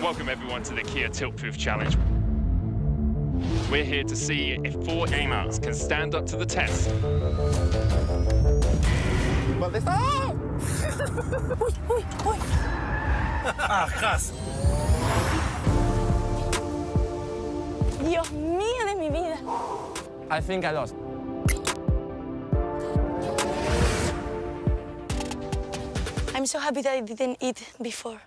Welcome everyone to the Kia Tilt Proof Challenge. We're here to see if 4 gamers can stand up to the test. ¿Dónde está? Uy, uy, uy. ¡Ajas! Dios mío de mi vida. I think I lost. I'm so happy that I didn't eat before.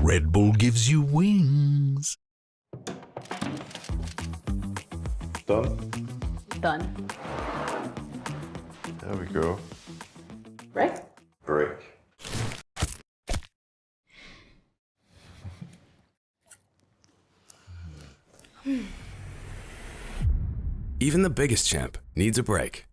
Red Bull gives you wings. Done? Done. There we go. Right? Break. Even the biggest champ needs a break.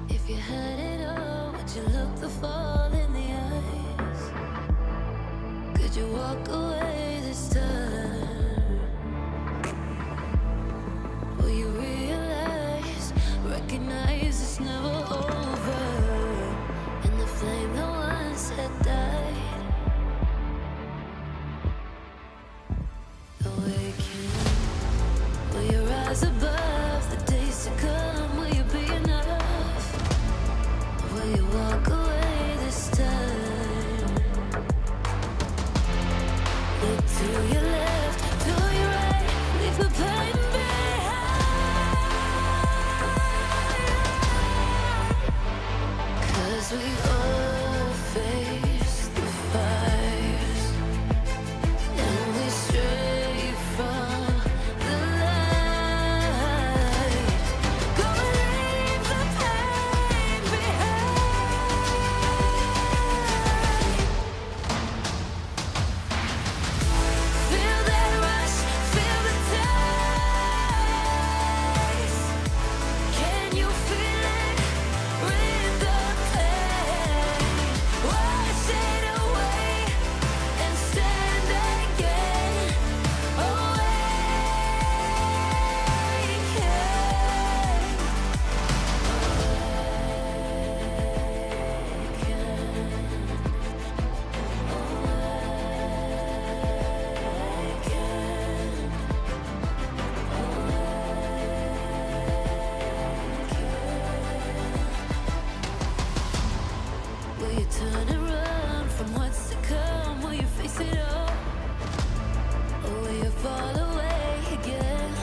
If you had it all, would you look the fall in the eyes? Could you walk away this time? Will you realize, recognize it's never over? And the flame that once had died, awaken. Will you rise above the days to come? Will you be enough? Will you walk away this time? Look to your left, to your right, leave the pain behind. 'Cause we all face the fires, and we stray from the light. Go and leave the pain behind. Feel that rush, feel the taste. Can you feel it? With the pain, wash it away and stand again. Will you turn and run from what's to come? Will you face it all? Or will you fall away again?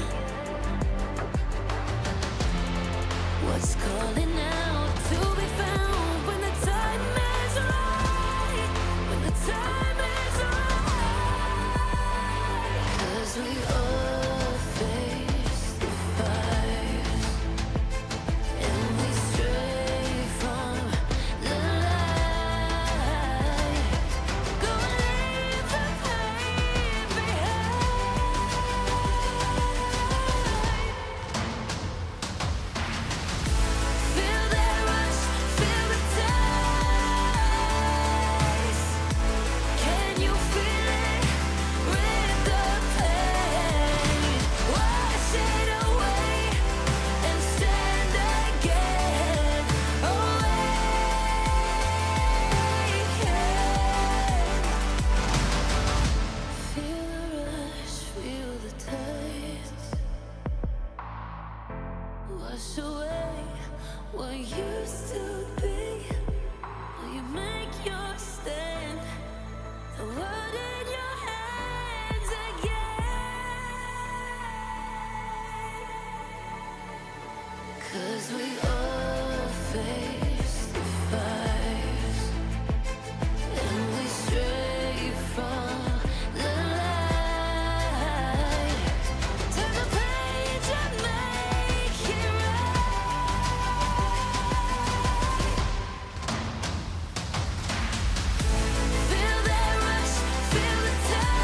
What's calling out to be found? what used to be. Will you make your stand? The world in your hands again. 'Cause we all face the fires, and we stray from the light. Turn the page and make it right. Feel that rush, feel the ties.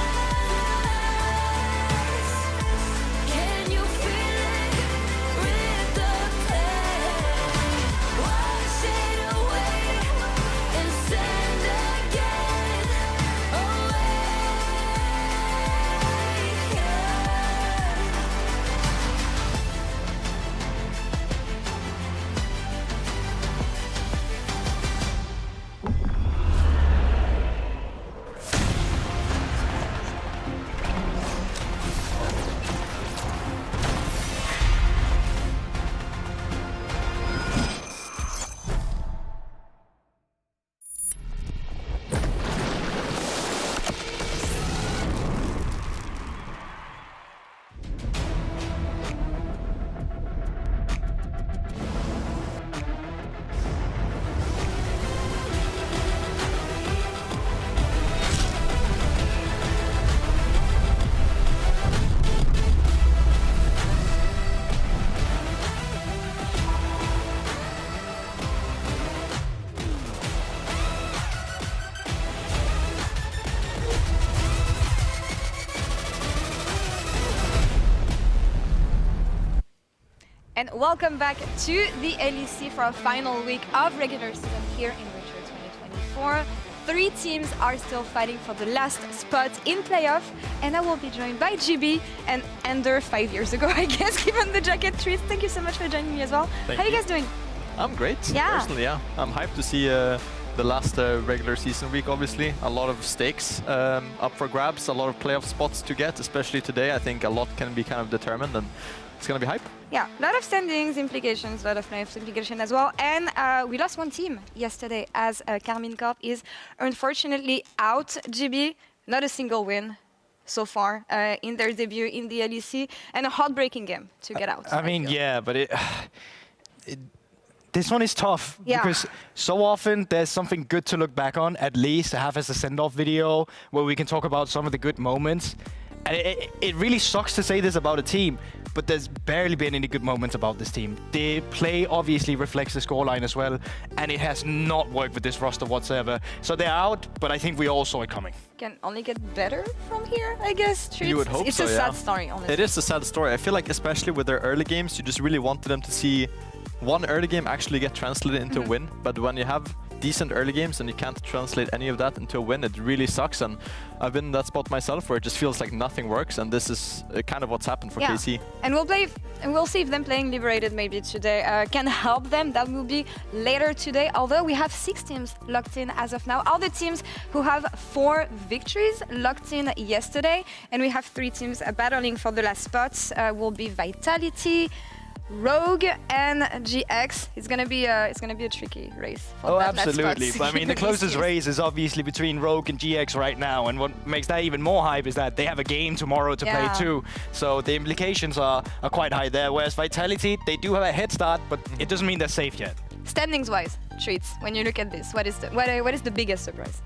Can you feel it? Rip the pain, wash it away, and send again away. And welcome back to the LEC for our final week of regular season here in Winter 2024. 3 teams are still fighting for the last spot in playoff, and I will be joined by GB and Ender 5 years ago, I guess, given the jacket trees. Thank you so much for joining me as well. How are you guys doing? I'm great. Yeah. Personally, yeah. I'm hyped to see the last regular season week, obviously. A lot of stakes up for grabs, a lot of playoff spots to get, especially today. I think a lot can be kind of determined, and it's going to be hype. Yeah, a lot of standings implications, a lot of playoff implications as well. And we lost one team yesterday as Carmine Corp is unfortunately out. GB, not a single win so far in their debut in the LEC, and a heartbreaking game to get out. I mean, feel. yeah, but this one is tough Yeah. because so often there's something good to look back on, at least to have as a send-off video where we can talk about some of the good moments. And it really sucks to say this about a team, but there's barely been any good moments about this team. The play obviously reflects the scoreline as well, and it has not worked with this roster whatsoever. So they're out, but I think we all saw it coming. Can only get better from here, I guess. You would hope it's so, a yeah. sad story, honestly. It is a sad story. I feel like especially with their early games, you just really wanted them to see one early game actually get translated into a win. But when you have decent early games and you can't translate any of that into a win, it really sucks. And I've been in that spot myself where it just feels like nothing works, and this is kind of what's happened for KC. And we'll see if them playing Liberated maybe today can help them. That will be later today. Although we have 6 teams locked in as of now. All the teams who have 4 victories locked in yesterday, and we have 3 teams battling for the last spots. Will be Vitality, Rogue, and GX. It's gonna be a tricky race. For Oh, that last absolutely. spots. But I mean, the closest race is obviously between Rogue and GX right now. And what makes that even more hype is that they have a game tomorrow to play too. So the implications are quite high there. Whereas Vitality, they do have a head start, but it doesn't mean they're safe yet. Standings-wise, Treats, when you look at this, what is the biggest surprise?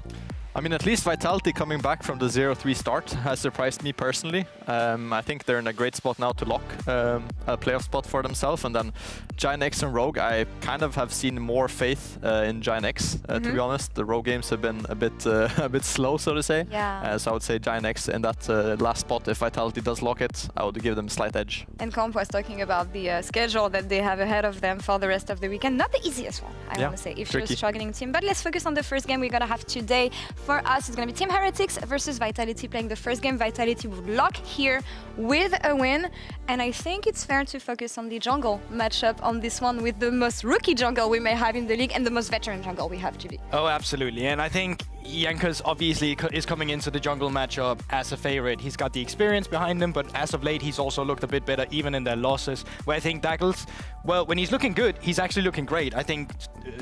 I mean, at least Vitality coming back from the 0-3 start has surprised me personally. I think they're in a great spot now to lock a playoff spot for themselves. And then Giant X and Rogue, I kind of have seen more faith in Giant X, to be honest. The Rogue games have been a bit slow, so to say. Yeah. So I would say Giant X in that last spot. If Vitality does lock it, I would give them a slight edge. And Comp was talking about the schedule that they have ahead of them for the rest of the weekend. Not the easiest one, I want to say, if you're a struggling team. But let's focus on the first game we're going to have today. For us, it's going to be Team Heretics versus Vitality playing the first game. Vitality would lock here with a win. And I think it's fair to focus on the jungle matchup on this one with the most rookie jungle we may have in the league and the most veteran jungle we have, GB. Oh, absolutely. And I think Jankos obviously is coming into the jungle matchup as a favorite. He's got the experience behind him, but as of late, he's also looked a bit better, even in their losses. Where I think Daggles, well, when he's looking good, he's actually looking great. I think,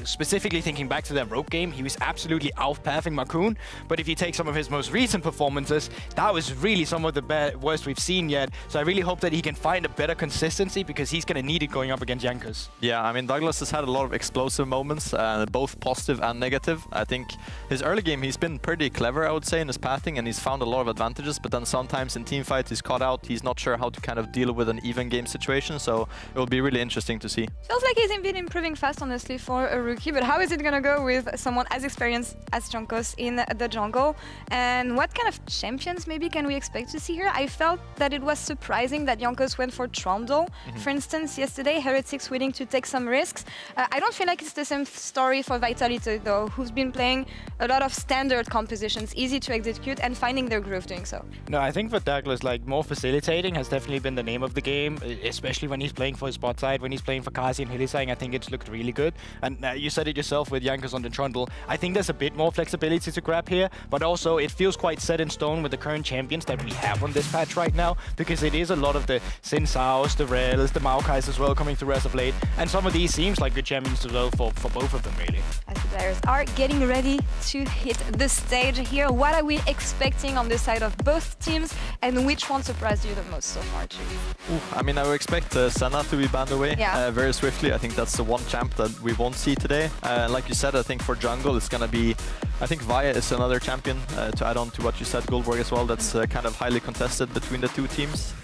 specifically thinking back to their rogue game, he was absolutely outpathing Marcoon. But if you take some of his most recent performances, that was really some of the worst we've seen yet. So I really hope that he can find a better consistency, because he's going to need it going up against Jankos. Yeah, I mean, Douglas has had a lot of explosive moments, both positive and negative. I think his early game, he's been pretty clever, I would say, in his pathing, and he's found a lot of advantages, but then sometimes in team fights he's caught out. He's not sure how to kind of deal with an even game situation, so it will be really interesting to see. Feels like he's been improving fast, honestly, for a rookie, but how is it gonna go with someone as experienced as Jankos in the jungle? And what kind of champions maybe can we expect to see here? I felt that it was surprising that Jankos went for Trundle, for instance, yesterday, Heretics willing to take some risks. I don't feel like it's the same story for Vitality, though, who's been playing a lot of standard compositions, easy to execute, and finding their groove doing so. No, I think for Douglas, like, more facilitating has definitely been the name of the game, especially when he's playing for his bot side, when he's playing for Kasi and Hylissang. I think it's looked really good. And you said it yourself with Jankos on the Trundle. I think there's a bit more flexibility to grab here, but also it feels quite set in stone with the current champions that we have on this patch right now, because it is a lot of the Sin Saos, the Rels, the Maokais as well coming through as of late, and some of these seems like good champions as well for both of them, really. As the players are getting ready to hit the stage here, what are we expecting on the side of both teams, and which one surprised you the most so far, too? I mean, I would expect Senna to be banned away very swiftly. I think that's the one champ that we won't see today. Like you said, I think for jungle it's going to be, I think Vaya is another champion, to add on to what you said, Goldborg as well, that's kind of highly contested between the two teams.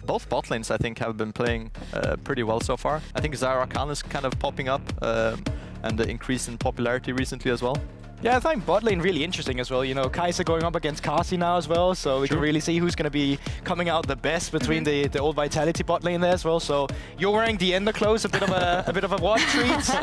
Both bot lanes, I think, have been playing pretty well so far. I think Zara Khan is kind of popping up, and the increase in popularity recently as well. Yeah, I find bot lane really interesting as well. You know, Kai'Sa going up against Kasi now as well, so we can really see who's going to be coming out the best between the old Vitality bot lane there as well. So you're wearing the Ender clothes, a bit of a what treat?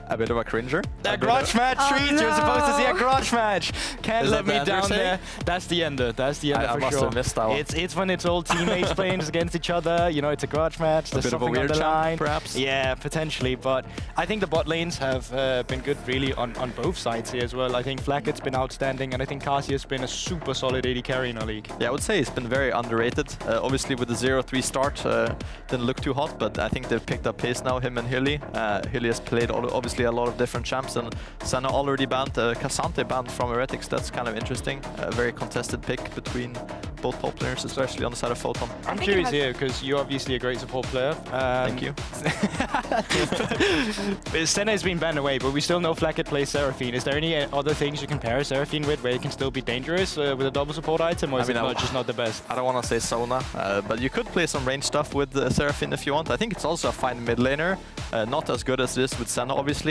a bit of a cringer. A grudge match treat. No. You're supposed to see a grudge match. Can't Is let that me the down Ender there. That's the Ender. That's the Ender I for must sure. have missed that one. It's when it's old teammates playing against each other. You know, it's a grudge match. There's bit of a something weird on the champ, line. perhaps? Yeah, potentially. But I think the bot lanes have been good, really, on both sides here as well. I think Flacket's been outstanding, and I think Kasi has been a super solid AD carry in our league. Yeah, I would say it's been very underrated. Obviously, with the 0-3 start, didn't look too hot, but I think they've picked up pace now, him and Hilly. Hilly has played obviously a lot of different champs, and Senna already banned, Cassante banned from Heretics. That's kind of interesting. A very contested pick between both top players, especially on the side of Photon. I'm curious here, because you're obviously a great support player. Thank you. Senna has been banned away, but we still know Flacket plays Seraphine. Is there any other things you can pair Seraphine with where it can still be dangerous with a double support item, or is it just not the best? I don't want to say Sona, but you could play some range stuff with Seraphine if you want. I think it's also a fine mid laner. Not as good as it is with Senna, obviously.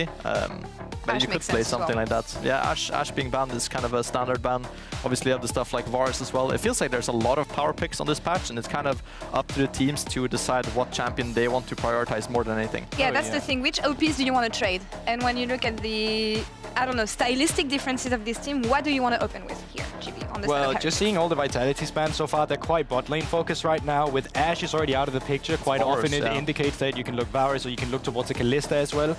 But you could play something like that. Yeah, Ashe being banned is kind of a standard ban. Obviously, you have the stuff like Varus as well. It feels like there's a lot of power picks on this patch, and it's kind of up to the teams to decide what champion they want to prioritize more than anything. Yeah, that's the thing. Which OPs do you want to trade? And when you look at the, I don't know, stylistic differences of this team, what do you want to open with here, GB, on this Well, just seeing all the Vitality spans so far, they're quite bot lane focused right now. With Ashe is already out of the picture, quite often it indicates that you can look Varus or you can look towards a Kalista as well.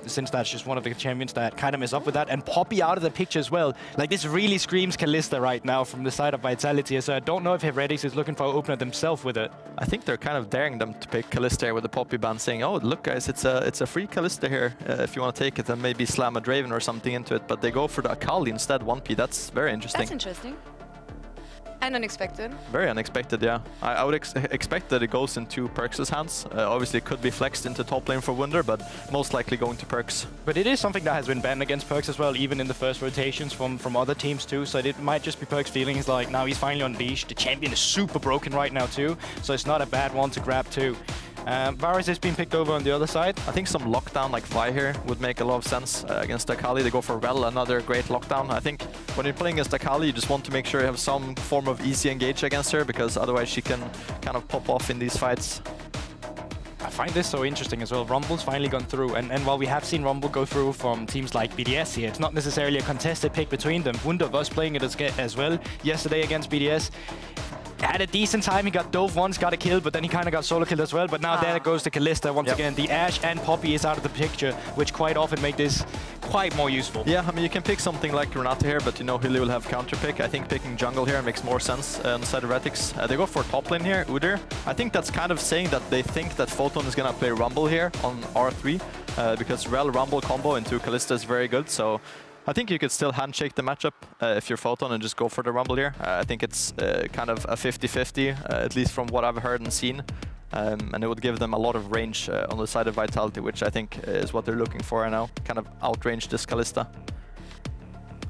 Since that's just one of the champions that kind of mess up with that. And Poppy out of the picture as well. Like, this really screams Kalista right now from the side of Vitality. So I don't know if Heretics is looking for an opener themselves with it. I think they're kind of daring them to pick Kalista with the Poppy ban, saying, oh, look guys, it's a free Kalista here. If you want to take it, and maybe slam a Draven or something into it. But they go for the Akali instead, 1P. That's very interesting. That's interesting. And unexpected. Very unexpected, yeah. I would expect that it goes into Perks' hands. Obviously, it could be flexed into top lane for Wunder, but most likely going to Perks. But it is something that has been banned against Perks as well, even in the first rotations from other teams too. So it might just be Perks feeling is like, now he's finally unleashed. The champion is super broken right now too, so it's not a bad one to grab too. Varus has been picked over on the other side. I think some lockdown like Vi here would make a lot of sense against Akali. They go for Rel, another great lockdown. I think when you're playing against Akali, you just want to make sure you have some form of easy engage against her, because otherwise she can kind of pop off in these fights. I find this so interesting as well. Rumble's finally gone through, and while we have seen Rumble go through from teams like BDS here, it's not necessarily a contested pick between them. Wunder was playing it as well yesterday against BDS. had a decent time. He got dove once, got a kill, but then he kind of got solo killed as well. But now there goes the Kalista once again. The Ashe and Poppy is out of the picture, which quite often make this quite more useful. Yeah, I mean, you can pick something like Renata here, but you know Hilly will have counter pick. I think picking jungle here makes more sense on the side of Heretics. They go for top lane here, Udyr. I think that's kind of saying that they think that Photon is going to play Rumble here on R3, because Rel Rumble combo into Kalista is very good. So I think you could still handshake the matchup if you're Photon and just go for the Rumble here. I think it's kind of a 50-50, at least from what I've heard and seen. And it would give them a lot of range on the side of Vitality, which I think is what they're looking for right now. Kind of outrange this Kalista.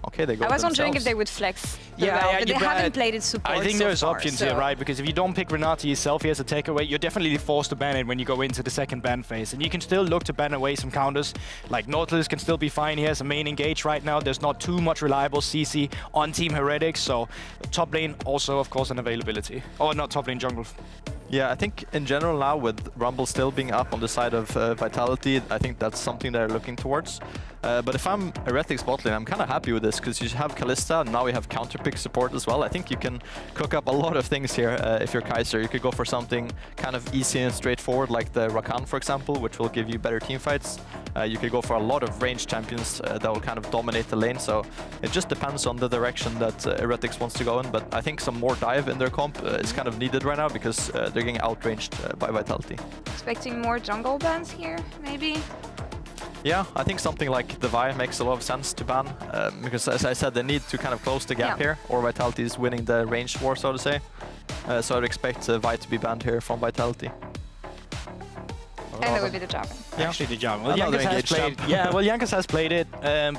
Okay, they go. I was wondering if they would flex. But they haven't played it support. I think so there's far, options so. here, right? Because if you don't pick Renata yourself here as a takeaway, you're definitely forced to ban it when you go into the second ban phase. And you can still look to ban away some counters. Like Nautilus can still be fine here as a main engage right now. There's not too much reliable CC on Team Heretics. So top lane also, of course, an availability. Or not top lane, jungle. Yeah, I think in general now with Rumble still being up on the side of Vitality, I think that's something they're looking towards. But if I'm Heretics bot lane, I'm kind of happy with this because you have Kalista and now we have counter pick support as well. I think you can cook up a lot of things here if you're Kaiser. You could go for something kind of easy and straightforward like the Rakan, for example, which will give you better team fights. You could go for a lot of ranged champions that will kind of dominate the lane. So it just depends on the direction that Heretics wants to go in. But I think some more dive in their comp is kind of needed right now because they're getting outranged by Vitality. Expecting more jungle bans here, maybe? Yeah, I think something like the Vi makes a lot of sense to ban, because as I said, they need to kind of close the gap here, or Vitality is winning the range war, so to say. So I'd expect Vi to be banned here from Vitality. And that would be the Jarvan. Yeah. Actually, the Jarvan. Well, Another Jankos has engaged played. champ. Yeah, well, Jankos has played it,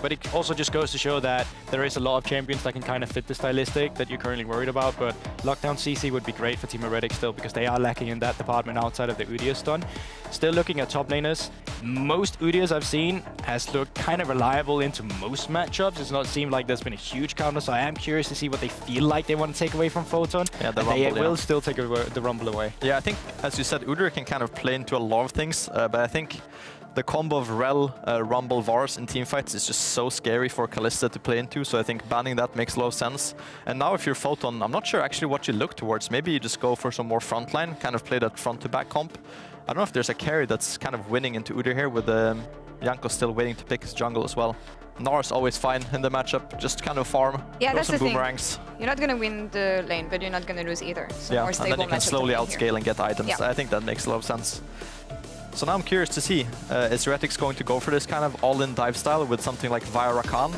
but it also just goes to show that there is a lot of champions that can kind of fit the stylistic that you're currently worried about. But Lockdown CC would be great for Team Heretics still because they are lacking in that department outside of the Udyr stun. Still looking at top laners, most Udyrs I've seen has looked kind of reliable into most matchups. It's not seemed like there's been a huge counter, so I am curious to see what they feel like they want to take away from Photon. Yeah, and they will still take the Rumble away. Yeah, I think, as you said, Udyr can kind of play into a lot of things, but I think the combo of Rel, Rumble, Vars in teamfights is just so scary for Kalista to play into, so I think banning that makes a lot of sense. And now if you're Photon, I'm not sure actually what you look towards. Maybe you just go for some more frontline, kind of play that front-to-back comp. I don't know if there's a carry that's kind of winning into Udyr here with Janko still waiting to pick his jungle as well. Nar's always fine in the matchup, just kind of farm, yeah, that's some the boomerangs. Thing. You're not going to win the lane, but you're not going to lose either. So yeah, more and stable then you can slowly outscale and get items. Yeah. I think that makes a lot of sense. So now I'm curious to see, is Heretics going to go for this kind of all-in dive style with something like Via Rakan?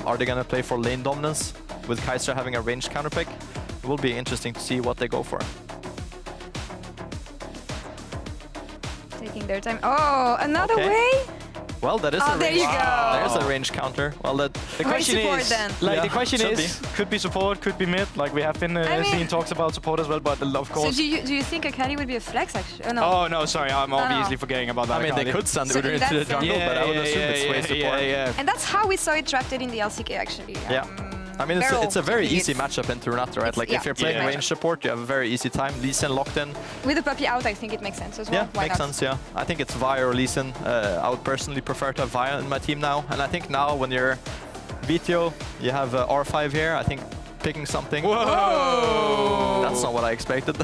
Are they going to play for lane dominance with Kaiser having a ranged counterpick? It will be interesting to see what they go for. Taking their time. Oh, another way? Well, that is a there range. you go. There's a range counter. Well, the question support is, then. like Yeah, the question should is, could be support, could be mid. Like we have been seeing talks about support as well, but of course. So do you think Akali would be a flex actually? Oh, no. Oh no, sorry, I'm obviously forgetting about that. I mean, they could send So Udyr in into the that jungle, sense- but I would assume it's way support. And that's how we saw it drafted in the LCK actually. Yeah. I mean, it's a very easy matchup into Renata, right? Like, if you're playing range support, you have a very easy time. Lee Sin locked in. With the puppy out, I think it makes sense as well. Yeah, Why makes not? sense, yeah. I think it's Vi or Lee Sin. I would personally prefer to have Vi in my team now. And I think now, when you're Vitio, you have R5 here. I think picking something. Whoa! That's not what I expected.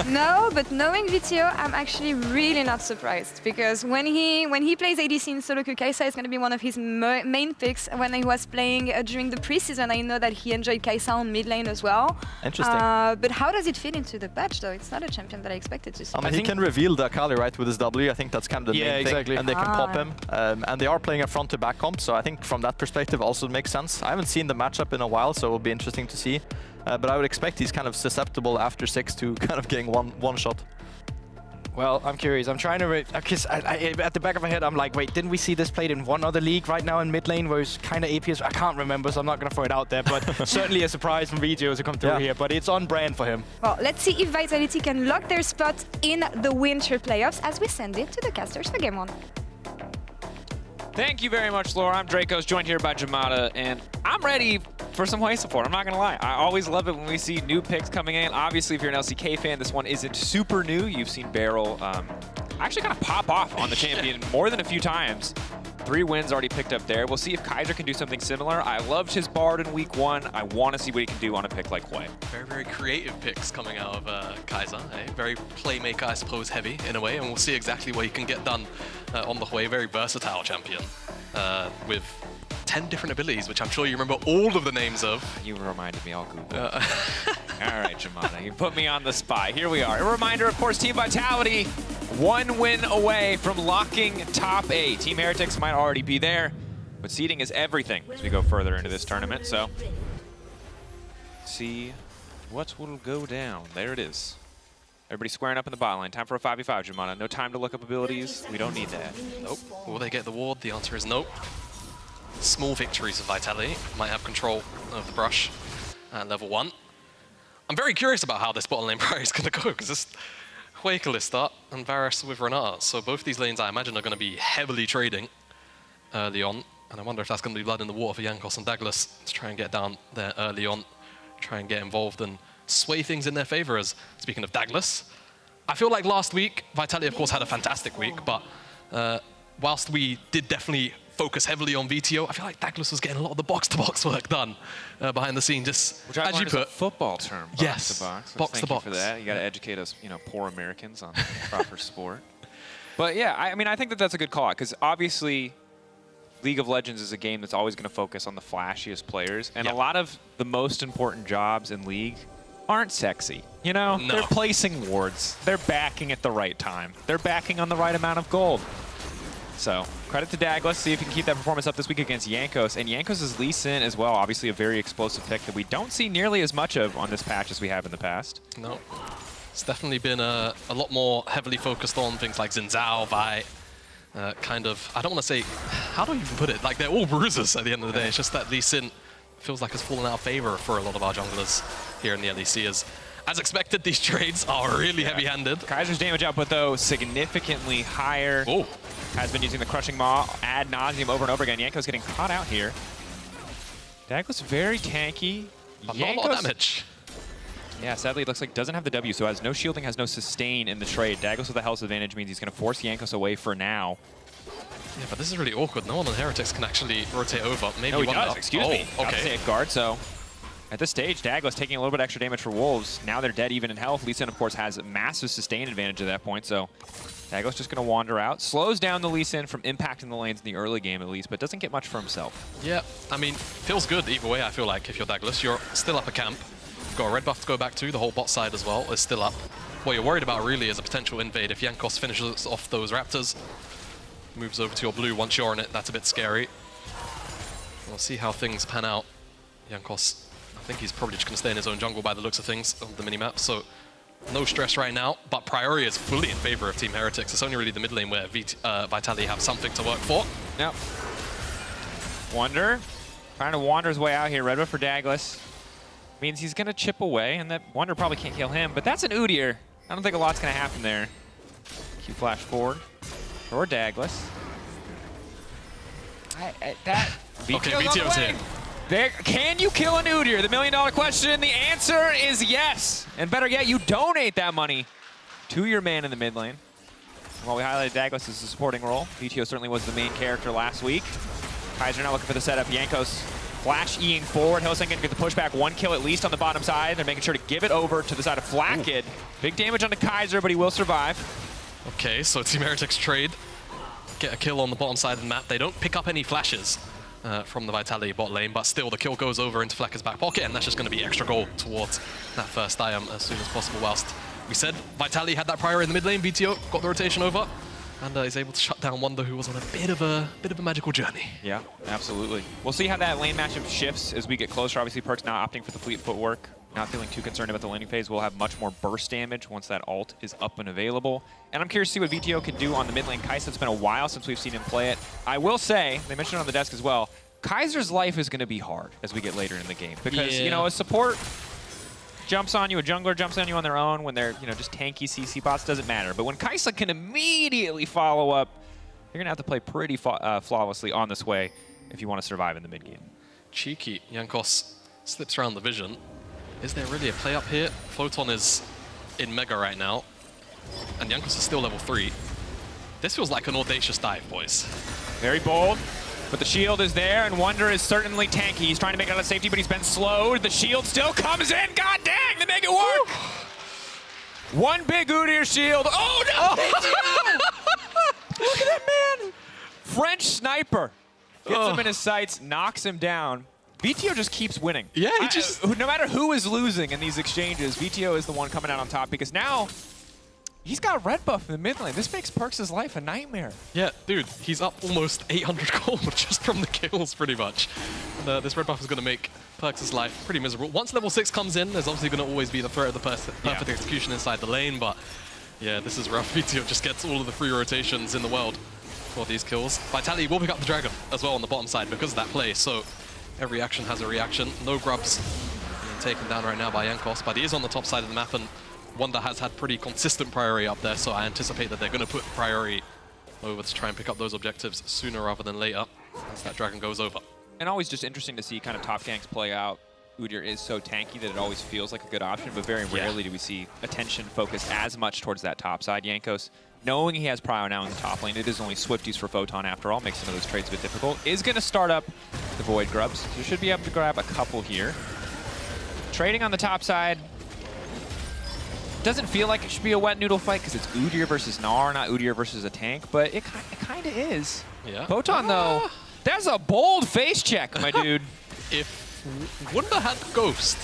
No, but knowing Vitio, I'm actually really not surprised because when he plays ADC in solo queue, Kai'Sa is going to be one of his main picks. When he was playing during the preseason, I know that he enjoyed Kai'Sa on mid lane as well. Interesting. But how does it fit into the patch though? It's not a champion that I expected to see. I mean, he can reveal the Akali, right, with his W. I think that's kind of the main thing. And they can pop him. And they are playing a front-to-back comp, so I think from that perspective also makes sense. I haven't seen the matchup in a while, so it will be interesting to see. But I would expect he's kind of susceptible after 6 to kind of getting one shot. Well, I'm curious. I'm trying to... Because at the back of my head, I'm like, wait, didn't we see this played in one other league right now in mid lane where it's kind of APS? I can't remember, so I'm not going to throw it out there. But certainly a surprise from Vigio to come through here. But it's on brand for him. Well, let's see if Vitality can lock their spot in the Winter playoffs as we send it to the casters for Game 1. Thank you very much, Laura. I'm Dracos, joined here by Jamada, and I'm ready for some Hwei support. I'm not going to lie. I always love it when we see new picks coming in. Obviously, if you're an LCK fan, this one isn't super new. You've seen Beryl actually kind of pop off on the champion more than a few times. 3 wins already picked up there. We'll see if Kaiser can do something similar. I loved his Bard in week 1. I want to see what he can do on a pick like Hwei. Very, very creative picks coming out of Kaiser. Very playmaker, I suppose, heavy in a way, and we'll see exactly what he can get done on the Hwei. Very versatile champion with 10 different abilities, which I'm sure you remember all of the names of. You reminded me, I'll Google. All right, Jamada, you put me on the spot. Here we are. A reminder, of course, Team Vitality, 1 win away from locking top 8. Team Heretics might already be there, but seeding is everything as we go further into this tournament. So, see what will go down. There it is. Everybody squaring up in the bot line. Time for a 5v5, Jamada. No time to look up abilities. We don't need that. Nope. Will they get the ward? The answer is nope. Small victories of Vitality. Might have control of the brush at level 1. I'm very curious about how this bottom lane priority is going to go, because this Hwei Kalista and Varus with Renata. So both these lanes, I imagine, are going to be heavily trading early on. And I wonder if that's going to be blood in the water for Jankos and Douglas to try and get down there early on, try and get involved and sway things in their favor. As speaking of Douglas, I feel like last week, Vitality, of course, had a fantastic week, but whilst we did definitely focus heavily on VTO, I feel like Douglas was getting a lot of the box-to-box work done behind the scene, just which I as you learned put. Is a football term, yes, box-to-box. Box to box. Thank you for that. You got to educate us, poor Americans on proper sport. But yeah, I mean, I think that that's a good call, because obviously League of Legends is a game that's always going to focus on the flashiest players, and a lot of the most important jobs in League aren't sexy. No. They're placing wards. They're backing at the right time. They're backing on the right amount of gold. So, credit to Douglas. See if he can keep that performance up this week against Jankos. And Jankos is Lee Sin as well. Obviously a very explosive pick that we don't see nearly as much of on this patch as we have in the past. No. It's definitely been a lot more heavily focused on things like Xin Zhao, Vi, kind of, I don't want to say, how do I even put it? Like, they're all bruisers at the end of the day. It's just that Lee Sin feels like has fallen out of favor for a lot of our junglers here in the LEC. As expected, these trades are really heavy-handed. Kaiser's damage output, though, significantly higher. Oh. Has been using the Crushing Maw ad nauseum over and over again. Yanko's getting caught out here. Douglas very tanky. Not a lot of damage. Yeah, sadly, it looks like doesn't have the W, so has no shielding, has no sustain in the trade. Douglas with the health advantage means he's going to force Jankos away for now. Yeah, but this is really awkward. No one on Heretics can actually rotate over. Maybe no, he one does. up. Excuse me. Okay. Guard, so at this stage, Douglas taking a little bit extra damage for Wolves. Now they're dead even in health. Lee Sin, of course, has a massive sustain advantage at that point, so Douglas just going to wander out. Slows down the Lee Sin from impacting the lanes in the early game, at least, but doesn't get much for himself. Yeah, I mean, feels good either way, I feel like, if you're Douglas. You're still up a camp. You've got a red buff to go back to. The whole bot side as well is still up. What you're worried about, really, is a potential invade. If Jankos finishes off those Raptors, moves over to your blue once you're on it, that's a bit scary. We'll see how things pan out. Jankos, I think he's probably just going to stay in his own jungle by the looks of things on the minimap, so no stress right now, but priority is fully in favor of Team Heretics. It's only really the mid lane where Vitality have something to work for. Yep. Wonder, trying to wander his way out here. Red buff for Douglas. Means he's going to chip away, and that Wonder probably can't kill him, but that's an Udyr. I don't think a lot's going to happen there. Q flash forward for Douglas. Okay, VTO's here. There, can you kill an Udyr? The $1 million question. The answer is yes. And better yet, you donate that money to your man in the mid lane. And while we highlighted Douglas as a supporting role, VTO certainly was the main character last week. Kaiser now looking for the setup. Jankos flash E-ing forward. Hillsing going to get the pushback. 1 kill at least on the bottom side. They're making sure to give it over to the side of Flakkid. Big damage on the Kaiser, but he will survive. Okay, so Team Heretics trade. Get a kill on the bottom side of the map. They don't pick up any flashes from the Vitality bot lane, but still the kill goes over into Flakkid's back pocket, and that's just going to be extra gold towards that first item as soon as possible. Whilst we said Vitality had that priority in the mid lane, VTO got the rotation over, and is able to shut down Wonder, who was on a bit of a magical journey. Yeah, absolutely. We'll see how that lane matchup shifts as we get closer. Obviously, Perk's now opting for the fleet footwork. Not feeling too concerned about the laning phase. We'll have much more burst damage once that ult is up and available. And I'm curious to see what VTO can do on the mid lane. Kaiser, it's been a while since we've seen him play it. I will say, they mentioned it on the desk as well, Kaiser's life is going to be hard as we get later in the game. Because, you know, a support jumps on you, a jungler jumps on you on their own when they're, you know, just tanky CC bots, doesn't matter. But when Kaiser can immediately follow up, you're going to have to play pretty flawlessly on this way if you want to survive in the mid game. Cheeky. Jankos slips around the vision. Is there really a play up here? Photon is in Mega right now, and Jankos is still level 3. This feels like an audacious dive, boys. Very bold. But the shield is there, and Wonder is certainly tanky. He's trying to make it out of safety, but he's been slowed. The shield still comes in. God dang, they make it work. One big Udyr shield. Oh, no! Look at that man. French sniper. Gets him in his sights, knocks him down. VTO just keeps winning. Yeah, he just... No matter who is losing in these exchanges, VTO is the one coming out on top because now he's got red buff in the mid lane. This makes Perks' life a nightmare. Yeah, dude, he's up almost 800 gold just from the kills, pretty much. And, this red buff is going to make Perks' life pretty miserable. Once level 6 comes in, there's obviously going to always be the threat of the perfect execution inside the lane, but yeah, this is rough. VTO just gets all of the free rotations in the world for these kills. Vitality will pick up the dragon as well on the bottom side because of that play, so every action has a reaction. No grubs being taken down right now by Jankos, but he is on the top side of the map, and Wonder has had pretty consistent priority up there, so I anticipate that they're going to put priority over to try and pick up those objectives sooner rather than later as that dragon goes over. And always just interesting to see kind of top ganks play out. Udyr is so tanky that it always feels like a good option, but very rarely do we see attention focused as much towards that top side. Jankos, knowing he has prio now in the top lane, it is only Swifties for Photon after all, makes some of those trades a bit difficult, is going to start up the Void Grubs. So should be able to grab a couple here. Trading on the top side. Doesn't feel like it should be a wet noodle fight because it's Udyr versus Gnar, not Udyr versus a tank, but it kind of is. Yeah. Photon, though, that's a bold face check, my dude. If Wonder had Ghost,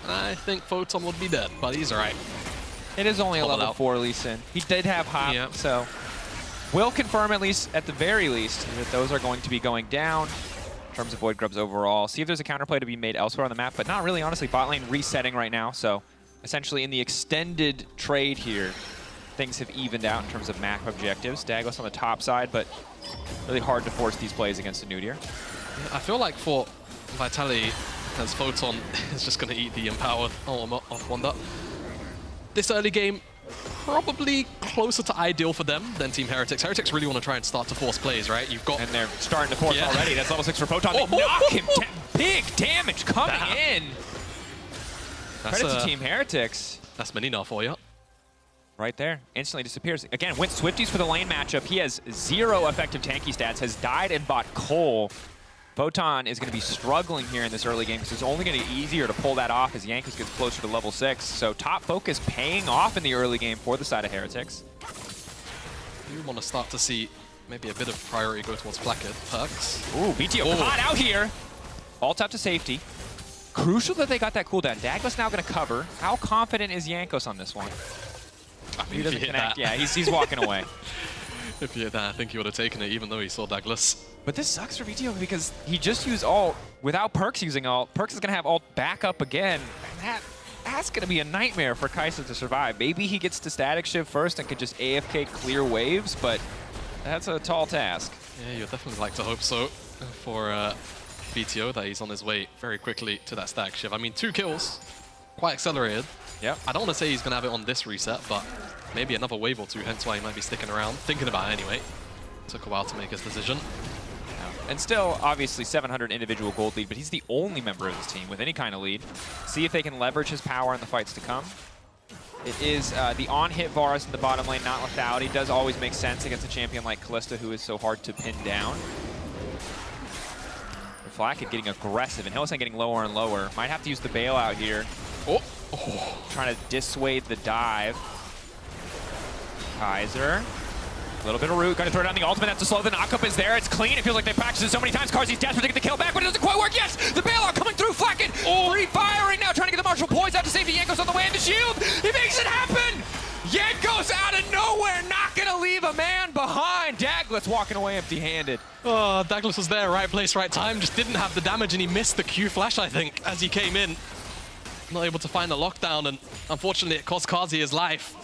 I think Photon would be dead, but he's alright. It is only a level 4 Lee Sin. He did have Hop, so we'll confirm at the very least, that those are going to be going down in terms of Void Grubs overall. See if there's a counterplay to be made elsewhere on the map, but not really, honestly. Bot lane resetting right now, so essentially in the extended trade here, things have evened out in terms of map objectives. Dagos on the top side, but really hard to force these plays against a Udyr. I feel like for Vitality, as Photon is just going to eat the empowered off Wonder. This early game, probably closer to ideal for them than Team Heretics. Heretics really want to try and start to force plays, right? You've got... And they're starting to force already. That's level 6 for Photon. They knock him down. Big damage coming in. Credit to Team Heretics. That's Menina for you. Right there. Instantly disappears. Again, went Swifties for the lane matchup. He has 0 effective tanky stats, has died and bought Cole. Photon is going to be struggling here in this early game because it's only going to be easier to pull that off as Jankos gets closer to level 6. So top focus paying off in the early game for the side of Heretics. You want to start to see maybe a bit of priority go towards Perks. Ooh, BTO caught out here. Ult out to safety. Crucial that they got that cooldown. Dagos now going to cover. How confident is Jankos on this one? I mean, he doesn't connect. Yeah, he's walking away. If he hit that, I think he would have taken it, even though he saw Douglas. But this sucks for BTO because he just used ult without Perks using ult. Perks is going to have ult back up again. And that's going to be a nightmare for Kai'Sa to survive. Maybe he gets to static shift first and could just AFK clear waves, but that's a tall task. Yeah, you'd definitely like to hope so for BTO, that he's on his way very quickly to that static shift. I mean, 2 kills, quite accelerated. Yep. I don't want to say he's going to have it on this reset, but maybe another wave or 2, hence why he might be sticking around. Thinking about it anyway. Took a while to make his decision. And still, obviously, 700 individual gold lead, but he's the only member of this team with any kind of lead. See if they can leverage his power in the fights to come. It is the on-hit Varus in the bottom lane, not lethality. Does always make sense against a champion like Kalista, who is so hard to pin down. Flakked getting aggressive, and Hillsang getting lower and lower. Might have to use the bailout here. Trying to dissuade the dive. Kaiser. A little bit of root, gonna throw down the ultimate, that's to slow. The knockup is there, it's clean. It feels like they've practiced it so many times. Carzzy's desperate to get the kill back, but it doesn't quite work. Yes, the bailout coming through, Flakked. Free firing now, trying to get the Marshall poised out to safety. Jankos on the way, and the shield, he makes it happen! Jankos out of nowhere, not gonna leave a man behind. Douglas walking away empty-handed. Oh, Douglas was there, right place, right time, just didn't have the damage, and he missed the Q flash, I think, as he came in. Not able to find the lockdown, and unfortunately it cost Carzzy his life.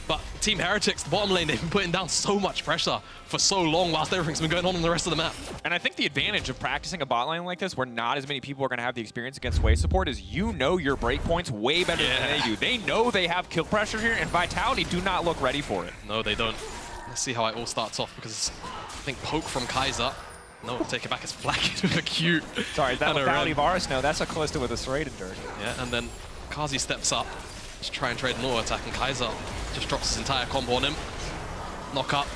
But Team Heretics, the bottom lane, they've been putting down so much pressure for so long whilst everything's been going on in the rest of the map. And I think the advantage of practicing a bot lane like this, where not as many people are going to have the experience against wave support, is you know your breakpoints way better than they do. They know they have kill pressure here, and Vitality do not look ready for it. No, they don't. Let's see how it all starts off, because I think poke from Kai'Sa. No, take it back, it's Flakked with a Q. Sorry, that Lethality Varus? No, that's a Kalista with a Serrated Dirt. Yeah, and then Carzzy steps up. Just try and trade an auto attack, and Kai'Sa just drops his entire combo on him. Knock up.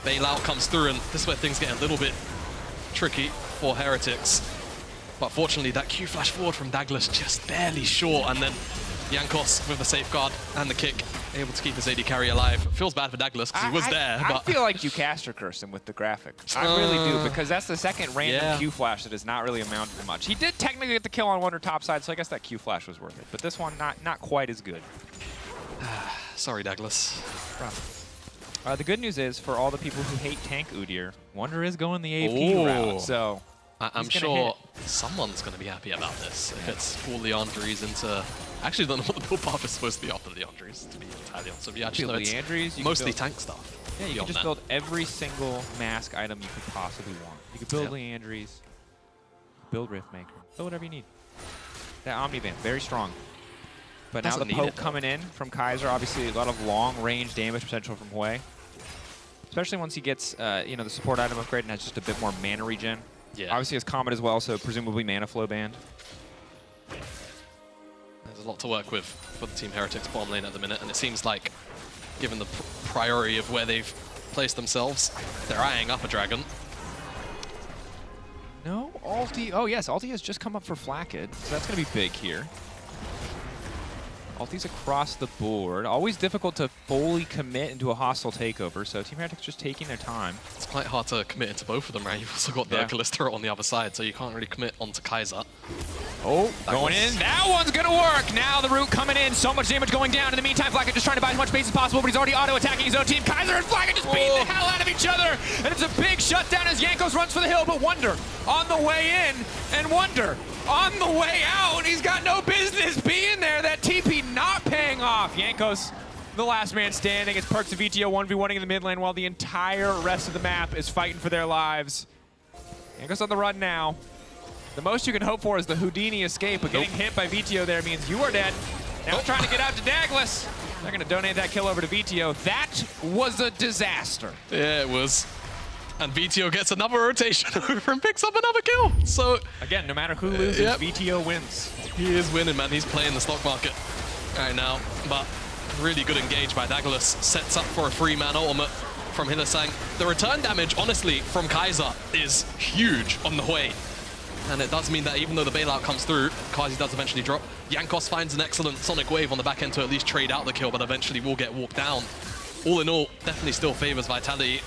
Bailout comes through, and this is where things get a little bit tricky for Heretics. But fortunately, that Q flash forward from Douglas just barely short, and then Jankos with the safeguard and the kick, able to keep his AD carry alive. Feels bad for Douglas because he was there, but... I feel like you caster cursed him with the graphic. I really do, because that's the second random Q flash that has not really amounted to much. He did technically get the kill on Wonder top side, so I guess that Q flash was worth it. But this one, not quite as good. Sorry, Douglas. The good news is, for all the people who hate tank Udyr, Wonder is going the AP route, so... I'm sure someone's going to be happy about this. If it's full Leandries into... I actually don't know what the build path is supposed to be after the Leandries, to be entirely honest with you. Actually, it's Leandries, mostly tank stuff. Yeah, you can just build every single mask item you could possibly want. You could build Leandries, build Riftmaker, build whatever you need. That Omnivamp, very strong. But now the poke coming in from Kaiser, obviously a lot of long-range damage potential from Hwei. Especially once he gets, you know, the support item upgrade and has just a bit more mana regen. Yeah. Obviously has Comet as well, so presumably mana flow banned. There's a lot to work with for the Team Heretics bottom lane at the minute, and it seems like, given the priority of where they've placed themselves, they're eyeing up a dragon. No, Alti. Oh yes, Alti has just come up for Flakked, so that's going to be big here. Alti's across the board. Always difficult to fully commit into a hostile takeover, so Team Heretics just taking their time. It's quite hard to commit into both of them, right? You've also got the Kalista on the other side, so you can't really commit onto Kaiser. Oh, going in. That one's going to work. Now the root coming in. So much damage going down. In the meantime, Flakked just trying to buy as much space as possible, but he's already auto-attacking his own team. Kaiser and Flakked just beating the hell out of each other. And it's a big shutdown as Jankos runs for the hill, but Wonder on the way in, and Wonder on the way out. He's got no business being there. That TP not paying off. Jankos, the last man standing. It's Perks of VTO 1v1ing in the mid lane while the entire rest of the map is fighting for their lives. Jankos on the run now. The most you can hope for is the Houdini escape, but getting hit by VTO there means you are dead. Now trying to get out to Douglas. They're going to donate that kill over to VTO. That was a disaster. Yeah, it was. And VTO gets another rotation over and picks up another kill. So again, no matter who loses, VTO wins. He is winning, man. He's playing the stock market right now. But really good engage by Douglas. Sets up for a 3-man ultimate from Hylissang. The return damage, honestly, from Kaiser is huge on the Hwei. And it does mean that even though the bailout comes through, Kazi does eventually drop. Jankos finds an excellent Sonic Wave on the back end to at least trade out the kill, but eventually will get walked down. All in all, definitely still favors Vitality.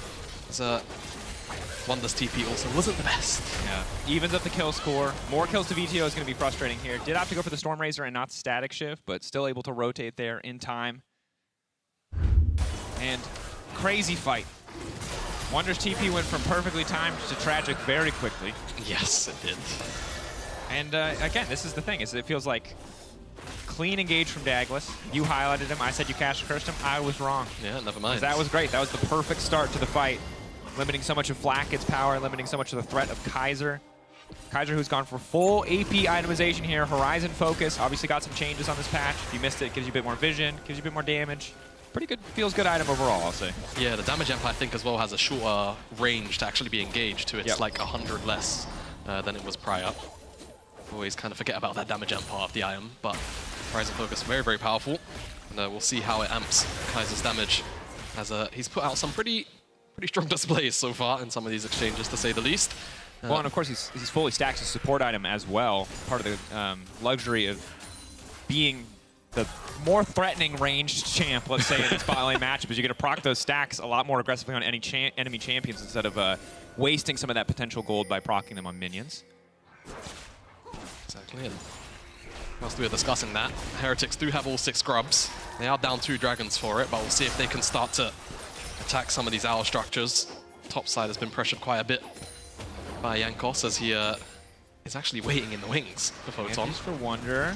Wonder's TP also wasn't the best. Yeah, evens up the kill score. More kills to VTO is going to be frustrating here. Did have to go for the Storm Razor and not Static Shift, but still able to rotate there in time. And crazy fight. Wonder's TP went from perfectly timed to tragic very quickly. Yes, it did. And again, this is the thing, is it feels like clean engage from Douglas. You highlighted him. I said you caster cursed him. I was wrong. Yeah, never mind. That was great. That was the perfect start to the fight. Limiting so much of Flakked's power, limiting so much of the threat of Kaiser. Kaiser, who's gone for full AP itemization here. Horizon focus. Obviously got some changes on this patch. If you missed it, it gives you a bit more vision, gives you a bit more damage. Pretty good, feels good item overall, I'll say. Yeah, the damage amp I think as well has a shorter range to actually be engaged to. It's like 100 less than it was prior. Always kind of forget about that damage amp part of the item, but Horizon Focus very, very powerful. And we'll see how it amps Kaiser's damage as he's put out some pretty strong displays so far in some of these exchanges, to say the least. Well, and of course he's fully stacked his support item as well. Part of the luxury of being the more threatening ranged champ, let's say, in its bot lane matchup, is you get to proc those stacks a lot more aggressively on any enemy champions instead of wasting some of that potential gold by proccing them on minions. Exactly. And whilst we were discussing that, Heretics do have all 6 scrubs. They are down 2 dragons for it, but we'll see if they can start to attack some of these owl structures. Top side has been pressured quite a bit by Jankos as he is actually waiting in the wings for Photon. For Wonder,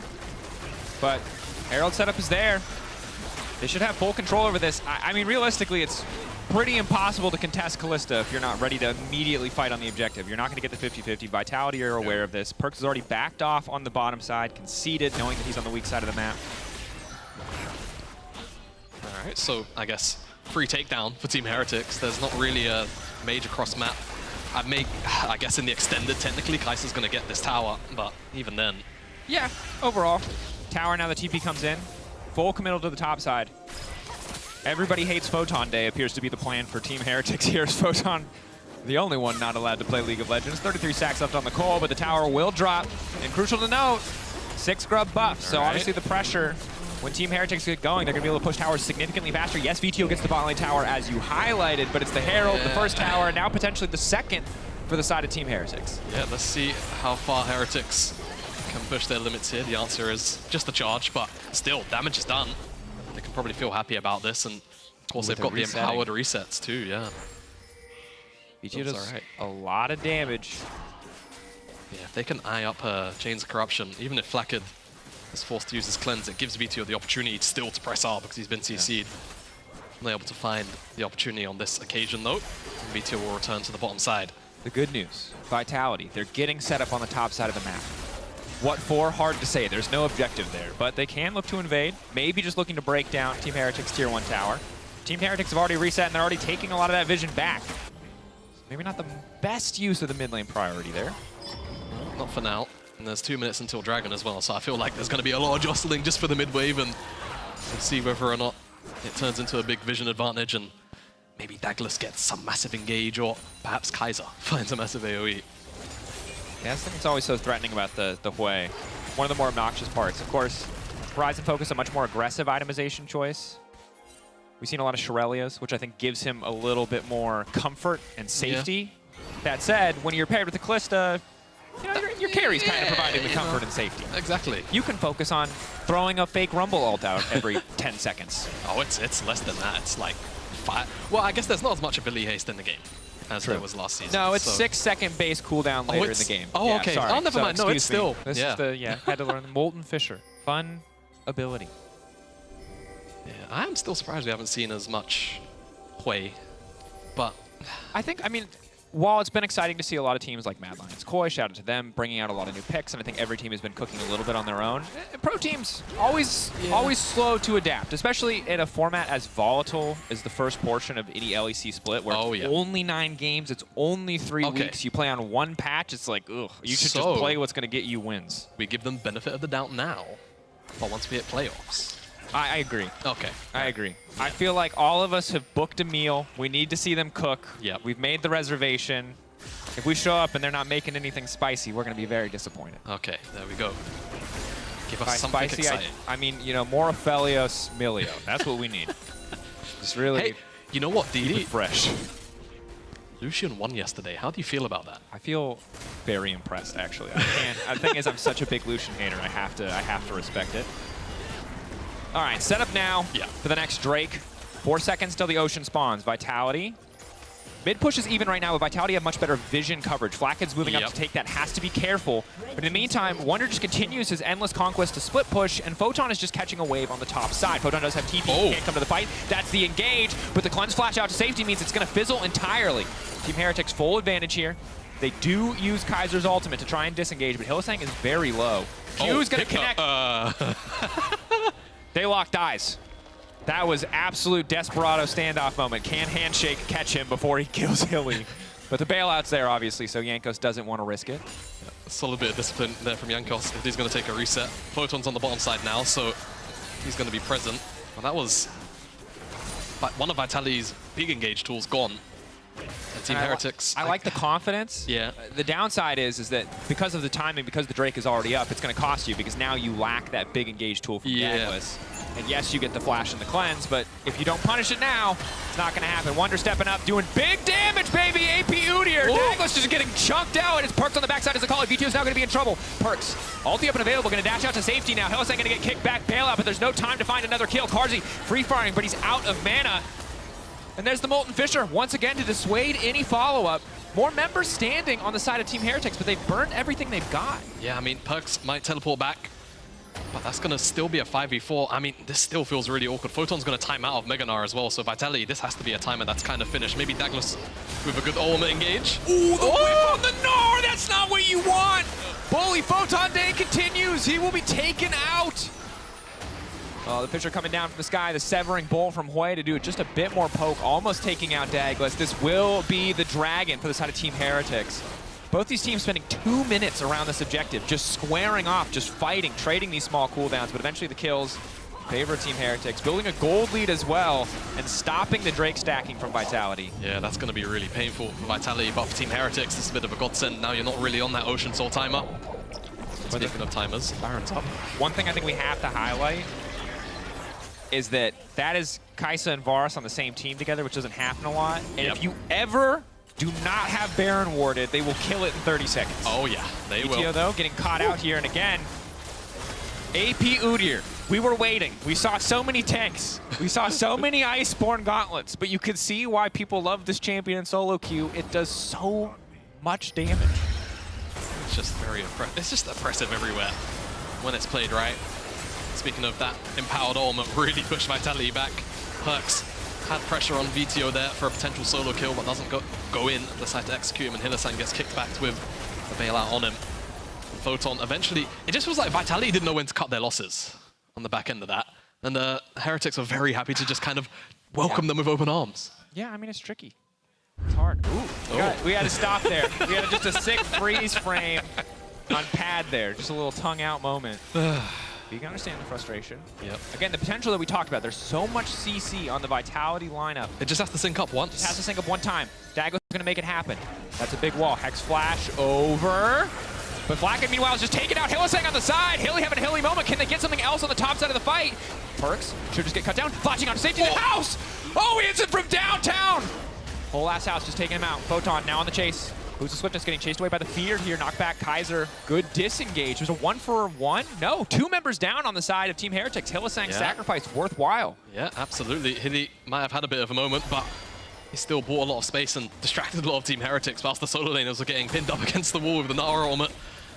but Herald setup is there. They should have full control over this. I mean, realistically, it's pretty impossible to contest Kalista if you're not ready to immediately fight on the objective. You're not going to get the 50-50. Vitality are aware of this. Perks has already backed off on the bottom side, conceded, knowing that he's on the weak side of the map. All right, so I guess free takedown for Team Heretics. There's not really a major cross-map. I guess in the extended, technically, Kaiser's going to get this tower, but even then. Yeah, overall. Tower, now the TP comes in. Full committal to the top side. Everybody hates Photon Day appears to be the plan for Team Heretics here. Is Photon the only one not allowed to play League of Legends? 33 stacks left on the coal, but the tower will drop. And crucial to note, 6 grub buff. So obviously the pressure, when Team Heretics get going, they're going to be able to push towers significantly faster. Yes, VTO gets the bot lane tower as you highlighted, but it's the Herald, the first tower, and now potentially the second for the side of Team Heretics. Yeah, let's see how far Heretics can push their limits here. The answer is just a charge, but still, damage is done. They can probably feel happy about this, and of course they've got the empowered resets too, yeah. VTO does a lot of damage. Yeah, if they can eye up Chains of Corruption, even if Flackid is forced to use his cleanse, it gives VTO the opportunity still to press R because he's been CC'd. They're able to find the opportunity on this occasion though, and VTO will return to the bottom side. The good news, Vitality, they're getting set up on the top side of the map. What for? Hard to say. There's no objective there, but they can look to invade. Maybe just looking to break down Team Heretics Tier 1 tower. Team Heretics have already reset, and they're already taking a lot of that vision back. Maybe not the best use of the mid lane priority there. Not for now. And there's 2 minutes until Dragon as well, so I feel like there's going to be a lot of jostling just for the mid wave, and we'll see whether or not it turns into a big vision advantage, and maybe Douglas gets some massive engage, or perhaps Kaiser finds a massive AoE. Yeah, I think it's always so threatening about the Hui. One of the more obnoxious parts. Of course, Horizon focus a much more aggressive itemization choice. We've seen a lot of Shurelias, which I think gives him a little bit more comfort and safety. Yeah. That said, when you're paired with the Callista, you know, your carry's kind of providing the comfort and safety. Exactly. You can focus on throwing a fake Rumble ult out every 10 seconds. Oh, it's less than that. It's like 5. Well, I guess there's not as much ability haste in the game as there was last season. No, it's 6-second base cooldown later in the game. Oh, okay. Sorry. Oh, never mind. No, it's still. This is the, had to learn the Molten Fisher. Fun ability. Yeah, I'm still surprised we haven't seen as much Hui, but I think, I mean, while it's been exciting to see a lot of teams like Mad Lions Koi, shout out to them, bringing out a lot of new picks, and I think every team has been cooking a little bit on their own. Pro teams always slow to adapt, especially in a format as volatile as the first portion of any LEC split, where it's only 9 games, it's only 3 weeks, you play on 1 patch, it's like, ugh, you should just play what's going to get you wins. We give them benefit of the doubt now, but once we hit playoffs. I agree. Okay. I agree. I feel like all of us have booked a meal. We need to see them cook. Yep. We've made the reservation. If we show up and they're not making anything spicy, we're going to be very disappointed. Okay, there we go. Give us By something spicy, exciting. I mean, you know, more Aphelios Milio. That's what we need. Just really Hey, you know what, keep DD? it fresh. Lucian won yesterday. How do you feel about that? I feel very impressed, actually. I can't. The thing is, I'm such a big Lucian hater. I have to respect it. All right, set up now for the next Drake. 4 seconds till the ocean spawns. Vitality. Mid push is even right now, but Vitality have much better vision coverage. Flackid's moving up to take that, has to be careful. But in the meantime, Wonder just continues his endless conquest to split push, and Photon is just catching a wave on the top side. Photon does have TP, can't come to the fight. That's the engage, but the cleanse flash out to safety means it's going to fizzle entirely. Team Heretics full advantage here. They do use Kaiser's ultimate to try and disengage, but Hillsang is very low. Q's going to connect. They locked eyes. That was absolute desperado standoff moment. Can handshake catch him before he kills Hilly? But the bailout's there, obviously, so Jankos doesn't want to risk it. Yeah, a solid bit of discipline there from Jankos if he's going to take a reset. Photon's on the bottom side now, so he's going to be present. Well, that was one of Vitality's big engage tools gone. And Team Heretics. I like the confidence. Yeah. The downside is that because of the timing, because the Drake is already up, it's going to cost you because now you lack that big engage tool from Douglas. And yes, you get the flash and the cleanse, but if you don't punish it now, it's not going to happen. Wonder stepping up, doing big damage, baby. AP Udyr. Douglas just getting chunked out, and it's Perks on the backside as a call. VTO's now going to be in trouble. Perks, ulti up and available, going to dash out to safety now. Hillsang going to get kicked back, bailout, but there's no time to find another kill. Carzzy free firing, but he's out of mana. And there's the Molten Fisher once again to dissuade any follow-up. More members standing on the side of Team Heretics, but they've burned everything they've got. Yeah, I mean, Perks might teleport back, but that's going to still be a 5v4. I mean, this still feels really awkward. Photon's going to time out of Meganar as well, so Vitality, this has to be a timer that's kind of finished. Maybe Douglas with a good ultimate engage. Ooh, the whip on the Gnar! That's not what you want! Bully Photon Day continues. He will be taken out. Oh, the Fisher coming down from the sky, the severing bolt from Hui to do just a bit more poke, almost taking out Douglas. This will be the Dragon for the side of Team Heretics. Both these teams spending 2 minutes around this objective, just squaring off, just fighting, trading these small cooldowns, but eventually the kills favor of Team Heretics, building a gold lead as well, and stopping the Drake stacking from Vitality. Yeah, that's going to be really painful for Vitality, but for Team Heretics, this is a bit of a godsend. Now you're not really on that Ocean Soul timer. Speaking of timers, Baron's up. One thing I think we have to highlight is that is Kaisa and Varus on the same team together, which doesn't happen a lot. And if you ever do not have Baron warded, they will kill it in 30 seconds. Oh yeah, they will. BTO though, getting caught out here, and again, AP Udyr. We were waiting. We saw so many tanks. We saw so many Iceborne gauntlets, but you could see why people love this champion in solo queue. It does so much damage. It's just very oppressive. It's just oppressive everywhere when it's played right. Speaking of that, empowered ultimate really pushed Vitality back. Perks had pressure on VTO there for a potential solo kill, but doesn't go in. Decide to execute him, and Hylissang gets kicked back with the bailout on him. And Photon eventually, it just feels like Vitality didn't know when to cut their losses on the back end of that. And the Heretics were very happy to just kind of welcome them with open arms. Yeah, I mean, it's tricky. It's hard. Ooh, we had to stop there. We had just a sick freeze frame on pad there. Just a little tongue out moment. You can understand the frustration. Yep. Again, the potential that we talked about. There's so much CC on the Vitality lineup. It just has to sync up once. Just has to sync up one time. Dago's going to make it happen. That's a big wall. Hex Flash over. But Flacken, meanwhile, is just taking out Hylissang on the side. Hilly having a Hilly moment. Can they get something else on the top side of the fight? Perks should just get cut down. Flashing on safety in the house. Oh, he hits it from downtown. Whole ass house just taking him out. Photon now on the chase. Who's the Swiftness getting chased away by the fear here. Knockback Kaiser. Good disengage. There's a 1-for-1. No, 2 members down on the side of Team Heretics. Hylissang's sacrifice worthwhile. Yeah, absolutely. Hilly might have had a bit of a moment, but he still bought a lot of space and distracted a lot of Team Heretics whilst the solo laners were getting pinned up against the wall with the Nara ultimate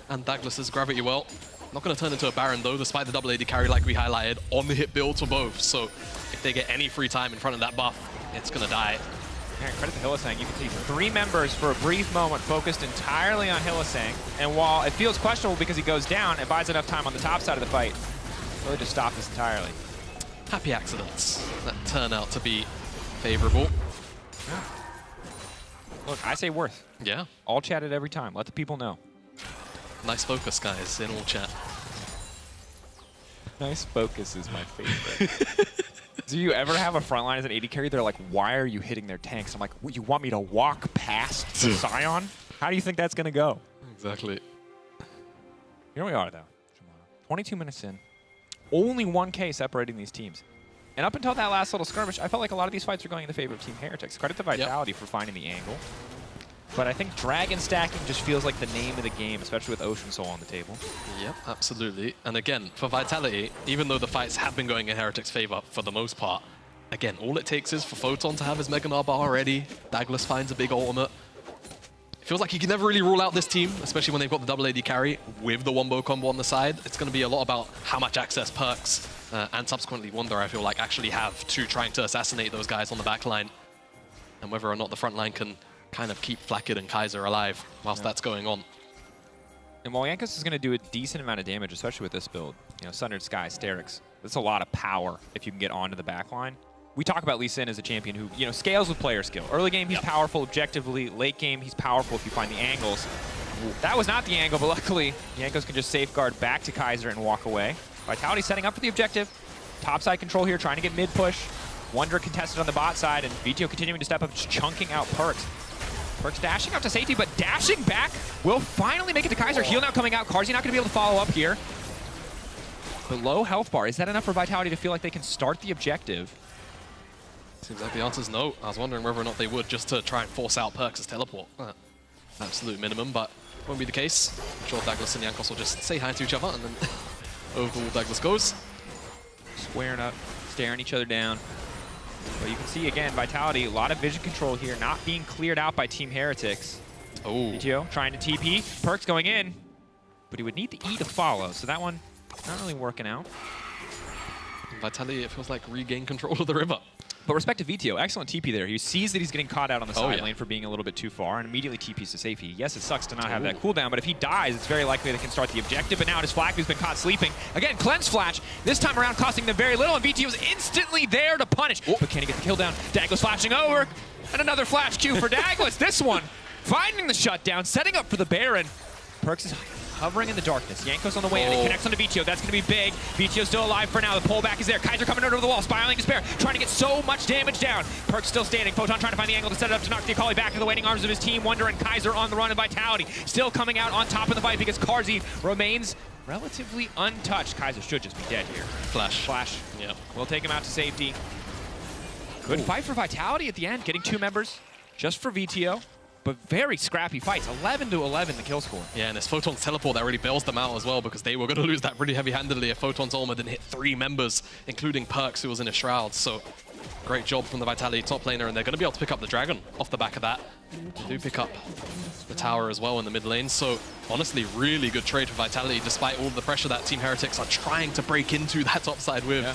and Douglas's gravity well. Not going to turn into a Baron though, despite the double AD carry like we highlighted on the hit build for both. So if they get any free time in front of that buff, it's going to die. Yeah, credit to Hylissang. You can see 3 members for a brief moment focused entirely on Hylissang. And while it feels questionable because he goes down, it buys enough time on the top side of the fight. Really just stop this entirely. Happy accidents that turn out to be favorable. Yeah. Look, I say worth. Yeah. All chatted every time. Let the people know. Nice focus, guys, in all chat. Nice focus is my favorite. Do you ever have a frontline as an AD carry? They're like, why are you hitting their tanks? I'm like, what, you want me to walk past the Scion? How do you think that's going to go? Exactly. Here we are, though. 22 minutes in. Only 1K separating these teams. And up until that last little skirmish, I felt like a lot of these fights were going in the favor of Team Heretics. Credit to Vitality for finding the angle. But I think Dragon stacking just feels like the name of the game, especially with Ocean Soul on the table. Yep, absolutely. And again, for Vitality, even though the fights have been going in Heretics' favor for the most part, again, all it takes is for Photon to have his Mega Gnar bar ready. Douglas finds a big ultimate. It feels like he can never really rule out this team, especially when they've got the double AD carry with the wombo combo on the side. It's going to be a lot about how much access Perks and subsequently Wonder, I feel like, actually have to trying to assassinate those guys on the back line. And whether or not the front line can kind of keep Flackid and Kaiser alive whilst that's going on. And while Yankus is going to do a decent amount of damage, especially with this build, you know, Sundered Sky, Sterix, that's a lot of power if you can get onto the back line. We talk about Lee Sin as a champion who, you know, scales with player skill. Early game, he's powerful objectively. Late game, he's powerful if you find the angles. That was not the angle, but luckily, Yankus can just safeguard back to Kaiser and walk away. Vitality setting up for the objective. Topside control here, trying to get mid push. Wonder contested on the bot side, and VTO continuing to step up, just chunking out Perks. Perks dashing out to safety, but dashing back will finally make it to Kaiser. Heal now coming out. Carzzy not going to be able to follow up here. But low health bar. Is that enough for Vitality to feel like they can start the objective? Seems like the answer's no. I was wondering whether or not they would just to try and force out Perks' teleport. Absolute minimum, but won't be the case. I'm sure Douglas and Jankos will just say hi to each other, and then over the wall Douglas goes. Squaring up, staring each other down. But you can see, again, Vitality, a lot of vision control here, not being cleared out by Team Heretics. Oh. VTO trying to TP. Perks going in, but he would need the E to follow, so that one not really working out. Vitality, it feels like regain control of the river. But respect to VTO, excellent TP there. He sees that he's getting caught out on the side lane for being a little bit too far and immediately TPs to safety. Yes, it sucks to not have that cooldown, but if he dies, it's very likely they can start the objective. But now it is Flack who's been caught sleeping. Again, Cleanse Flash, this time around costing them very little, and VTO's instantly there to punish. But can he get the kill down? Douglas flashing over, and another flash Q for Douglas. This one, finding the shutdown, setting up for the Baron. Perks is hovering in the darkness. Yanko's on the way in. It connects onto Vito. That's going to be big. Vito's still alive for now. The pullback is there. Kaiser coming over the wall. Spiraling Despair. Trying to get so much damage down. Perkz still standing. Photon trying to find the angle to set it up to knock the Akali back into the waiting arms of his team. Wonder and Kaiser on the run, and Vitality still coming out on top of the fight because Carzzy remains relatively untouched. Kaiser should just be dead here. Flash. Yeah. We'll take him out to safety. Good fight for Vitality at the end, getting 2 members just for VTO, but very scrappy fights. 11-11 the kill score. Yeah, and it's Photon's teleport that really bails them out as well, because they were going to lose that pretty heavy-handedly if Photon's Ultimate didn't hit 3 members, including Perkz, who was in a shroud. So great job from the Vitality top laner, and they're going to be able to pick up the Dragon off the back of that. They do pick up the tower as well in the mid lane. So honestly, really good trade for Vitality, despite all the pressure that Team Heretics are trying to break into that top side with. Yeah.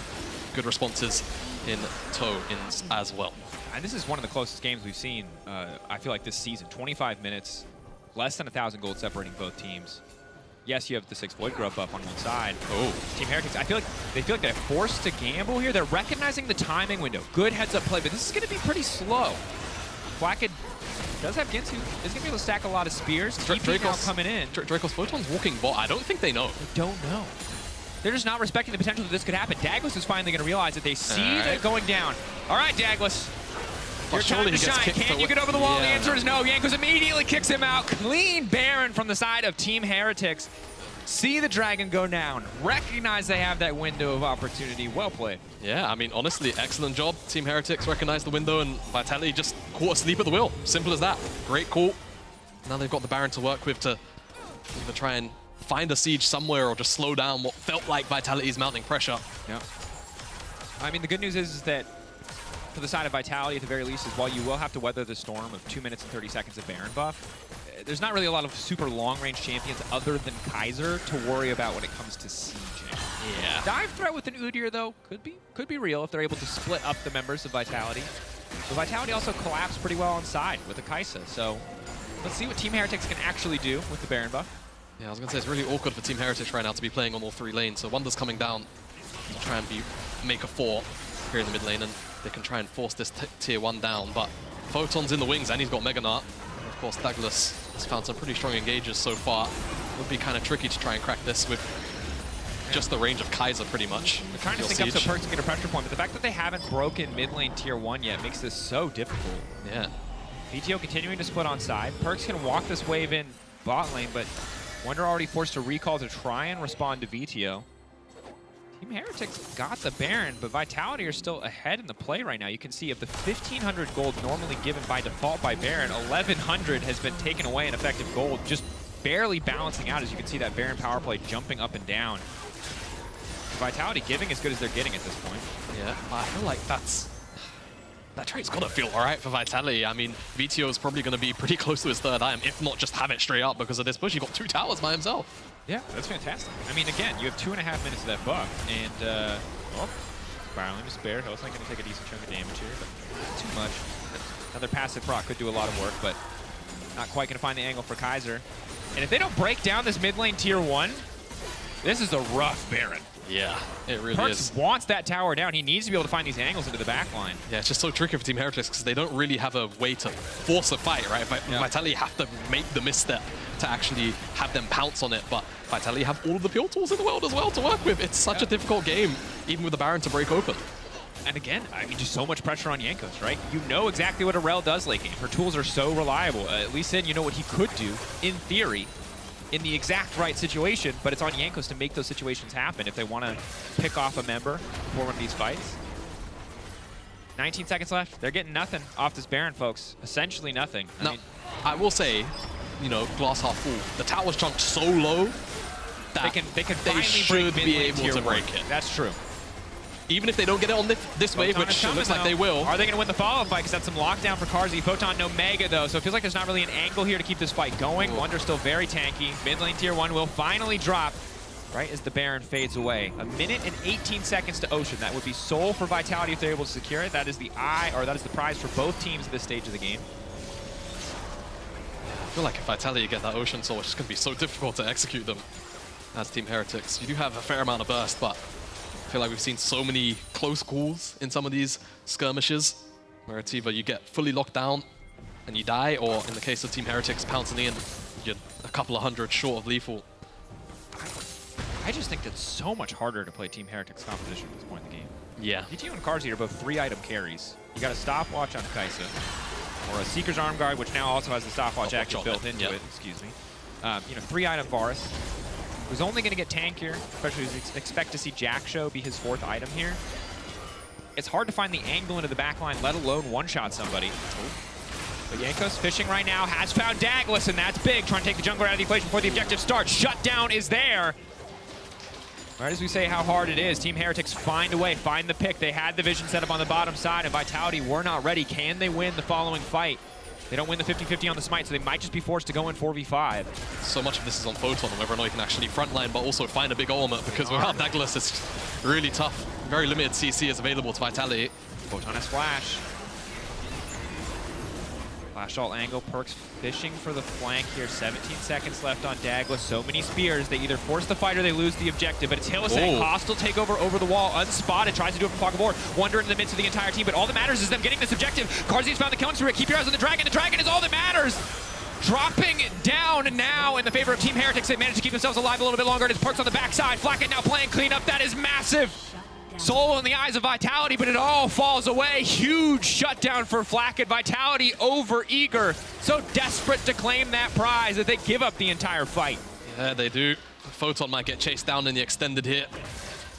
Good responses in tow as well. And this is one of the closest games we've seen, I feel like, this season. 25 minutes, less than 1,000 gold separating both teams. Yes, you have the 6 Void Grub up on one side. Team Heretics, I feel like they're forced to gamble here. They're recognizing the timing window. Good heads-up play, but this is going to be pretty slow. Quacked does have Ginsu. Is going to be able to stack a lot of spears. TP now coming in. Draco's Photon's walking bot. I don't think they know. They don't know. They're just not respecting the potential that this could happen. Daglas is finally going to realize that they see that going down. All right, Daglas. Your time to shine. Can you get over the wall? The answer is no. Jankos immediately kicks him out. Clean Baron from the side of Team Heretics. See the Dragon go down. Recognize they have that window of opportunity. Well played. Yeah, I mean, honestly, excellent job. Team Heretics recognized the window, and Vitality just caught asleep at the wheel. Simple as that. Great call. Now they've got the Baron to work with to either try and find a siege somewhere or just slow down what felt like Vitality's mounting pressure. Yeah. I mean, the good news is that for the side of Vitality, at the very least, is while you will have to weather the storm of 2 minutes and 30 seconds of Baron buff, there's not really a lot of super long-range champions other than Kaiser to worry about when it comes to sieging. Yeah. Dive threat with an Udyr, though, could be real if they're able to split up the members of Vitality. But Vitality also collapsed pretty well on side with a Kai'Sa, so let's see what Team Heretics can actually do with the Baron buff. Yeah, I was going to say, it's really awkward for Team Heretics right now to be playing on all 3 lanes. So Wonder's coming down to try and make a 4 here in the mid lane, and they can try and force this tier 1 down. But Photon's in the wings, and he's got Mega Nart. And of course, Douglas has found some pretty strong engages so far. It would be kind of tricky to try and crack this with just the range of Kaiser, pretty much. They're trying to sync up so Perkz can get a pressure point, but the fact that they haven't broken mid lane tier 1 yet makes this so difficult. Yeah. VTO continuing to split on side. Perkz can walk this wave in bot lane, but Wonder already forced to recall to try and respond to VTO. Team Heretics got the Baron, but Vitality are still ahead in the play right now. You can see of the 1,500 gold normally given by default by Baron, 1,100 has been taken away in effective gold, just barely balancing out as you can see that Baron power play jumping up and down. Vitality giving as good as they're getting at this point. Yeah, I feel like that trade's got to feel all right for Vitality. I mean, VTO is probably going to be pretty close to his 3rd item, if not just have it straight up because of this push. He got 2 towers by himself. Yeah, that's fantastic. I mean, again, you have 2.5 minutes of that buff, and Spiraling Despair, Hell's not going to take a decent chunk of damage here, but not too much. Another passive proc could do a lot of work, but not quite going to find the angle for Kaiser. And if they don't break down this mid lane tier 1, this is a rough Baron. Yeah, it really Perkz wants that tower down. He needs to be able to find these angles into the back line. Yeah, it's just so tricky for Team Heretics because they don't really have a way to force a fight, right? Vitality have to make the misstep to actually have them pounce on it, but Vitality have all of the pure tools in the world as well to work with. It's such a difficult game, even with the Baron to break open. And again, I mean, just so much pressure on Jankos, right? You know exactly what a Rel does late game. Her tools are so reliable. At least then you know what he could do, in theory, in the exact right situation, but it's on Jankos to make those situations happen if they want to pick off a member for one of these fights. 19 seconds left. They're getting nothing off this Baron, folks. Essentially nothing. Now, I will say, you know, glass half full. The tower's chunked so low that they should be able to break it. That's true. Even if they don't get it on this wave, which looks like they will. Are they going to win the follow-up fight? Because that's some lockdown for Carzzy. Photon, no Mega, though, so it feels like there's not really an angle here to keep this fight going. Wonder still very tanky. Mid lane tier 1 will finally drop right as the Baron fades away. 1 minute and 18 seconds to Ocean. That would be Soul for Vitality if they're able to secure it. That is the prize for both teams at this stage of the game. I feel like if Vitality get that Ocean Soul, it's just going to be so difficult to execute them as Team Heretics. You do have a fair amount of burst, but I feel like we've seen so many close calls in some of these skirmishes where it's either you get fully locked down and you die, or in the case of Team Heretics pouncing in, you're a couple of hundred short of lethal I just think it's so much harder to play Team Heretics composition at this point in the game. Yeah. VTO and Carzy are both 3-item carries. You got a stopwatch on Kaisa, or a Seeker's Arm Guard, which now also has the stopwatch action built into it. Excuse me. 3-item Varus, who's only going to get tankier, especially as you expect to see Jackshow be his 4th item here. It's hard to find the angle into the backline, let alone one-shot somebody. But Jankos fishing right now, has found Douglas, and that's big. Trying to take the jungler out of the equation before the objective starts. Shutdown is there. Right as we say how hard it is, Team Heretics find a way, find the pick. They had the vision set up on the bottom side, and Vitality were not ready. Can they win the following fight? They don't win the 50-50 on the smite, so they might just be forced to go in 4v5. So much of this is on Photon, whether or not he can actually frontline, but also find a big ultimate, because without Douglas, it's really tough. Very limited CC is available to Vitality. Photon has flash. Flash alt angle, Perks fishing for the flank here. 17 seconds left on Douglas. So many spears. They either force the fight or they lose the objective. But it's Hylissang. Hostile takeover over the wall. Unspotted. Tries to do it from pocket forward. Wonder in the midst of the entire team. But all that matters is them getting this objective. Carzy's found the killing spree. Keep your eyes on the Dragon. The Dragon is all that matters. Dropping down now in the favor of Team Heretics. They managed to keep themselves alive a little bit longer. It is Perks on the backside. Flacket now playing cleanup. That is massive. Soul in the eyes of Vitality, but it all falls away. Huge shutdown for Flacket. Vitality over eager. So desperate to claim that prize that they give up the entire fight. Yeah, they do. Photon might get chased down in the extended hit.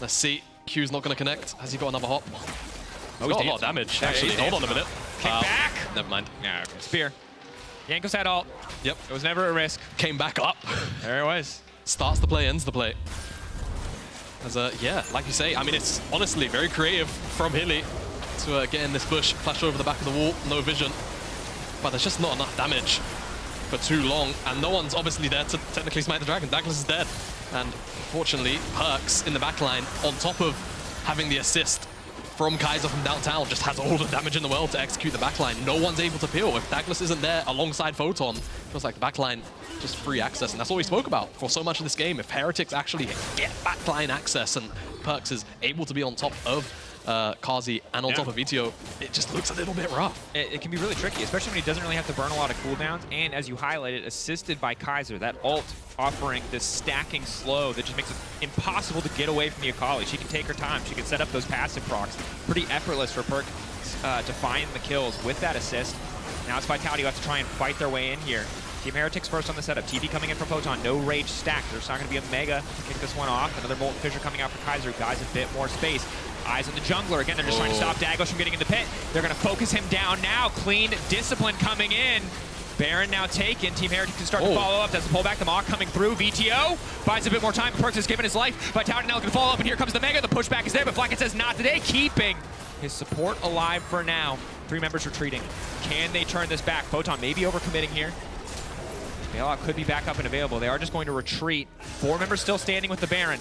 Let's see. Q's not going to connect. Has he got another hop? Oh, he's got a lot of damage, actually. Hold on a minute. Came back. Never mind. Yeah, okay. Spear. Jankos had ult. Yep. It was never a risk. Came back up. There it was. Starts the play, ends the play. As yeah, like you say, I mean, it's honestly very creative from Hilly to get in this bush, flash over the back of the wall, no vision. But there's just not enough damage for too long, and no one's obviously there to technically smite the Dragon. Douglas is dead. And unfortunately, Perks in the backline, on top of having the assist from Kaiser from downtown, just has all the damage in the world to execute the backline. No one's able to peel. If Douglas isn't there alongside Photon, it feels like the backline just free access, and that's all we spoke about for so much of this game. If Heretics actually get backline access and Perks is able to be on top of Carzy and on top of VTO, it just looks a little bit rough. It can be really tricky, especially when he doesn't really have to burn a lot of cooldowns, and as you highlighted, assisted by Kaiser, that ult offering this stacking slow that just makes it impossible to get away from the Akali. She can take her time, she can set up those passive procs. Pretty effortless for Perk to find the kills with that assist. Now it's Vitality who have to try and fight their way in here. Team Heretics first on the setup. TV coming in from Photon. No rage stack. There's not going to be a Mega to kick this one off. Another Molten Fissure coming out for Kaiser. Guys, a bit more space. Eyes on the jungler. Again, they're just trying to stop Douglas from getting in the pit. They're going to focus him down now. Clean Discipline coming in. Baron now taken. Team Heretics can start to follow up. Does the pull back. The Mach coming through. VTO buys a bit more time. Perks has given his life. Vitality now looking to follow up, and here comes the Mega. The pushback is there, but Flacket says not today. Keeping his support alive for now. 3 members retreating. Can they turn this back? Photon maybe overcommitting here. Bailout could be back up and available. They are just going to retreat. 4 members still standing with the Baron.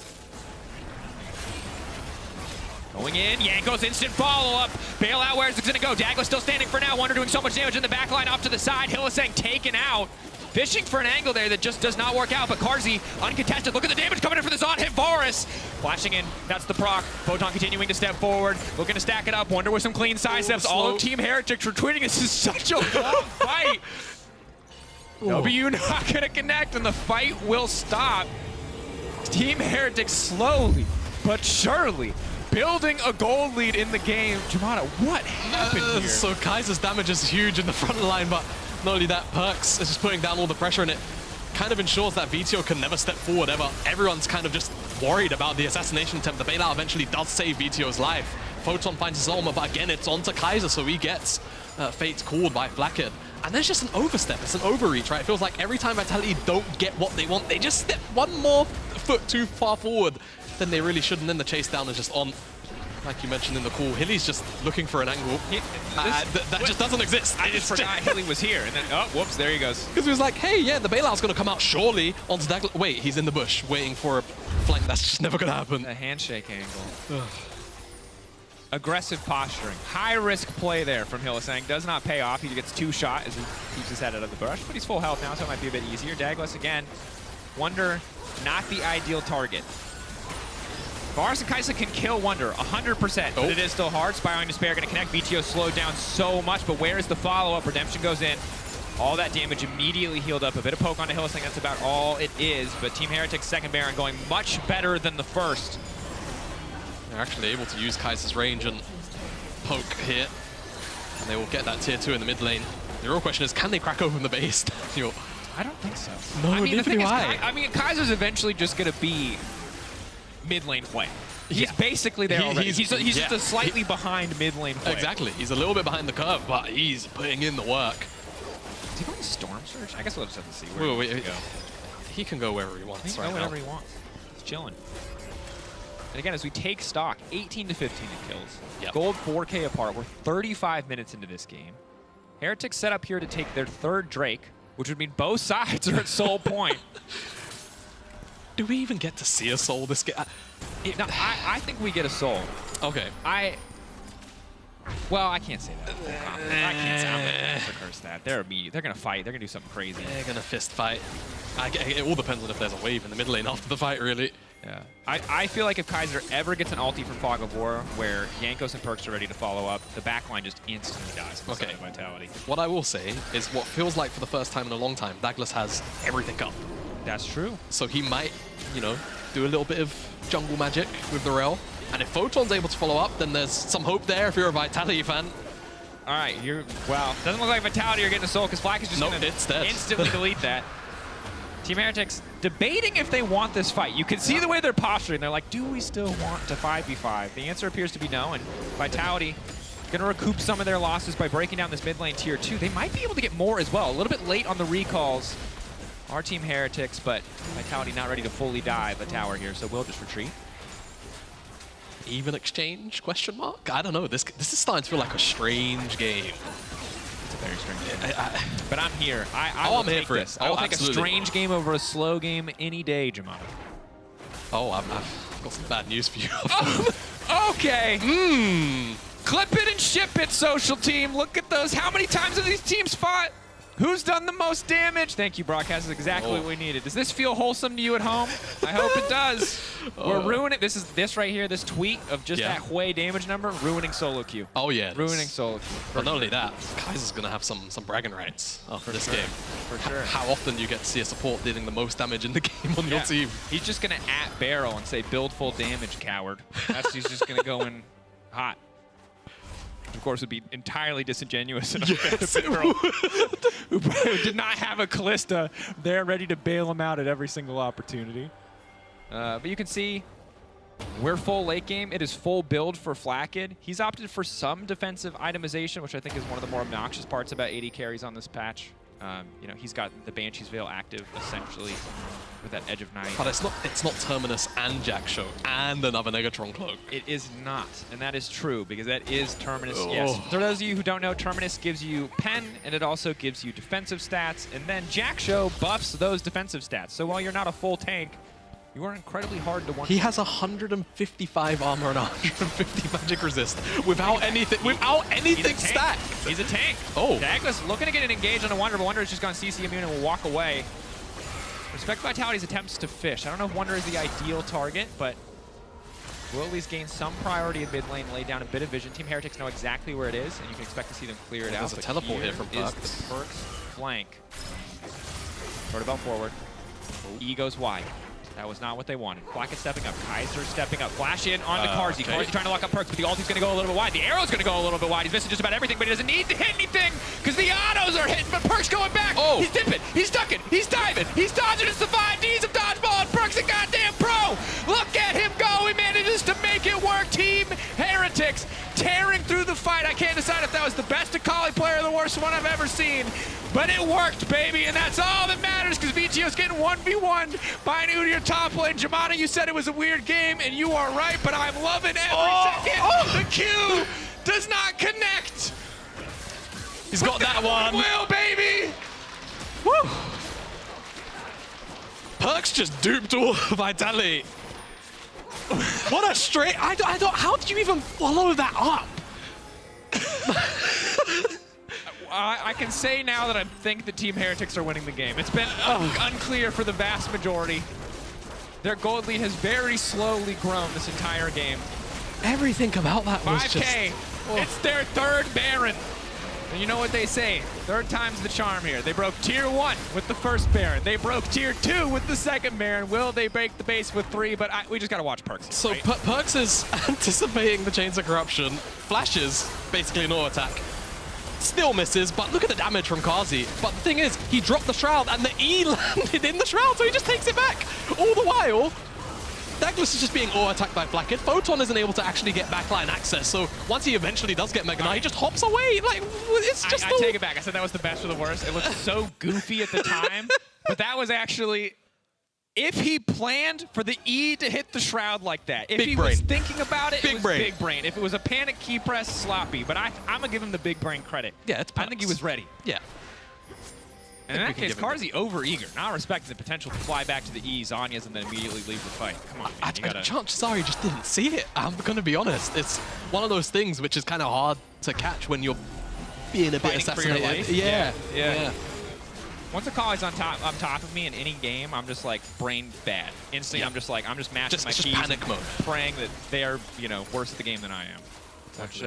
Going in, Jankos instant follow-up. Bailout, where's it gonna go? Douglas still standing for now. Wonder doing so much damage in the backline off to the side. Hylissang taken out. Fishing for an angle there that just does not work out, but Carzy uncontested. Look at the damage coming in for this on-hit Varus. Flashing in, that's the proc. Photon continuing to step forward, looking to stack it up. Wonder with some clean side steps. All of Team Heretics retweeting. This is such a long fight. W not gonna connect, and the fight will stop. Team Heretics slowly but surely building a gold lead in the game. Jamada, what happened here? So Kaiser's damage is huge in the front line, but not only that, Perks is just putting down all the pressure, and it kind of ensures that VTO can never step forward ever. Everyone's kind of just worried about the assassination attempt. The bailout eventually does save VTO's life. Photon finds his ultimate, but again, it's onto Kaiser, so he gets Fate's called by Flacket. And there's just an overstep, it's an overreach, right? It feels like every time Vitality don't get what they want, they just step one more foot too far forward than they really should, and then the chase down is just on. Like you mentioned in the call, Hilly's just looking for an angle. That just doesn't exist. I just forgot Hilly was here, and then, oh, whoops, there he goes. Because he was like, hey, yeah, the bailout's going to come out surely onto Douglas. Wait, he's in the bush waiting for a flank. That's just never going to happen. The handshake angle. Aggressive posturing. High-risk play there from Hylissang. Does not pay off. He gets 2 shot as he keeps his head out of the brush, but he's full health now, so it might be a bit easier. Douglas again. Wonder, not the ideal target. Varus and Kaisa can kill Wonder 100%, but it is still hard. Spiraling Despair going to connect. VTO slowed down so much, but where is the follow-up? Redemption goes in. All that damage immediately healed up. A bit of poke onto Hillsing, that's about all it is. But Team Heretic's second Baron going much better than the first. They're actually able to use Kaiser's range and poke here. And they will get that tier 2 in the mid lane. The real question is, can they crack open the base? I don't think so. No, I mean, neither do I mean, Kaiser's eventually just going to be mid lane play. He's basically there already. He's just a slightly behind mid lane play. Exactly. He's a little bit behind the curve, but he's putting in the work. Is he going Storm Surge? I guess we'll just have to see where he wants to go. He can go wherever he wants. He can go wherever he wants. He's chilling. And again, as we take stock, 18 to 15 in kills. Yep. Gold 4K apart. We're 35 minutes into this game. Heretics set up here to take their third Drake, which would mean both sides are at soul point. Do we even get to see a soul this game? No, I think we get a soul. Okay. Well, I can't say that. I can't say. I'm going to curse that. They're going to fight. They're going to do something crazy. They're going to fist fight. It all depends on if there's a wave in the mid lane after the fight, really. Yeah. I feel like if Kaiser ever gets an ulti from Fog of War, where Jankos and Perks are ready to follow up, the backline just instantly dies. Okay. Vitality. What I will say is what feels like for the first time in a long time, Douglas has everything up. That's true. So he might, you know, do a little bit of jungle magic with the Rel. And if Photon's able to follow up, then there's some hope there if you're a Vitality fan. All right, well, doesn't look like Vitality are getting a soul because Flack is just going to instantly delete that. Team Heretics debating if they want this fight. You can see the way they're posturing. They're like, do we still want to 5v5? The answer appears to be no, and Vitality going to recoup some of their losses by breaking down this mid lane tier 2. They might be able to get more as well. A little bit late on the recalls. Our Team Heretics, but Vitality not ready to fully dive a tower here, so we'll just retreat. Even exchange? Question mark? I don't know. This is starting to feel like a strange game. It's a very strange game. But I'm here. I'm here for this. it. I will take a strange game over a slow game any day, Jamano. Oh, I've got some bad news for you. Okay. Clip it and ship it, social team. Look at those. How many times have these teams fought? Who's done the most damage? Thank you, Broadcast. Is exactly what we needed. Does this feel wholesome to you at home? I hope it does. We're ruining this right here, this tweet of just that Hui damage number, ruining solo queue. Oh yeah, ruining solo queue. But not only that, Kaiser's gonna have some bragging rights for this game. For sure. How often do you get to see a support dealing the most damage in the game on your team? He's just gonna @Barrel and say build full damage, coward. He's just gonna go in hot. Of course, would be entirely disingenuous and unfair to Barrel, who did not have a Callista there ready to bail him out at every single opportunity. But you can see we're full late game. It is full build for Flackid. He's opted for some defensive itemization, which I think is one of the more obnoxious parts about AD carries on this patch. You know, he's got the Banshee's Veil active essentially with that Edge of Night. But it's not Terminus and Jack Show and another Negatron Cloak. It is not, and that is true because that is Terminus. Yes. For those of you who don't know, Terminus gives you pen and it also gives you defensive stats, and then Jack Show buffs those defensive stats. So while you're not a full tank, you are incredibly hard to one. He has 155 armor and 150 magic resist without anything stacked. He's a tank. Oh. Douglas looking to get an engage on a Wonder, but Wonder is just gone CC immune and will walk away. Respect Vitality's attempts to fish. I don't know if Wonder is the ideal target, but will at least gain some priority in mid lane, lay down a bit of vision. Team Heretics know exactly where it is, and you can expect to see them clear it out. There's a teleport here from Perks. The Perks flank. Sort of out forward. E goes wide. That was not what they wanted. Black is stepping up. Kaiser stepping up. Flash in on the Carzzy. Carzzy trying to lock up Perks, but the ulti's going to go a little bit wide. The arrow's going to go a little bit wide. He's missing just about everything, but he doesn't need to hit anything because the autos are hitting, but Perks going back. Oh. He's dipping. He's ducking. He's diving. He's dodging. It's the 5Ds of dodgeball, and Perks a goddamn pro. Look at him go. He manages to make it work. Team Heretics tearing through the fight. I can't decide if that was the best Akali player or the worst one I've ever seen. But it worked, baby, and that's all that matters because VGO's getting 1v1'd by an Udyr top lane. Jamana, you said it was a weird game, and you are right, but I'm loving every second. The Q does not connect. He's got that one. Will, baby. Woo. Perks just duped all Vitality. What a straight... I don't... How did you even follow that up? I can say now that I think the Team Heretics are winning the game. It's been unclear for the vast majority. Their gold lead has very slowly grown this entire game. Everything about that was 5K. It's their third Baron. And you know what they say, third time's the charm here. They broke tier 1 with the first Baron. They broke tier 2 with the second Baron. Will they break the base with 3? But we just got to watch Perks. So right? Perks is anticipating the Chains of Corruption, flashes basically an auto attack. Still misses, but look at the damage from Kazi. But the thing is, he dropped the Shroud and the E landed in the Shroud, so he just takes it back. All the while, Douglas is just being auto-attacked by Flacket. Photon isn't able to actually get backline access, so once he eventually does get Mega Knight, he just hops away. Like, it's just I take it back. I said that was the best or the worst. It looked so goofy at the time, but that was actually... If he planned for the E to hit the Shroud like that, if he was thinking about it, it was big brain. If it was a panic key press, sloppy. But I'm going to give him the big brain credit. Yeah, it's I think he was ready. Yeah. And in that case, Carzzy over-eager, not respecting the potential to fly back to the E, Zanya's, and then immediately leave the fight. Come on, man, Chances are he just didn't see it. I'm going to be honest. It's one of those things which is kind of hard to catch when you're being a bit assassinated. Yeah. Once a call is on top of me in any game, I'm just like brain bad. Instantly, I'm just mashing my keys, panic mode, praying that they are, worse at the game than I am. Which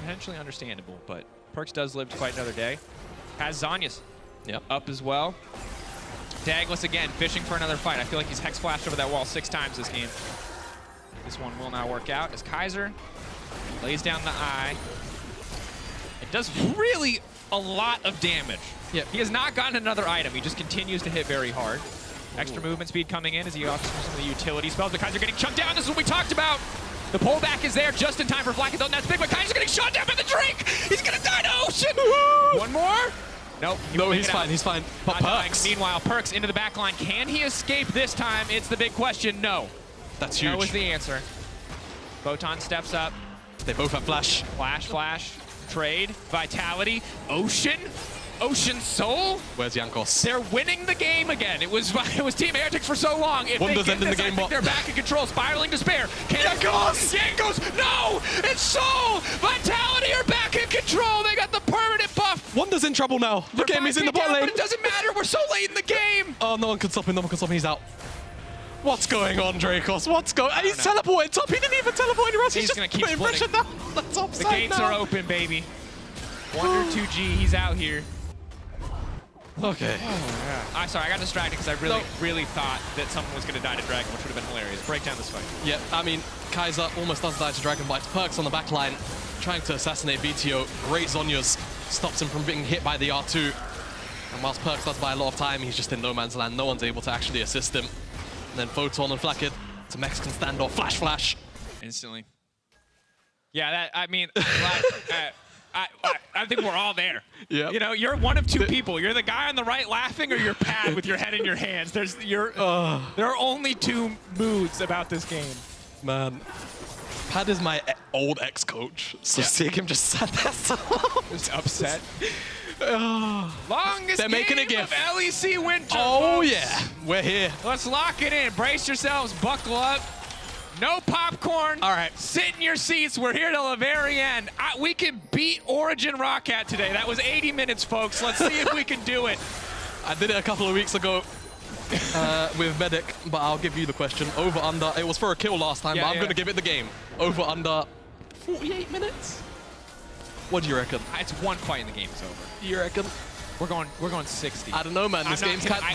potentially understandable, but Perks does live to fight another day. Has Zanya's up as well. Douglas again fishing for another fight. I feel like he's hex flashed over that wall 6 times this game. This one will not work out as Kaiser lays down the eye. It does really a lot of damage. He has not gotten another item. He just continues to hit very hard. Extra movement speed coming in as he offers some of the utility spells, but Kaiser getting chunked down. This is what we talked about. The pullback is there just in time for Flacket, though, and that's big, but Kaiser's getting shot down by the Drake. He's gonna die to Ocean. One more? Nope. No, he's fine. But Perks. Meanwhile, Perks into the back line. Can he escape this time? It's the big question. No. That's huge. No is the answer. Photon steps up. They both have flash. Flash. Trade. Vitality. Ocean Soul? Where's Yankos? They're winning the game again. It was Team Heretics for so long. If Wonders they ending the game. I think they're back in control. Spiraling Despair. Yankos! No! It's Soul! Vitality are back in control. They got the permanent buff. Wonder's in trouble now. Look at him. He's in the bot lane. But it doesn't matter. We're so late in the game. Oh, no one can stop him. He's out. What's going on, Dracos? What's going on? He's teleported top. He didn't even teleport anywhere else. He's just going to keep putting pressure down. The top side. The gates are open, baby. Wonder 2G. He's out here. Okay. Oh, yeah. Sorry, I got distracted because I really thought that someone was going to die to Dragon, which would have been hilarious. Break down this fight. Yeah, I mean, Kaiser almost does die to Dragon, but it's Perks on the back line trying to assassinate VTO. Great Zhonya's stops him from being hit by the R2. And whilst Perks does buy a lot of time, he's just in no man's land. No one's able to actually assist him. And then Photon and Flacket to Mexican standoff. Flash. Instantly. Yeah, I mean, I think we're all there. Yeah. You're one of 2 people. You're the guy on the right laughing, or you're Pad with your head in your hands. There are only 2 moods about this game. Man, Pad is my old ex-coach, so seeing him just sat there so just upset. Longest They're making game a gift. of LEC Winter. Oh folks. yeah, we're here. Let's lock it in. Brace yourselves. Buckle up. No popcorn. All right. Sit in your seats. We're here till the very end. We can beat Origin Roccat today. That was 80 minutes, folks. Let's see if we can do it. I did it a couple of weeks ago with Medic, but I'll give you the question. Over, under. It was for a kill last time, but I'm going to give it the game. Over, under 48 minutes? What do you reckon? It's one fight in the game. It's over. You reckon? We're going 60. I don't know, man. This game's kind of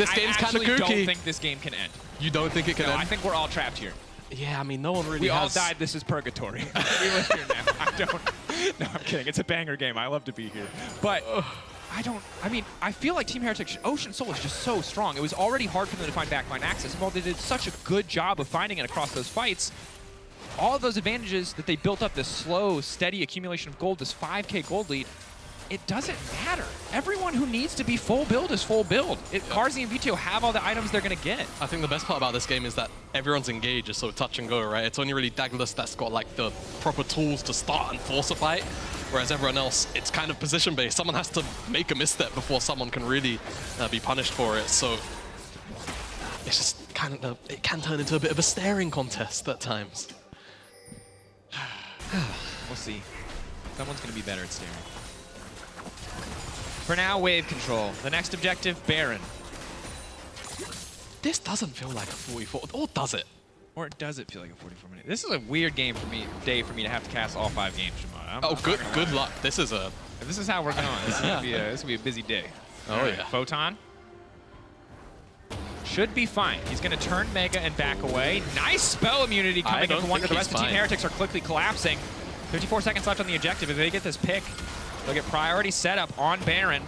kooky. I don't think this game can end. You don't think it can end? I think we're all trapped here. Yeah, I mean, no one really We has... all died. This is purgatory. We live here now. I don't... No, I'm kidding. It's a banger game. I love to be here. But I feel like Team Heretics Ocean Soul is just so strong. It was already hard for them to find backline access. While they did such a good job of finding it across those fights, all of those advantages that they built up, this slow, steady accumulation of gold, this 5K gold lead, it doesn't matter. Everyone who needs to be full build is full build. Carzzy and VTO have all the items they're going to get. I think the best part about this game is that everyone's engaged is so touch and go, right? It's only really Douglas that's got like the proper tools to start and force a fight, whereas everyone else, it's kind of position-based. Someone has to make a misstep before someone can really be punished for it. So it's just kind of, it can turn into a bit of a staring contest at times. We'll see. Someone's going to be better at staring. For now, wave control. The next objective, Baron. This doesn't feel like a 44, or does it? Or does it feel like a 44 minute? This is a weird game for me, day for me to have to cast all 5 games, Shimon. Oh, good luck. This is a... If this is how we're going, this is gonna be a busy day. Oh, All right, yeah. Photon. Should be fine. He's gonna turn Mega and back away. Nice spell immunity coming in from Wonder. The rest of Team Heretics are quickly collapsing. 54 seconds left on the objective. If they get this pick, they'll get priority set up on Baron.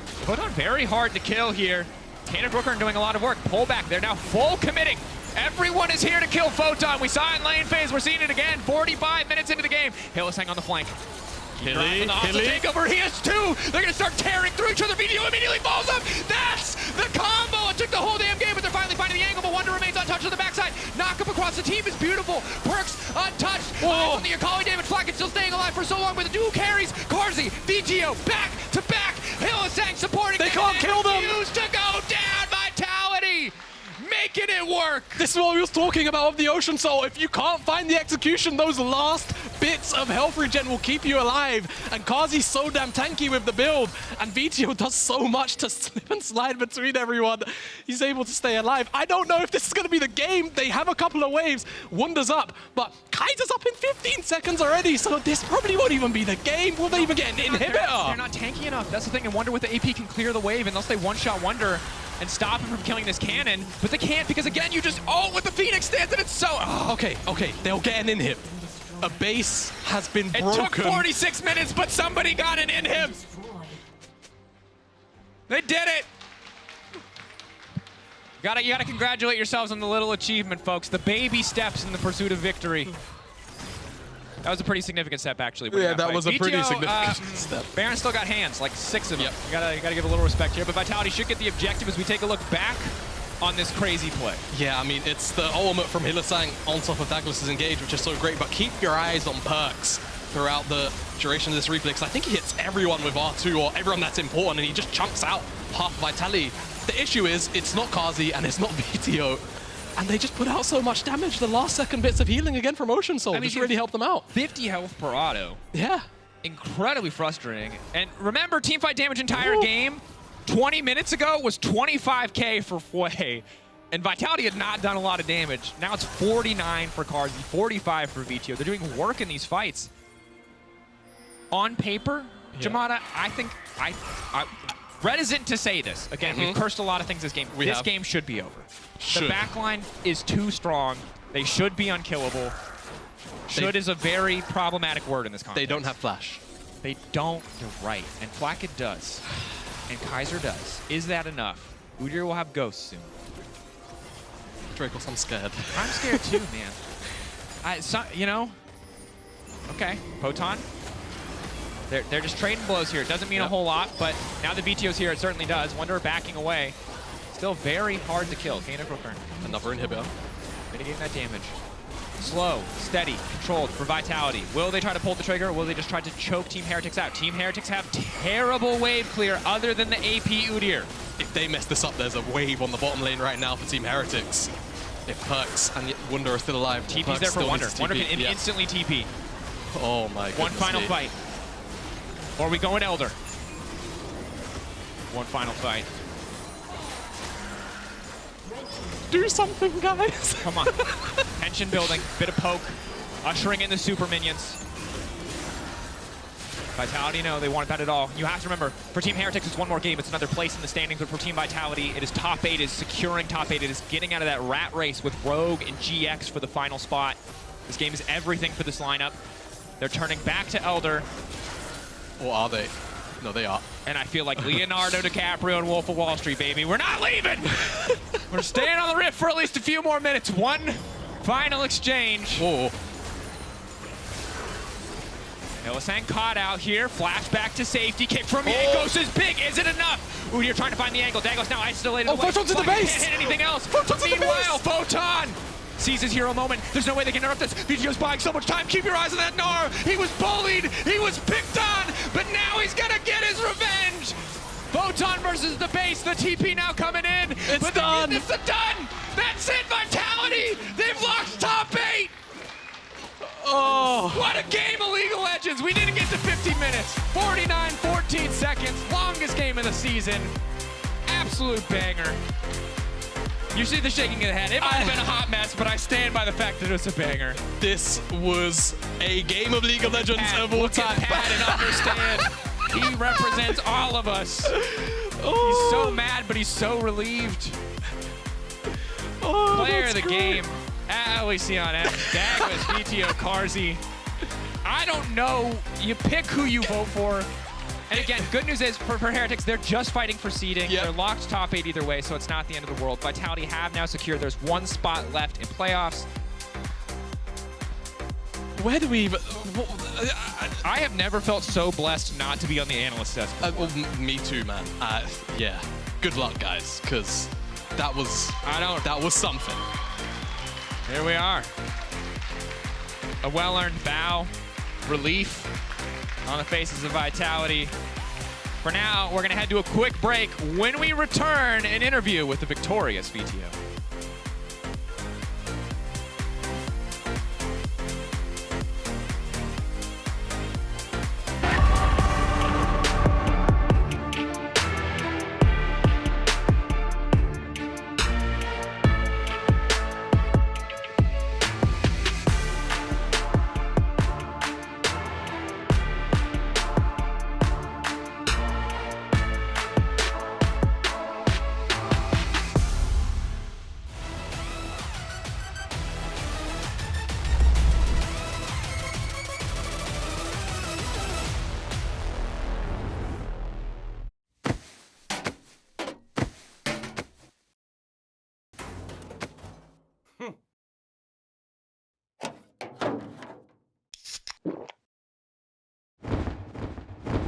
Photon very hard to kill here. Tanner Brooker doing a lot of work. Pull back. They're now full committing. Everyone is here to kill Photon. We saw it in lane phase. We're seeing it again. 45 minutes into the game. Hylissang on the flank. Hilly. Takeover. He has 2. They're going to start tearing through each other. VTO immediately falls up. That's the combo. It took the whole damn game, but they're finally finding the angle. But Wonder remains untouched on the backside. Knock up across the team is beautiful. Perks untouched. Eyes on the Akali damage. Flacken still staying alive for so long with the dual carries. Karzi, VTO, back to back. Hylissang supporting. They can't kill them. Used to go down. Vitality. Making it work. This is what we was talking about of the Ocean Soul. If you can't find the execution, those last bits of health regen will keep you alive. And Kazi's so damn tanky with the build. And VTO does so much to slip and slide between everyone. He's able to stay alive. I don't know if this is going to be the game. They have a couple of waves. Wonder's up, but Kaiser's up in 15 seconds already. So this probably won't even be the game. Will they even get an inhibitor? They're not tanky enough. That's the thing. And Wonder with the AP can clear the wave unless they one-shot Wonder and stop him from killing this cannon, but they can't because again you just with the Phoenix stance and it's so Okay, they'll get an inhib. A base has been broken. It took 46 minutes, but somebody got an inhib. They did it. You gotta congratulate yourselves on the little achievement, folks. The baby steps in the pursuit of victory. That was a pretty significant step, actually. Yeah, that was a pretty VTO, significant step. Baron still got hands, like 6 of them. Yep. You gotta give a little respect here, but Vitality should get the objective as we take a look back on this crazy play. Yeah, I mean, it's the ultimate from Hylissang on top of Douglas's engage, which is so great, but keep your eyes on Perks throughout the duration of this replay, because I think he hits everyone with R2 or everyone that's important, and he just chunks out half Vitality. The issue is, it's not Kazi and it's not VTO. And they just put out so much damage. The last second bits of healing again from Ocean Soul just really helped them out. 50 health per auto. Yeah. Incredibly frustrating. And remember, teamfight damage entire game 20 minutes ago was 25k for Fway. And Vitality had not done a lot of damage. Now it's 49 for Karzi, 45 for VTO. They're doing work in these fights. On paper, Jamada, I think I'm reticent to say this. Again, we've cursed a lot of things this game. This game should be over. The backline is too strong. They should be unkillable. Should is a very problematic word in this context. They don't have flash. They don't. You're right. And Flacket does. And Kaiser does. Is that enough? Udyr will have ghosts soon. Dracos, I'm scared. I'm scared too, man. You know? Okay. Photon. They're just trading blows here. It doesn't mean a whole lot, but now the BTO's here, it certainly does. Wonder backing away. Still very hard to kill. Kaina Crooker. Another inhibitor. Mitigating that damage. Slow, steady, controlled for Vitality. Will they try to pull the trigger, or will they just try to choke Team Heretics out? Team Heretics have terrible wave clear other than the AP Udyr. If they mess this up, there's a wave on the bottom lane right now for Team Heretics. If Perks and Wonder are still alive, TP's there for Wonder. Wonder can instantly TP. Oh my goodness. One final fight. Or we go in Elder. One final fight. Do something, guys. Come on. Tension building, bit of poke, ushering in the super minions. Vitality, no, they want that at all. You have to remember, for Team Heretics, it's one more game. It's another place in the standings, but for Team Vitality, it is top 8, it is securing top 8. It is getting out of that rat race with Rogue and GX for the final spot. This game is everything for this lineup. They're turning back to Elder. Or are they? No, they are. And I feel like Leonardo DiCaprio and Wolf of Wall Street, baby. We're not leaving! We're staying on the Rift for at least a few more minutes. One final exchange. Whoa. Hylissang caught out here. Flash back to safety. Kick from Jankos is big. Is it enough? Udyr trying to find the angle. Dagos now isolated. Oh, Photon's in the base! Can't hit anything else. Meanwhile, Photon sees his hero moment. There's no way they can interrupt this. VTO's buying so much time. Keep your eyes on that Gnar. He was bullied. He was picked on. But now he's going to get his revenge. Photon versus the base. The TP now coming in. It's done. It's done. That's it. Vitality. They've lost top 8. Oh. What a game of League of Legends. We didn't get to 50 minutes. 49-14 seconds. Longest game of the season. Absolute banger. You see the shaking of the head. It might have been a hot mess, but I stand by the fact that it was a banger. This was a game of League of Legends of all time. Pat and understand. He represents all of us. He's so mad, but he's so relieved. Player of the game. Elysion F. Dagwas, BTO, Carzzy. I don't know. You pick who you vote for. And again, good news is for Heretics, they're just fighting for seeding. Yep. They're locked top 8 either way, so it's not the end of the world. Vitality have now secured. There's 1 spot left in playoffs. Where do we even... I have never felt so blessed not to be on the analyst desk. Well, me too, man. Yeah. Good luck, guys, because that was... That was something. Here we are. A well-earned bow. Relief on the faces of Vitality. For now, we're going to head to a quick break. When we return, an interview with the victorious VTO.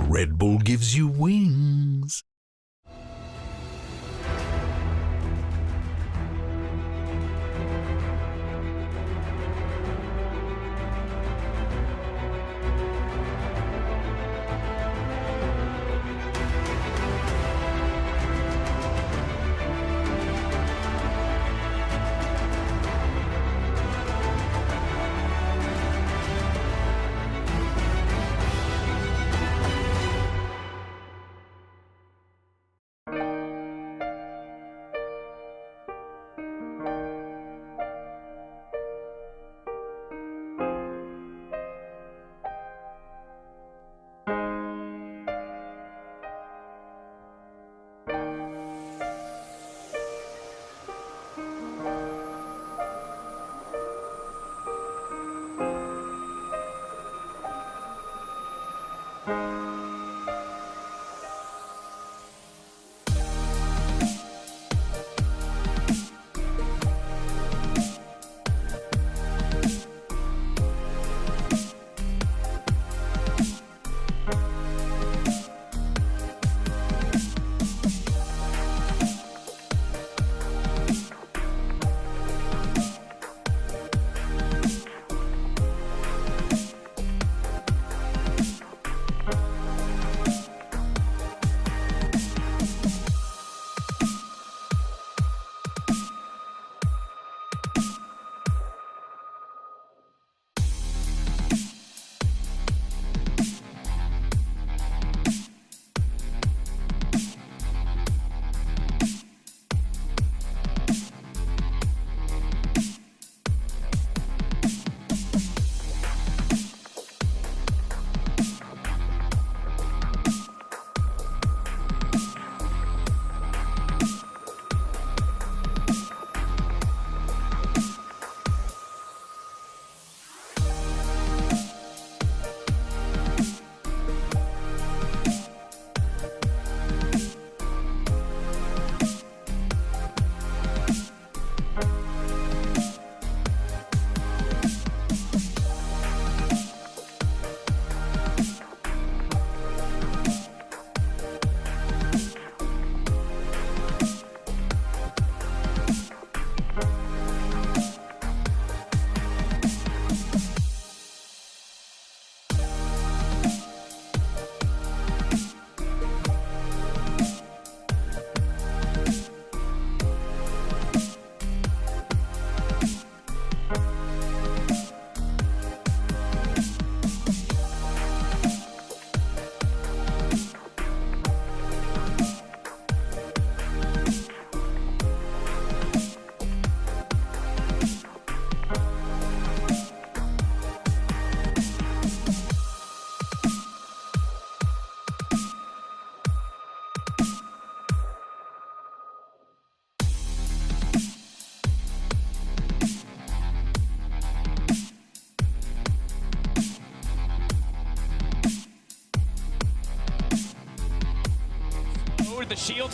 Red Bull gives you wings.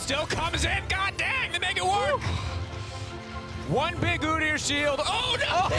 still comes in. God dang, they make it work. One big Udyr shield. Oh no!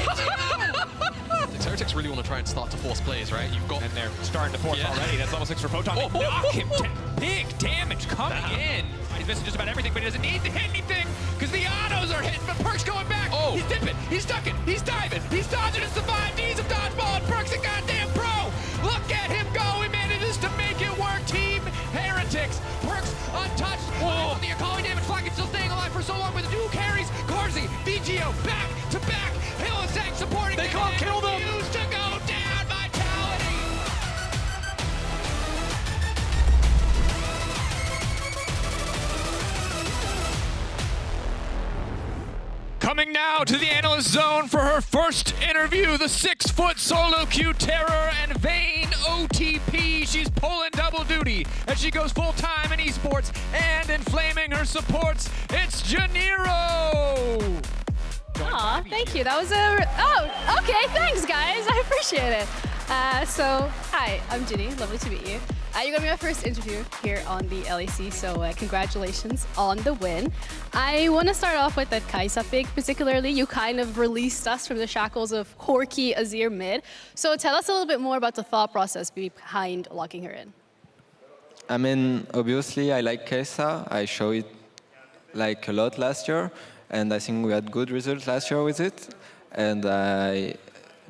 The Heretics really want to try and start to force plays, right? You've got... And they're starting to force already. That's level 6 for Photon. They knock him down. Big damage coming in. He's missing just about everything, but he doesn't need to hit anything because the autos are hitting, but Perk's going back. Oh. He's dipping. He's ducking. He's diving. He's dodging and survived. He's a dodgeball, and Perk's a goddamn pro. Look at him go. He manages to make it work. Team Heretics. Perk's untouched. Oh, the Akali damage flag is still staying alive for so long with the two carries. Corsi, VGO, back to back. Hillesang supporting. They can't kill them. Used to go down. Vitality. Coming now to the analyst zone for her first interview, the 6-foot solo queue terror and Vayne OTP. She's pulling double duty as she goes full-time in esports and inflaming her supports. It's Janiro! Aw, thank you. That was a... Oh, okay. Thanks, guys. I appreciate it. Hi, I'm Ginny. Lovely to meet you. You're going to be my first interview here on the LEC, so congratulations on the win. I want to start off with that Kai'Sa pick, particularly. You kind of released us from the shackles of Corki Azir mid. So tell us a little bit more about the thought process behind locking her in. I mean, obviously, I like Kai'Sa. I showed it like a lot last year, and I think we had good results last year with it. And I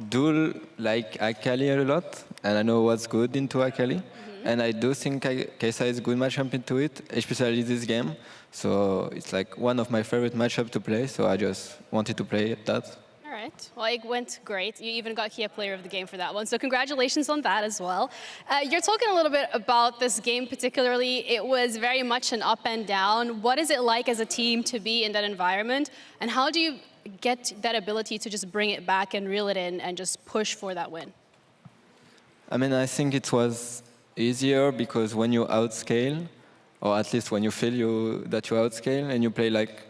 do like Akali a lot, and I know what's good into Akali. And I do think Kai'Sa is a good matchup into it, especially this game. So it's like one of my favorite matchups to play, so I just wanted to play that. All right. Well, it went great. You even got Kia Player of the Game for that one, so congratulations on that as well. You're talking a little bit about this game particularly. It was very much an up and down. What is it like as a team to be in that environment, and how do you get that ability to just bring it back and reel it in and just push for that win? I mean, I think it was easier because when you outscale, or at least when you feel that you outscale and you play like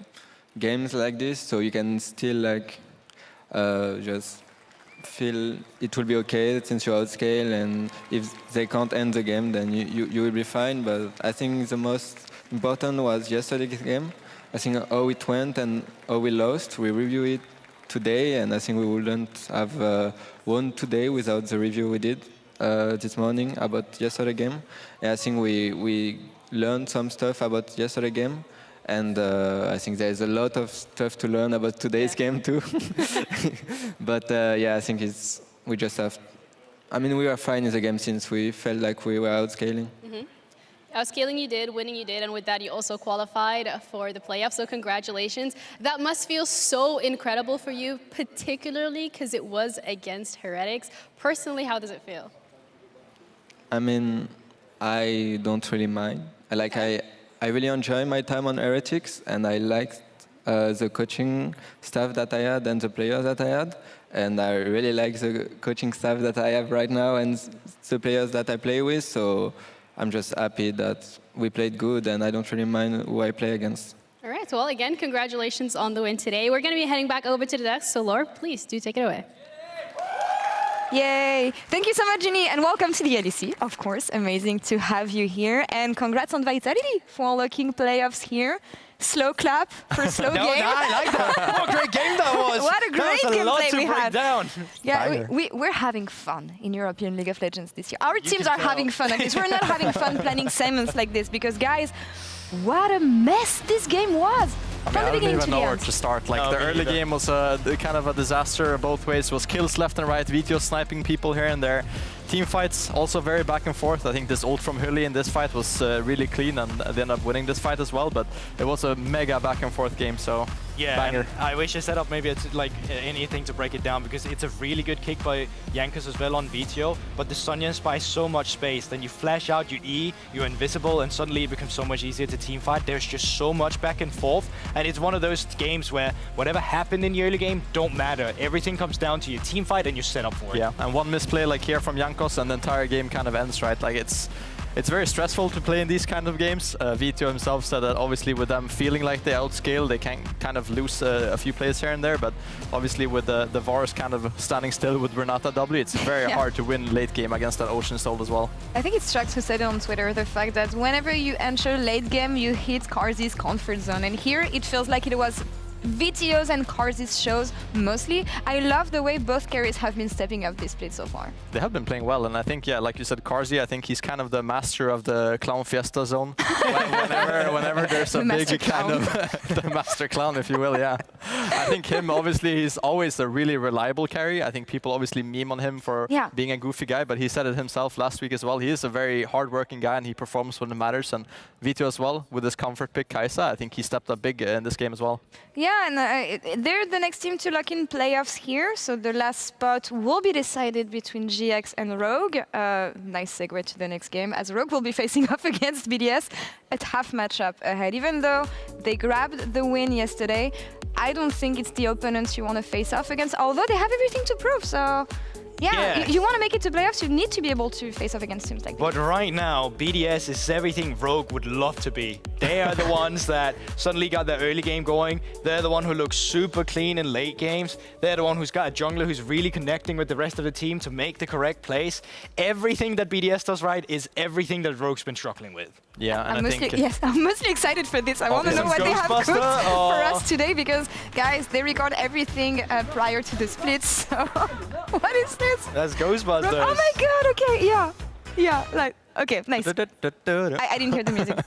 games like this, so you can still like just feel it will be okay since you outscale, and if they can't end the game, then you will be fine. But I think the most important was yesterday's game. I think how it went and how we lost. We review it today, and I think we wouldn't have won today without the review we did this morning about yesterday's game. And I think we learned some stuff about yesterday's game, and I think there's a lot of stuff to learn about today's game too. But yeah, I think we just have. I mean, we were fine in the game since we felt like we were outscaling. Outscaling you did, winning you did, and with that you also qualified for the playoffs, so congratulations. That must feel so incredible for you, particularly because it was against Heretics. Personally, how does it feel? I mean, I don't really mind. I really enjoy my time on Heretics, and I liked the coaching staff that I had and the players that I had. And I really like the coaching staff that I have right now and the players that I play with. So I'm just happy that we played good, and I don't really mind who I play against. All right, well, again, congratulations on the win today. We're going to be heading back over to the desk, so Laura, please do take it away. Yay! Thank you so much, Ginny, and welcome to the LEC, of course. Amazing to have you here, and congrats on Vitality for unlocking playoffs here. Slow clap for a slow game. No, I like that. What a great game that was. What a great gameplay we had. Down. Yeah, we're having fun in European League of Legends this year. Our teams are having fun at this. We're not having fun planning segments like this because, guys, what a mess this game was. From the beginning to the end. I don't even know where to start. Like the early game was kind of a disaster both ways. It was kills left and right, Vito sniping people here and there. Team fights also very back and forth. I think this ult from Hully in this fight was really clean, and they ended up winning this fight as well. But it was a mega back and forth game, so yeah, banger. I wish I set up maybe like anything to break it down, because it's a really good kick by Jankos as well on VTO, but the Sonya buys so much space. Then you flash out, you E, you're invisible, and suddenly it becomes so much easier to team fight. There's just so much back and forth, and it's one of those games where whatever happened in the early game don't matter. Everything comes down to your team fight and your setup for it. Yeah, and one misplay like here from Jankos and the entire game kind of ends, right? Like it's very stressful to play in these kind of games. Vito himself said that obviously with them feeling like they outscale, they can kind of lose a few plays here and there, but obviously with the VARs kind of standing still with Renata W, it's very hard to win late game against that Ocean Soul as well. I think it's Strax who said it on Twitter, the fact that whenever you enter late game, you hit Karzi's comfort zone. And here it feels like it was VTO's and Karzi's shows mostly. I love the way both carries have been stepping up this split so far. They have been playing well, and I think, yeah, like you said, Karzi, I think he's kind of the master of the clown fiesta zone. whenever there's a big kind of the master clown, if you will, yeah. I think him, obviously, he's always a really reliable carry. I think people obviously meme on him for being a goofy guy, but he said it himself last week as well. He is a very hardworking guy, and he performs when it matters. And Vito as well, with his comfort pick, Kaisa, I think he stepped up big in this game as well. Yeah, and they're the next team to lock in playoffs here, so the last spot will be decided between GX and Rogue. Nice segue to the next game, as Rogue will be facing off against BDS, a tough matchup ahead. Even though they grabbed the win yesterday, I don't think it's the opponents you want to face off against, although they have everything to prove, so... Yeah, you want to make it to playoffs, you need to be able to face off against teams like But right now, BDS is everything Rogue would love to be. They are the ones that suddenly got their early game going. They're the one who looks super clean in late games. They're the one who's got a jungler who's really connecting with the rest of the team to make the correct plays. Everything that BDS does right is everything that Rogue's been struggling with. Yeah, and I'm mostly excited for this. I want to know what they have cooked for us today, because, guys, they record everything prior to the splits. So what is this? That's Ghostbusters. Oh my god, okay, yeah, like, okay, nice. I didn't hear the music.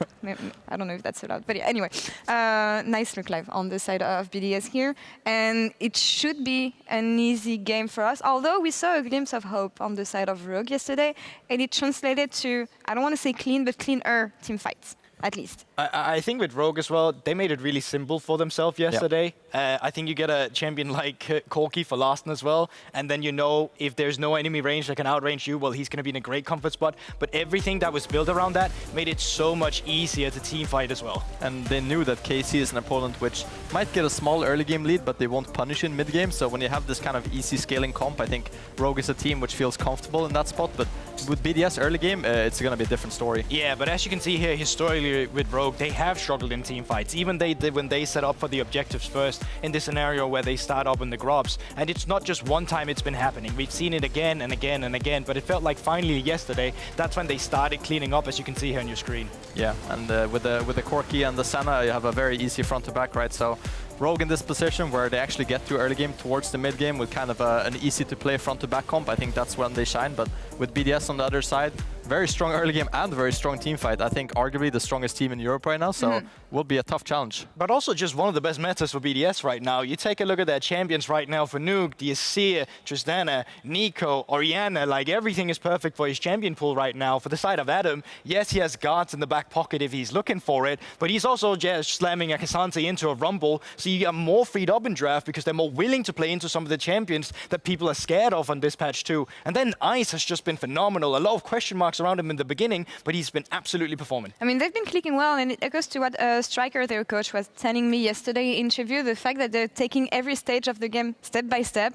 I don't know if that's so loud, but yeah, anyway. Nice look live on the side of BDS here, and it should be an easy game for us, although we saw a glimpse of hope on the side of Rogue yesterday, and it translated to, I don't want to say clean, but cleaner team fights. At least. I think with Rogue as well, they made it really simple for themselves yesterday. I think you get a champion like Corky for Larsen as well, and then you know if there's no enemy range that can outrange you, well, he's going to be in a great comfort spot. But everything that was built around that made it so much easier to team fight as well. And they knew that KC is an opponent which might get a small early game lead, but they won't punish in mid game. So when you have this kind of easy scaling comp, I think Rogue is a team which feels comfortable in that spot. But with BDS early game, it's going to be a different story. Yeah, but as you can see here, historically with Rogue, they have struggled in team fights. Even they did when they set up for the objectives first in this scenario where they start up in the grobs. And it's not just one time it's been happening. We've seen it again and again and again, but it felt like finally yesterday, that's when they started cleaning up, as you can see here on your screen. Yeah, and with the Corky and the Senna, you have a very easy front to back, right? So Rogue in this position where they actually get to early game towards the mid game with kind of an easy to play front to back comp, I think that's when they shine. But with BDS on the other side, very strong early game and very strong team fight. I think arguably the strongest team in Europe right now, so will be a tough challenge. But also just one of the best metas for BDS right now. You take a look at their champions right now for Nuke, Diasir, Tristana, Nico, Oriana, like everything is perfect for his champion pool right now. For the side of Adam, yes, he has guards in the back pocket if he's looking for it, but he's also just slamming a Cassante into a Rumble, so you get more freed up in draft because they're more willing to play into some of the champions that people are scared of on this patch too. And then Ice has just been phenomenal. A lot of question marks around him in the beginning, but he's been absolutely performing. I mean, they've been clicking well, and it echoes to what Striker, their coach, was telling me yesterday in interview, the fact that they're taking every stage of the game step by step,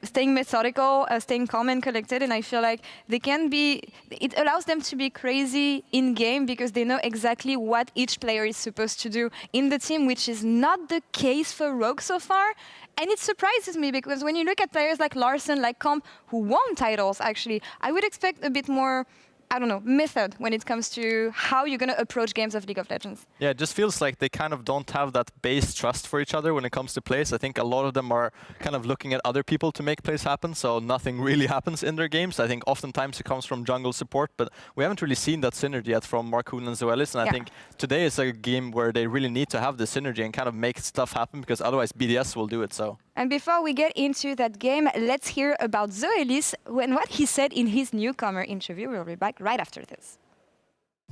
staying methodical, staying calm and collected, and I feel like they can be, it allows them to be crazy in game because they know exactly what each player is supposed to do in the team, which is not the case for Rogue so far. And it surprises me because when you look at players like Larsen, like Comp, who won titles actually, I would expect a bit more, I don't know, method when it comes to how you're going to approach games of League of Legends. Yeah, it just feels like they kind of don't have that base trust for each other when it comes to plays. I think a lot of them are kind of looking at other people to make plays happen, so nothing really happens in their games. I think oftentimes it comes from jungle support, but we haven't really seen that synergy yet from Markoon and Zoelis, and I think today is a game where they really need to have the synergy and kind of make stuff happen, because otherwise BDS will do it. So. And before we get into that game, let's hear about Zoelis and what he said in his newcomer interview. We'll be back right after this.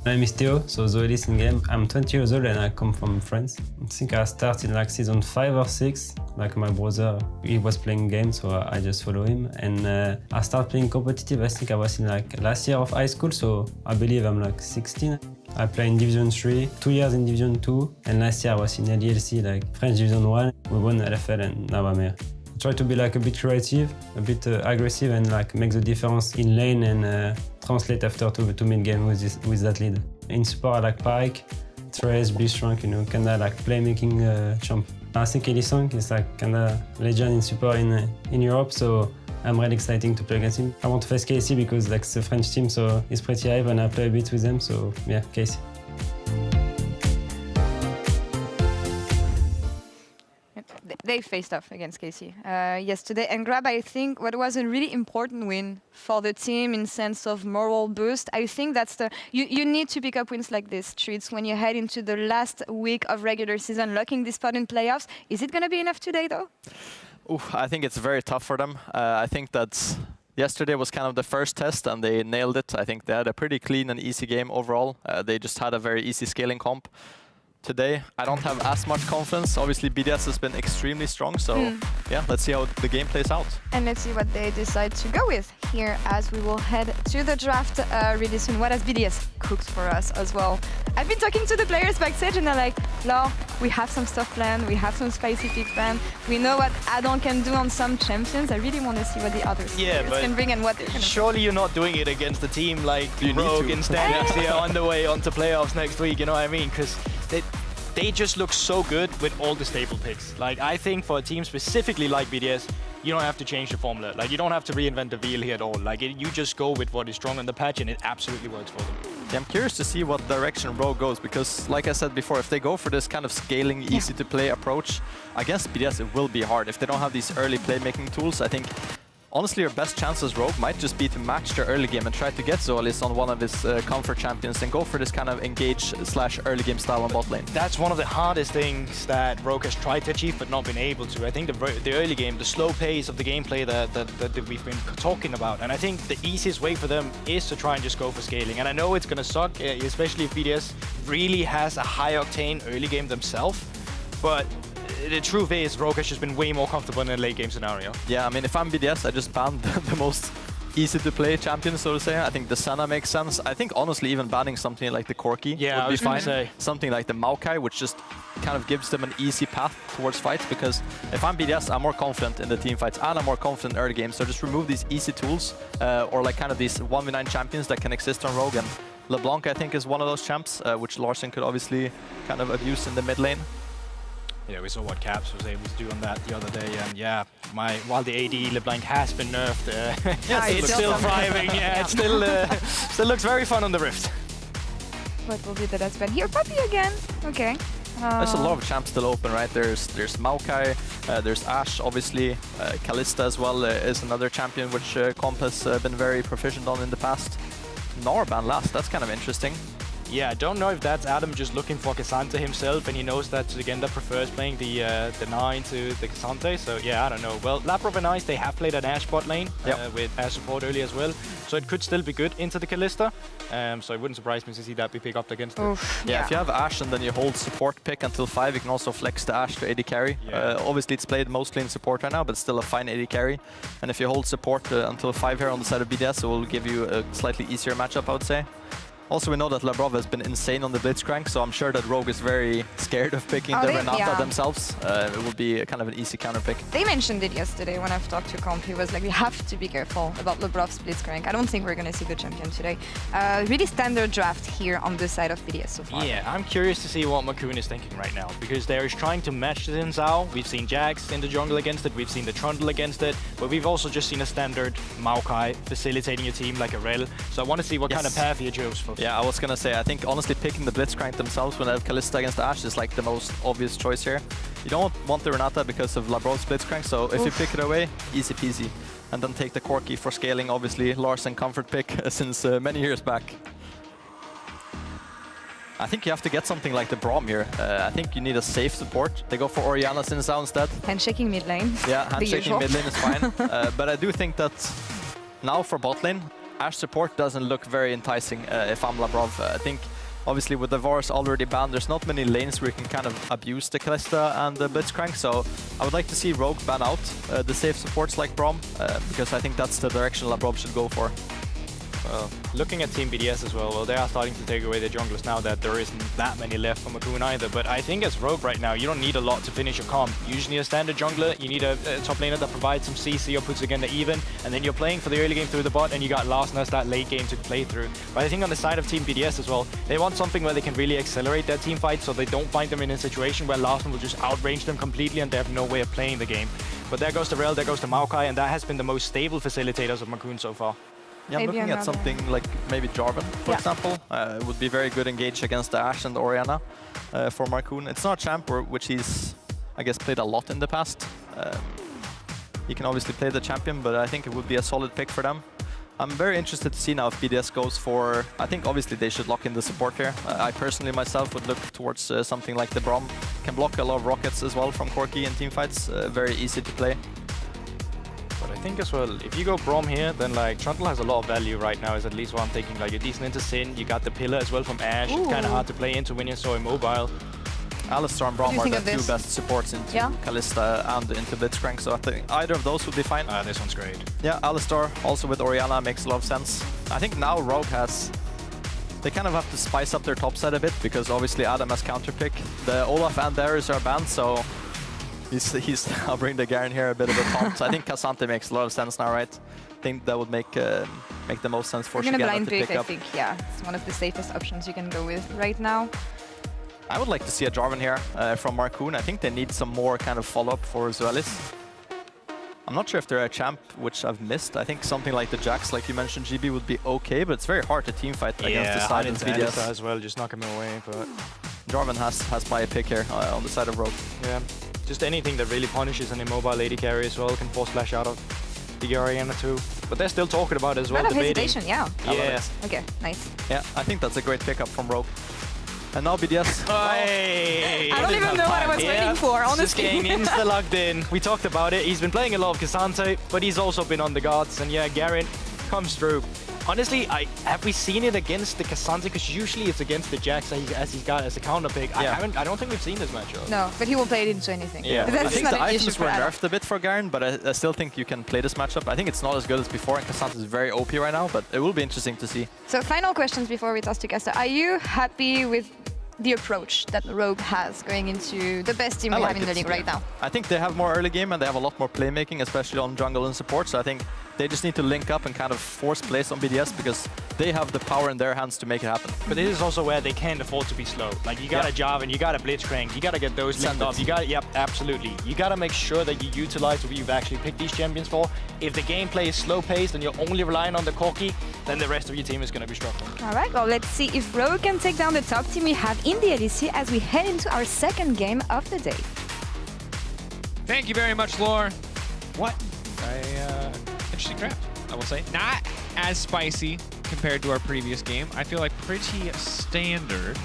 My name is Theo, so Zoelis in game. I'm 20 years old and I come from France. I think I started like season 5 or 6. Like my brother, he was playing games, so I just follow him. And I started playing competitive. I think I was in like last year of high school, so I believe I'm like 16. I played in Division 3, 2 years in Division 2, and last year I was in LEC, like French Division 1. We won LFL and now I'm here. try to be like a bit creative, a bit aggressive, and like make the difference in lane and translate after to mid game with that lead. In support, I like Pyke, Trace, Blitzcrank, you know, kinda like playmaking champ. I think Elisang is like kinda legend in support in Europe, so I'm really excited to play against him. I want to face Casey because like it's a French team, so it's pretty hype and I play a bit with them, so yeah, Casey. They faced off against Casey yesterday, and Grab, I think, what was a really important win for the team in sense of moral boost. I think that's the you need to pick up wins like this, Treats, when you head into the last week of regular season, locking this spot in playoffs. Is it going to be enough today, though? I think it's very tough for them. I think that yesterday was kind of the first test, and they nailed it. I think they had a pretty clean and easy game overall. They just had a very easy scaling comp. Today, I don't have as much confidence. Obviously, BDS has been extremely strong, so yeah, let's see how the game plays out. And let's see what they decide to go with here as we will head to the draft really soon. What has BDS cooked for us as well? I've been talking to the players backstage and they're like, Laure, we have some stuff planned, we have some spicy picks planned, we know what Adam can do on some champions. I really want to see what the others can bring and what they're going to Surely you're not doing it against a team like Rogue and Stanley on the way onto playoffs next week, you know what I mean? Because they just look so good with all the stable picks. Like, I think for a team specifically like BDS, you don't have to change the formula. Like, you don't have to reinvent the wheel here at all. Like, you just go with what is strong on the patch, and it absolutely works for them. Yeah, I'm curious to see what direction Rogue goes, because, like I said before, if they go for this kind of scaling, easy-to-play approach, against BDS it will be hard. If they don't have these early playmaking tools, I think honestly, your best chance as Rogue might just be to match their early game and try to get Zoalis on one of his comfort champions and go for this kind of engage/early game style on bot lane. That's one of the hardest things that Rogue has tried to achieve but not been able to. I think the early game, the slow pace of the gameplay that we've been talking about, and I think the easiest way for them is to try and just go for scaling. And I know it's going to suck, especially if BDS really has a high octane early game themselves, but the truth is, Rogue has just been way more comfortable in a late game scenario. Yeah, I mean, if I'm BDS, I just banned the most easy-to-play champion, so to say. I think the Senna makes sense. I think, honestly, even banning something like the Corki would be fine. Something like the Maokai, which just kind of gives them an easy path towards fights, because if I'm BDS, I'm more confident in the team fights, and I'm more confident in early game, so just remove these easy tools, or like kind of these 1v9 champions that can exist on Rogue, and LeBlanc, I think, is one of those champs, which Larsen could obviously kind of abuse in the mid lane. Yeah, we saw what Caps was able to do on that the other day, and yeah, while the AD LeBlanc has been nerfed, it's still thriving. Yeah, it still looks very fun on the Rift. What will be the last ban here? Puppy again. Okay. There's a lot of champs still open, right? There's Maokai, there's Ashe, obviously. Kalista as well is another champion which Comp has been very proficient on in the past. Gnar ban last, that's kind of interesting. Yeah, I don't know if that's Adam just looking for Cassandra himself, and he knows that Legenda prefers playing the 9 to the Cassandra, so yeah, I don't know. Well, Labrov and Ice, they have played an Ashe bot lane with Ashe support early as well, so it could still be good into the Kalista, so it wouldn't surprise me to see that be picked up against it. Yeah, if you have Ashe and then you hold support pick until 5, you can also flex the Ashe to AD carry. Obviously, it's played mostly in support right now, but still a fine AD carry. And if you hold support until 5 here on the side of BDS, it will give you a slightly easier matchup, I would say. Also, we know that Labrov has been insane on the Blitzcrank, so I'm sure that Rogue is very scared of picking the Renata themselves. It will be kind of an easy counter pick. They mentioned it yesterday when I've talked to Comp. He was like, we have to be careful about Labrov's Blitzcrank. I don't think we're going to see the champion today. Really standard draft here on the side of BDS so far. Yeah, I'm curious to see what Makoon is thinking right now, because they're trying to match the Xin Zhao. We've seen Jax in the jungle against it, we've seen the Trundle against it, but we've also just seen a standard Maokai facilitating a team like a Rel. So I want to see what kind of path he chose for. Yeah, I was going to say, I think honestly picking the Blitzcrank themselves when they have Kalista against Ashe is like the most obvious choice here. You don't want the Renata because of Labrov's Blitzcrank, so if you pick it away, easy peasy. And then take the Corki for scaling, obviously. Larsen comfort pick since many years back. I think you have to get something like the Braum here. I think you need a safe support. They go for Orianna Xin Zhao instead. Handshaking mid lane. Yeah, handshaking mid lane is fine. But I do think that now for bot lane, Ashe support doesn't look very enticing if I'm Labrov. I think, obviously, with the Varus already banned, there's not many lanes where you can kind of abuse the Kalista and the Blitzcrank, so I would like to see Rogue ban out the safe supports like Braum, because I think that's the direction Labrov should go for. Well, looking at Team BDS as well, they are starting to take away their junglers now that there isn't that many left for Macoon either. But I think as Rogue right now, you don't need a lot to finish your comp. You just need a standard jungler, you need a top laner that provides some CC or puts again the even, and then you're playing for the early game through the bot, and you got Larsen that late game to play through. But I think on the side of Team BDS as well, they want something where they can really accelerate their team fight so they don't find them in a situation where Larsen will just outrange them completely and they have no way of playing the game. But there goes the Rel, there goes the Maokai, and that has been the most stable facilitators of Macoon so far. Yeah, I'm looking at something like maybe Jarvan, for example. It would be very good engaged against the Ashe and the Orianna for Markoon. It's not a champ which he's, I guess, played a lot in the past. He can obviously play the champion, but I think it would be a solid pick for them. I'm very interested to see now if BDS goes for... I think obviously they should lock in the support here. I personally myself would look towards something like the Braum. Can block a lot of rockets as well from Corki in teamfights. Very easy to play. But I think as well, if you go Braum here, then like Trundle has a lot of value right now, is at least what I'm thinking. Like you're decent into Sin, you got the pillar as well from Ashe. It's kind of hard to play into when you're so immobile. Alistar and Braum are the two best supports into Kalista and into Blitzcrank, so I think either of those would be fine. This one's great. Yeah, Alistar also with Orianna makes a lot of sense. I think now Rogue has... They kind of have to spice up their top side a bit, because obviously Adam has counterpick. The Olaf and Darius are banned, so he's I'll bring the Garen here a bit of a taunt. I think Cassante makes a lot of sense now, right? I think that would make the most sense for Shigena to pick up. I think, yeah, it's one of the safest options you can go with right now. I would like to see a Jarvan here from Markoon. I think they need some more kind of follow-up for Zoelis. I'm not sure if they're a champ, which I've missed. I think something like the Jax, like you mentioned, GB, would be okay, but it's very hard to teamfight against the side of BDS. As well, just knock him away, but... Jarvan has by a pick here on the side of Rogue. Yeah, just anything that really punishes an immobile lady carry as well can force flash out of the Orianna too. But they're still talking about it as well, debating. Hesitation, yeah. Yeah. Okay, nice. Yeah, I think that's a great pickup from Rogue. And now BDS. Hey. I don't even know what I was waiting for, honestly. Just getting insta-logged in. We talked about it. He's been playing a lot of Cassante, but he's also been on the gods. And yeah, Garen comes through. Honestly, have we seen it against the Cassante? Because usually it's against the Jax as he's got as a counter pick. Yeah. I don't think we've seen this matchup. No, but he will play it into anything. Yeah, that's I think not the an issue items for were Adam. nerfed a bit for Garen, but I still think you can play this matchup. I think it's not as good as before, and Cassante is very OP right now, but it will be interesting to see. So final questions before we toss to Kesta. Are you happy with the approach that Rogue has going into the best team we have in the league right now? I think they have more early game and they have a lot more playmaking, especially on jungle and support. So I think they just need to link up and kind of force plays on BDS because they have the power in their hands to make it happen. But this is also where they can't afford to be slow. Like you got a Jarvan, you got a Blitzcrank, you got to get those linked up. You got, yep, absolutely. You got to make sure that you utilize what you've actually picked these champions for. If the gameplay is slow paced and you're only relying on the Corki, then the rest of your team is going to be struggling. All right, well, let's see if Rogue can take down the top team we have in the LEC as we head into our second game of the day. Thank you very much, Lore. What? Interesting draft, I will say. Not as spicy compared to our previous game. I feel like pretty standard.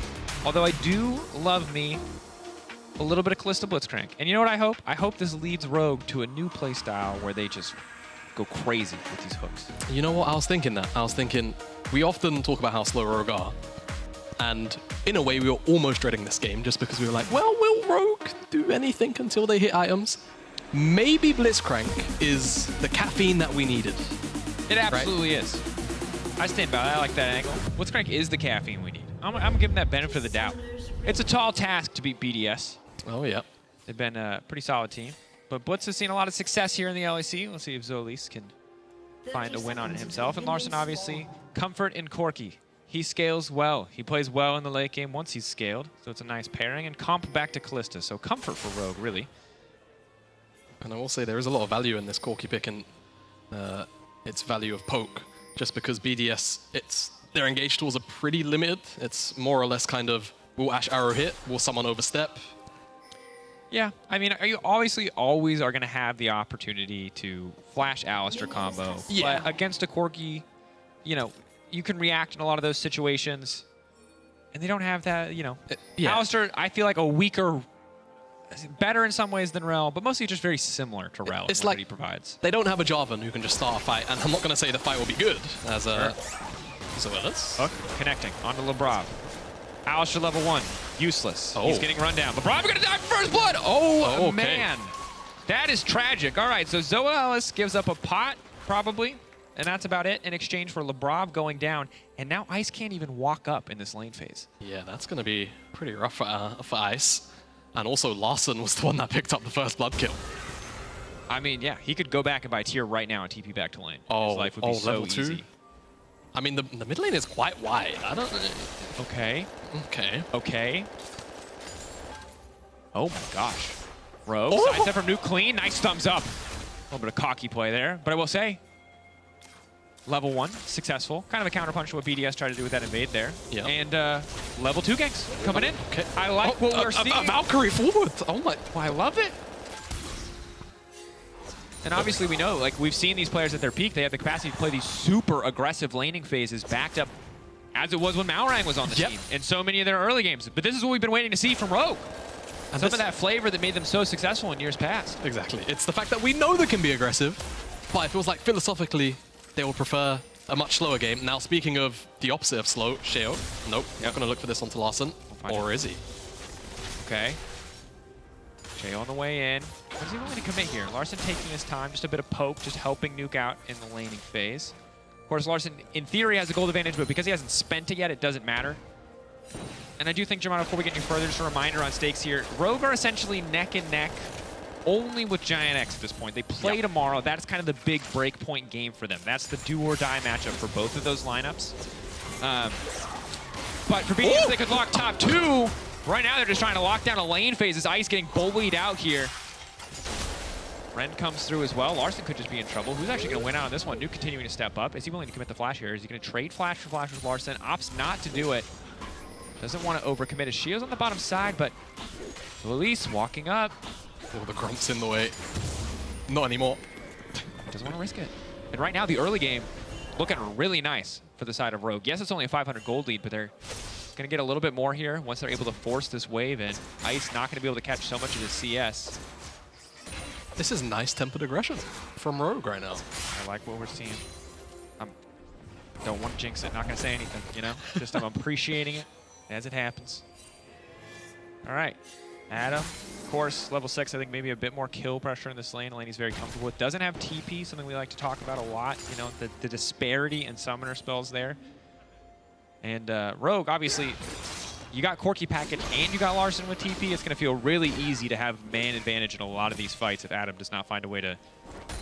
Although I do love me a little bit of Kalista Blitzcrank. And you know what I hope? I hope this leads Rogue to a new playstyle where they just go crazy with these hooks. You know what? I was thinking that. I was thinking, we often talk about how slow Rogue are. And in a way, we were almost dreading this game just because we were like, well, will Rogue do anything until they hit items? Maybe Blitzcrank is the caffeine that we needed. It absolutely is. I stand by it. I like that angle. Blitzcrank is the caffeine we need. I'm giving that benefit of the doubt. It's a tall task to beat BDS. Oh, yeah. They've been a pretty solid team. But Blitz has seen a lot of success here in the LEC. Let's see if Zoelis can find a win on it himself. And Larsen, obviously, comfort in Corki. He scales well. He plays well in the late game once he's scaled. So it's a nice pairing. And comp back to Kalista. So comfort for Rogue, really. And I will say there is a lot of value in this Corki pick and its value of poke. Just because BDS, their engage tools are pretty limited. It's more or less kind of, will Ashe arrow hit? Will someone overstep? Yeah, I mean, you obviously always are going to have the opportunity to flash Alistar combo. Yeah. But against a Corki, you know, you can react in a lot of those situations. And they don't have that, you know. Yeah. Alistar, I feel like a weaker, better in some ways than Rel, but mostly just very similar to Rel. It's in what like he provides. They don't have a Jarvan who can just start a fight. And I'm not going to say the fight will be good as a Zoelis. Hook, connecting onto Lebrav. Alistar level 1, useless. He's getting run down. Lebrav going to die for first blood. Oh, okay. man. That is tragic. All right, so Zoelis gives up a pot, probably. And that's about it in exchange for Labrov going down. And now Ice can't even walk up in this lane phase. Yeah, that's going to be pretty rough for Ice. And also Larson was the one that picked up the first blood kill. I mean, yeah, he could go back and buy tier right now and TP back to lane. Oh, his life would be so level 2? easy. I mean, the mid lane is quite wide. I don't... Okay. Okay. Okay. Oh my gosh. Rogue, Oh! sidestep from Nuke clean. Nice thumbs up. A little bit of cocky play there. But I will say, level 1, successful. Kind of a counterpunch to what BDS tried to do with that invade there. Yeah. And level 2 ganks coming in. Okay. I like what we're seeing. A Valkyrie forward. Oh my. Oh, I love it. And obviously we know, like, we've seen these players at their peak. They have the capacity to play these super aggressive laning phases backed up as it was when Malrang was on the team in so many of their early games. But this is what we've been waiting to see from Rogue. And some of that flavor that made them so successful in years past. Exactly. It's the fact that we know they can be aggressive, but it feels like philosophically they will prefer a much slower game. Now, speaking of the opposite of slow, Sheo. Nope, not going to look for this onto Larson. Or is he? Okay. Sheo on the way in. What is he willing to commit here? Larson taking his time, just a bit of poke, just helping Nuke out in the laning phase. Of course, Larson, in theory, has a gold advantage, but because he hasn't spent it yet, it doesn't matter. And I do think, Germano, before we get any further, just a reminder on stakes here. Rogue are essentially neck and neck only with Giant X at this point. They play tomorrow. That's kind of the big breakpoint game for them. That's the do-or-die matchup for both of those lineups. But for BDS, they could lock top 2. Right now, they're just trying to lock down a lane phase as Ice getting bullied out here. Ren comes through as well. Larson could just be in trouble. Who's actually going to win out on this one? Nuke continuing to step up. Is he willing to commit the flash here? Is he going to trade flash for flash with Larson? Opts not to do it. Doesn't want to overcommit. His shield's on the bottom side, but Luis walking up. Oh, the Grump's in the way. Not anymore. Doesn't want to risk it. And right now, the early game looking really nice for the side of Rogue. Yes, it's only a 500 gold lead, but they're going to get a little bit more here once they're able to force this wave in. Ice not going to be able to catch so much of his CS. This is nice tempered aggression from Rogue right now. I like what we're seeing. Don't want to jinx it. Not going to say anything, you know? Just I'm appreciating it as it happens. All right. Adam, of course, level 6, I think maybe a bit more kill pressure in this lane. A lane he's very comfortable with. Doesn't have TP, something we like to talk about a lot. You know, the disparity in summoner spells there. And Rogue, obviously, you got Corki Packet and you got Larson with TP. It's going to feel really easy to have man advantage in a lot of these fights if Adam does not find a way to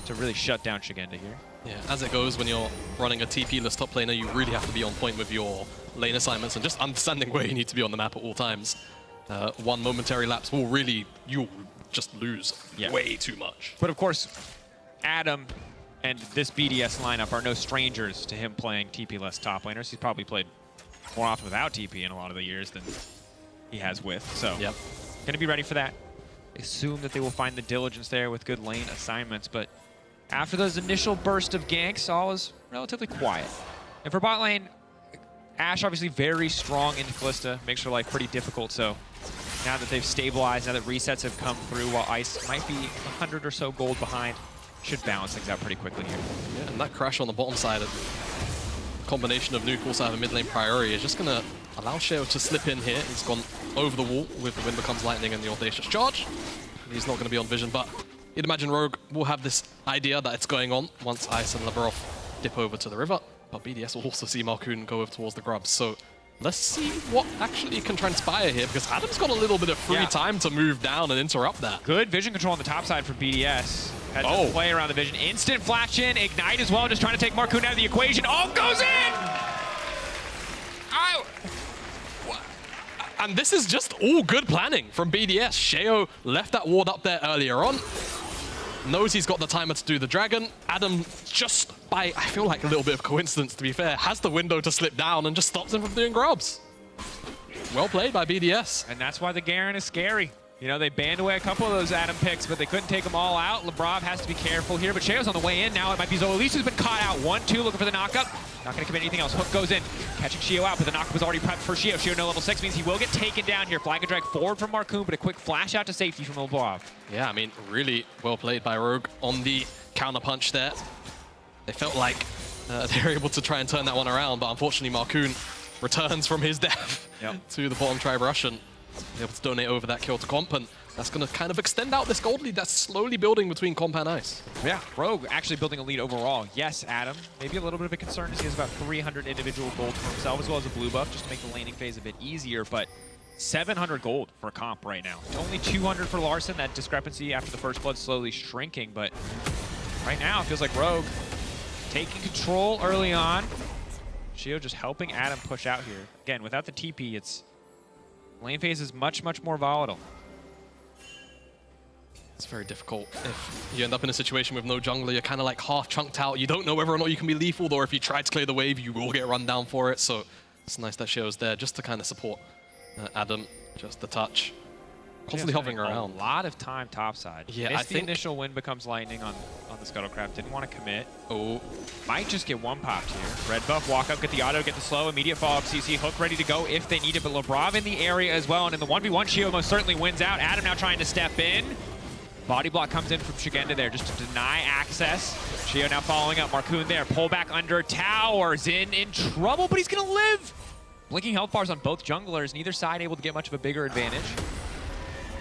really shut down Shigenda here. Yeah, as it goes, when you're running a TP-less top laner, you really have to be on point with your lane assignments and just understanding where you need to be on the map at all times. One momentary lapse will really, you'll just lose way too much. But of course, Adam and this BDS lineup are no strangers to him playing TP-less top laners. He's probably played more often without TP in a lot of the years than he has with. So, going to be ready for that. Assume that they will find the diligence there with good lane assignments, but after those initial burst of ganks, all is relatively quiet. And for bot lane, Ashe obviously very strong into Kalista, makes her life pretty difficult. So now that they've stabilized, now that resets have come through, while Ice might be 100 or so gold behind, should balance things out pretty quickly here. Yeah, and that crash on the bottom side, a combination of Nuke also have a mid lane priority, is just going to allow Sheo to slip in here. He's gone over the wall with the Wind Becomes Lightning and the Audacious Charge. He's not going to be on vision, but you'd imagine Rogue will have this idea that it's going on once Ice and Labrov dip over to the river. But BDS will also see Markoon go over towards the grubs. So let's see what actually can transpire here, because Adam's got a little bit of free time to move down and interrupt that. Good vision control on the top side for BDS. Had to play around the vision. Instant flash in, ignite as well, just trying to take Markoon out of the equation. Oh, goes in! And this is just all good planning from BDS. Sheo left that ward up there earlier on. Knows he's got the timer to do the dragon. Adam, just by, I feel like a little bit of coincidence to be fair, has the window to slip down and just stops him from doing grubs. Well played by BDS. And that's why the Garen is scary. You know, they banned away a couple of those Adam picks, but they couldn't take them all out. Labrov has to be careful here, but Sheo's on the way in now. It might be Zoelise who's been caught out. 1-2 looking for the knockup. Not going to commit anything else. Hook goes in, catching Sheo out, but the knockup was already prepped for Sheo. Sheo no level 6 means he will get taken down here. Flag and drag forward from Markoon, but a quick flash out to safety from Labrov. Yeah, I mean, really well played by Rogue on the counter punch there. They felt like they were able to try and turn that one around, but unfortunately Markoon returns from his death to the bottom tribe Russian. Able to donate over that kill to Comp, and That's going to kind of extend out this gold lead that's slowly building between Comp and Ice. Yeah, Rogue actually building a lead overall. Yes, Adam, maybe a little bit of a concern as he has about 300 individual gold for himself as well as a blue buff just to make the laning phase a bit easier, but 700 gold for Comp right now. Only 200 for Larson. That discrepancy after the first blood slowly shrinking, but right now it feels like Rogue taking control early on. Shio just helping Adam push out here. Again, without the TP, it's lane phase is much, much more volatile. It's very difficult. If you end up in a situation with no jungler, you're kind of like half chunked out. You don't know whether or not you can be lethal, or if you try to clear the wave, you will get run down for it. So it's nice that Shio's there just to kind of support Adam, just the touch. Constantly hovering around. A lot of time topside. Yeah, I think the initial win becomes lightning on the Scuttlecraft. Didn't want to commit. Oh. Might just get one popped here. Red buff, walk up, get the auto, get the slow, immediate follow-up CC, hook ready to go if they need it, but Lebrav in the area as well, and in the 1v1, Shio most certainly wins out. Adam now trying to step in. Body block comes in from Shigenda there just to deny access. Shio now following up. Marcoon there. Pull back under. Towers in trouble, but he's going to live. Blinking health bars on both junglers. Neither side able to get much of a bigger advantage.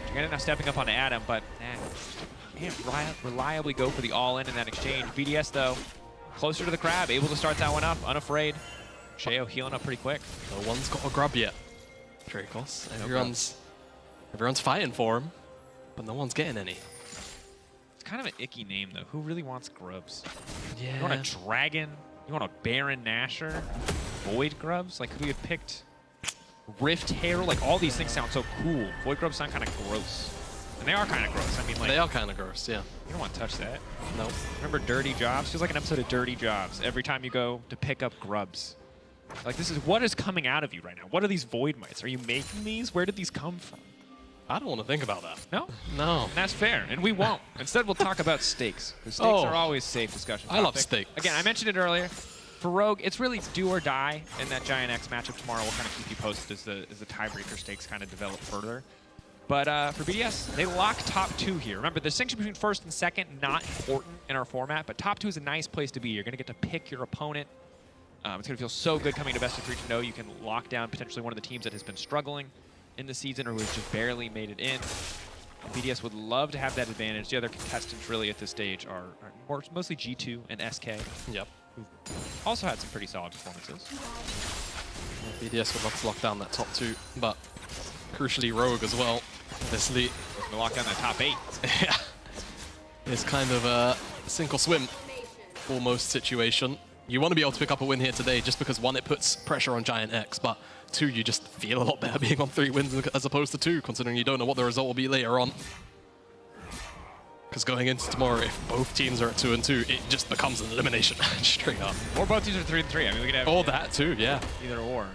Shigenda now stepping up onto Adam, but can't reliably go for the all-in in that exchange. BDS, though, closer to the crab. Able to start that one up. Unafraid. Shio healing up pretty quick. No one's got a grub yet. Very close. Everyone's fighting for him, but no one's getting any. It's kind of an icky name, though. Who really wants grubs? Yeah. You want a dragon? You want a Baron Nashor? Void grubs? Like, who you picked? Rift Herald? Like, all these things sound so cool. Void grubs sound kind of gross. And they are kind of gross. I mean, like... They are kind of gross, yeah. You don't want to touch that. No. Remember Dirty Jobs? Feels like an episode of Dirty Jobs. Every time you go to pick up grubs. Like, this is... What is coming out of you right now? What are these void mites? Are you making these? Where did these come from? I don't want to think about that. No? No. And that's fair, and we won't. Instead, we'll talk about stakes. Because stakes are always safe discussion topic. I love steak. Again, I mentioned it earlier. For Rogue, it's really do or die in that Giant X matchup tomorrow. We'll kind of keep you posted as the tiebreaker stakes kind of develop further. But for BDS, they lock top 2 here. Remember, the distinction between first and second, not important in our format, but top 2 is a nice place to be. You're going to get to pick your opponent. It's going to feel so good coming to best of 3 to know you can lock down potentially one of the teams that has been struggling in the season or who has just barely made it in. And BDS would love to have that advantage. The other contestants really at this stage are mostly G2 and SK. Yep. Who've also had some pretty solid performances. Yeah, BDS would love to lock down that top 2, but crucially Rogue as well. This lead. Going to lock down that top 8. Yeah. It's kind of a sink or swim almost situation. You want to be able to pick up a win here today just because, 1, it puts pressure on Giant X, but 2, you just feel a lot better being on 3 wins as opposed to 2, considering you don't know what the result will be later on. Because going into tomorrow, if both teams are at 2 and 2, it just becomes an elimination straight up. Or both teams are 3 and 3. I mean, we could have or that too, yeah. Either or.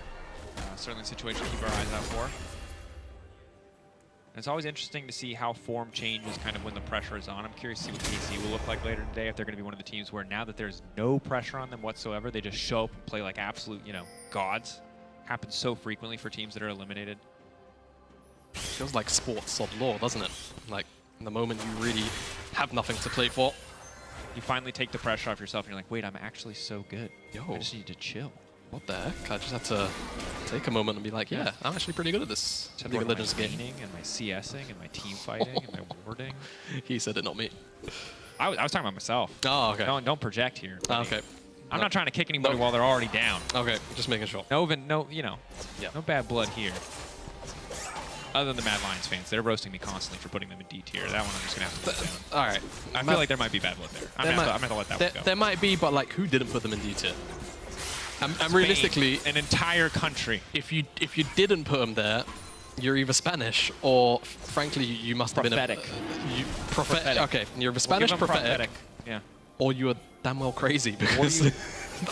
Certainly a situation to keep our eyes out for. And it's always interesting to see how form changes kind of when the pressure is on. I'm curious to see what KC will look like later today, if they're going to be one of the teams where now that there's no pressure on them whatsoever, they just show up and play like absolute, gods. Happens so frequently for teams that are eliminated. Feels like sports sod law, doesn't it? Like, in the moment you really have nothing to play for. You finally take the pressure off yourself and you're like, wait, I'm actually so good. Yo. I just need to chill. What the heck? I just had to take a moment and be like, yeah, I'm actually pretty good at this League of Legends game. And my CSing and my team fighting and my warding. He said it, not me. I was talking about myself. Oh, okay. Don't project here. Okay. I'm not trying to kick anybody while they're already down. Okay, just making sure. No, no bad blood here. Other than the Mad Lions fans, they're roasting me constantly for putting them in D tier. That one I'm just gonna have to put down. All right. I feel like there might be bad blood there. I'm gonna have to let that one go. There might be, but like, who didn't put them in D tier? And realistically, an entire country. If you didn't put them there, you're either Spanish or, frankly, you must have been prophetic. Okay, you're a Spanish prophetic. Yeah. Or you're damn well crazy because,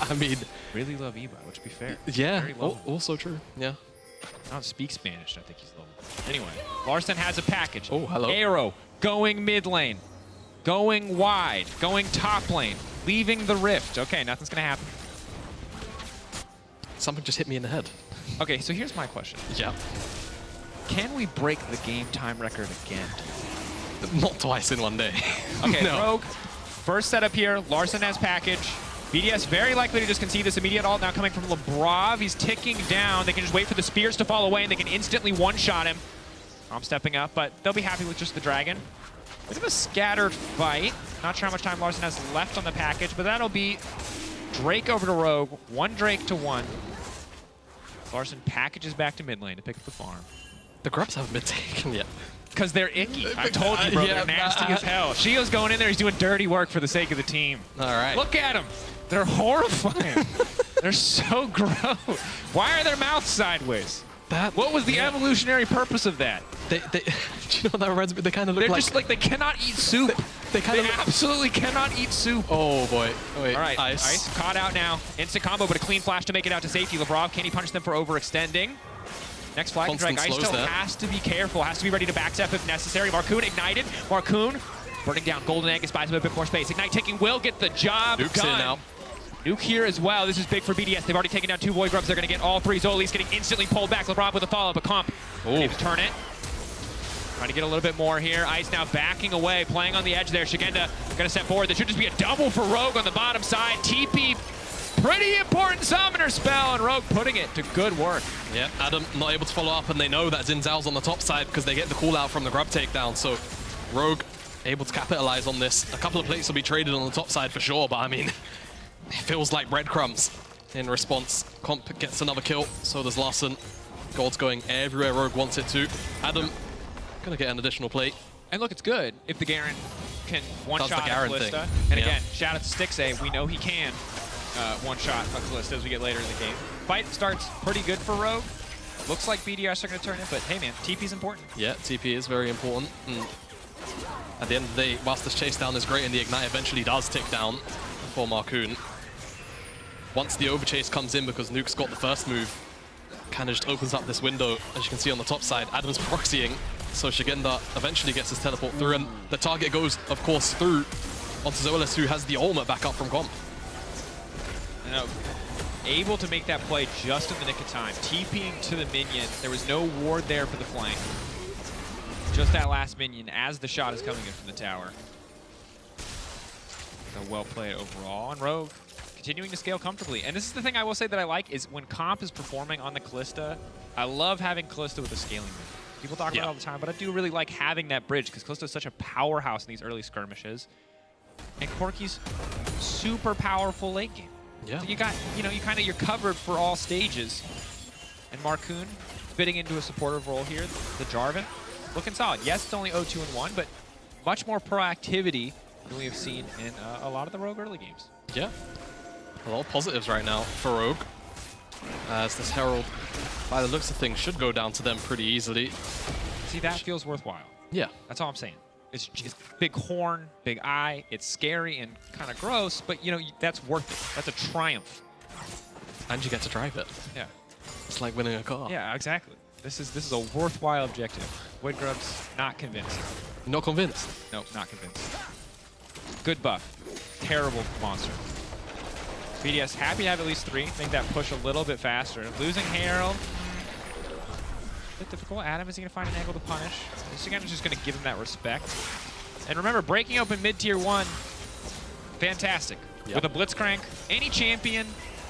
I mean, really love Eva, which to be fair. Yeah. Also true. Yeah. I don't speak Spanish. I think he's low. Anyway, Larson has a package. Oh, hello. Arrow going mid lane, going wide, going top lane, leaving the rift. Okay, nothing's gonna happen. Something just hit me in the head. Okay, so here's my question. Yeah. Can we break the game time record again? Not twice in one day. Okay, no. Rogue, first setup here. Larson has package. BDS very likely to just concede this immediate ult now coming from Lebrav. He's ticking down. They can just wait for the spears to fall away and they can instantly one-shot him. I'm stepping up, but they'll be happy with just the dragon. Bit of a scattered fight. Not sure how much time Larson has left on the package, but that'll be Drake over to Rogue. 1 Drake to 1. Larson packages back to mid lane to pick up the farm. The grubs haven't been taken yet. Because they're icky. I told you, bro. They're nasty as hell. Shio's going in there. He's doing dirty work for the sake of the team. All right. Look at them. They're horrifying. They're so gross. Why are their mouths sideways? What was the evolutionary purpose of that? Do you know what that reminds me? They kind of look They're like... just like they cannot eat soup. They absolutely cannot eat soup. Oh, boy. Wait, all right, Ice. Caught out now. Instant combo, but a clean flash to make it out to safety. Lavrov, can he punish them for overextending? Next flag drag. Ice still has to be careful, has to be ready to backstep if necessary. Marcoon ignited. Marcoon burning down Golden Egg, buys him a bit more space. Ignite taking will get the job Nuke's done. in now. Nuke here as well. This is big for BDS. They've already taken down 2 Void Grubs. They're going to get all 3. Zoli's getting instantly pulled back. Lavrov with a follow-up, a comp. Able to turn it. Trying to get a little bit more here. Ice now backing away, playing on the edge there. Shigenda going to step forward. There should just be a double for Rogue on the bottom side. TP, pretty important summoner spell, and Rogue putting it to good work. Yeah, Adam not able to follow up, and they know that Xin Zhao's on the top side because they get the call out from the grub takedown. So Rogue able to capitalize on this. A couple of plates will be traded on the top side for sure, but I mean, it feels like breadcrumbs in response. Comp gets another kill, so does Larson. Gold's going everywhere Rogue wants it to. Adam gonna get an additional plate. And look, it's good if the Garen can one-shot Garen Kalista. thing. And Yeah. again, shout out to Stixay. We know he can one-shot a Kalista as we get later in the game. Fight starts pretty good for Rogue. Looks like BDS are going to turn it, but hey man, TP's important. Yeah, TP is very important. And at the end of the day, whilst this chase down is great and the Ignite eventually does tick down for Marcoon, once the overchase comes in because Nuke's got the first move, kind of just opens up this window, as you can see on the top side. Adam's proxying, so Shigenda eventually gets his teleport through, and the target goes, of course, through onto Zoelis, who has the ultimate back up from Comp. Able to make that play just in the nick of time. TPing to the minion. There was no ward there for the flank. Just that last minion as the shot is coming in from the tower. So well played overall. And Rogue continuing to scale comfortably. And this is the thing I will say that I like is when Comp is performing on the Kalista, I love having Kalista with a scaling move. People talk about it all the time, but I do really like having that bridge because Kalista is such a powerhouse in these early skirmishes. And Corki's super powerful late game. Yeah. So you got, you're covered for all stages. And Marcoon fitting into a supportive role here. The Jarvan looking solid. Yes, it's only 0-2-1, but much more proactivity than we have seen in a lot of the Rogue early games. Yeah. A lot of positives right now for Rogue. As this Herald, by the looks of things, should go down to them pretty easily. See, that feels worthwhile. Yeah. That's all I'm saying. It's just big horn, big eye. It's scary and kind of gross, but that's worth it. That's a triumph. And you get to drive it. Yeah. It's like winning a car. Yeah, exactly. This is a worthwhile objective. Void Grub's not convinced. Not convinced? No, not convinced. Good buff. Terrible monster. BDS happy to have at least 3. Make that push a little bit faster. Losing Herald. Bit difficult. Adam, is he going to find an angle to punish? This again is just going to give him that respect. And remember, breaking open mid-tier 1, fantastic. Yep. With a Blitzcrank, any champion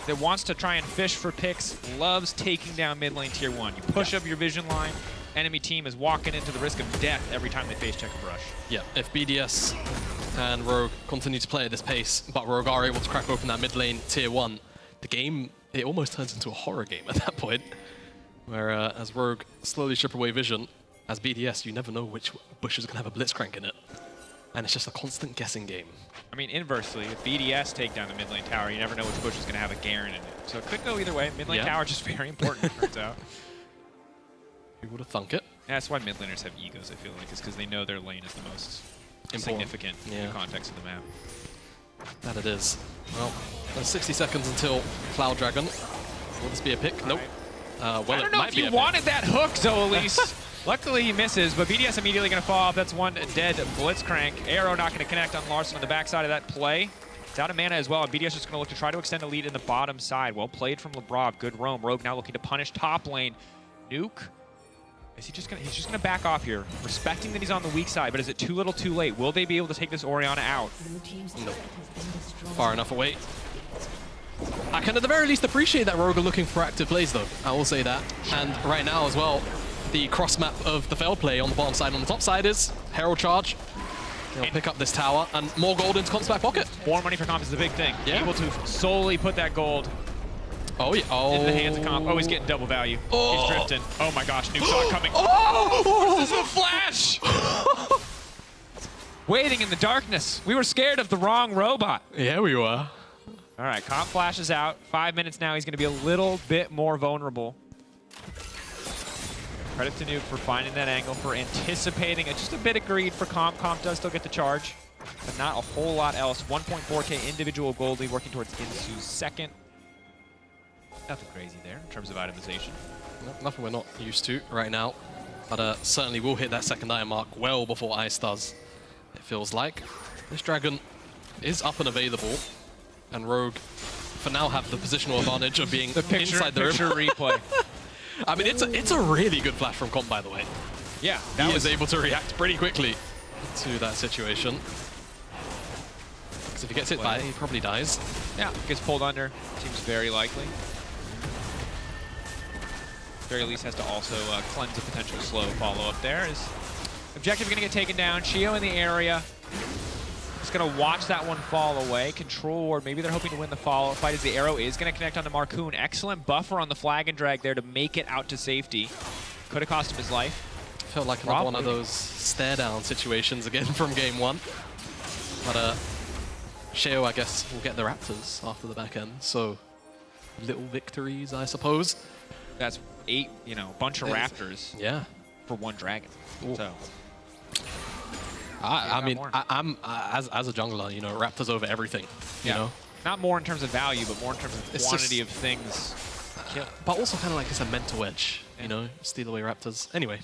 that wants to try and fish for picks loves taking down mid lane tier 1. You push up your vision line, enemy team is walking into the risk of death every time they face check a brush. Yeah, if BDS and Rogue continue to play at this pace, but Rogue are able to crack open that mid lane tier 1, the game, it almost turns into a horror game at that point. Where as Rogue slowly strip away vision, as BDS, you never know which bush is going to have a Blitzcrank in it. And it's just a constant guessing game. I mean, inversely, if BDS take down the mid lane tower, you never know which bush is going to have a Garen in it. So it could go either way. Mid lane tower just very important, turns out. Who would have thunk it? Yeah, that's why mid laners have egos, I feel like, is because they know their lane is the most significant in the context of the map. That it is. Well, there's 60 seconds until Cloud Dragon. Will this be a pick? Nope. Well, I don't know if you wanted that hook, Zoelis. Luckily, he misses, but BDS immediately going to fall off. That's one dead Blitzcrank. Arrow not going to connect on Larson on the backside of that play. It's out of mana as well, and BDS just going to look to try to extend a lead in the bottom side. Well played from Lavrov. Good roam. Rogue now looking to punish top lane. Nuke. Is he just going to? He's just going to back off here, respecting that he's on the weak side, but is it too little too late? Will they be able to take this Orianna out? Nope. Far enough away. I can at the very least appreciate that Rogue are looking for active plays, though. I will say that. And right now as well, the cross map of the failed play on the bottom side. On the top side is Herald Charge. They'll pick up this tower, and more gold into Comp's back pocket. More money for Comp is the big thing. Yeah. Able to solely put that gold oh, yeah. in the hands of Comp. Oh, he's getting double value. Oh. He's drifting. Oh my gosh, nuke shot coming. Oh! This is a flash! Waiting in the darkness. We were scared of the wrong robot. Yeah, we were. All right, Comp flashes out. 5 minutes now. He's going to be a little bit more vulnerable. Credit to Nuke for finding that angle, for anticipating it. Just a bit of greed for Comp. Comp does still get the charge, but not a whole lot else. 1.4k individual gold lead working towards Insu's second. Nothing crazy there in terms of itemization. No, nothing we're not used to right now, but certainly will hit that second item mark well before Ice does. It feels like this dragon is up and available, and Rogue for now have the positional advantage of being inside the room. Replay. I mean, it's a really good flash from Comp, by the way. Yeah, he is able to react pretty quickly to that situation. Because if he gets hit by it, he probably dies. Yeah, gets pulled under. Seems very likely. Very least has to also cleanse a potential slow follow-up there. Is objective going to get taken down. Chio in the area. Just going to watch that one fall away. Control Ward, maybe they're hoping to win the follow-up fight as the arrow is going to connect onto Marcoon. Excellent buffer on the flag and drag there to make it out to safety. Could have cost him his life. Felt like another one of those stare-down situations again from game one. But Sheo, I guess, will get the Raptors after the back end. So little victories, I suppose. That's 8, you know, bunch of Raptors. Yeah. For one dragon. Ooh. So. I mean, I'm as a jungler, you know, Raptors over everything. You know, not more in terms of value, but more in terms of quantity of things. But also kind of like it's a mental edge, you know, steal away Raptors. Anyway,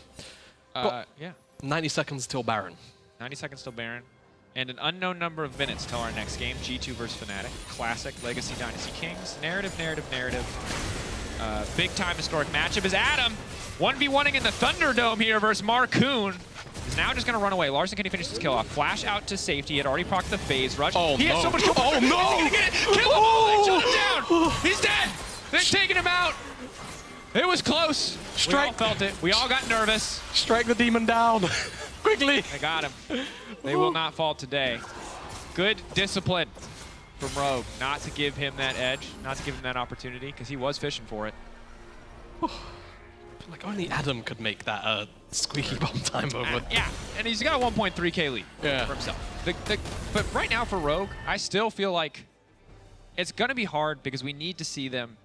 yeah. 90 seconds till Baron. 90 seconds till Baron, and an unknown number of minutes till our next game. G2 versus Fnatic. Classic Legacy Dynasty Kings. Narrative. Big time historic matchup is Adam 1v1ing in the Thunderdome here versus Marcoon. Is now just going to run away. Larson, can he finish his kill off? Flash out to safety. He had already procced the phase rush. Oh, he has so much cover. Oh, no! Is he going to get it? Kill him! Oh, they shut him down! He's dead! They're taking him out! It was close. We all felt it. We all got nervous. Strike the demon down. Quickly. They got him. They will not fall today. Good discipline from Rogue. Not to give him that edge. Not to give him that opportunity, because he was fishing for it. Like only Adam could make that squeaky bum time over. Yeah, and he's got a 1.3k lead for himself. But right now for Rogue, I still feel like it's going to be hard because we need to see them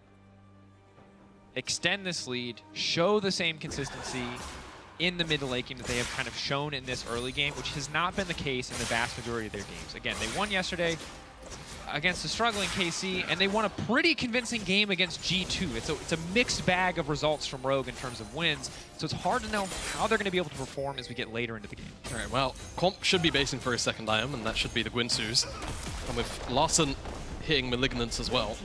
extend this lead, show the same consistency in the mid lane game that they have kind of shown in this early game, which has not been the case in the vast majority of their games. Again, they won yesterday against a struggling KC, and they won a pretty convincing game against G2. It's a mixed bag of results from Rogue in terms of wins, so it's hard to know how they're going to be able to perform as we get later into the game. All right, well, Comp should be basing for his second item, and that should be the Gwinsus. And with Larson hitting Malignance as well.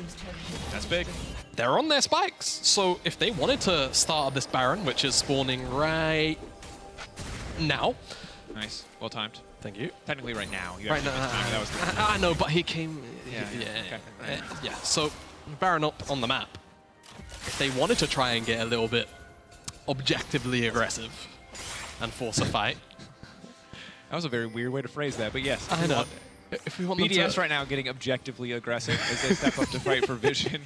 That's big. They're on their spikes, so if they wanted to start this Baron, which is spawning right now. Nice, well timed. Thank you. Technically right now. You right now. That was I know, but he came... Yeah. Yeah, so Baron up on the map. If they wanted to try and get a little bit objectively aggressive and force a fight. That was a very weird way to phrase that, but yes. I know. If we want BDS right now getting objectively aggressive as they step up to fight for Vision.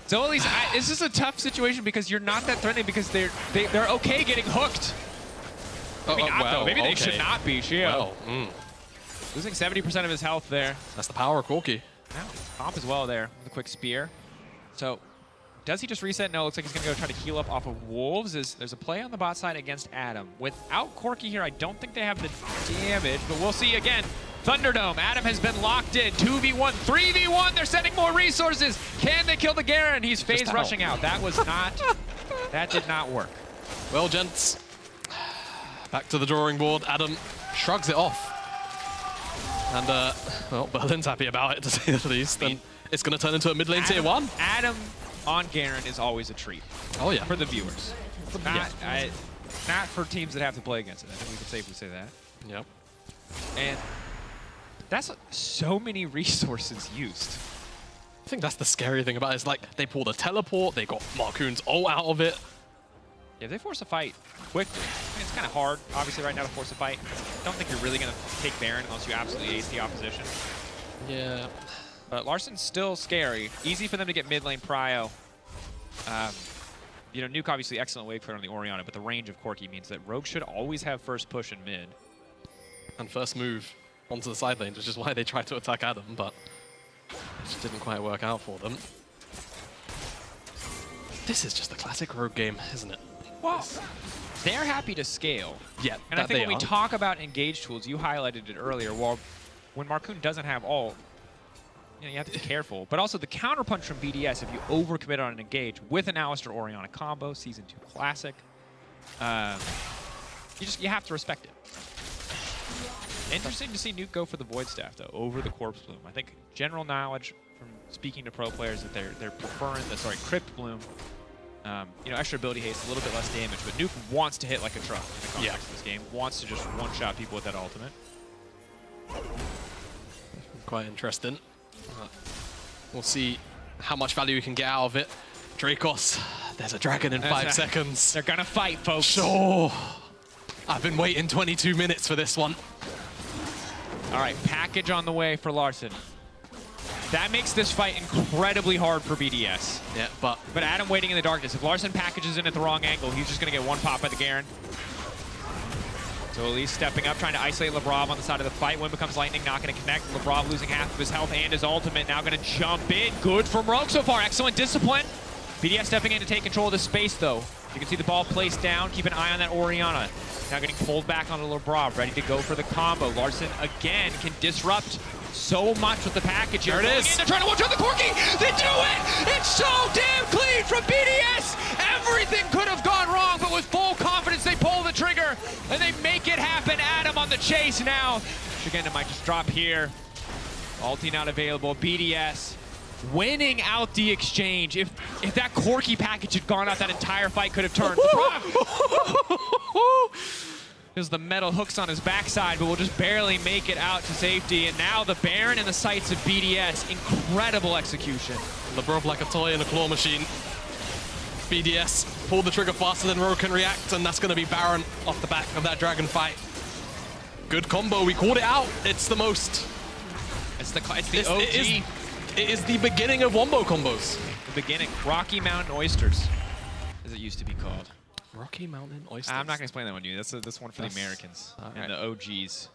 So at least it's just a tough situation because you're not that threatening because they're okay getting hooked. Maybe not though. Maybe they should not be. Shio. Losing 70% of his health there. That's the power of Corki. Yeah, Comp as well there with a quick spear. So does he just reset? No, looks like he's going to go try to heal up off of Wolves. There's a play on the bot side against Adam. Without Corki here, I don't think they have the damage, but we'll see again. Thunderdome, Adam has been locked in. 2v1, 3v1, they're sending more resources. Can they kill the Garen? He's phase rushing out. That was not, that did not work. Well, gents, back to the drawing board. Adam shrugs it off. And, well, Berlin's happy about it, to say the least. And it's going to turn into a mid lane tier 1. Adam on Garen is always a treat. Oh, yeah. For the viewers. Not for teams that have to play against it. I think we can safely say that. Yep. And that's so many resources used. I think that's the scary thing about it. It's like they pulled a teleport, they got Marcoon's ult out of it. Yeah, if they force a fight quickly, I mean, it's kind of hard, obviously, right now to force a fight. Don't think you're really going to take Baron unless you absolutely ace the opposition. Yeah. But Larsen's still scary. Easy for them to get mid lane prio. You know, Nuke obviously excellent wave clear on the Orianna, but the range of Corki means that Rogue should always have first push in mid. And first move onto the side lanes, which is why they tried to attack Adam, but it just didn't quite work out for them. This is just a classic Rogue game, isn't it? Well, they're happy to scale. Yeah, and I think when we talk about engage tools, you highlighted it earlier, well, when Marcoon doesn't have ult, you know, you have to be careful. But also the counterpunch from BDS, if you overcommit on an engage with an Alistair Orianna combo, Season 2 Classic, you have to respect it. Interesting to see Nuke go for the Void Staff, though, over the Corpse Bloom. I think general knowledge from speaking to pro players that they're preferring the, Crypt Bloom. You know, extra ability haste, a little bit less damage, but Nuke wants to hit like a truck in the context of this game. Wants to just one-shot people with that ultimate. Quite interesting. We'll see how much value we can get out of it. Dracos, there's a dragon in 5 seconds. They're gonna fight, folks. Sure. I've been waiting 22 minutes for this one. All right, package on the way for Larsen. That makes this fight incredibly hard for BDS. Yeah, but Adam waiting in the darkness. If Larsen packages in at the wrong angle, he's just gonna get one pop by the Garen. So Elise stepping up, trying to isolate Labrov on the side of the fight. When becomes lightning, not gonna connect. Labrov losing half of his health and his ultimate. Now gonna jump in. Good from Rogue so far. Excellent discipline. BDS stepping in to take control of the space though. You can see the ball placed down. Keep an eye on that Orianna. Now getting pulled back onto Labrov, ready to go for the combo. Larsen again can disrupt so much with the package here. There it is. They're trying to watch out the Corki. They do it! It's so damn clean from BDS! Everything could have gone wrong, but with full confidence, they pull the trigger and they make it happen. Adam on the chase now. Shigenda might just drop here. Ulti not available. BDS winning out the exchange. If that Corki package had gone out, that entire fight could have turned. Because the metal hooks on his backside, but will just barely make it out to safety. And now the Baron in the sights of BDS. Incredible execution. Labrov like a toy in a claw machine. BDS pulled the trigger faster than Rogue can react, and that's going to be Baron off the back of that dragon fight. Good combo. We called it out. It's the most. It's the OG. It is the beginning of wombo combos. The beginning. Rocky Mountain Oysters, as it used to be called. Rocky Mountain Oysters. I'm not going to explain that one to you. That's one for the Americans and the OGs.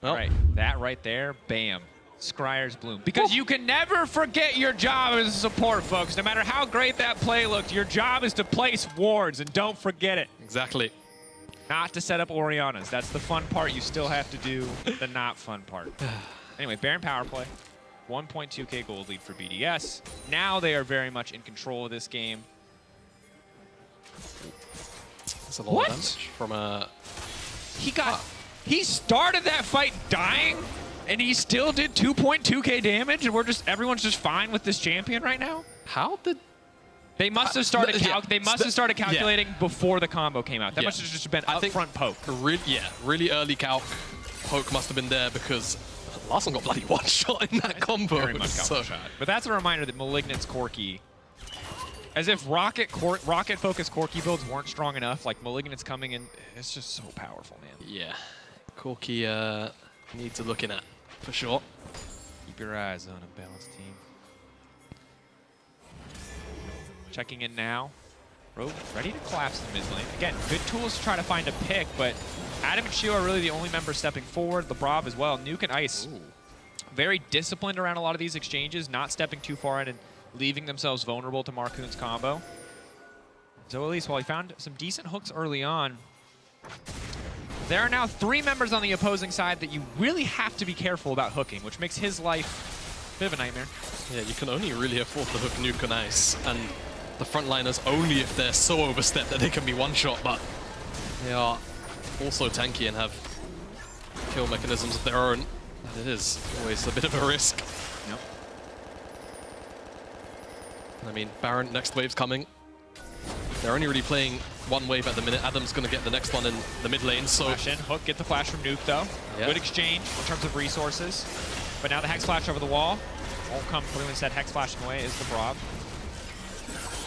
Well, all right, that right there, bam. Scryer's Bloom. Because you can never forget your job as a support, folks. No matter how great that play looked, your job is to place wards, and don't forget it. Exactly. Not to set up Oriannas. That's the fun part. You still have to do the not fun part. Anyway, Baron power play. 1.2k gold lead for BDS. Now they are very much in control of this game. That's a lot of damage from a... He started that fight dying, and he still did 2.2k damage, and everyone's just fine with this champion right now? How did... They must have started calculating before the combo came out. That must have just been upfront poke. Really early calc poke must have been there because Larsen got bloody one-shot in that combo. Very much got one-shot. But that's a reminder that Malignant's Corki, as if rocket-focused Corki builds weren't strong enough, like Malignant's coming in, it's just so powerful, man. Yeah. Corki needs a looking at, for sure. Keep your eyes on a balanced team. Checking in now. Rogue ready to collapse the mid lane. Again, good tools to try to find a pick, but Adam and Shio are really the only members stepping forward. Labrov as well. Nuke and Ice. Ooh. Very disciplined around a lot of these exchanges, not stepping too far in and leaving themselves vulnerable to Marcoon's combo. So at least while he found some decent hooks early on, there are now 3 members on the opposing side that you really have to be careful about hooking, which makes his life a bit of a nightmare. Yeah, you can only really afford to hook Nuke on Ice, and the frontliners only if they're so overstepped that they can be one-shot, but they are also tanky and have kill mechanisms of their own. And it is always a bit of a risk. Yep. I mean, Baron, next wave's coming. They're only really playing one wave at the minute. Adam's going to get the next one in the mid lane, so... Flash in, hook, get the flash from Nuke, though. Yeah. Good exchange in terms of resources. But now the Hex Flash over the wall. Won't come through instead. Hex flashing away is the Brob.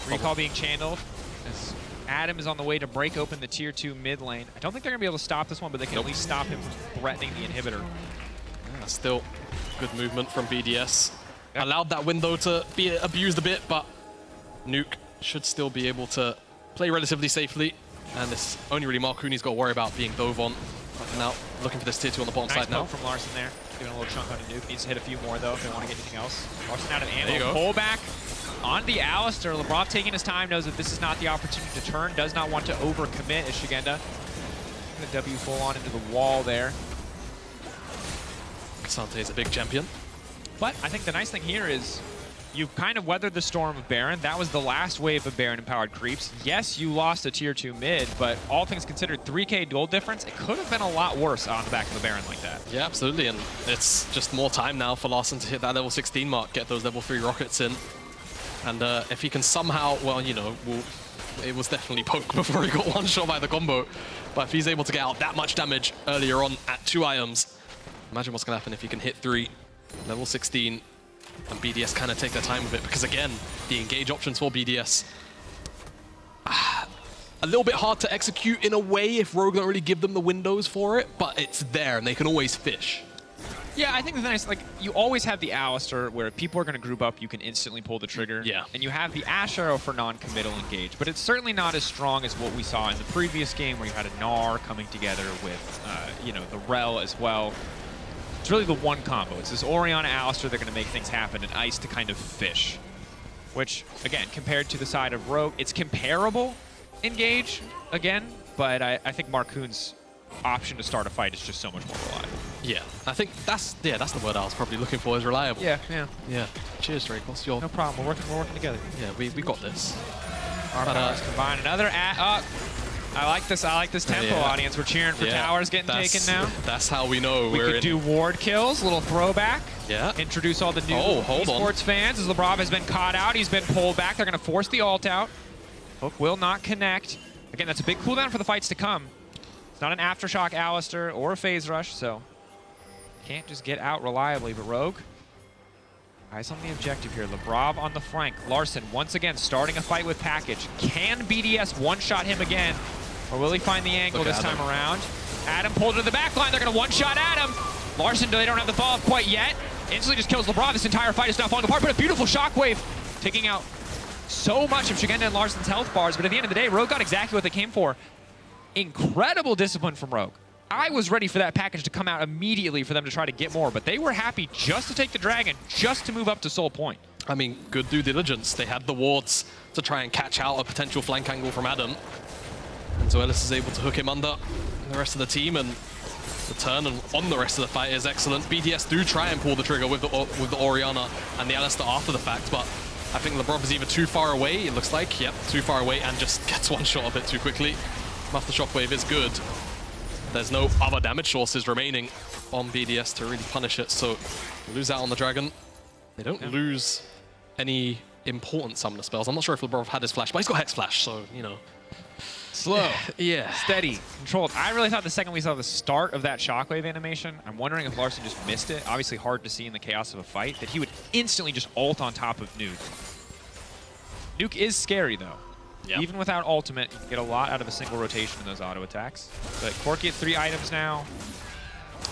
Recall being channeled. As Adam is on the way to break open the tier 2 mid lane. I don't think they're going to be able to stop this one, but they can at least stop him from threatening the inhibitor. Yeah, still good movement from BDS. Allowed that window to be abused a bit, but Nuke should still be able to play relatively safely. And it's only really Marcooni's got to worry about being dove on. But now looking for this tier 2 on the bottom side now. From Larson there. Giving a little chunk on a Nuke. Needs to hit a few more though if they want to get anything else. Larson out of ammo. Pull back on the Alistar. LeBron taking his time, knows that this is not the opportunity to turn. Does not want to overcommit as Shigenda. The W full on into the wall there. Kasante is a big champion. But I think the nice thing here is you've kind of weathered the storm of Baron. That was the last wave of Baron-empowered creeps. Yes, you lost a tier 2 mid, but all things considered, 3K duel difference, it could have been a lot worse on the back of a Baron like that. Yeah, absolutely, and it's just more time now for Larson to hit that level 16 mark, get those level 3 rockets in. And if he can somehow, well, you know, it was definitely poke before he got one shot by the combo. But if he's able to get out that much damage earlier on at 2 items, imagine what's going to happen if he can hit 3, level 16, and BDS kind of take their time with it, because again, the engage options for BDS, a little bit hard to execute in a way if Rogue don't really give them the windows for it, but it's there and they can always fish. Yeah, I think the nice, like, you always have the Alistar where if people are going to group up, you can instantly pull the trigger. Yeah. And you have the Ash Arrow for non-committal engage, but it's certainly not as strong as what we saw in the previous game where you had a Gnar coming together with, you know, the Rel as well. It's really the one combo. It's this Orianna Alistar that are going to make things happen, and Ice to kind of fish. Which, again, compared to the side of Rogue, it's comparable engage, again, but I think Marcoon's option to start a fight is just so much more reliable. Yeah, I think that's the word I was probably looking for, is reliable. Yeah. Cheers, Drake. What's your... No problem. We're working together. Yeah, we got this. Our powers combine. Another I like this tempo, audience. We're cheering for towers getting taken now. That's how we know we could do ward kills, little throwback. Yeah. Introduce all the new esports fans as Labrov has been caught out. He's been pulled back. They're going to force the ult out. Hook will not connect. Again, that's a big cooldown for the fights to come. It's not an Aftershock Alistar or a Phase Rush, so can't just get out reliably. But Rogue, eyes on the objective here. Labrov on the flank. Larson once again starting a fight with Package. Can BDS one-shot him again? Or will he find the angle this time around? Adam pulled to the back line. They're going to one-shot Adam. Larson, they don't have the follow-up quite yet. Instantly just kills LeBron. This entire fight is now falling apart, but a beautiful shockwave taking out so much of Shigenda and Larson's health bars. But at the end of the day, Rogue got exactly what they came for. Incredible discipline from Rogue. I was ready for that package to come out immediately for them to try to get more, but they were happy just to take the dragon, just to move up to Soul Point. I mean, good due diligence. They had the wards to try and catch out a potential flank angle from Adam. And Zoelis is able to hook him under the rest of the team, and the turn and on the rest of the fight is excellent. BDS do try and pull the trigger with the Orianna and the Alistar after the fact, but I think LeBron is either too far away, it looks like, yep, too far away, and just gets one shot a bit too quickly. Muff the shockwave is good. There's no other damage sources remaining on BDS to really punish it, so they lose out on the dragon. They don't lose any important summoner spells. I'm not sure if LeBron had his flash, but he's got Hex Flash, so, you know. Slow, yeah, steady, controlled. I really thought the second we saw the start of that shockwave animation, I'm wondering if Larson just missed it. Obviously hard to see in the chaos of a fight, that he would instantly just ult on top of Nuke. Nuke is scary though. Yep. Even without ultimate, you can get a lot out of a single rotation in those auto attacks. But Corki at 3 items now.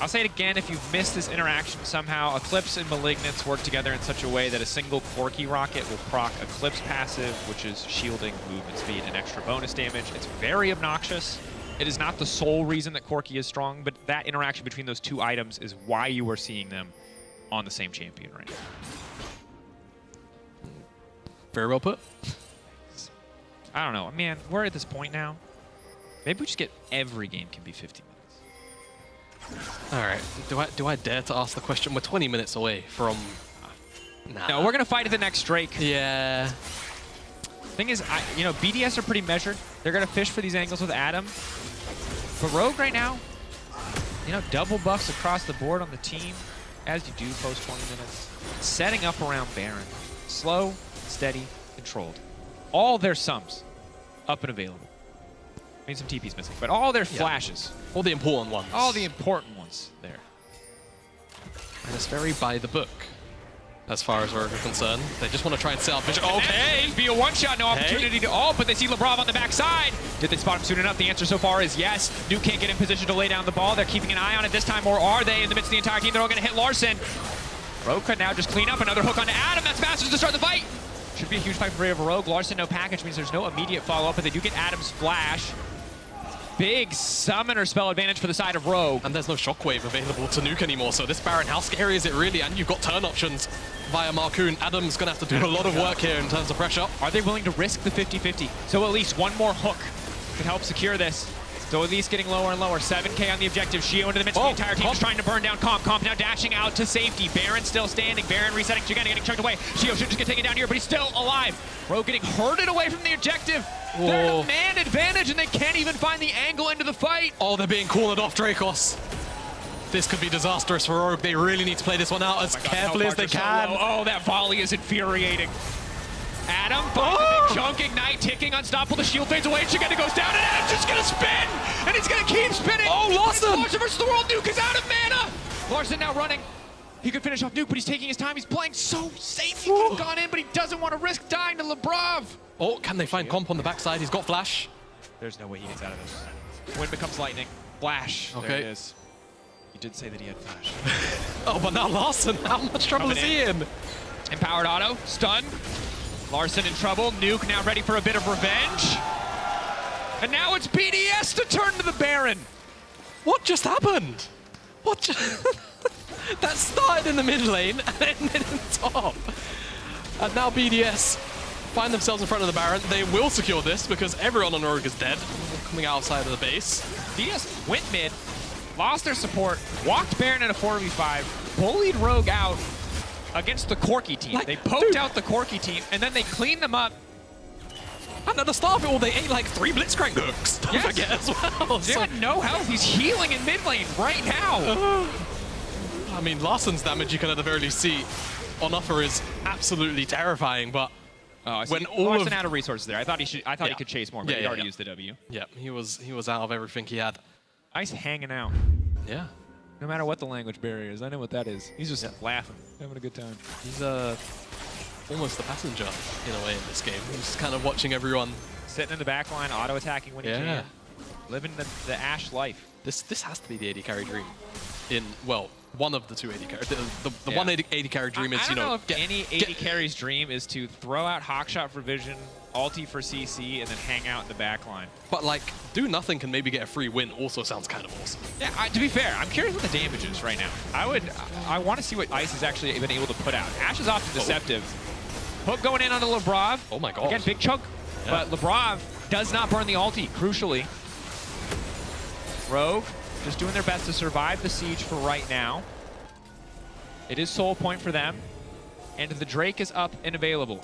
I'll say it again, if you've missed this interaction somehow, Eclipse and Malignance work together in such a way that a single Corki rocket will proc Eclipse passive, which is shielding, movement speed, and extra bonus damage. It's very obnoxious. It is not the sole reason that Corki is strong, but that interaction between those 2 items is why you are seeing them on the same champion right now. Very well put. I don't know, man, we're at this point now. Maybe we just get every game can be 50 minutes. All right, do I dare to ask the question? We're 20 minutes away from... Nah. No, we're gonna fight at the next Drake. Yeah. Thing is, you know, BDS are pretty measured. They're gonna fish for these angles with Adam. But Rogue right now, you know, double buffs across the board on the team, as you do post 20 minutes. Setting up around Baron. Slow, steady, controlled. All their sums up and available. I mean, some TP's missing, but all their flashes. All the important ones. All the important ones there. And it's very by the book. as far as we're concerned. They just want to try and set up vision. Okay! Be a one-shot, no opportunity to ult, but they see Labrov on the backside. Did they spot him soon enough? The answer so far is yes. Nuke can't get in position to lay down the ball. They're keeping an eye on it this time, or are they? In the midst of the entire team, they're all going to hit Larson. Rogue could now just clean up. Another hook onto Adam. That's Masters to start the fight. Should be a huge fight for Rogue. Larson, no package, means there's no immediate follow-up, but they do get Adam's flash. Big summoner spell advantage for the side of Rogue. And there's no shockwave available to nuke anymore, so this Baron, how scary is it really? And you've got turn options via Marcoon. Adam's going to have to do a lot of work here in terms of pressure. Are they willing to risk the 50-50? So at least one more hook could help secure this. So at least getting lower and lower. 7K on the objective. Shio into the midst of the entire team, just trying to burn down Comp. Comp now dashing out to safety. Baron still standing. Baron resetting. Chigana getting chucked away. Shio should just get taken down here, but he's still alive. Rogue getting herded away from the objective. Whoa. They're at a man advantage, and they can't even find the angle into the fight. Oh, they're being cornered off Dracos. This could be disastrous for Rogue. They really need to play this one out as carefully as they can. Oh, that volley is infuriating. Adam finds a big chunk, Ignite, ticking, unstoppable. The shield fades away, Chigana goes down, and Adam's just gonna spin! And he's gonna keep spinning! Oh, Larson! Larson versus the world, Nuke is out of mana! Larson now running. He could finish off Nuke, but he's taking his time. He's playing so safe. He could have gone in, but he doesn't want to risk dying to Labrov. Oh, can they find Comp on the backside? He's got flash. There's no way he gets out of this. Wind becomes lightning. Flash. Okay. There it is. He did say that he had flash. Oh, but now Larson, how much trouble is he in? Empowered auto, stun. Larson in trouble. Nuke now ready for a bit of revenge. And now it's BDS to turn to the Baron. What just happened? What just... That started in the mid lane and ended in top. And now BDS find themselves in front of the Baron. They will secure this because everyone on Rogue is dead. Coming outside of the base. BDS went mid, lost their support, walked Baron in a 4v5, bullied Rogue out against the Corki team. Like, they poked out the Corki team, and then they cleaned them up. And at the start of it all, they ate like 3 Blitzcrank hooks. Don't forget as well. They had no health. He's healing in mid lane right now. I mean, Larson's damage you can at the very least see on offer is absolutely terrifying, but when all Larson out of resources there. I thought he could chase more, but he already used the W. Yeah, he was out of everything he had. Ice hanging out. Yeah. No matter what the language barrier is, I know what that is. He's just laughing, having a good time. He's almost a passenger in a way in this game. He's just kind of watching everyone. Sitting in the back line, auto-attacking when he can. Living the Ashe life. This has to be the AD carry dream. Well, one of the two AD carry. The one AD carry dream is, I don't know if any AD carry's dream is to throw out Hawkshot for vision, ulti for CC, and then hang out in the back line. But like, do nothing can maybe get a free win also sounds kind of awesome. Yeah, to be fair, I'm curious what the damage is right now. I want to see what Ice has actually been able to put out. Ashe is often deceptive. Hook going in onto Labrov. Oh my god. Again, big chunk. Yeah. But Labrov does not burn the ulti, crucially. Rogue just doing their best to survive the siege for right now. It is soul point for them. And the Drake is up and available.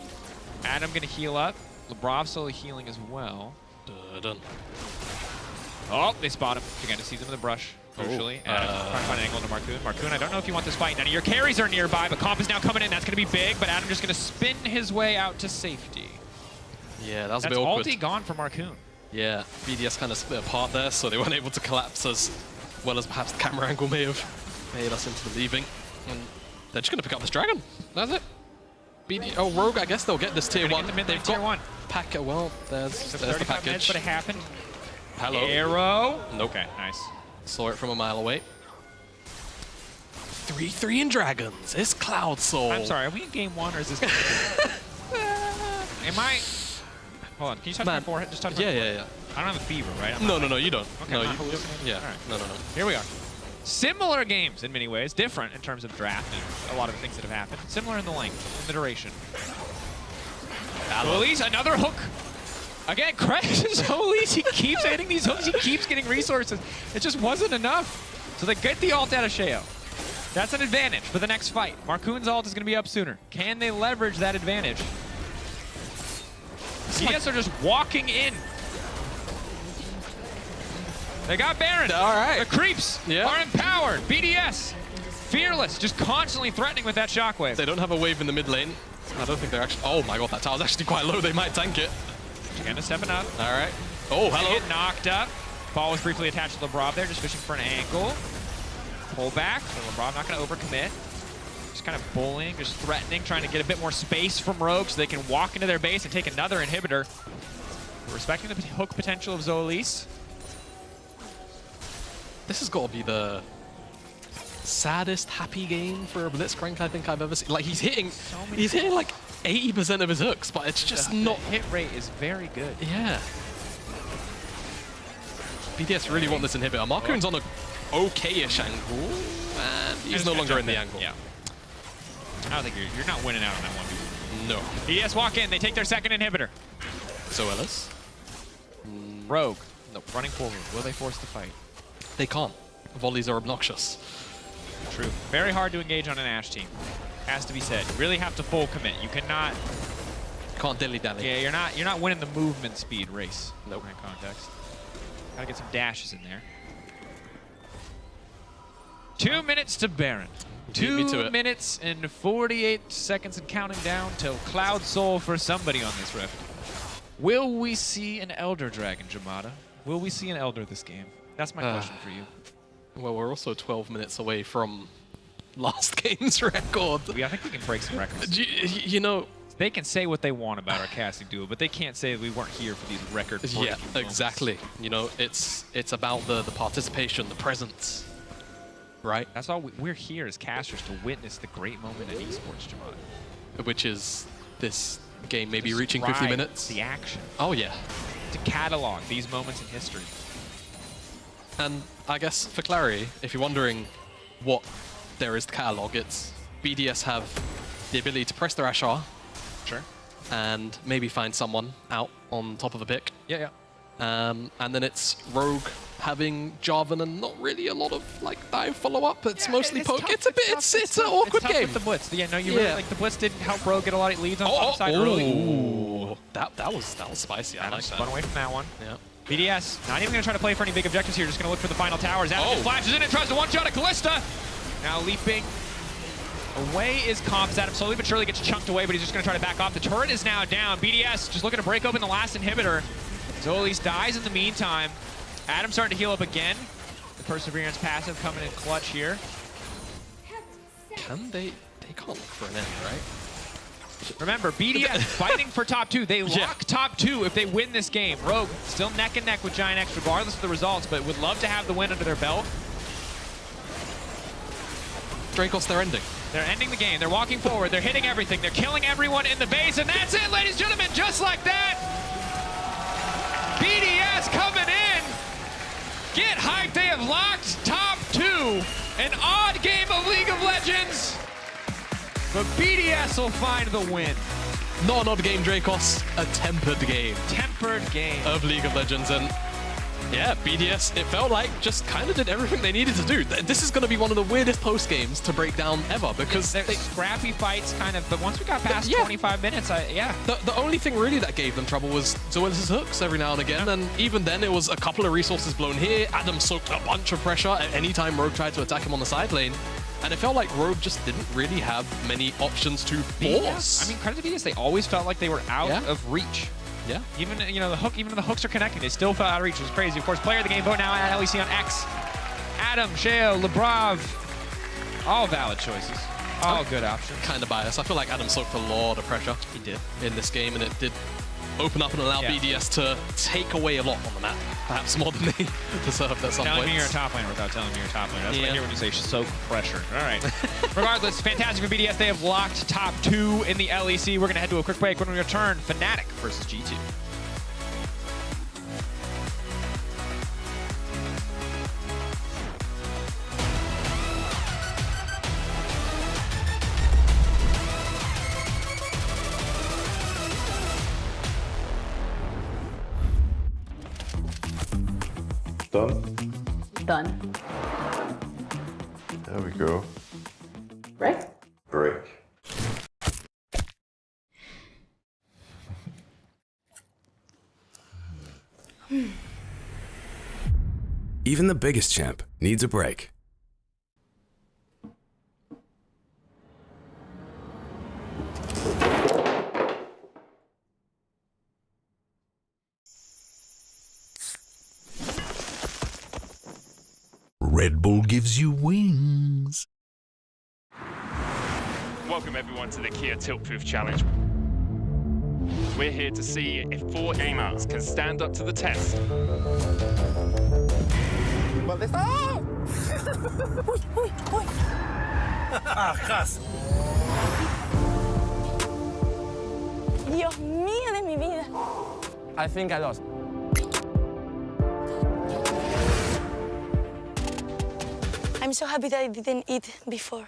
Adam gonna heal up. Labrov slowly healing as well. Done. Oh, they spot him. Again, to see them in the brush, crucially. Adam trying to find an angle to Marcoon. Marcoon, I don't know if you want this fight. None of your carries are nearby, but Comp is now coming in. That's gonna be big, but Adam just gonna spin his way out to safety. Yeah, that was a bit awkward. That's ulti gone from Marcoon. Yeah, BDS kind of split apart there, so they weren't able to collapse as well as perhaps the camera angle may have made us into believing. And they're just going to pick up this dragon. That's it. Rogue, I guess they'll get this tier 1. They've got one. Pack, well, there's the package. But it happened. Hello. Arrow. Nope. Okay, nice. Saw it from a mile away. 3-3 in dragons. It's Cloud Soul. I'm sorry, are we in game 1 or is this game 2? Am I... Hold on, can you touch my forehead? Just touch my forehead. Yeah. I don't have a fever, right? No, you don't. Okay, no, I'm not hallucinating? Yeah. All right. No. Here we are. Similar games in many ways, different in terms of draft and a lot of the things that have happened. Similar in the length, in the duration. Zoelise, another hook. Again, credit to Zoelise. He keeps hitting these hooks. He keeps getting resources. It just wasn't enough. So they get the ult out of Sheo. That's an advantage for the next fight. Marcoon's ult is going to be up sooner. Can they leverage that advantage? CS are just walking in. They got Baron. All right. The creeps are empowered. BDS, fearless, just constantly threatening with that shockwave. They don't have a wave in the mid lane. I don't think they're actually... Oh my god, that tower's actually quite low. They might tank it. Chigana stepping up. All right. Oh, hello. They get knocked up. Ball was briefly attached to Labrov there, just fishing for an angle. Pull back. So Labrov not going to overcommit. Just kind of bullying, just threatening, trying to get a bit more space from Rogue so they can walk into their base and take another inhibitor. Respecting the hook potential of Zoelise. This has got to be the saddest happy game for a Blitzcrank I think I've ever seen. Like he's hitting like 80% of his hooks, but it's just not. The hit rate is very good. Yeah. BDS really want this inhibitor. Marcoon's on a okay-ish angle, and he's no longer in the angle. Yeah. I don't think you're not winning out on that one. No. BDS walk in. They take their second inhibitor. Zoelis. Rogue. No, running forward. Will they force the fight? They can't. Volleys are obnoxious. True. Very hard to engage on an Ashe team. Has to be said. You really have to full commit. You cannot. Can't dilly-dally. Yeah, you're not winning the movement speed race. Nope. In that context. Gotta get some dashes in there. 2 minutes to Baron. 2 minutes and 48 seconds and counting down till Cloud Soul for somebody on this rift. Will we see an Elder Dragon, Jamada? Will we see an Elder this game? That's my question for you. Well, we're also 12 minutes away from last game's record. I think we can break some records. You know, they can say what they want about our casting duo, but they can't say we weren't here for these record-breaking yeah, exactly. You know, it's about the participation, the presence, right? That's all we're here as casters to witness the great moment in esports, Jamada. Which is this game maybe reaching 50 minutes. The action. Oh yeah. To catalog these moments in history. And I guess for clarity, if you're wondering what there is to catalog, it's BDS have the ability to press their Ashar. Sure. And maybe find someone out on top of a pick. Yeah. And then it's Rogue having Jarvan and not really a lot of like dive follow-up. It's mostly poke. Tough. It's an awkward tough game. With the blitz. Yeah, no, you really like the blitz didn't help Rogue get a lot of leads on the top side early. Ooh, that was spicy. I like that. Spun away from that one. Yeah. BDS not even going to try to play for any big objectives here. Just going to look for the final towers. Adam just flashes in and tries to one-shot a Callista. Now leaping away is Comps. Adam slowly but surely gets chunked away, but he's just going to try to back off. The turret is now down. BDS just looking to break open the last inhibitor. Zoelis dies in the meantime. Adam starting to heal up again. The Perseverance passive coming in clutch here. Can they can't look for an end, right? Remember, BDS fighting for top 2. They lock top 2 if they win this game. Rogue still neck and neck with Giant X regardless of the results, but would love to have the win under their belt. Dracos, they're ending. They're ending the game. They're walking forward. They're hitting everything. They're killing everyone in the base, and that's it, ladies and gentlemen, just like that. BDS coming in. Get hyped. They have locked top 2. An odd game of League of Legends. But BDS will find the win. Not an odd game, Dracos. A tempered game. Tempered game. Of League of Legends. And yeah, BDS, it felt like just kind of did everything they needed to do. This is going to be one of the weirdest post games to break down ever because they're scrappy fights kind of, but once we got past 25 minutes, The only thing really that gave them trouble was Zoelis' hooks every now and again, and even then it was a couple of resources blown here. Adam soaked a bunch of pressure at any time Rogue tried to attack him on the side lane. And it felt like Rogue just didn't really have many options to force. I mean, credit to BDS, they always felt like they were out of reach. Yeah. Even the hooks are connecting. They still fell out of reach. It was crazy. Of course, player of the game vote now at LEC on X. Adam, Sheo, Lebrav, all valid choices. All good options. Kind of biased. I feel like Adam soaked a lot of pressure. He did. In this game, and it did open up and allow BDS to take away a lot on the map. Perhaps more than they deserved at some point. Telling me you're a top laner without telling me you're a top laner. That's what I hear when you say soak pressure. All right. Regardless, fantastic for BDS. They have locked top 2 in the LEC. We're going to head to a quick break. When we return, Fnatic versus G2. Done? There we go. Break? Break. Even the biggest champ needs a break. Red Bull gives you wings. Welcome everyone to the Kia Tilt-Proof Challenge. We're here to see if 4 gamers can stand up to the test. ¿Dónde está? Uy, uy, uy. Ajas. Dios mío de mi vida. I think I lost. I'm so happy that I didn't eat before.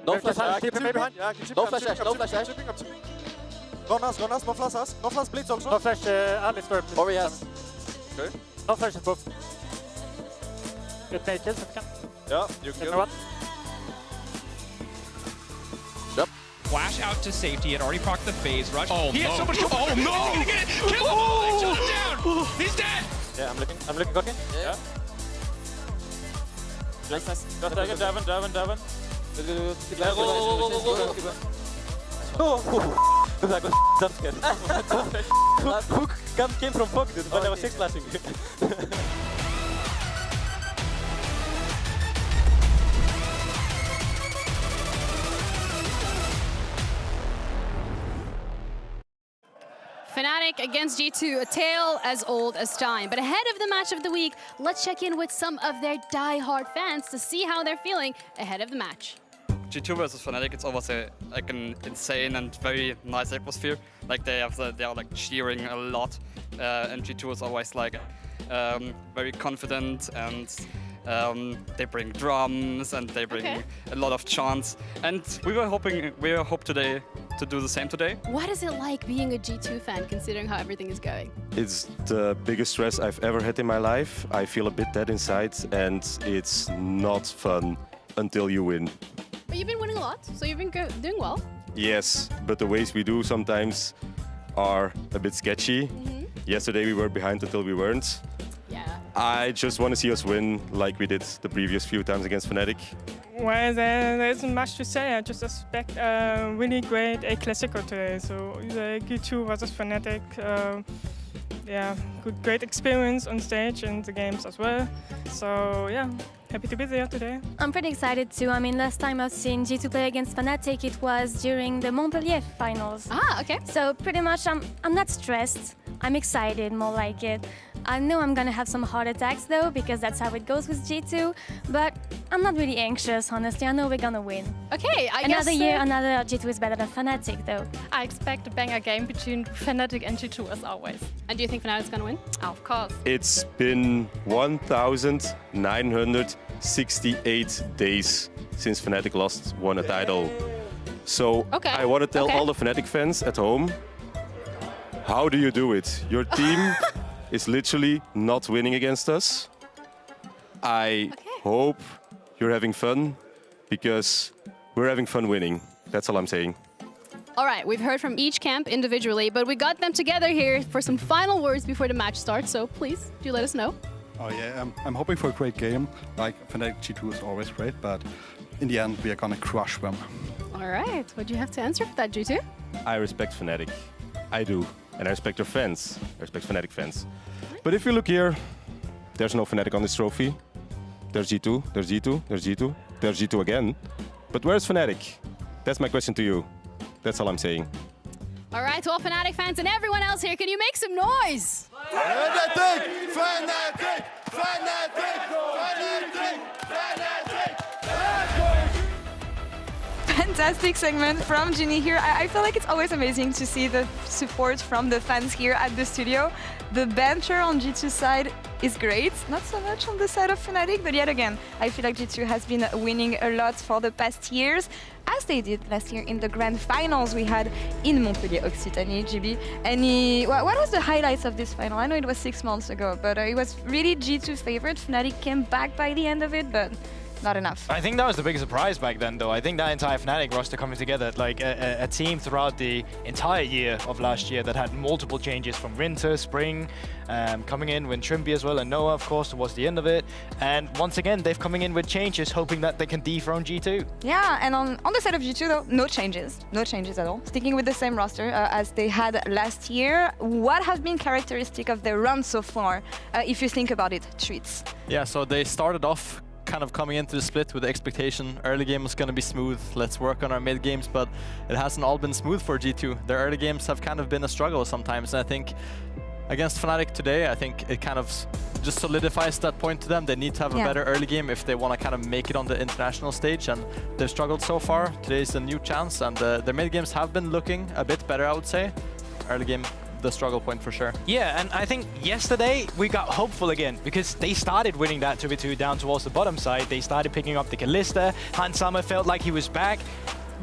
No flash, keep him behind. Yeah, no flash dash, no flash dash. Go nas, no flash us. No flash blitz also. No flash, Alistair. Over yes. Okay. No flash above. Get naked if you can. Yeah, you can. Yep. Flash out to safety. Had already procced the phase rush. Oh, he no. has so much control. Oh no! He's gonna get it. Kill him! They shot him down. He's dead. Yeah, I'm looking cocky. Yeah. Nice. Just take it, Devin. That was jump scared. Hook came from Puck, dude, but I was 6 flashing. Fnatic against G2, a tale as old as time. But ahead of the match of the week, let's check in with some of their die-hard fans to see how they're feeling ahead of the match. G2 versus Fnatic, it's always like an insane and very nice atmosphere. Like they are like cheering a lot, and G2 is always like very confident, and they bring drums and they bring a lot of chants. And we hope today to do the same today. What is it like being a G2 fan, considering how everything is going? It's the biggest stress I've ever had in my life. I feel a bit dead inside, and it's not fun until you win. But you've been winning a lot, so you've been doing well. Yes, but the ways we do sometimes are a bit sketchy. Yesterday we were behind until we weren't. Yeah. I just want to see us win like we did the previous few times against Fnatic. Well, there isn't much to say. I just expect a really great A Classico today. So the G2 versus Fnatic, yeah, great experience on stage and the games as well. So yeah, happy to be there today. I'm pretty excited too. I mean, last time I've seen G2 play against Fnatic, it was during the Montpellier finals. Ah, okay. So pretty much I'm not stressed. I'm excited, more like it. I know I'm gonna have some heart attacks though, because that's how it goes with G2, but I'm not really anxious, honestly. I know we're gonna win. Okay, Another year, another G2 is better than Fnatic though. I expect a banger game between Fnatic and G2 as always. And do you think Fnatic's gonna win? Of course. It's been 1,968 days since Fnatic won a title. So I want to tell all the Fnatic fans at home, how do you do it? Your team is literally not winning against us. I hope you're having fun, because we're having fun winning. That's all I'm saying. All right, we've heard from each camp individually, but we got them together here for some final words before the match starts, so please, do let us know. Oh yeah, I'm hoping for a great game. Like, Fnatic G2 is always great, but in the end, we are gonna crush them. All right, what do you have to answer for that, G2? I respect Fnatic. I do. And I respect your fans. I respect Fnatic fans. But if you look here, there's no Fnatic on this trophy. There's G2, there's G2, there's G2, there's G2 again. But where's Fnatic? That's my question to you. That's all I'm saying. All right, to all Fnatic fans and everyone else here, can you make some noise? Fnatic! Fnatic! Fnatic! Fnatic! Fnatic! Fantastic segment from Ginny here. I feel like it's always amazing to see the support from the fans here at the studio. The banter on G2 side is great, not so much on the side of Fnatic, but yet again, I feel like G2 has been winning a lot for the past years, as they did last year in the grand finals we had in Montpellier, Occitanie, GB. And what was the highlights of this final? I know it was 6 months ago, but it was really G2's favorite. Fnatic came back by the end of it, but not enough. I think that was the biggest surprise back then, though. I think that entire Fnatic roster coming together, like a team throughout the entire year of last year that had multiple changes from winter, spring, coming in with Trimby as well, and Noah, of course, towards the end of it. And once again, they've coming in with changes, hoping that they can dethrone G2. Yeah, and on the side of G2, though, no changes at all. Sticking with the same roster as they had last year. What have been characteristic of their run so far, if you think about it, Treats? Yeah, so they started off kind of coming into the split with the expectation early game was going to be smooth, let's work on our mid games, but it hasn't all been smooth for G2. Their early games have kind of been a struggle sometimes, and I think against Fnatic today, I think it kind of just solidifies that point to them. They need to have a better early game if they want to kind of make it on the international stage, and they've struggled so far. Today's a new chance, and their mid games have been looking a bit better, I would say. Early game, the struggle point for sure. Yeah, and I think yesterday we got hopeful again, because they started winning that 2v2 down towards the bottom side. They started picking up the Kalista. Hans Sommer felt like he was back,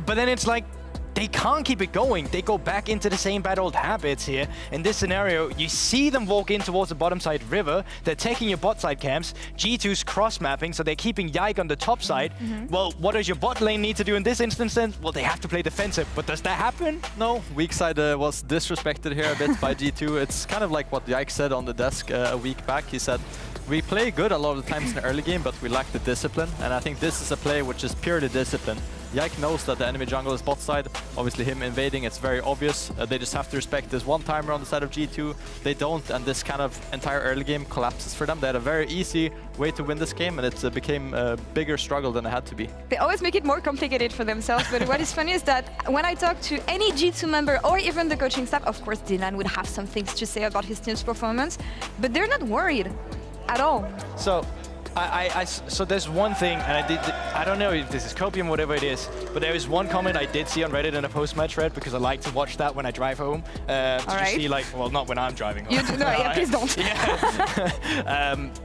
but then it's like they can't keep it going. They go back into the same bad old habits here. In this scenario, you see them walk in towards the bottom side river. They're taking your bot side camps. G2's cross-mapping, so they're keeping Yike on the top side. Well, what does your bot lane need to do in this instance then? Well, they have to play defensive, but does that happen? No, weak side was disrespected here a bit by G2. It's kind of like what Yike said on the desk a week back. He said, we play good a lot of the times in the early game, but we lack the discipline. And I think this is a play which is purely discipline. Yike knows that the enemy jungle is bot side. Obviously him invading, it's very obvious. They just have to respect this one timer on the side of G2. They don't, and this kind of entire early game collapses for them. They had a very easy way to win this game, and it became a bigger struggle than it had to be. They always make it more complicated for themselves, but what is funny is that when I talk to any G2 member or even the coaching staff, of course Dylan would have some things to say about his team's performance, but they're not worried at all. So so there's one thing, and I don't know if this is copium, whatever it is, but there is one comment I did see on Reddit in a post-match thread, because I like to watch that when I drive home. To just see, like, well, not when I'm driving home. Please don't.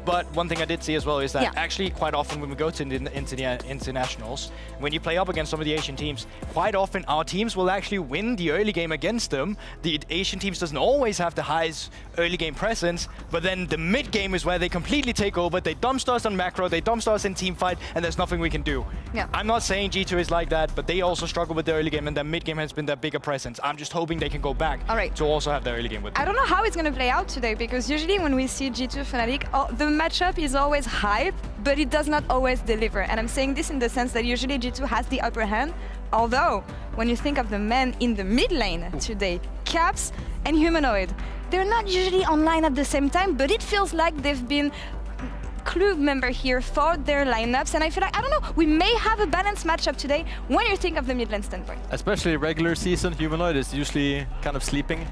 But one thing I did see as well is that actually quite often when we go to the internationals, when you play up against some of the Asian teams, quite often our teams will actually win the early game against them. The Asian teams doesn't always have the highest early game presence, but then the mid game is where they completely take over, they dumpster us on macro, they dumpster us in team fight, and there's nothing we can do. Yeah. I'm not saying G2 is like that, but they also struggle with the early game, and their mid game has been their bigger presence. I'm just hoping they can go back to also have their early game with them. I don't know how it's going to play out today, because usually when we see G2 Fnatic, the matchup is always hype, but it does not always deliver. And I'm saying this in the sense that usually G2 has the upper hand, although when you think of the men in the mid lane today, Caps and Humanoid, they're not usually online at the same time, but it feels like they've been clue member here for their lineups, and I feel like, I don't know, we may have a balanced matchup today when you think of the mid lane standpoint. Especially regular season, Humanoid is usually kind of sleeping.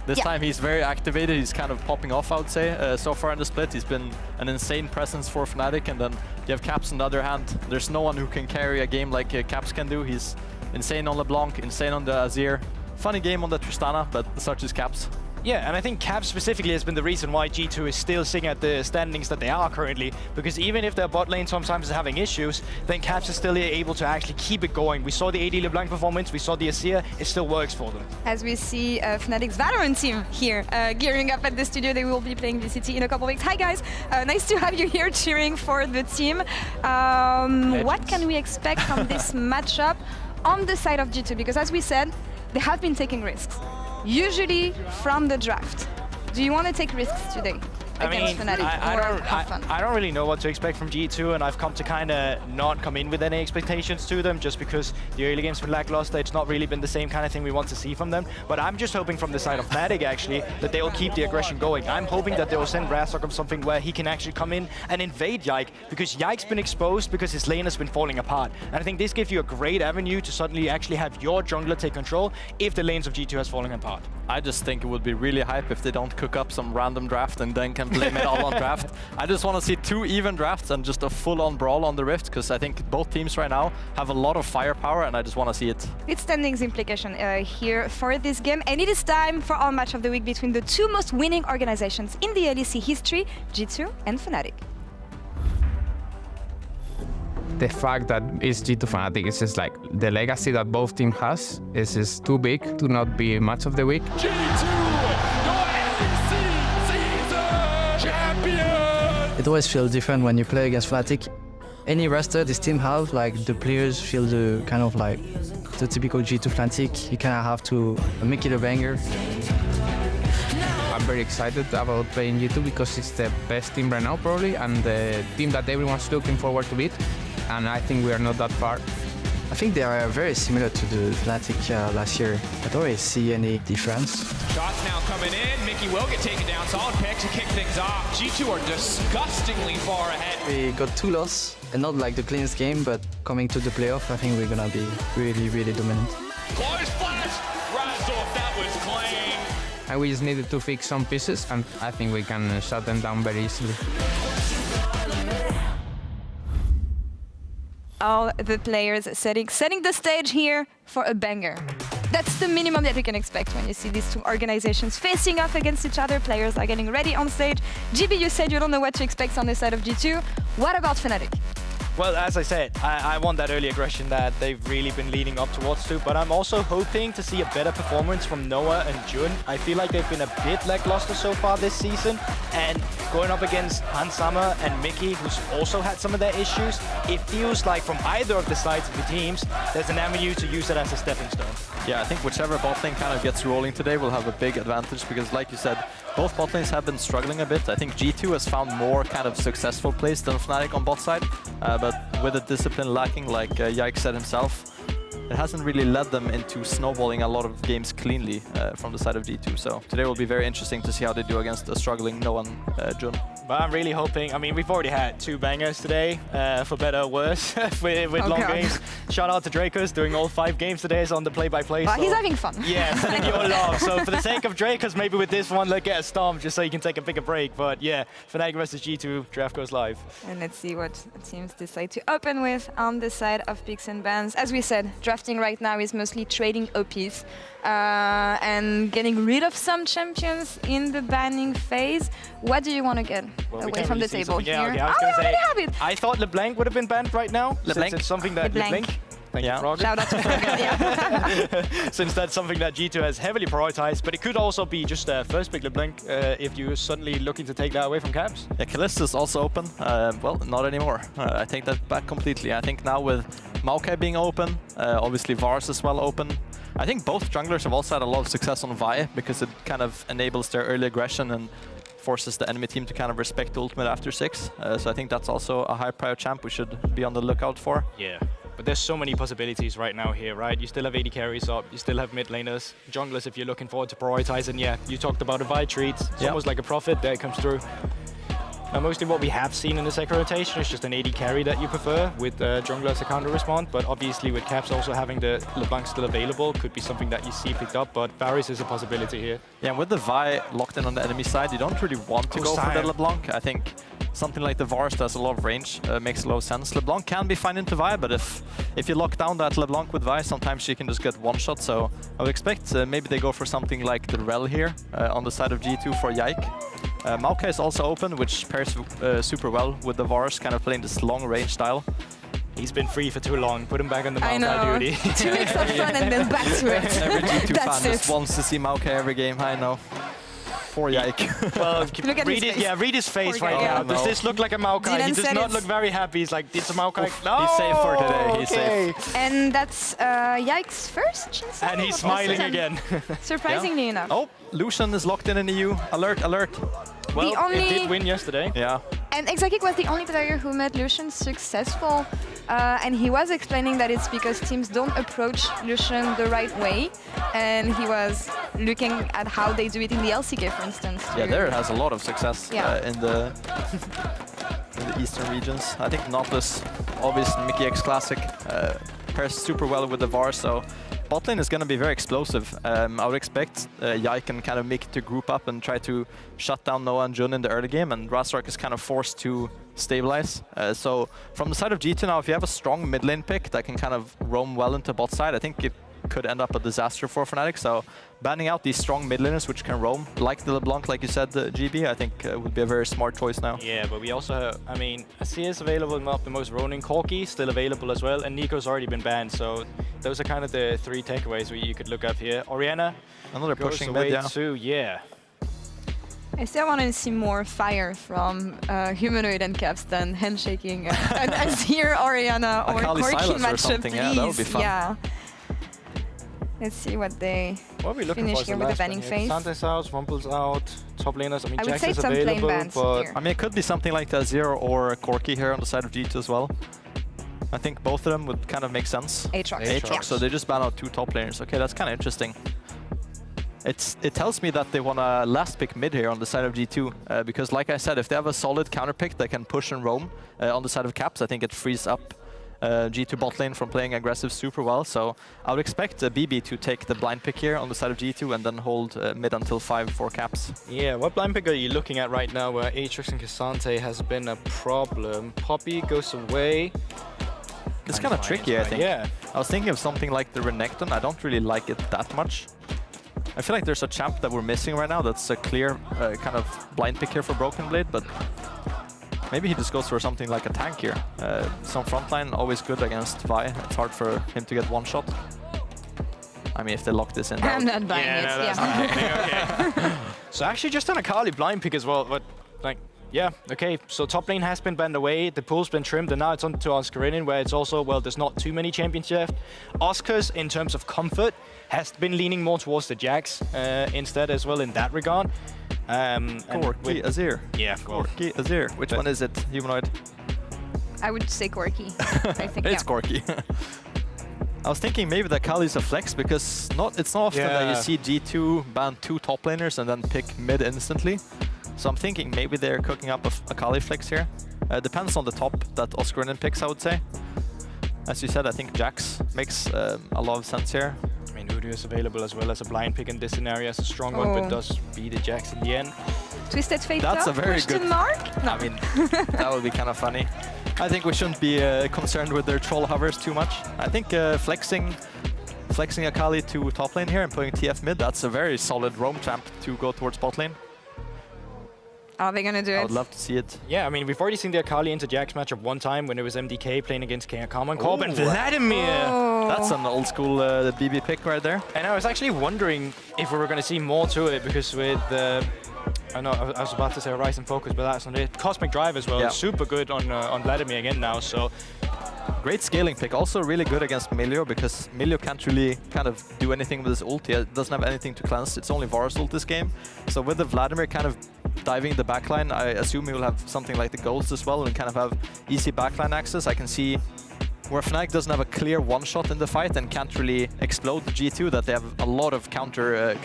This time he's very activated, he's kind of popping off, I would say. So far in the split, he's been an insane presence for Fnatic, and then you have Caps on the other hand. There's no one who can carry a game like Caps can do. He's insane on LeBlanc, insane on the Azir. Funny game on the Tristana, but such is Caps. Yeah, and I think Caps specifically has been the reason why G2 is still sitting at the standings that they are currently, because even if their bot lane sometimes is having issues, then Caps is still able to actually keep it going. We saw the AD LeBlanc performance, we saw the Azir, it still works for them. As we see Fnatic's Valorant team here gearing up at the studio, they will be playing VCT in a couple of weeks. Hi guys, nice to have you here cheering for the team. What can we expect from this matchup on the side of G2? Because as we said, they have been taking risks. Usually from the draft. Do you want to take risks today against Fnatic? I don't really know what to expect from G2, and I've come to kind of not come in with any expectations to them just because the early games were lackluster. It's not really been the same kind of thing we want to see from them. But I'm just hoping from the side of Fnatic actually that they'll keep the aggression going. I'm hoping that they'll send Razork on something where he can actually come in and invade Yike, because Yike's been exposed because his lane has been falling apart. And I think this gives you a great avenue to suddenly actually have your jungler take control if the lanes of G2 has fallen apart. I just think it would be really hype if they don't cook up some random draft and then can blame it all on draft. I just want to see 2 even drafts and just a full-on brawl on the Rift, because I think both teams right now have a lot of firepower and I just want to see it. It's standings implication here for this game, and it is time for our match of the week between the 2 most winning organizations in the LEC history, G2 and Fnatic. The fact that it's G2 Fnatic is just like the legacy that both teams has is just too big to not be match of the week. G2, your LEC season champion! It always feels different when you play against Fnatic. Any roster this team have, like the players feel the kind of like the typical G2 Fnatic. You kind of have to make it a banger. I'm very excited about playing G2 because it's the best team right now probably, and the team that everyone's looking forward to beat. And I think we are not that far. I think they are very similar to the Fnatic last year. I don't really see any difference. Shots now coming in. Mickey will get taken down. Solid pick to kick things off. G2 are disgustingly far ahead. We got 2 losses, and not like the cleanest game, but coming to the playoff, I think we're gonna be really, really dominant. Close flash! Razork, that was clean! And we just needed to fix some pieces, and I think we can shut them down very easily. All the players setting the stage here for a banger. That's the minimum that we can expect when you see these 2 organizations facing off against each other. Players are getting ready on stage. GB, you said you don't know what to expect on the side of G2. What about Fnatic? Well, as I said, I want that early aggression that they've really been leading up towards too, but I'm also hoping to see a better performance from Noah and Jun. I feel like they've been a bit lackluster so far this season, and going up against Hansama and Mickey, who's also had some of their issues, it feels like from either of the sides of the teams, there's an avenue to use it as a stepping stone. Yeah, I think whichever bot lane kind of gets rolling today will have a big advantage, because like you said, both bot lanes have been struggling a bit. I think G2 has found more kind of successful plays than Fnatic on bot side, but with the discipline lacking, like Yike said himself, it hasn't really led them into snowballing a lot of games cleanly from the side of G2. So today will be very interesting to see how they do against a struggling Noah and Jun. But I'm really hoping, I mean, we've already had 2 bangers today, for better or worse, with long games. Shout out to Dracos doing all 5 games today on the play-by-play. Well, he's having fun. Yeah, sending your love. So for the sake of Dracos, maybe with this one, let's get a stomp just so you can take a bigger break. But yeah, Fnatic versus G2, draft goes live. And let's see what teams decide to open with on the side of picks and bans. As we said, drafting right now is mostly trading OPs and getting rid of some champions in the banning phase. What do you want to get? Well, away from the table here. Yeah, okay, I was we gonna say, already have it. I thought LeBlanc would have been banned right now. LeBlanc? Since it's something that LeBlanc. Thank you, Frog. Shout out to Frog, yeah. Since that's something that G2 has heavily prioritized, but it could also be just first pick LeBlanc if you're suddenly looking to take that away from Caps. Yeah, Kalista is also open. Well, not anymore. I take that back completely. I think now with Maokai being open, obviously Vars as well open. I think both junglers have also had a lot of success on Vi because it kind of enables their early aggression and forces the enemy team to kind of respect the ultimate after 6. So I think that's also a high prior champ we should be on the lookout for. Yeah. But there's so many possibilities right now here, right? You still have AD carries up, you still have mid laners, junglers if you're looking forward to prioritize. And yeah, you talked about a Vi treat. It's almost like a Prophet, there it comes through. Now, mostly what we have seen in the second rotation is just an AD carry that you prefer with jungler as a counter response. But obviously with Caps also having the LeBlanc still available, could be something that you see picked up. But Varys is a possibility here. Yeah, with the Vi locked in on the enemy side, you don't really want to go for the LeBlanc. I think something like the Vars that has a lot of range makes a lot of sense. LeBlanc can be fine into Vi, but if you lock down that LeBlanc with Vi, sometimes you can just get one shot. So I would expect maybe they go for something like the Rel here on the side of G2 for Yike. Maokai is also open, which pairs super well with the Vars, kind of playing this long-range style. He's been free for too long. Put him back on the I Maokai know. duty. 2 weeks of fun and then back to it. Every G2 That's fan it. just wants to see Maokai every game, I know. Poor Yike. Well, Look at his face. Yeah, read his face Poor right guy. now. Yeah. Does this look like a Maokai? Dylan He does said not it's- look very happy. He's like, it's a Maokai. Oof, No! he's safe for today. He's Okay. safe. And that's Yike's first chance. And he's smiling again. Surprisingly enough. Oh, Lucian is locked in EU. Alert, alert. Well, only- it did win yesterday. Yeah. And Exakik was the only player who made Lucian successful. And he was explaining that it's because teams don't approach Lucian the right way. And he was looking at how they do it in the LCK, for instance. Yeah, there it has a lot of success Yeah. in the eastern regions. I think Nautilus, obvious Mickey X Classic, pairs super well with the VAR, so bot lane is going to be very explosive. I would expect Yike and kind of Mickey to group up and try to shut down Noah and Jun in the early game, and Razork is kind of forced to stabilize. So from the side of G2 now, if you have a strong mid lane pick that can kind of roam well into bot side, I think it could end up a disaster for Fnatic. So banning out these strong mid laners which can roam, like the LeBlanc, like you said, GB, I think would be a very smart choice now. Yeah, but we also have, I mean, Azir is available, not the most Ronin. Corki still available as well, and Nico's already been banned. So those are kind of the 3 takeaways you could look up here. Orianna, another goes pushing away mid, yeah. too, yeah. I still want to see more fire from Humanoid and Caps than handshaking an Azir, Orianna, or Akali Corki Silence or matchup, something, please. yeah, that would be fun. Yeah. Let's see what they What are we looking finish for? here with the banning phase. Sante's out, Rumpel's out, top laners. I mean, I would Jax say is some lane available, bans but here. I mean, it could be something like the Azir or Corki here on the side of G2 as well. I think both of them would kind of make sense. Aatrox. Aatrox, so they just ban out 2 top laners. Okay, that's kind of interesting. It tells me that they want to last pick mid here on the side of G2, because like I said, if they have a solid counter pick that can push and roam on the side of Caps, I think it frees up G2 bot lane from playing aggressive super well. So I would expect BB to take the blind pick here on the side of G2 and then hold mid until 5 for Caps. yeah, what blind pick are you looking at right now where Aatrox and Cassante has been a problem? Poppy goes away. It's kind of tricky, I think. Yeah. I was thinking of something like the Renekton. I don't really like it that much. I feel like there's a champ that we're missing right now that's a clear kind of blind pick here for Broken Blade, but maybe he just goes for something like a tank here. Some frontline, always good against Vi. It's hard for him to get one shot. I mean, if they lock this in. I'm not buying it. No, that's not happening, okay. So actually just an Akali blind pick as well, but like, yeah, okay. So top lane has been banned away, the pool's been trimmed, and now it's on to Oscarinian, where it's also, well, there's not too many champions left. Oscar's, in terms of comfort, has been leaning more towards the Jax instead as well in that regard. Corki, Azir. Yeah, well, Corki, Azir. Which one is it, Humanoid? I would say Corki. I think, It's yeah. Corki. I was thinking maybe that Akali's a flex, because it's not often that you see G2 ban 2 top laners and then pick mid instantly. So I'm thinking maybe they're cooking up a Akali flex here. Depends on the top that Oscarinian picks, I would say. As you said, I think Jax makes a lot of sense here. I mean, Udyr is available as well as a blind pick in this scenario as a strong one, but does beat the Jax in the end. Twisted Fate That's top, a very question good mark? No. I mean, that would be kind of funny. I think we shouldn't be concerned with their troll hovers too much. I think flexing Akali to top lane here and putting TF mid, that's a very solid roam champ to go towards bot lane. Are they gonna do it? I would love to see it. Yeah, I mean, we've already seen the Akali into Jax matchup one time when it was MDK playing against Common Corp and Vladimir. That's an old school BB pick right there. And I was actually wondering if we were going to see more to it, because with I know I was about to say Horizon Focus, but that's not it. Cosmic Drive as well, Yeah. super good on Vladimir again now. So great scaling pick. Also really good against Milio, because Milio can't really kind of do anything with his ult. He doesn't have anything to cleanse. It's only Varus ult this game. So with the Vladimir kind of diving the backline, I assume he will have something like the Ghosts as well and kind of have easy backline access. I can see where Fnatic doesn't have a clear one-shot in the fight and can't really explode the G2, that they have a lot of counter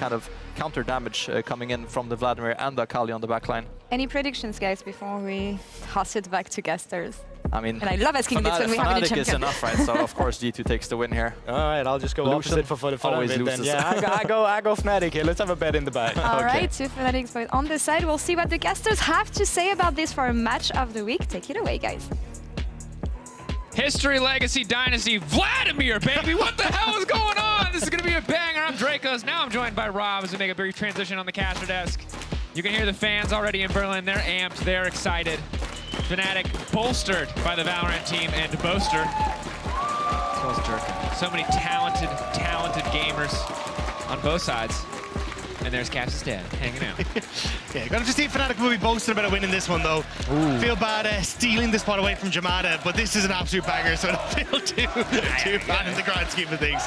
damage coming in from the Vladimir and the Akali on the backline. Any predictions, guys, before we toss it back to Gasters? I mean, and I love asking this when we have a new Fnatic champion. is enough, right? So of course G2 takes the win here. all right, I'll just go Lucian opposite for the fun of always it then. loses. Yeah, I go Fnatic here. Let's have a bet in the back. All right, 2 Fanatics vote on the side. We'll see what the casters have to say about this for a match of the week. Take it away, guys. History, Legacy, Dynasty, Vladimir, baby! What the hell is going on? This is going to be a banger. I'm Dracos. Now I'm joined by Rob as we make a brief transition on the caster desk. You can hear the fans already in Berlin. They're amped. They're excited. Fnatic bolstered by the Valorant team and Boaster. So many talented gamers on both sides. And there's Caps' dad hanging out. Yeah, gonna just see if Fnatic will be boasting about a win in this one, though. Ooh. Feel bad stealing the spot away from Jamada, but this is an absolute banger, so I don't feel too bad in the grand scheme of things.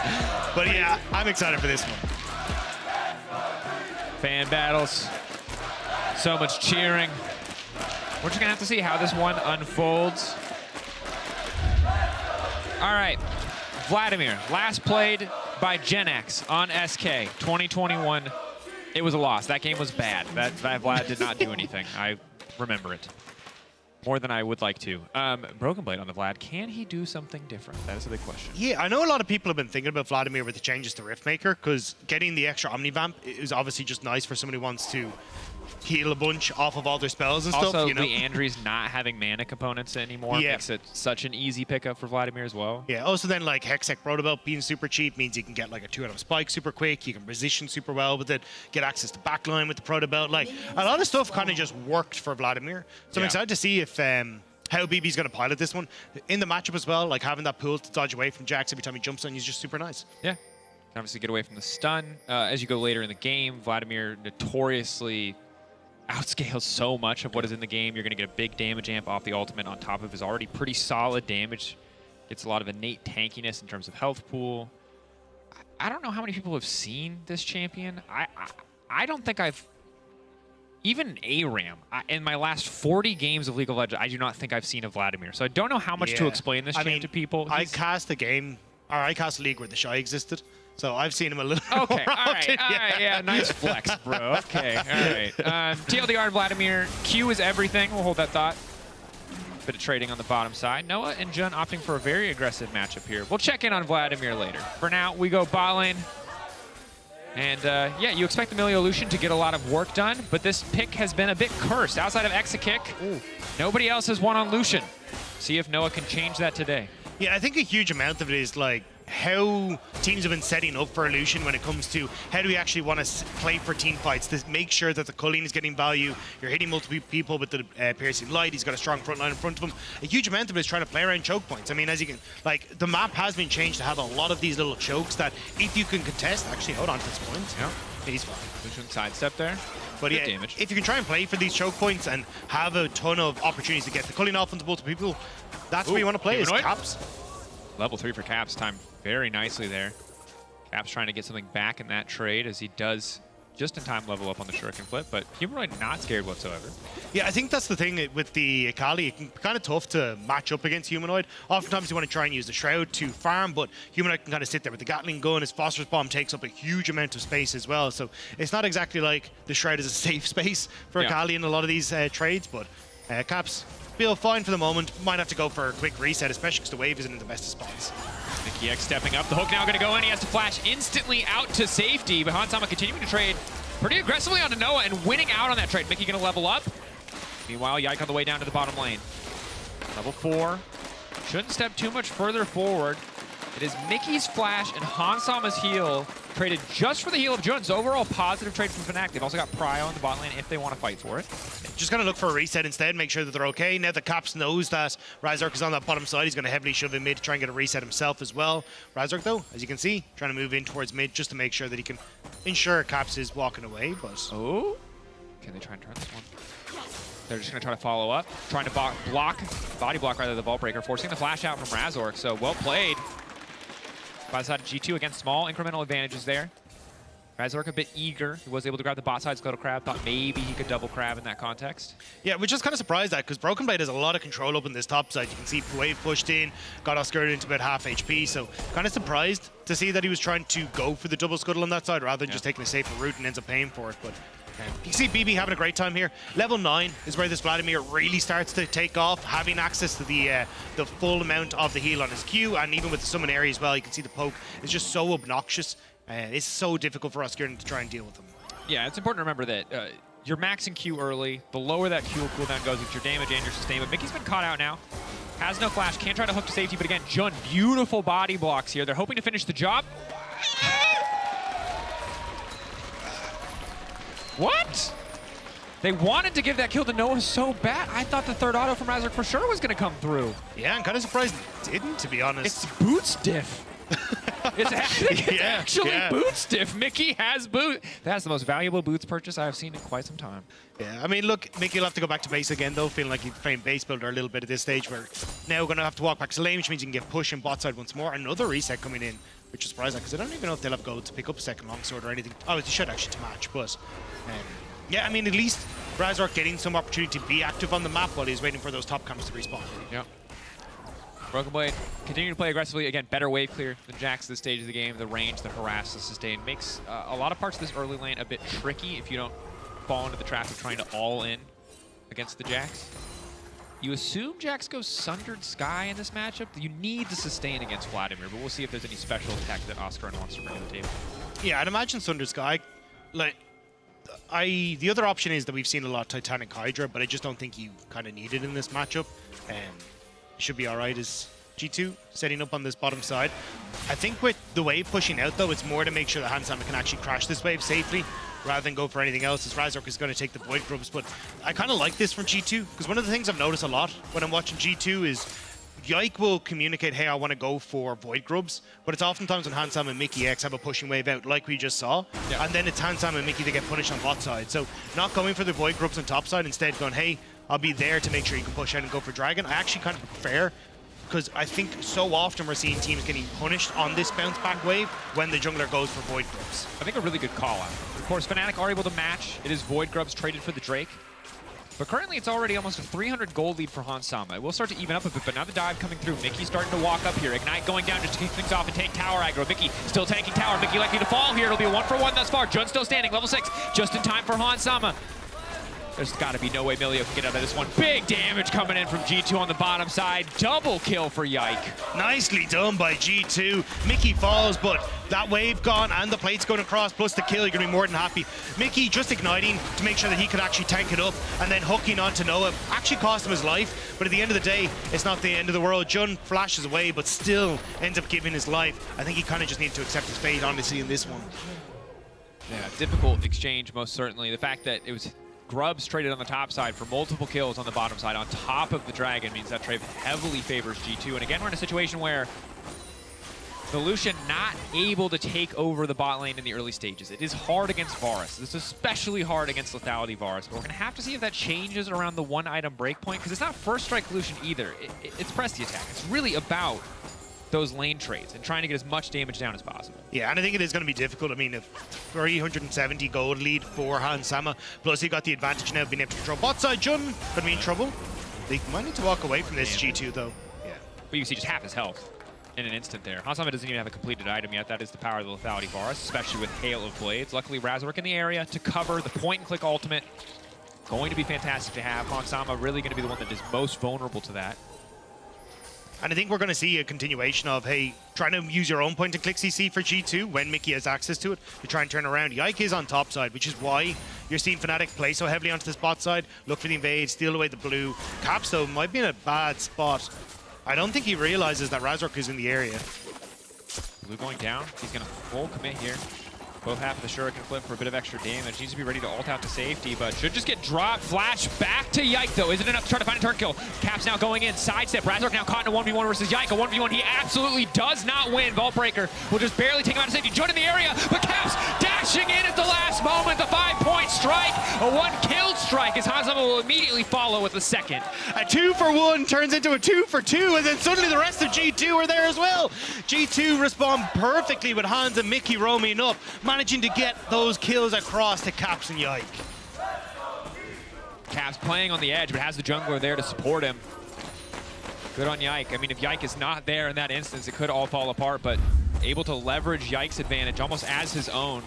But yeah, I'm excited for this one. Fan battles. So much cheering. We're just gonna have to see how this one unfolds. All right, Vladimir, last played by Gen X on SK 2021. It was a loss. That game was bad. That Vlad did not do anything. I remember it more than I would like to. Broken Blade on the Vlad. Can he do something different? That is a big question. Yeah, I know a lot of people have been thinking about Vladimir with the changes to Riftmaker, because getting the extra Omnivamp is obviously just nice for somebody who wants to heal a bunch off of all their spells and also, stuff. You know? Leandri's not having mana components anymore makes it such an easy pickup for Vladimir as well. Yeah, also then like Hextech Protobelt being super cheap means you can get like a 2-out of spike super quick, you can position super well with it, get access to backline with the Protobelt. Like a lot of stuff kind of just worked for Vladimir. So I'm excited to see if how BB's going to pilot this one. In the matchup as well, like having that pool to dodge away from Jax every time he jumps on you is just super nice. Yeah. Obviously get away from the stun. As you go later in the game, Vladimir notoriously outscales so much of what is in the game. You're going to get a big damage amp off the ultimate on top of his already pretty solid damage. Gets a lot of innate tankiness in terms of health pool. I don't know how many people have seen this champion. I don't think I've... Even ARAM, in my last 40 games of League of Legends, I do not think I've seen a Vladimir. So I don't know how much to explain this champ to people. I cast a game, or I cast a league where the Shy existed. So I've seen him a little Okay, more all right, often, yeah, nice flex, bro. Okay, all right. TLDR and Vladimir, Q is everything. We'll hold that thought. Bit of trading on the bottom side. Noah and Jun opting for a very aggressive matchup here. We'll check in on Vladimir later. For now, we go bot lane. And yeah, you expect the Emilio Lucian to get a lot of work done, but this pick has been a bit cursed. Outside of Exakick, nobody else has won on Lucian. See if Noah can change that today. Yeah, I think a huge amount of it is like how teams have been setting up for Lucian when it comes to how do we actually want to play for team fights to make sure that the culling is getting value. You're hitting multiple people with the piercing light. He's got a strong front line in front of him. A huge amount of it is trying to play around choke points. I mean, as you can, like, the map has been changed to have a lot of these little chokes that if you can contest, actually, hold on to this point. Yeah. He's fine. Lucian sidestep there. But yeah, damage. If you can try and play for these choke points and have a ton of opportunities to get the culling off into multiple people, that's where you want to play, is Caps. Level 3 for Caps, timed very nicely there. Caps trying to get something back in that trade as he does just in time level up on the Shuriken flip, but Humanoid not scared whatsoever. Yeah, I think that's the thing with the Akali. It can be kind of tough to match up against Humanoid. Oftentimes you want to try and use the Shroud to farm, but Humanoid can kind of sit there with the Gatling gun. His Phosphorus Bomb takes up a huge amount of space as well, so it's not exactly like the Shroud is a safe space for Akali in a lot of these trades, but Caps feel fine for the moment. Might have to go for a quick reset, especially because the wave isn't in the best of spots. Mickey X stepping up. The hook now going to go in. He has to flash instantly out to safety, but Hansama continuing to trade pretty aggressively onto Noah and winning out on that trade. Mickey going to level up. Meanwhile, Yike on the way down to the bottom lane. Level 4. Shouldn't step too much further forward. It is Mickey's flash and Hansama's heal traded just for the heal of Jun. So overall positive trade from Fnatic. They've also got Prio on the bot lane if they want to fight for it. Just going to look for a reset instead, make sure that they're okay. Now that Caps knows that Razork is on that bottom side, he's going to heavily shove in mid to try and get a reset himself as well. Razork, though, as you can see, trying to move in towards mid just to make sure that he can ensure Caps is walking away. But oh, can they try and turn this one? They're just going to try to follow up, trying to body block rather the Vault Breaker, forcing the flash out from Razork. So well played by the side of G2. Again, small incremental advantages there. Razork a bit eager. He was able to grab the bot side Scuttle Crab. Thought maybe he could double crab in that context. Yeah, we're just kind of surprised that because Broken Blade has a lot of control up in this top side. You can see Wave pushed in, got us skirted into about half HP. So kind of surprised to see that he was trying to go for the double scuttle on that side rather than just taking a safer route and ends up paying for it. But you can see BB having a great time here. Level 9 is where this Vladimir really starts to take off, having access to the full amount of the heal on his Q, and even with the summon area as well, you can see the poke is just so obnoxious. It's so difficult for us to try and deal with them. Yeah, it's important to remember that you're maxing Q early. The lower that Q cooldown goes, it's your damage and your sustain. But Mickey's been caught out now. Has no flash, can't try to hook to safety, but again, Jun, beautiful body blocks here. They're hoping to finish the job. What? They wanted to give that kill to Noah so bad. I thought the third auto from Razork for sure was going to come through. Yeah, I'm kind of surprised it didn't, to be honest. It's boots diff. It's actually boots diff. Mickey has boots. That's the most valuable boots purchase I've seen in quite some time. Yeah, I mean, look, Mickey will have to go back to base again, though, feeling like he's playing base builder a little bit at this stage, where now we're going to have to walk back to lane, which means you can get push and bot side once more. Another reset coming in, which is surprising, because I don't even know if they'll have gold to pick up a second longsword or anything. Oh, they should actually to match, but yeah, I mean, at least Razork getting some opportunity to be active on the map while he's waiting for those top camps to respawn. Yep. Broken Blade continuing to play aggressively. Again, better wave clear than Jax at this stage of the game. The range, the harass, the sustain makes a lot of parts of this early lane a bit tricky if you don't fall into the trap of trying to all in against the Jax. You assume Jax goes Sundered Sky in this matchup. You need to sustain against Vladimir, but we'll see if there's any special attack that Oscar wants to bring to the table. Yeah, I'd imagine Sundered Sky. Like, the other option is that we've seen a lot of Titanic Hydra, but I just don't think you kind of need it in this matchup. Should be all right as G2 setting up on this bottom side. I think with the wave pushing out, though, it's more to make sure that Hansama can actually crash this wave safely rather than go for anything else, as Razork is going to take the Void Grubs. But I kind of like this from G2, because one of the things I've noticed a lot when I'm watching G2 is Yike will communicate, hey, I want to go for Void Grubs, but it's oftentimes when Hansama and Mickey X have a pushing wave out, like we just saw, and then it's Hansama and Mickey that get punished on bot side. So not going for the Void Grubs on top side, instead going, hey, I'll be there to make sure you can push out and go for Dragon. I actually kind of prefer, because I think so often we're seeing teams getting punished on this bounce back wave when the jungler goes for Void Grubs. I think a really good call out. Of course, Fnatic are able to match. It is Void Grubs traded for the Drake. But currently it's already almost a 300 gold lead for Hansama. It will start to even up a bit, but now the dive coming through. Mickey starting to walk up here. Ignite going down just to kick things off and take tower aggro. Mickey still tanking tower. Mickey likely to fall here. It'll be a 1-for-1 thus far. Jun still standing, level 6, just in time for Hansama. There's got to be no way Milio can get out of this one. Big damage coming in from G2 on the bottom side. Double kill for Yike. Nicely done by G2. Mickey falls, but that wave gone and the plate's going across, plus the kill, you're going to be more than happy. Mickey just igniting to make sure that he could actually tank it up, and then hooking onto Noah. Actually cost him his life, but at the end of the day, it's not the end of the world. Jun flashes away, but still ends up giving his life. I think he kind of just needed to accept his fate, honestly, in this one. Yeah, difficult exchange, most certainly. The fact that it was Grubs traded on the top side for multiple kills on the bottom side on top of the Dragon means that trade heavily favors G2. And again, we're in a situation where the Lucian not able to take over the bot lane in the early stages. It is hard against Varus. It's especially hard against Lethality Varus. But we're going to have to see if that changes around the one item breakpoint, because it's not first strike Lucian either. It's press the attack. It's really about those lane trades and trying to get as much damage down as possible. Yeah, and I think it is going to be difficult. I mean, a 370 gold lead for Hansama, plus he got the advantage now of being able to control bot side. Jun going to be in trouble. They might need to walk away from this G2, though. Yeah. But you can see just half his health in an instant there. Hansama doesn't even have a completed item yet. That is the power of the Lethality Varus, especially with Hail of Blades. Luckily, Razork in the area to cover the point-and-click ultimate. Going to be fantastic to have. Hansama really going to be the one that is most vulnerable to that. And I think we're going to see a continuation of, hey, trying to use your own point-and-click CC for G2 when Mickey has access to it to try and turn around. Yike is on top side, which is why you're seeing Fnatic play so heavily onto this bot side. Look for the invade, steal away the blue. Caps, though, might be in a bad spot. I don't think he realizes that Razork is in the area. Blue going down. He's going to full commit here. Both half of the Shuriken flip for a bit of extra damage. Needs to be ready to ult out to safety, but should just get dropped. Flash back to Yike, though. Isn't enough to try to find a turn kill. Caps now going in. Sidestep. Razork now caught in a 1v1 versus Yike. A 1v1 he absolutely does not win. Vault Breaker will just barely take him out of safety. Jun in the area, but Caps dashing in at the last moment. The 5-point strike. A 1-kill strike as Hanzama will immediately follow with the second. A 2-for-1 turns into a 2-for-2, and then suddenly the rest of G2 are there as well. G2 respond perfectly with Hans and Mickey roaming up, managing to get those kills across to Caps and Yike. Caps playing on the edge, but has the jungler there to support him. Good on Yike. I mean, if Yike is not there in that instance, it could all fall apart, but able to leverage Yike's advantage almost as his own.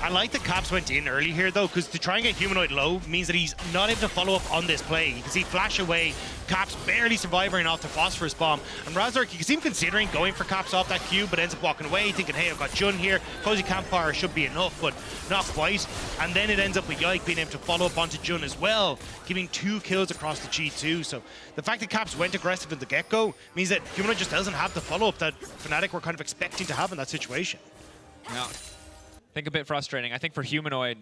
I like that Caps went in early here, though, because to try and get Humanoid low means that he's not able to follow up on this play. You can see Flash away, Caps barely surviving off the Phosphorus Bomb. And Razork, you can see him considering going for Caps off that cube, but ends up walking away, thinking, hey, I've got Jun here. Cozy Campfire should be enough, but not quite. And then it ends up with Yike being able to follow up onto Jun as well, giving 2 kills across the G2. So the fact that Caps went aggressive at the get-go means that Humanoid just doesn't have the follow-up that Fnatic were kind of expecting to have in that situation. Yeah. I think a bit frustrating. I think for Humanoid,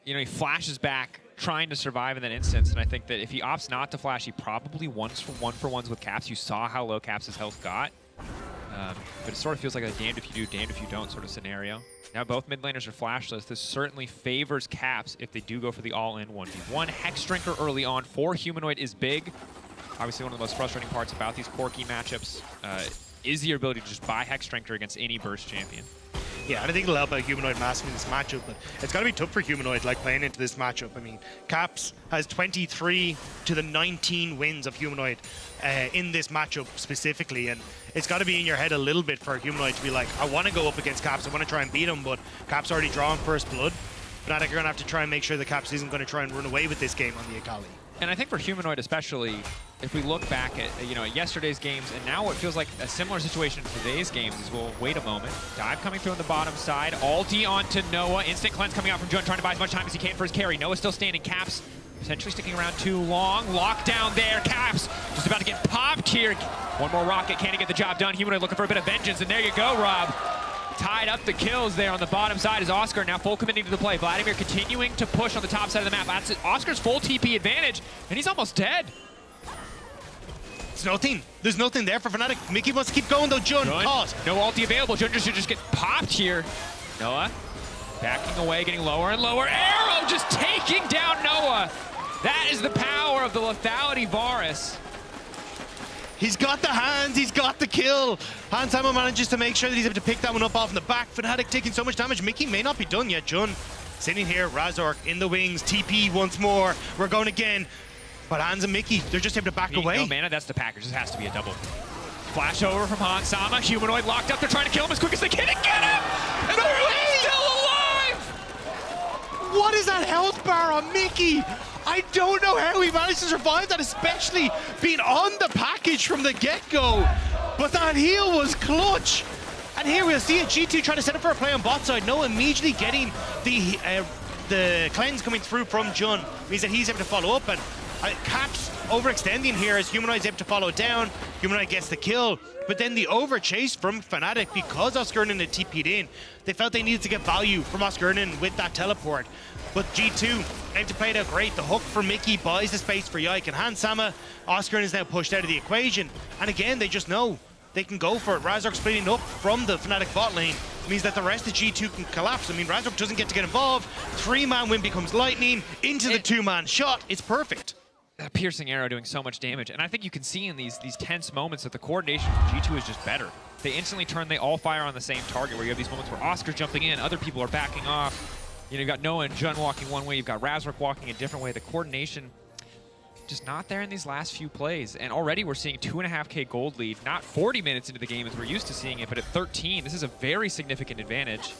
you know, he flashes back trying to survive in that instance, and I think that if he opts not to flash, he probably one-for-ones with Caps. You saw how low Caps' health got. But it sort of feels like a damned if you do, damned if you don't sort of scenario. Now both mid laners are flashless. This certainly favors Caps if they do go for the all-in 1v1. Hex Drinker early on for Humanoid is big. Obviously one of the most frustrating parts about these Corki matchups is the ability to just buy Hex Drinker against any burst champion. Yeah, I don't think it'll help out Humanoid massively in this matchup, but it's got to be tough for Humanoid, like, playing into this matchup. I mean, Caps has 23 to the 19 wins of Humanoid in this matchup specifically, and it's got to be in your head a little bit for Humanoid to be like, I want to go up against Caps, I want to try and beat him, but Caps already drawn first blood. Fnatic are going to have to try and make sure that Caps isn't going to try and run away with this game on the Akali. And I think for Humanoid especially, if we look back at yesterday's games and now what feels like a similar situation in today's games is we'll wait a moment. Dive coming through on the bottom side. Ulti onto Noah. Instant cleanse coming out from Jun, trying to buy as much time as he can for his carry. Noah still standing. Caps potentially sticking around too long. Lockdown there. Caps just about to get popped here. One more rocket. Can he get the job done? Humanoid looking for a bit of vengeance. And there you go, Rob. Tied up the kills there on the bottom side is Oscar now full committing to the play. Vladimir continuing to push on the top side of the map. That's Oscar's full TP advantage, and he's almost dead. It's nothing. There's nothing there for Fnatic. Mickey wants to keep going though. Jun caught. No ulti available. Jun should just get popped here. Noah backing away, getting lower and lower. Arrow just taking down Noah. That is the power of the lethality Varus. He's got the hands, he's got the kill. Hanzama manages to make sure that he's able to pick that one up off in the back. Fnatic taking so much damage. Mickey may not be done yet. Jun sitting here. Razork in the wings. TP once more. We're going again. But Hans and Mickey, they're just able to back away. No mana, that's the package. This has to be a double. Flash over from Hanzama. Humanoid locked up. They're trying to kill him as quick as they can and get him! And they're still alive! What is that health bar on Mickey? I don't know how he managed to survive that, especially being on the package from the get-go. But that heal was clutch. And here we'll see it. G2 trying to set up for a play on bot side. Noah immediately getting the cleanse coming through from Jun means that he's able to follow up. And Caps overextending here as Humanoid's able to follow down. Humanoid gets the kill. But then the overchase from Fnatic, because Oscarinen had TP'd in, they felt they needed to get value from Oscarinen with that teleport. But G2 able to play it out great. The hook for Mickey buys the space for Yike, and Hanzama. Oscarinen is now pushed out of the equation. And again, they just know they can go for it. Razork splitting up from the Fnatic bot lane means that the rest of G2 can collapse. I mean, Razork doesn't get to get involved. 3-man win becomes lightning into the 2-man shot. It's perfect. That piercing arrow doing so much damage, and I think you can see in these tense moments that the coordination from G2 is just better. They instantly turn, they all fire on the same target, where you have these moments where Oscar's jumping in, other people are backing off. You know, you've got Noah and Jun walking one way, you've got Razork walking a different way. The coordination just not there in these last few plays, and already we're seeing 2.5K gold lead, not 40 minutes into the game as we're used to seeing it, but at 13, this is a very significant advantage.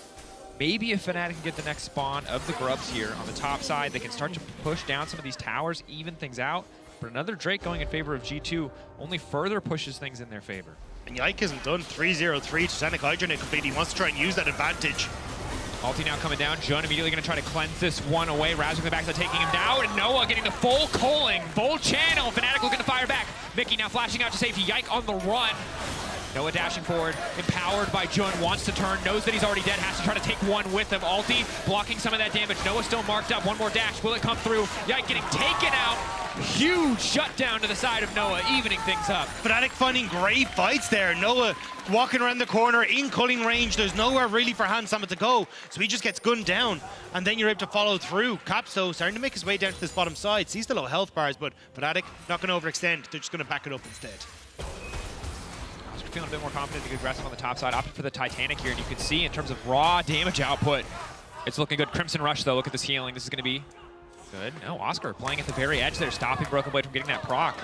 Maybe if Fnatic can get the next spawn of the Grubs here on the top side, they can start to push down some of these towers, even things out. But another Drake going in favor of G2 only further pushes things in their favor. And Yike isn't done. 3-0-3 to Sonic Hydronet complete. He wants to try and use that advantage. Ulti now coming down. Jun immediately going to try to cleanse this one away. Razork in the backside taking him down. And Noah getting the full culling, full channel. Fnatic looking to fire back. Mickey now flashing out to safety. Yike on the run. Noah dashing forward, empowered by Jun, wants to turn, knows that he's already dead, has to try to take one with him. Ulti blocking some of that damage. Noah still marked up, one more dash. Will it come through? Yike getting taken out. Huge shutdown to the side of Noah, evening things up. Fnatic finding great fights there. Noah walking around the corner in culling range. There's nowhere really for Hans Summit to go, so he just gets gunned down, and then you're able to follow through. Caps, though, starting to make his way down to this bottom side. Sees the low health bars, but Fnatic not going to overextend. They're just going to back it up instead. Oscar feeling a bit more confident to get aggressive on the top side, opted for the Titanic here, and you can see in terms of raw damage output, it's looking good. Crimson Rush, though, look at this healing. This is going to be good. No, Oscar playing at the very edge there, stopping Broken Blade from getting that proc.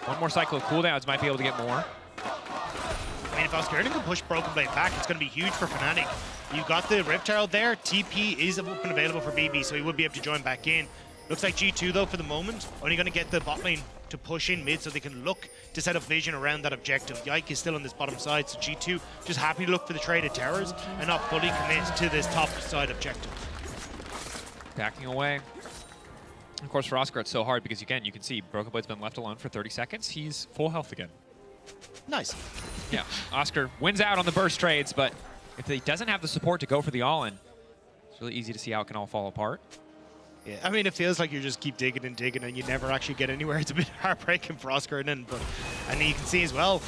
One more cycle of cooldowns might be able to get more. I mean, if Oscar can push Broken Blade back, it's going to be huge for Fnatic. You've got the Rift Herald there. TP is open available for BB, so he would be able to join back in. Looks like G2, though, for the moment, only going to get the bot lane to push in mid so they can look to set up vision around that objective. Yike is still on this bottom side, so G2 just happy to look for the traded towers and not fully commit to this top side objective. Backing away. Of course, for Oscar, it's so hard because, again, you can see Broken Blade's been left alone for 30 seconds. He's full health again. Nice. Yeah, Oscar wins out on the burst trades, but if he doesn't have the support to go for the all-in, it's really easy to see how it can all fall apart. Yeah, I mean, it feels like you just keep digging and you never actually get anywhere. It's a bit heartbreaking for Oscar, and you can see as well,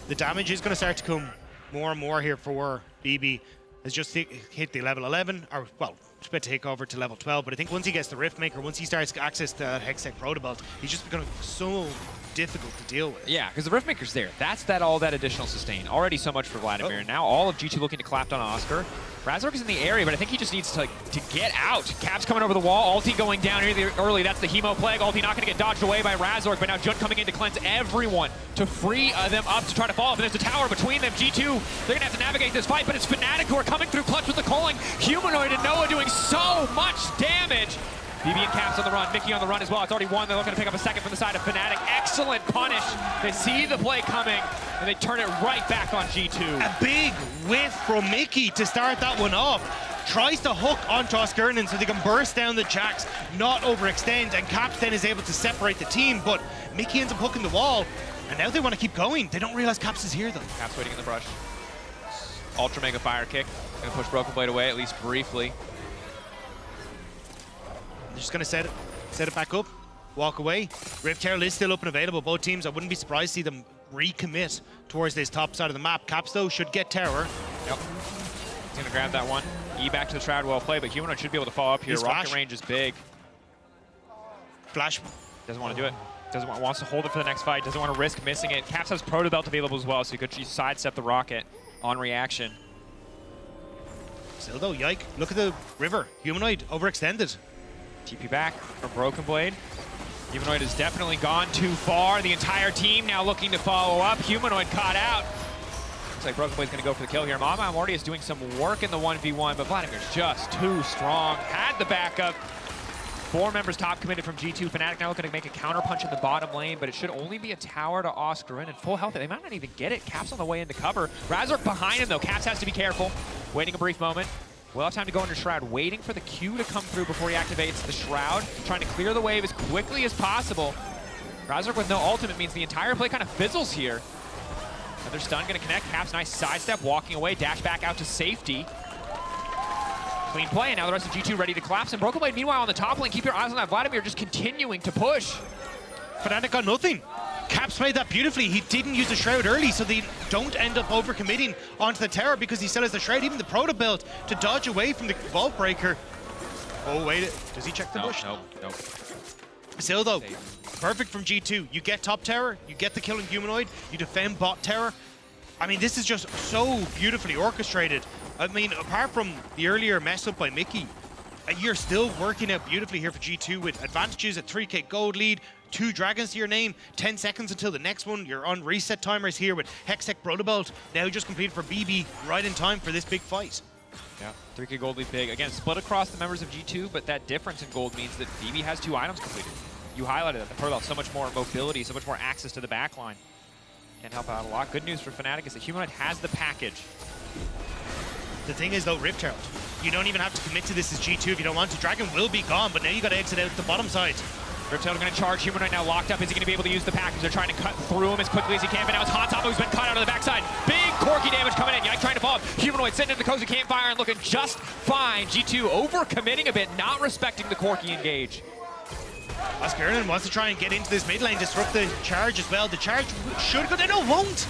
the damage is going to start to come more and more here for BB. Has just hit the level 11, or, well, it's about to take over to level 12, but I think once he gets the Riftmaker, once he starts access to that Hextech Protobelt, he's just becoming so difficult to deal with. Yeah, because the Riftmaker's there. That's all that additional sustain. Already so much for Vladimir. And now all of G2 looking to clap on Oscar. Razork is in the area, but I think he just needs to get out. Caps coming over the wall. Ulti going down here early. That's the Hemo Plague. Ulti not going to get dodged away by Razork, but now Jun coming in to cleanse everyone to free them up to try to fall off. And there's a tower between them. G2, they're going to have to navigate this fight, but it's Fnatic who are coming through clutch with the culling. Humanoid and Noah doing so much damage. BB and Caps on the run, Mickey on the run as well. It's already one. They're looking to pick up a second from the side of Fnatic. Excellent punish. They see the play coming, and they turn it right back on G2. A big whiff from Mickey to start that one off. Tries to hook onto Oscarinen so they can burst down the jacks, not overextend, and Caps then is able to separate the team, but Mickey ends up hooking the wall, and now they want to keep going. They don't realize Caps is here, though. Caps waiting in the brush. Ultra Mega Fire Kick. Gonna push Broken Blade away, at least briefly. They're just going to set it back up, walk away. Rift Herald is still up and available. Both teams, I wouldn't be surprised to see them recommit towards this top side of the map. Caps, though, should get tower. Yep. He's going to grab that one. E back to the Shroud, well played, but Humanoid should be able to follow up here. Rocket range is big. Flash. Doesn't want to do it. Wants to hold it for the next fight. Doesn't want to risk missing it. Caps has Protobelt available as well, so he could sidestep the Rocket on reaction. Still, though, Yike, look at the river. Humanoid overextended. TP back from Broken Blade. Humanoid has definitely gone too far. The entire team now looking to follow up. Humanoid caught out. Looks like Broken Blade's going to go for the kill here. Mama Amorti is doing some work in the 1v1, but Vladimir's just too strong. Had the backup. 4 members top committed from G2. Fnatic now looking to make a counter punch in the bottom lane, but it should only be a tower to Oscarin and full health. They might not even get it. Caps on the way into cover. Razork behind him, though. Caps has to be careful. Waiting a brief moment. We'll have time to go under Shroud, waiting for the Q to come through before he activates the Shroud, trying to clear the wave as quickly as possible. Razork with no ultimate means the entire play kind of fizzles here. Another stun going to connect. Caps, nice sidestep, walking away, dash back out to safety. Clean play, and now the rest of G2 ready to collapse. And Broken Blade, meanwhile, on the top lane, keep your eyes on that. Vladimir just continuing to push. Fnatic got nothing. Caps played that beautifully. He didn't use the Shroud early, so they don't end up overcommitting onto the tower because he still has the Shroud, even the Protobelt, to dodge away from the Vault Breaker. Oh, wait. Does he check the bush? No. Still, though, perfect from G2. You get top tower, you get the kill in Humanoid, you defend bot tower. I mean, this is just so beautifully orchestrated. I mean, apart from the earlier mess up by Mickey, you're still working out beautifully here for G2 with advantages, a 3k gold lead, 2 dragons to your name, 10 seconds until the next one. You're on reset timers here with Hextech Protobelt now just completed for BB, right in time for this big fight. Yeah, 3k gold lead big. Again, split across the members of G2, but that difference in gold means that BB has 2 items completed. You highlighted that. The Protobelt, so much more mobility, so much more access to the backline. Can help out a lot. Good news for Fnatic is that Humanoid has the package. The thing is, though, Rift Herald, you don't even have to commit to this as G2 if you don't want to. Dragon will be gone, but now you got to exit out the bottom side. Riptail going to charge. Humanoid now locked up. Is he going to be able to use the package? They're trying to cut through him as quickly as he can, but now it's Hot Topo who's been cut out of the backside. Big Corky damage coming in. Yike trying to follow up. Humanoid sitting in the cozy campfire and looking just fine. G2 overcommitting a bit, not respecting the Corky engage. Oscarinen wants to try and get into this mid lane, disrupt the charge as well. The charge should go down, no, won't.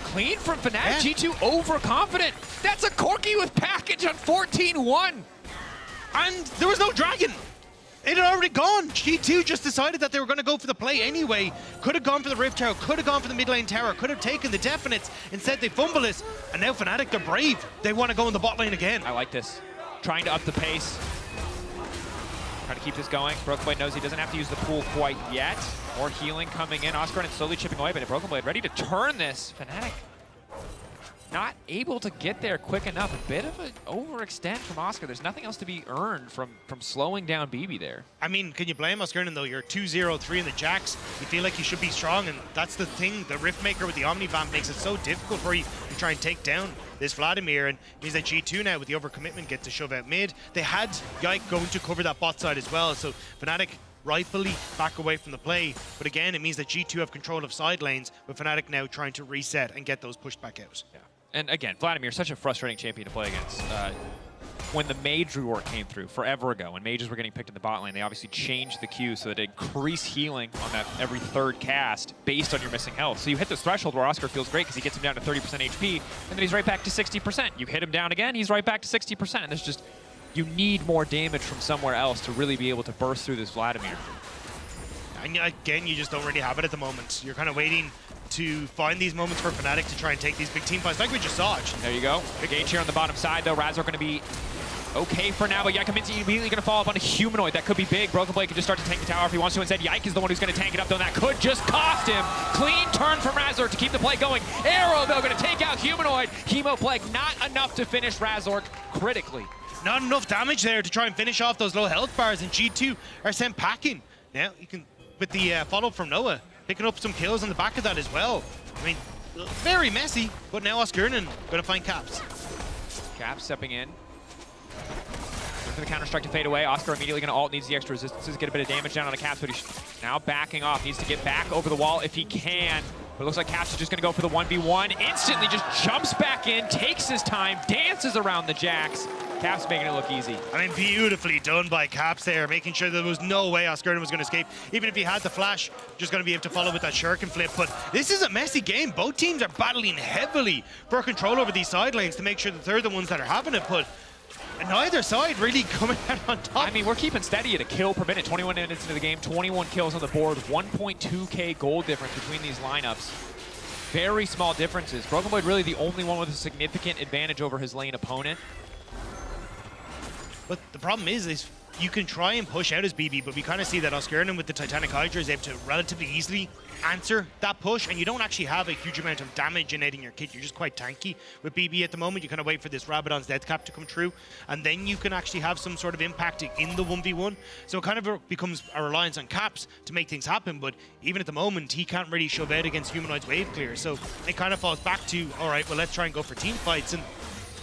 Clean from Fnatic. G2 overconfident. That's a Corky with package on 14-1. And there was no dragon. It had already gone. G2 just decided that they were going to go for the play anyway. Could have gone for the Rift Tower, could have gone for the mid lane tower, could have taken the definites. Instead, they fumble it. And now Fnatic, they're brave. They want to go in the bot lane again. I like this. Trying to up the pace. Trying to keep this going. Broken Blade knows he doesn't have to use the pool quite yet. More healing coming in. Oscarinen slowly chipping away, but Broken Blade ready to turn this. Fnatic not able to get there quick enough. A bit of an overextend from Oscar. There's nothing else to be earned from slowing down BB there. I mean, can you blame Oscarinen though? You're 2-0-3 in the Jax. You feel like you should be strong, and that's the thing. The Rift Maker with the Omni Vamp makes it so difficult for you to try and take down this Vladimir, and means that G2 now with the overcommitment get to shove out mid. They had Yike going to cover that bot side as well, so Fnatic rightfully back away from the play. But again, it means that G2 have control of side lanes, with Fnatic now trying to reset and get those pushed back out. Yeah. And again, Vladimir, such a frustrating champion to play against. When the Mage rework came through forever ago, when Mages were getting picked in the bot lane, they obviously changed the queue so that it increased healing on that every third cast based on your missing health. So you hit this threshold where Oscar feels great because he gets him down to 30% HP, and then he's right back to 60%. You hit him down again, he's right back to 60%. And there's just, you need more damage from somewhere else to really be able to burst through this Vladimir. And again, you just don't really have it at the moment. You're kind of waiting to find these moments for Fnatic to try and take these big team fights, like we just saw. There you go. Big H here on the bottom side, though. Razor going to be okay for now, but Yakamin's immediately going to fall up on a Humanoid. That could be big. Broken Blade can just start to tank the tower if he wants to. Instead, Yike is the one who's going to tank it up, though. That could just cost him. Clean turn from Razor to keep the play going. Arrow, though, going to take out Humanoid. Hemo Plague, not enough to finish Razor critically. Not enough damage there to try and finish off those low health bars, and G2 are sent packing. Now, you can, with the follow-up from Noah, picking up some kills on the back of that as well. I mean, very messy, but now Oscarinen going to find Caps. Caps stepping in. For the counter-strike to fade away. Oscar immediately going to ult, needs the extra resistances, get a bit of damage down on the Caps, but he's now backing off. Needs to get back over the wall if he can. But it looks like Caps is just going to go for the 1v1. Instantly just jumps back in, takes his time, dances around the Jax. Caps making it look easy. I mean, beautifully done by Caps there, making sure there was no way Oscarinen was going to escape. Even if he had the flash, just going to be able to follow with that shuriken flip. But this is a messy game. Both teams are battling heavily for control over these side lanes to make sure that they're the ones that are having it. But neither side really coming out on top. I mean, we're keeping steady at a kill per minute. 21 minutes into the game, 21 kills on the board, 1.2k gold difference between these lineups. Very small differences. Broken Blade really the only one with a significant advantage over his lane opponent. But the problem is you can try and push out his BB, but we kind of see that Oscarinen with the Titanic Hydra is able to relatively easily answer that push, and you don't actually have a huge amount of damage in your kit. You're just quite tanky with BB at the moment. You kind of wait for this Rabadon's death cap to come true, and then you can actually have some sort of impact in the 1v1. So it kind of becomes a reliance on Caps to make things happen, but even at the moment, he can't really shove out against Humanoid's wave clear. So it kind of falls back to, all right, well, let's try and go for team fights. And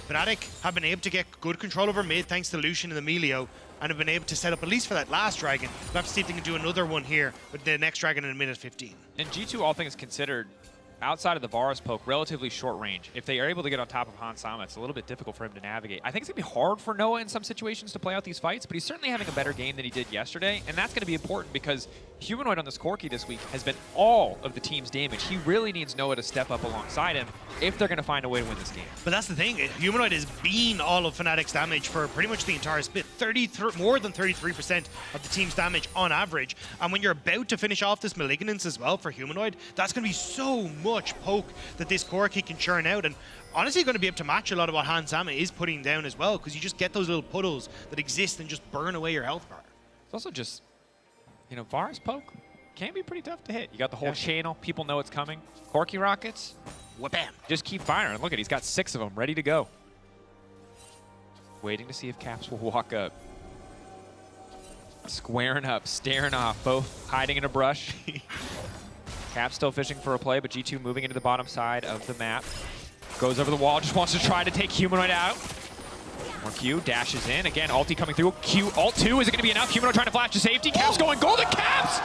Fnatic have been able to get good control over mid thanks to Lucian and the Melio, and have been able to set up at least for that last dragon. We'll have to see if they can do another one here with the next dragon in a minute 15. And G2, all things considered, outside of the Varus poke, relatively short range. If they are able to get on top of Han Sama, it's a little bit difficult for him to navigate. I think it's going to be hard for Noah in some situations to play out these fights, but he's certainly having a better game than he did yesterday, and that's going to be important because Humanoid on this Corky this week has been all of the team's damage. He really needs Noah to step up alongside him if they're going to find a way to win this game. But that's the thing, Humanoid has been all of Fnatic's damage for pretty much the entire split. More than 33% of the team's damage on average. And when you're about to finish off this Malignance as well for Humanoid, that's going to be so much poke that this Corky can churn out. And honestly going to be able to match a lot of what Han Sama is putting down as well, because you just get those little puddles that exist and just burn away your health bar. It's also just, you know, Varus poke can be pretty tough to hit. You got the whole channel, people know it's coming. Corky rockets, wha-bam. Just keep firing. Look at, he's got 6 of them ready to go. Waiting to see if Caps will walk up. Squaring up, staring off, both hiding in a brush. Caps still fishing for a play, but G2 moving into the bottom side of the map. Goes over the wall, just wants to try to take Humanoid out. More Q, dashes in. Again, ulti coming through. Q, ult 2, is it going to be enough? Humanoid trying to flash to safety. Caps going golden. Caps!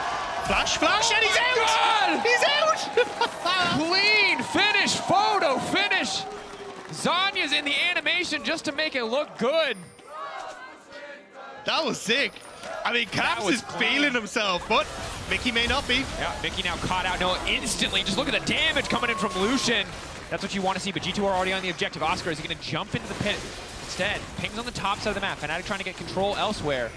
Flash, and he's out! God! He's out! Clean finish, photo finish. Zanya's in the animation just to make it look good. That was sick. I mean, Caps is feeling himself, but Mickey may not be. Yeah, Mickey now caught out. No, instantly. Just look at the damage coming in from Lucian. That's what you want to see, but G2 are already on the objective. Oscar, is he going to jump into the pit? Instead, pings on the top side of the map. Fnatic trying to get control elsewhere.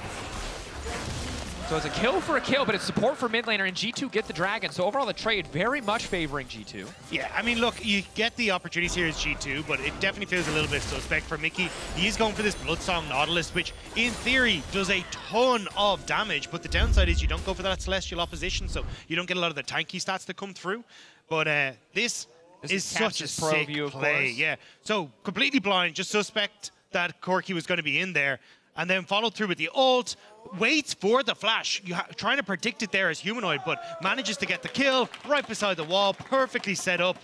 So it's a kill for a kill, but it's support for mid laner, and G2 get the dragon. So overall, the trade very much favoring G2. Yeah, I mean, look, you get the opportunities here as G2, but it definitely feels a little bit suspect for Mickey. He's going for this Bloodsong Nautilus, which in theory does a ton of damage, but the downside is you don't go for that Celestial opposition, so you don't get a lot of the tanky stats that come through. But this is such a sick play. Yeah, so completely blind, just suspect that Corki was going to be in there, and then followed through with the ult, waits for the flash. Trying to predict it there as Humanoid, but manages to get the kill right beside the wall, perfectly set up.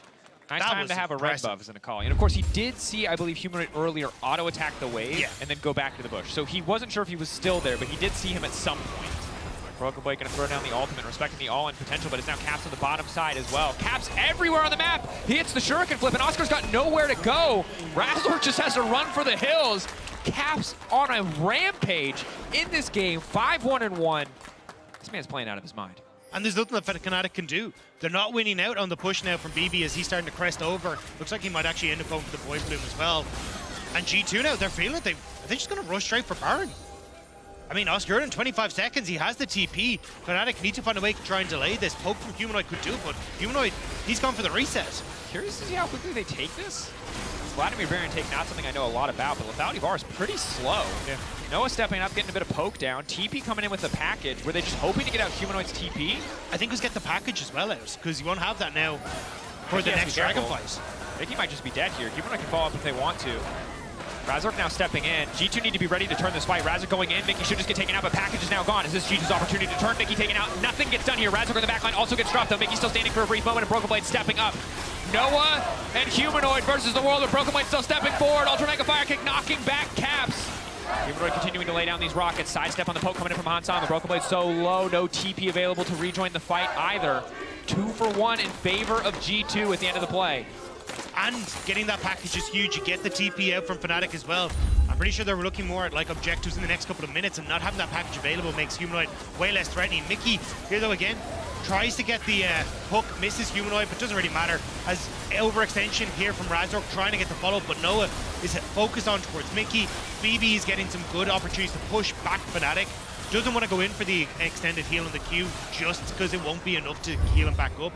Nice time to have a red buff as an Akali. And of course, he did see, I believe, Humanoid earlier auto-attack the wave and then go back to the bush. So he wasn't sure if he was still there, but he did see him at some point. Broken Blade going to throw down the ultimate, respecting the all-in potential, but it's now Caps on the bottom side as well. Caps everywhere on the map. He hits the Shuriken flip, and Oscar's got nowhere to go. Razzler just has to run for the hills. Caps on a rampage in this game, 5-1-1. This man's playing out of his mind. And there's nothing that Fnatic can do. They're not winning out on the push now from BB as he's starting to crest over. Looks like he might actually end up going for the Void Bloom as well. And G2 now, they're feeling it. They're just going to rush straight for Baron. I mean, Oscar in 25 seconds, he has the TP. Fnatic need to find a way to try and delay this. Poke from Humanoid could do, but Humanoid, he's gone for the reset. Curious to see how quickly they take this. Vladimir Baron take not something I know a lot about, but Lethality Bar is pretty slow. Yeah. Noah stepping up, getting a bit of poke down. TP coming in with the package. Were they just hoping to get out Humanoid's TP? I think it was get the package as well out, because you won't have that now for the next Dragon fight. I think he might just be dead here. Humanoid can follow up if they want to. Razork now stepping in. G2 need to be ready to turn this fight. Razork going in. Mickey should just get taken out, but package is now gone. Is this G2's opportunity to turn Mickey taken out? Nothing gets done here. Razork in the backline also gets dropped, though. Mickey still standing for a brief moment, and Broken Blade stepping up. Noah and Humanoid versus the world, of Broken Blade still stepping forward. Ultra Mega Fire Kick knocking back Caps. Humanoid continuing to lay down these rockets. Sidestep on the poke coming in from Hansan. The Broken Blade so low, no TP available to rejoin the fight either. 2 for 1 in favor of G2 at the end of the play. And getting that package is huge. You get the TP out from Fnatic as well. I'm pretty sure they were looking more at like objectives in the next couple of minutes, and not having that package available makes Humanoid way less threatening. Mickey, here though again, tries to get the hook, misses Humanoid, but doesn't really matter. As overextension here from Razork trying to get the follow-up, but Noah is focused on towards Mickey. BB is getting some good opportunities to push back Fnatic. Doesn't want to go in for the extended heal on the Q just because it won't be enough to heal him back up.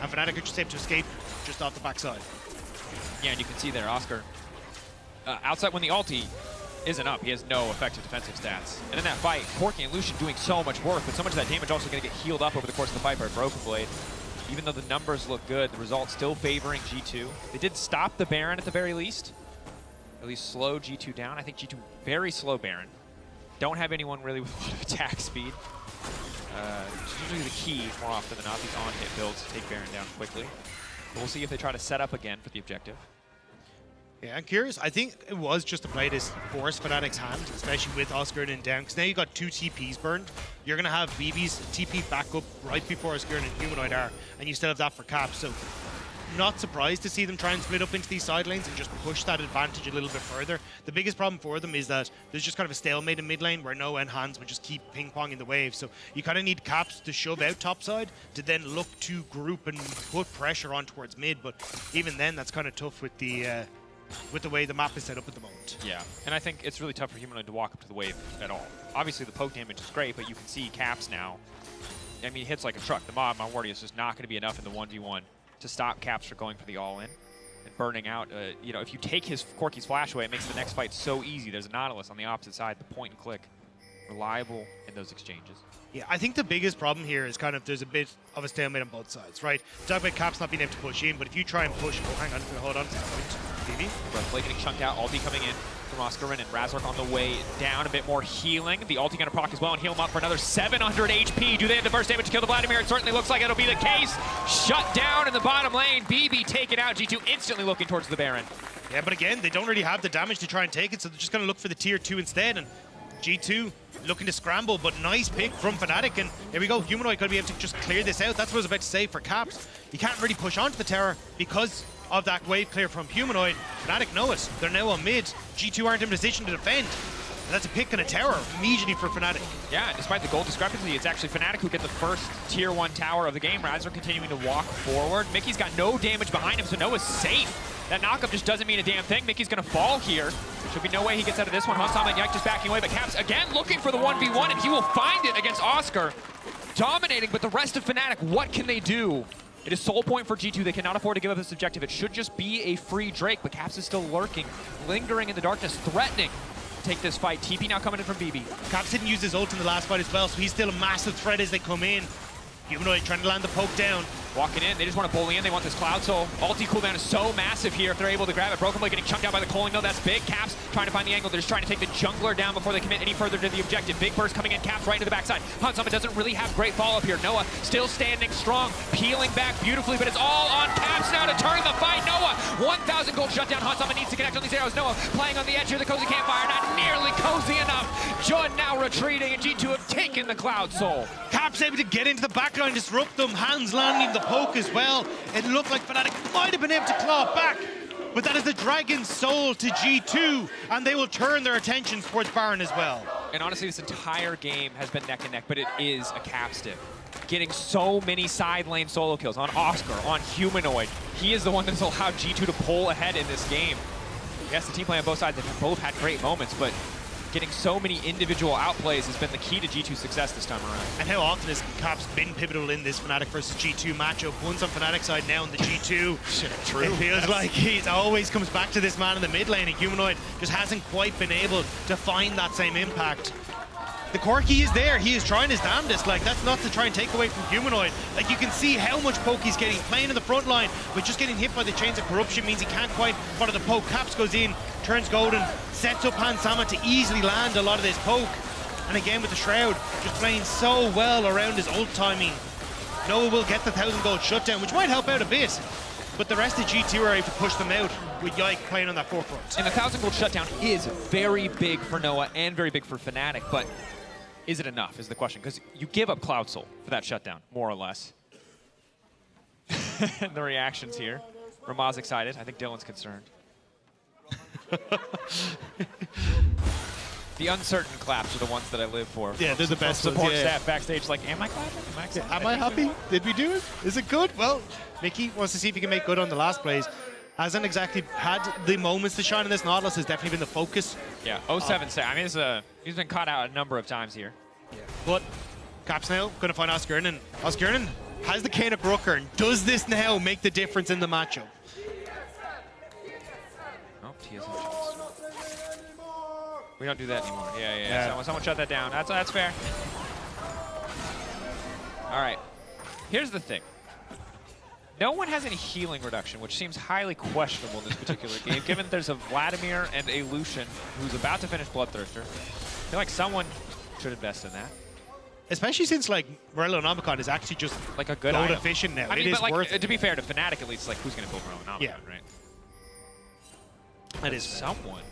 And Fnatic are just able to escape just off the backside. Yeah, and you can see there, Oscar, outside when the ulti isn't up, he has no effective defensive stats. And in that fight, Corki and Lucian doing so much work, but so much of that damage also going to get healed up over the course of the fight by Broken Blade. Even though the numbers look good, the results still favoring G2. They did stop the Baron at the very least. At least slow G2 down. I think G2 very slow Baron. Don't have anyone really with a lot of attack speed. It's usually the key more often than not, these on-hit builds to take Baron down quickly. But we'll see if they try to set up again for the objective. Yeah, I'm curious. I think it was just to play this force Fnatic's hand, especially with Oscar and down, because now you got 2 TPs burned. You're going to have BB's TP back up right before Oscar and Humanoid are, and you still have that for Cap. So not surprised to see them try and split up into these side lanes and just push that advantage a little bit further. The biggest problem for them is that there's just kind of a stalemate in mid lane where Noah and Hans would just keep ping-ponging the wave. So you kind of need Caps to shove out topside to then look to group and put pressure on towards mid. But even then, that's kind of tough with the way the map is set up at the moment. Yeah, and I think it's really tough for Humanoid to walk up to the wave at all. Obviously, the poke damage is great, but you can see Caps now. I mean, he hits like a truck. The Mob Warrior is just not going to be enough in the 1v1 to stop Caps from going for the all-in and burning out. You know, if you take his Corki's flash away, it makes the next fight so easy. There's a Nautilus on the opposite side, the point and click. Reliable in those exchanges. Yeah, I think the biggest problem here is kind of there's a bit of a stalemate on both sides, right? Talk about Caps not being able to push in, but if you try and push, oh, hang on, hold on to that point. BB? Play getting chunked out, ulti coming in from Oscar and Razork on the way down, a bit more healing. The ulti gonna proc as well and heal him up for another 700 HP. Do they have the burst damage to kill the Vladimir? It certainly looks like it'll be the case. Shut down in the bottom lane. BB taken out. G2 instantly looking towards the Baron. Yeah, but again, they don't really have the damage to try and take it, so they're just going to look for the tier 2 instead. And G2 looking to scramble, but nice pick from Fnatic. And here we go, Humanoid going to be able to just clear this out. That's what I was about to say for Caps. You can't really push onto the tower because of that wave clear from Humanoid. Fnatic know it. They're now on mid. G2 aren't in position to defend. And that's a pick and a tower immediately for Fnatic. Yeah, despite the goal discrepancy, it's actually Fnatic who get the first tier 1 tower of the game. Raz are continuing to walk forward. Mickey's got no damage behind him, so Noah's safe. That knockup just doesn't mean a damn thing. Mickey's gonna fall here. Should be no way he gets out of this one. Hansama and Yike just backing away, but Caps again looking for the 1v1, and he will find it against Oscar. Dominating, but the rest of Fnatic, what can they do? It is soul point for G2. They cannot afford to give up this objective. It should just be a free Drake, but Caps is still lurking, lingering in the darkness, threatening to take this fight. TP now coming in from BB. Caps didn't use his ult in the last fight as well, so he's still a massive threat as they come in. Humanoid trying to land the poke down. Walking in, they just want to bully in. They want this Cloud Soul. Ulti cooldown is so massive here if they're able to grab it. Broken Blade getting chunked out by the Coaling Mill. That's big. Caps trying to find the angle. They're just trying to take the jungler down before they commit any further to the objective. Big burst coming in. Caps right into the backside. Hansama doesn't really have great follow-up here. Noah still standing strong, peeling back beautifully, but it's all on Caps now to turn the fight. Noah, 1,000 gold shutdown. Hansama needs to connect on these arrows. Noah playing on the edge here. The cozy campfire, not nearly cozy enough. Jun now retreating, and G2 have taken the Cloud Soul. Caps able to get into the backline, disrupt them. Hands landing the poke as well. It looked like Fnatic might have been able to claw back, but that is the Dragon's Soul to G2, and they will turn their attention towards Baron as well. And honestly, this entire game has been neck and neck, but it is a capstick. Getting so many side lane solo kills on Oscar, on Humanoid. He is the one that's allowed G2 to pull ahead in this game. Yes, the team play on both sides, they've both had great moments, but getting so many individual outplays has been the key to G2's success this time around. And how often has Caps been pivotal in this Fnatic versus G2 matchup? Once on Fnatic side, now on the G2. True. It feels like he always comes back to this man in the mid lane, and Humanoid just hasn't quite been able to find that same impact. The Corki is there, he is trying his damnedest, like that's not to try and take away from Humanoid. Like you can see how much poke he's getting, playing in the front line, but just getting hit by the chains of corruption means he can't quite follow the poke. Caps goes in, turns golden, sets up Hansama to easily land a lot of this poke. And again with the Shroud, just playing so well around his ult timing. Noah will get the 1,000 gold shutdown, which might help out a bit. But the rest of G2 are able to push them out with Yike playing on that forefront. And the 1,000 gold shutdown is very big for Noah and very big for Fnatic, but is it enough is the question, because you give up Cloud Soul for that shutdown, more or less. The reactions here. Ramaz excited. I think Dylan's concerned. The uncertain claps are the ones that I live for. Yeah, they're the best support ones, yeah. staff backstage like, am I clapping? Am I excited? Am I happy? Did we do it? Is it good? Well, Mickey wants to see if he can make good on the last plays. Hasn't exactly had the moments to shine in this. Nautilus has definitely been the focus. Yeah, 07 say. I mean, he's been caught out a number of times here. Yeah. But Caps now going to find Oscarinen. Oscarinen has the Canuck Rooker, and does this now make the difference in the matchup? Oh, TSM. We don't do that anymore. Yeah. Someone shut that down. That's fair. All right. Here's the thing. No one has any healing reduction, which seems highly questionable in this particular game, given there's a Vladimir and a Lucian who's about to finish Bloodthirster. I feel like someone should invest in that. Especially since, like, Morello Nomicon is actually just like a good gold item. efficient now. I mean, it is but like, worth it. to be fair to Fnatic, at least, like, who's going to build Morello Nomicon, Yeah. right? That is someone.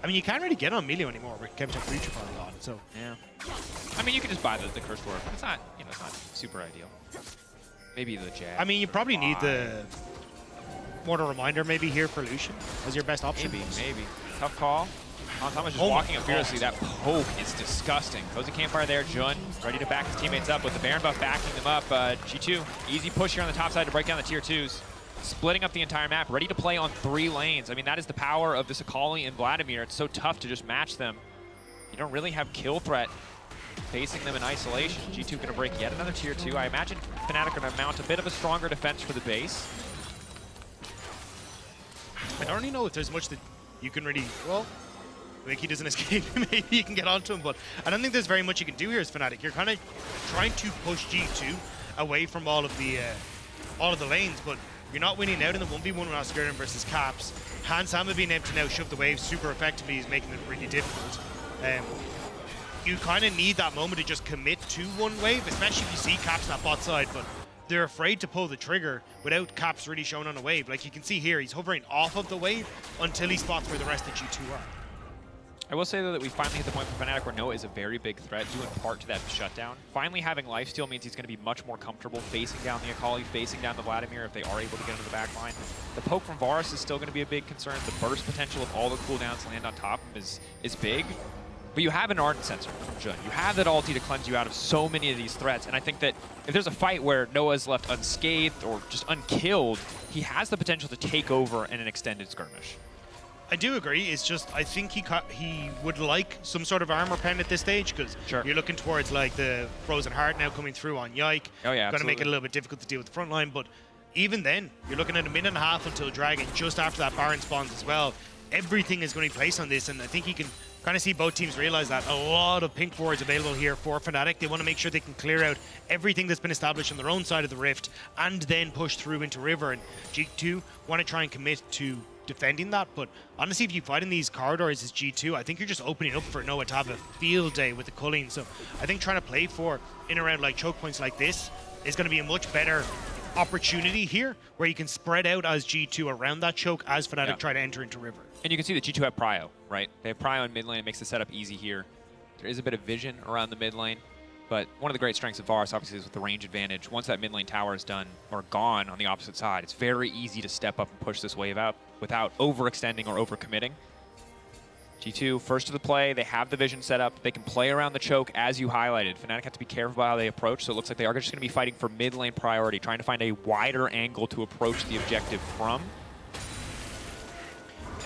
I mean, you can't really get on Melio anymore with Kevin Creature probably on, so. Yeah. I mean, you can just buy the Cursed Dwarf, but it's not, you know, it's not super ideal. Maybe the Jag. I mean, you probably need the Mortal Reminder maybe here for Lucian as your best option. Maybe. Tough call. Hansama's just Oh my walking up God. fearlessly. That poke is disgusting. Cozy Campfire there. Jun ready to back his teammates up with the Baron buff backing them up. G2, easy push here on the top side to break down the tier 2s. Splitting up the entire map, ready to play on 3 lanes. I mean, that is the power of this Akali and Vladimir. It's so tough to just match them. You don't really have kill threat facing them in isolation. G2 going to break yet another tier 2. I imagine Fnatic are going to mount a bit of a stronger defense for the base. I don't really know if there's much that you can really, well, Mickey doesn't escape, maybe you can get onto him, but I don't think there's very much you can do here as Fnatic. You're kind of trying to push G2 away from all of the lanes, but you're not winning out in the 1v1 with Oscarinen versus Caps. Hansama being able to now shove the wave super effectively is making it really difficult. You kind of need that moment to just commit to one wave, especially if you see Caps on that bot side, but they're afraid to pull the trigger without Caps really showing on a wave. Like you can see here, he's hovering off of the wave until he spots where the rest of G2 are. I will say, though, that we finally hit the point for Fnatic where Noah is a very big threat, due in part to that shutdown. Finally having lifesteal means he's going to be much more comfortable facing down the Akali, facing down the Vladimir if they are able to get into the back line. The poke from Varus is still going to be a big concern. The burst potential of all the cooldowns land on top is big. But you have an Ardent Sensor from Jun. You have that ulti to cleanse you out of so many of these threats. And I think that if there's a fight where Noah's left unscathed or just unkilled, he has the potential to take over in an extended skirmish. I do agree. It's just I think he would like some sort of armor pen at this stage because you're looking towards like the Frozen Heart now coming through on Yike. Oh yeah, going to make it a little bit difficult to deal with the front line. But even then, you're looking at a minute and a half until Dragon, just after that Baron spawns as well. Everything is going to be placed on this, and I think he can kind of see both teams realize that. A lot of pink wards available here for Fnatic. They want to make sure they can clear out everything that's been established on their own side of the rift and then push through into River. And G2 want to try and commit to defending that, but honestly, if you fight in these corridors as G2, I think you're just opening up for Noah to have a field day with the culling. So I think trying to play for in around like choke points like this is going to be a much better opportunity here, where you can spread out as G2 around that choke as Fnatic try to enter into River. And you can see that G2 have Prio, right? They have Prio in mid lane. It makes the setup easy here. There is a bit of vision around the mid lane, but one of the great strengths of Varus obviously is with the range advantage. Once that mid lane tower is done or gone on the opposite side, it's very easy to step up and push this wave out without overextending or overcommitting. G2 first to the play. They have the vision set up. They can play around the choke as you highlighted. Fnatic have to be careful about how they approach, so it looks like they are just going to be fighting for mid lane priority, trying to find a wider angle to approach the objective from.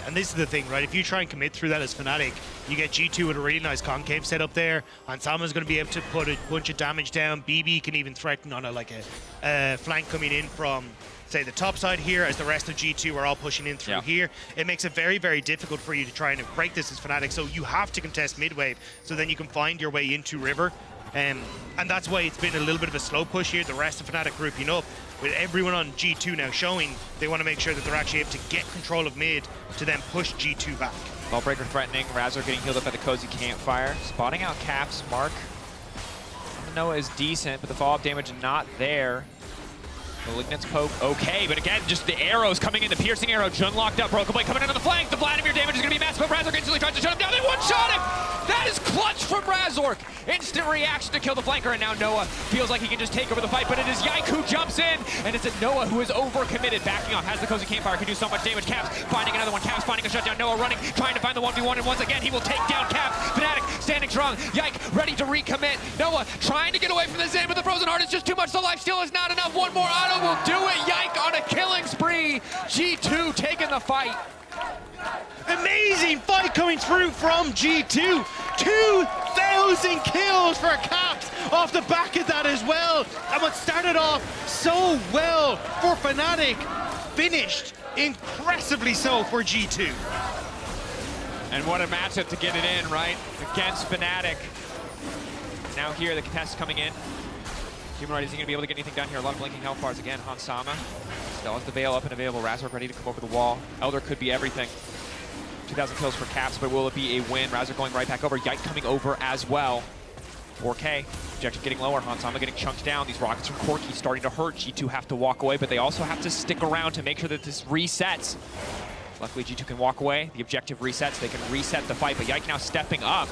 And this is the thing, right? If you try and commit through that as Fnatic, you get G2 with a really nice concave set up there. And Salma's going to be able to put a bunch of damage down. BB can even threaten on a flank coming in from, say, the top side here, as the rest of G2 are all pushing in through here. It makes it very, very difficult for you to try and break this as Fnatic. So you have to contest mid-wave, so then you can find your way into River. And that's why it's been a little bit of a slow push here. The rest of Fnatic grouping up, with everyone on G2 now showing they want to make sure that they're actually able to get control of mid to then push G2 back. Ballbreaker threatening, Razor getting healed up by the Cozy Campfire. Spotting out Caps, Mark. Noah is decent, but the follow-up damage not there. Malignant's poke, okay, but again, just the arrows coming in, the piercing arrow. Jun locked up, Broken Blade coming in on the flank. The Vladimir damage is going to be massive, but Razork instantly tries to shut him down. They one-shot him! That is clutch from Razork. Instant reaction to kill the flanker, and now Noah feels like he can just take over the fight, but it is Yike who jumps in, and it's a Noah who is overcommitted, backing off, has the Cozy Campfire, can do so much damage. Caps finding another one, Caps finding a shutdown. Noah running, trying to find the 1v1, and once again, he will take down Caps. Fnatic standing strong. Yike ready to recommit. Noah trying to get away from the Zen, but the Frozen Heart is just too much. The lifesteal is not enough. One more auto will do it. Yike on a killing spree. G2 taking the fight. Amazing fight coming through from G2. 2,000 kills for Caps off the back of that as well. And what started off so well for Fnatic finished impressively so for G2. And what a matchup to get it in, right? Against Fnatic. Now here, the contest is coming in. Humanoid, is he going to be able to get anything done here? A lot of blinking health bars again. Hansama still has the Veil up and available. Razork ready to come over the wall. Elder could be everything. 2,000 kills for Caps, but will it be a win? Razork going right back over. Yike coming over as well. 4K. Objective getting lower. Hansama getting chunked down. These rockets from Corki starting to hurt. G2 have to walk away, but they also have to stick around to make sure that this resets. Luckily, G2 can walk away. The objective resets. They can reset the fight, but Yike now stepping up.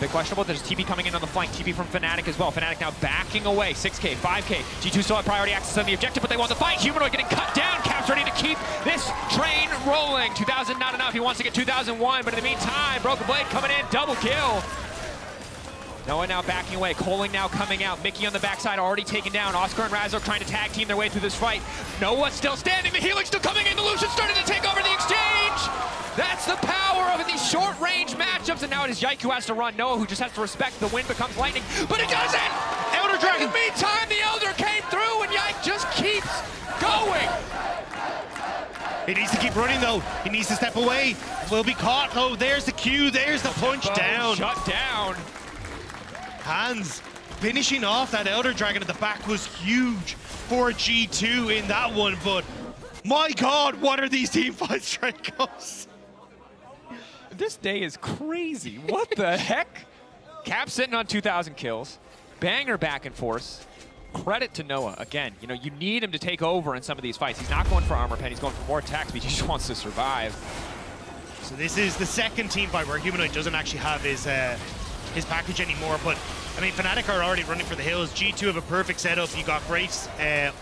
Bit questionable. There's TP coming in on the flank. TP from Fnatic as well. Fnatic now backing away. 6K, 5K. G2 still have priority access on the objective, but they want the fight. Humanoid getting cut down. Caps ready to keep this train rolling. 2,000 not enough. He wants to get 2,001, but in the meantime, Broken Blade coming in. Double kill. Noah now backing away. Coling now coming out. Mickey on the backside already taken down. Oscar and Razor trying to tag team their way through this fight. Noah still standing. The healing still coming in. The Lucian starting to take over the exchange. That's the power of these short-range matchups, and now it is Yike who has to run. Noah who just has to respect the wind becomes lightning, but it doesn't! Elder Dragon! In the meantime, the Elder came through, and Yike just keeps going! He needs to keep running, though. He needs to step away. Will be caught. Oh, there's the Q. There's the punch down. Shut down. Hands finishing off that Elder Dragon at the back was huge for G2 in that one, but my God, what are these team fights, Dracos? This day is crazy. What the heck? Cap sitting on 2,000 kills. Banger back and forth. credit to Noah. Again, you know, you need him to take over in some of these fights. He's not going for armor pen, he's going for more attacks, but he just wants to survive. So this is the second team fight where Humanoid doesn't actually have his package anymore, but I mean, Fnatic are already running for the hills. G2 have a perfect setup. You got great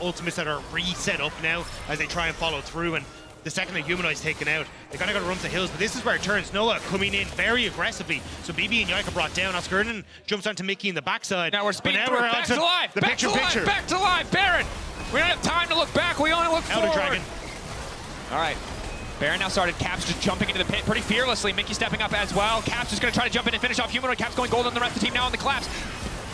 ultimates that are reset up now as they try and follow through, and the second that Humanoid's taken out, they kind of got to run to the hills, but this is where it turns. Noah coming in very aggressively. So BB and Yika brought down. Oscarden jumps onto Mickey in the backside. Now we're speeding through. Back to life! The back picture. Back to life! Baron! We don't have time to look back, we only look Elder forward. Dragon. All right. Baron now started. Caps just jumping into the pit pretty fearlessly. Mickey stepping up as well. Caps just going to try to jump in and finish off Humanoid. Caps going gold on the rest of the team now on the collapse.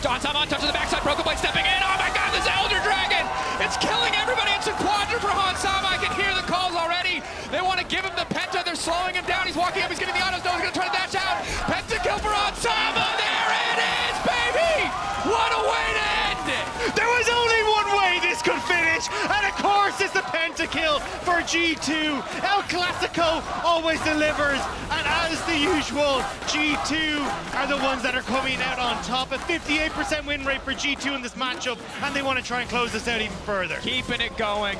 Hansamon touches the backside. Broken Blade stepping in. Oh my god, this Elder Dragon! It's killing everybody. It's a quadra for Hansamon. I can hear the calls already. They want to give him the Penta. They're slowing him down. He's walking up. He's getting the autos. No one's going to try to dash out. Penta kill for Hansamon. There it is, baby! What a way to end it! There was only one way this could finish, and of course it's the pentakill for G2. El Clasico always delivers, and as the usual, G2 are the ones that are coming out on top. A 58% win rate for G2 in this matchup, and they want to try and close this out even further. Keeping it going.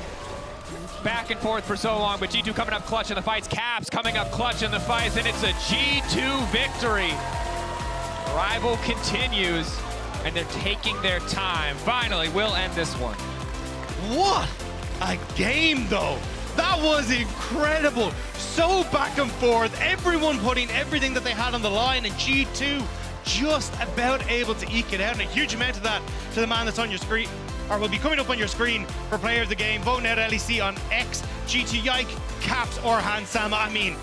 Back and forth for so long, but G2 coming up clutch in the fights. Caps coming up clutch in the fights, and it's a G2 victory. Rival continues, and they're taking their time. Finally, we'll end this one. What a game, though. That was incredible. So back and forth, everyone putting everything that they had on the line, and G2 just about able to eke it out, and a huge amount of that to the man that's on your screen, or will be coming up on your screen for player of the game. Voting out LEC on X, G2 Yike, Caps, or Hansama. I mean,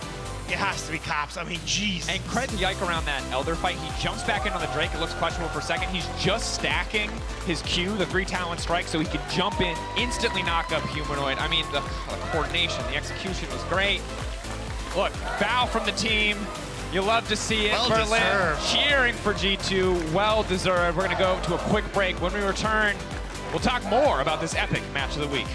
it has to be Caps. I mean, jeez. And credit to Yike around that Elder fight. He jumps back in on the Drake. It looks questionable for a second. He's just stacking his Q, the 3 talent strike, so he could jump in, instantly knock up Humanoid. I mean, the coordination, the execution was great. Look, bow from the team. You love to see it. Well Berlin deserved. cheering for G2. Well deserved. We're going to go to a quick break. When we return, we'll talk more about this epic match of the week.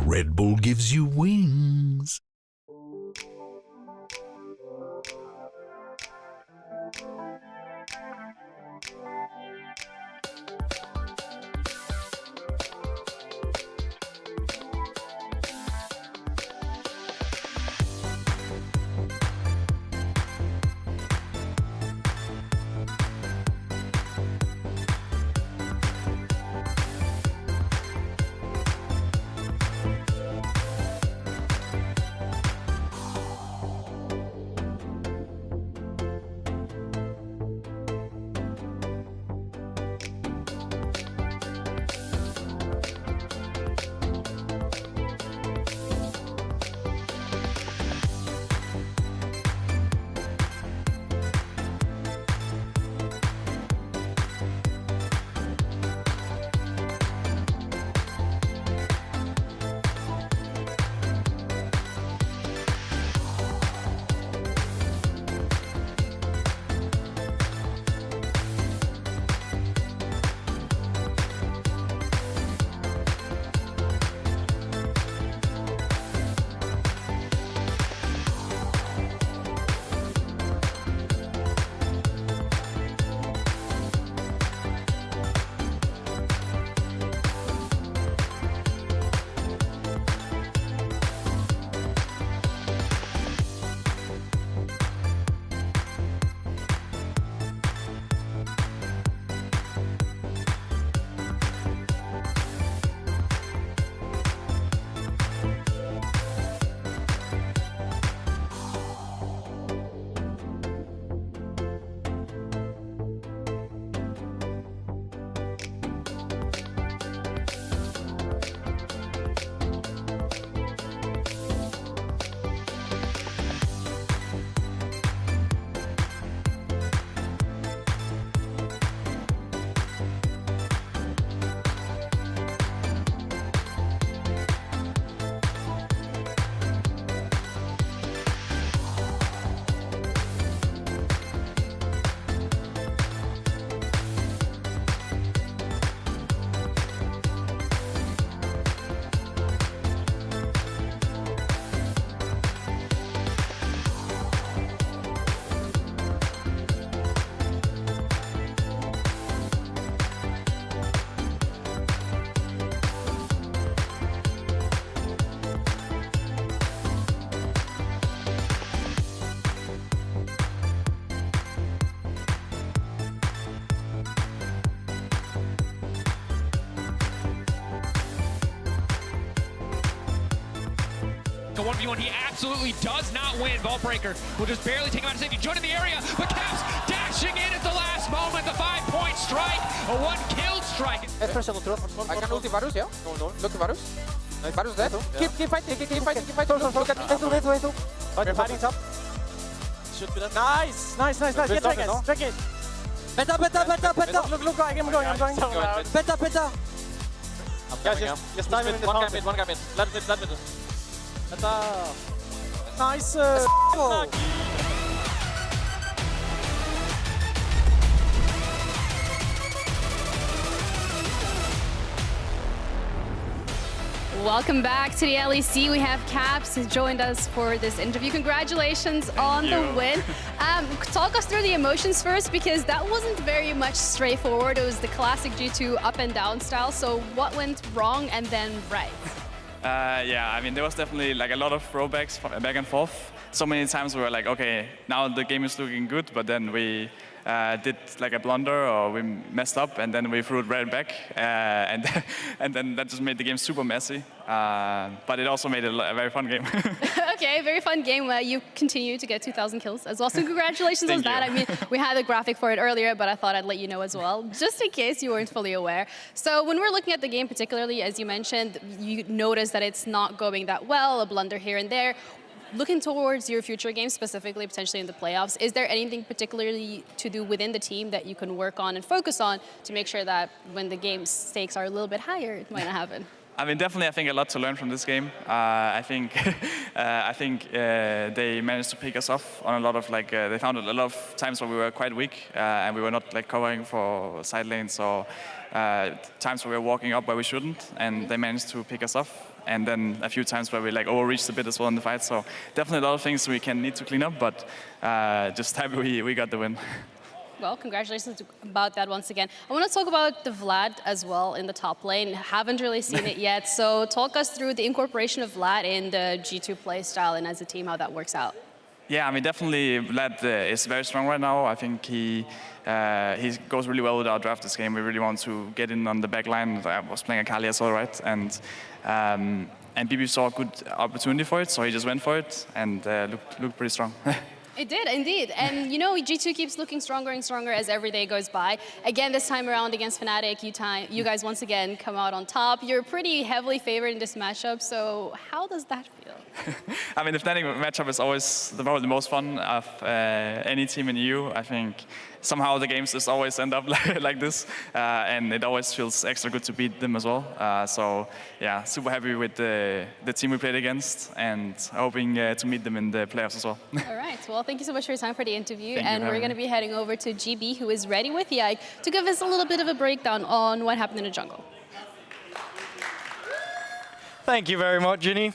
Red Bull gives you wings. a 1v1. He absolutely does not win. Vaultbreaker will just barely take him out of safety. Joining the area, but Caps dashing in at the last moment. The 5-point strike, a 1-kill strike. I can ulti Varus, yeah? No. Look at Varus. Nice. Varus dead. Keep fighting. Look at Etu. We're fighting top. Should be done. Nice. Get Drake it. Penta. Look, I'm going. Penta. Guys, just time in the one guy mid. Let me do. Penta. Nice. Welcome back to the LEC. We have Caps who joined us for this interview. Congratulations on the win. Talk us through the emotions first, because that wasn't very much straightforward. It was the classic G2 up and down style. So what went wrong and then right? Yeah, I mean, there was definitely like a lot of throwbacks back and forth. So many times we were like, okay, now the game is looking good, but then we did like a blunder or we messed up and then we threw it right back. And then that just made the game super messy. But it also made it a very fun game. Okay, very fun game. You continue to get 2,000 kills as well. So congratulations on that. I mean, we had a graphic for it earlier, but I thought I'd let you know as well, just in case you weren't fully aware. So when we're looking at the game particularly, as you mentioned, you notice that it's not going that well, a blunder here and there. Looking towards your future games, specifically potentially in the playoffs, is there anything particularly to do within the team that you can work on and focus on to make sure that when the game stakes are a little bit higher, it might not happen? I mean, definitely, I think a lot to learn from this game. I think they managed to pick us off on a lot of they found a lot of times where we were quite weak and we were not covering for side lanes or times where we were walking up where we shouldn't, and they managed to pick us off. And then a few times where we overreached a bit as well in the fight. So definitely a lot of things we need to clean up, but just happy we got the win. Well, congratulations about that once again. I want to talk about the Vlad as well in the top lane. Haven't really seen it yet. So talk us through the incorporation of Vlad in the G2 play style and as a team, how that works out. Yeah, I mean, definitely Vlad is very strong right now. I think he goes really well with our draft this game. We really want to get in on the back line. I was playing Akali as well, right? And BB saw a good opportunity for it, so he just went for it and looked pretty strong. It did, indeed. And, you know, G2 keeps looking stronger and stronger as every day goes by. Again, this time around against Fnatic, you guys once again come out on top. You're pretty heavily favored in this matchup, so how does that feel? I mean, the Fnatic matchup is always probably the most fun of any team in EU. I think somehow the games just always end up like this, and it always feels extra good to beat them as well. So, yeah, super happy with the team we played against and hoping to meet them in the playoffs as well. All right, well, thank you so much for your time for the interview. And we're going to be heading over to GB, who is ready with Yike, to give us a little bit of a breakdown on what happened in the jungle. Thank you very much, Ginny.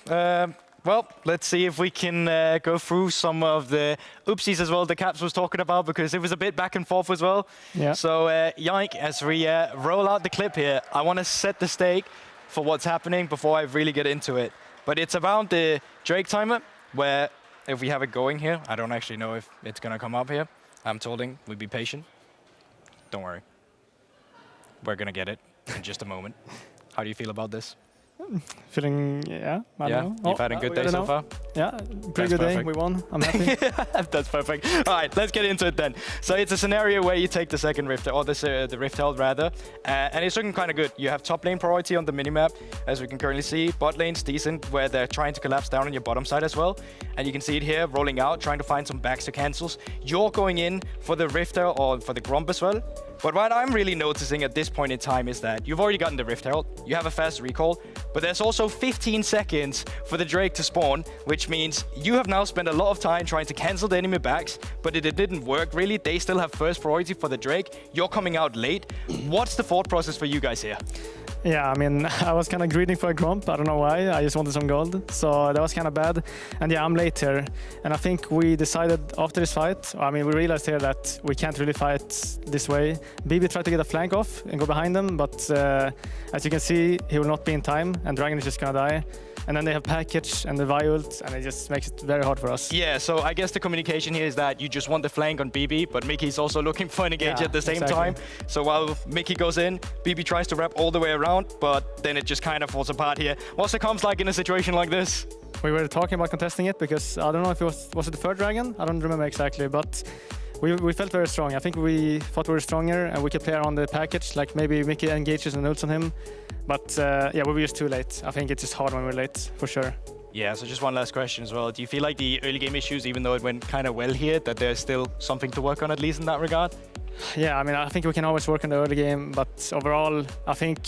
Well, let's see if we can go through some of the oopsies as well the Caps was talking about, because it was a bit back and forth as well. Yeah. So, Yike, as we roll out the clip here, I want to set the stake for what's happening before I really get into it. But it's around the Drake timer, where if we have it going here, I don't actually know if it's going to come up here. I'm told we'd be patient. Don't worry. We're going to get it in just a moment. How do you feel about this? Feeling, I don't know. You've had a good day so far? Yeah, pretty good day. We won. I'm happy. That's perfect. All right, let's get into it then. So it's a scenario where you take the second Rift, or the Rift Herald rather, and it's looking kind of good. You have top lane priority on the minimap, as we can currently see. Bot lane's decent, where they're trying to collapse down on your bottom side as well. And you can see it here, rolling out, trying to find some backs to cancels. You're going in for the Rift Herald or for the Gromp as well. But what I'm really noticing at this point in time is that you've already gotten the Rift Herald, you have a fast recall, but there's also 15 seconds for the Drake to spawn, which means you have now spent a lot of time trying to cancel the enemy backs, but it didn't work really. They still have first priority for the Drake. You're coming out late. What's the thought process for you guys here? Yeah, I mean, I was kind of greedy for a Gromp. I don't know why. I just wanted some gold. So that was kind of bad. And yeah, I'm late here. And I think we decided after this fight, I mean, we realized here that we can't really fight this way. BB tried to get a flank off and go behind them, but as you can see, he will not be in time, and Dragon is just gonna die. And then they have package and the Viult, and it just makes it very hard for us. Yeah, so I guess the communication here is that you just want the flank on BB, but Mickey's also looking for an engage at the same time. So while Mickey goes in, BB tries to wrap all the way around, but then it just kind of falls apart here. What's the comms like in a situation like this? we were talking about contesting it because I don't know if it was it the third dragon? I don't remember exactly, but we felt very strong. I think we thought we were stronger and we could play around the package, like maybe Mickey engages and ults on him. But yeah, we were just too late. I think it's just hard when we're late, for sure. Yeah, so just one last question as well. Do you feel like the early game issues, even though it went kind of well here, that there's still something to work on, at least in that regard? Yeah, I mean, I think we can always work on the early game, but overall, I think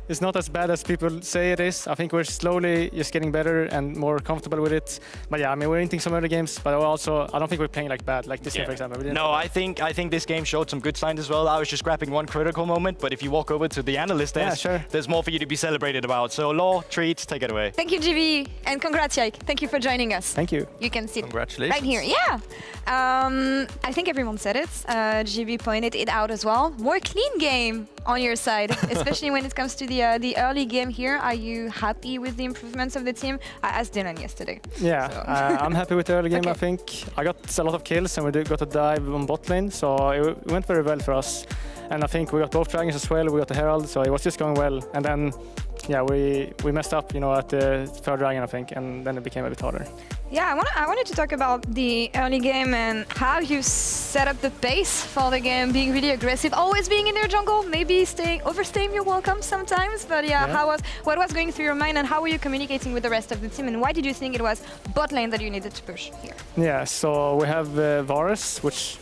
it's not as bad as people say it is. I think we're slowly just getting better and more comfortable with it. But yeah, I mean, we're hinting some early games, but also I don't think we're playing like bad, like this game, for example. No, I think this game showed some good signs as well. I was just grabbing one critical moment, but if you walk over to the analyst desk, there's more for you to be celebrated about. So, Law, treats, take it away. Thank you, GB, and congrats, Yike. Thank you for joining us. Thank you. You can sit Congratulations. right here. Yeah. I think everyone said it. GB pointed it out as well. More clean game on your side, especially when it comes to the early game here. Are you happy with the improvements of the team? I asked Dylan yesterday. Yeah, so. I'm happy with the early game. Okay. I think I got a lot of kills and we got a dive on bot lane, so it went very well for us. And I think we got both dragons as well. We got the Herald, so it was just going well. And then, yeah, we messed up, at the third dragon, I think, and then it became a bit harder. Yeah, I wanted to talk about the early game and how you set up the pace for the game, being really aggressive, always being in their jungle, maybe overstaying your welcome sometimes. But yeah, what was going through your mind and how were you communicating with the rest of the team? And why did you think it was bot lane that you needed to push here? Yeah, so we have Varus, which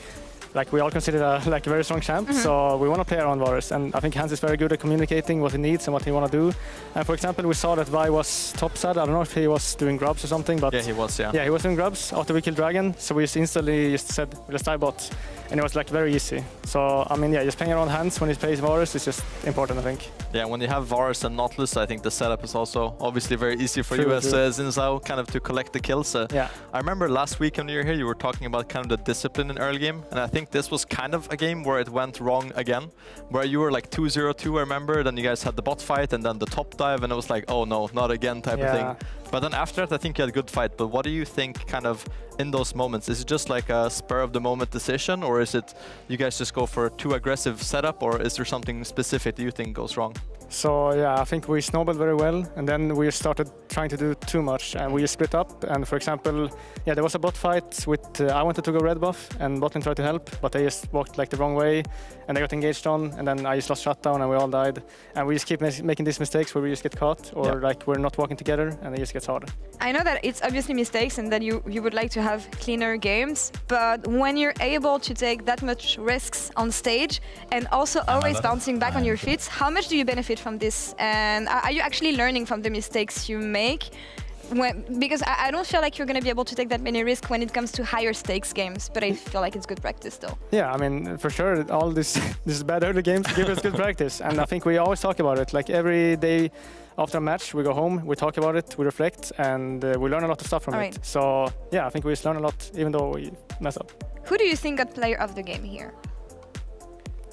we all consider a very strong champ, so we want to play around Varus, and I think Hans is very good at communicating what he needs and what he want to do. And for example, we saw that Vi was topside. I don't know if he was doing grubs or something, but yeah, he was. Yeah, he was doing grubs after we killed Dragon, so we just instantly said let's die bot, and it was very easy. So I mean, yeah, just playing around Hans when he plays Varus is just important, I think. Yeah, when you have Varus and Nautilus, I think the setup is also obviously very easy for you as Zinzao, kind of to collect the kills. Yeah. I remember last week when you were here, you were talking about kind of the discipline in early game, and I think this was kind of a game where it went wrong again, where you were 2-0-2, I remember, then you guys had the bot fight and then the top dive, and it was like, oh no, not again type of thing. But then after that, I think you had a good fight. But what do you think kind of in those moments? Is it just like a spur of the moment decision, or is it you guys just go for a too aggressive setup, or is there something specific that you think goes wrong? So yeah, I think we snowballed very well, and then we started trying to do too much, and we split up. And for example, yeah, there was a bot fight with I wanted to go red buff, and bot lane tried to help, but they just walked the wrong way, and they got engaged on, and then I just lost shutdown, and we all died. And we just keep making these mistakes where we just get caught, or we're not walking together, and it just gets harder. I know that it's obviously mistakes, and that you would like to have cleaner games, but when you're able to take that much risks on stage, and also always bouncing back on your feet, how much do you benefit from this? And are you actually learning from the mistakes you make? Because I don't feel like you're going to be able to take that many risks when it comes to higher stakes games, but I feel like it's good practice still. Yeah, I mean, for sure, all this bad early games give us good practice, and I think we always talk about it. Every day after a match, we go home, we talk about it, we reflect, and we learn a lot of stuff from it. So yeah, I think we just learn a lot, even though we mess up. Who do you think got player of the game here?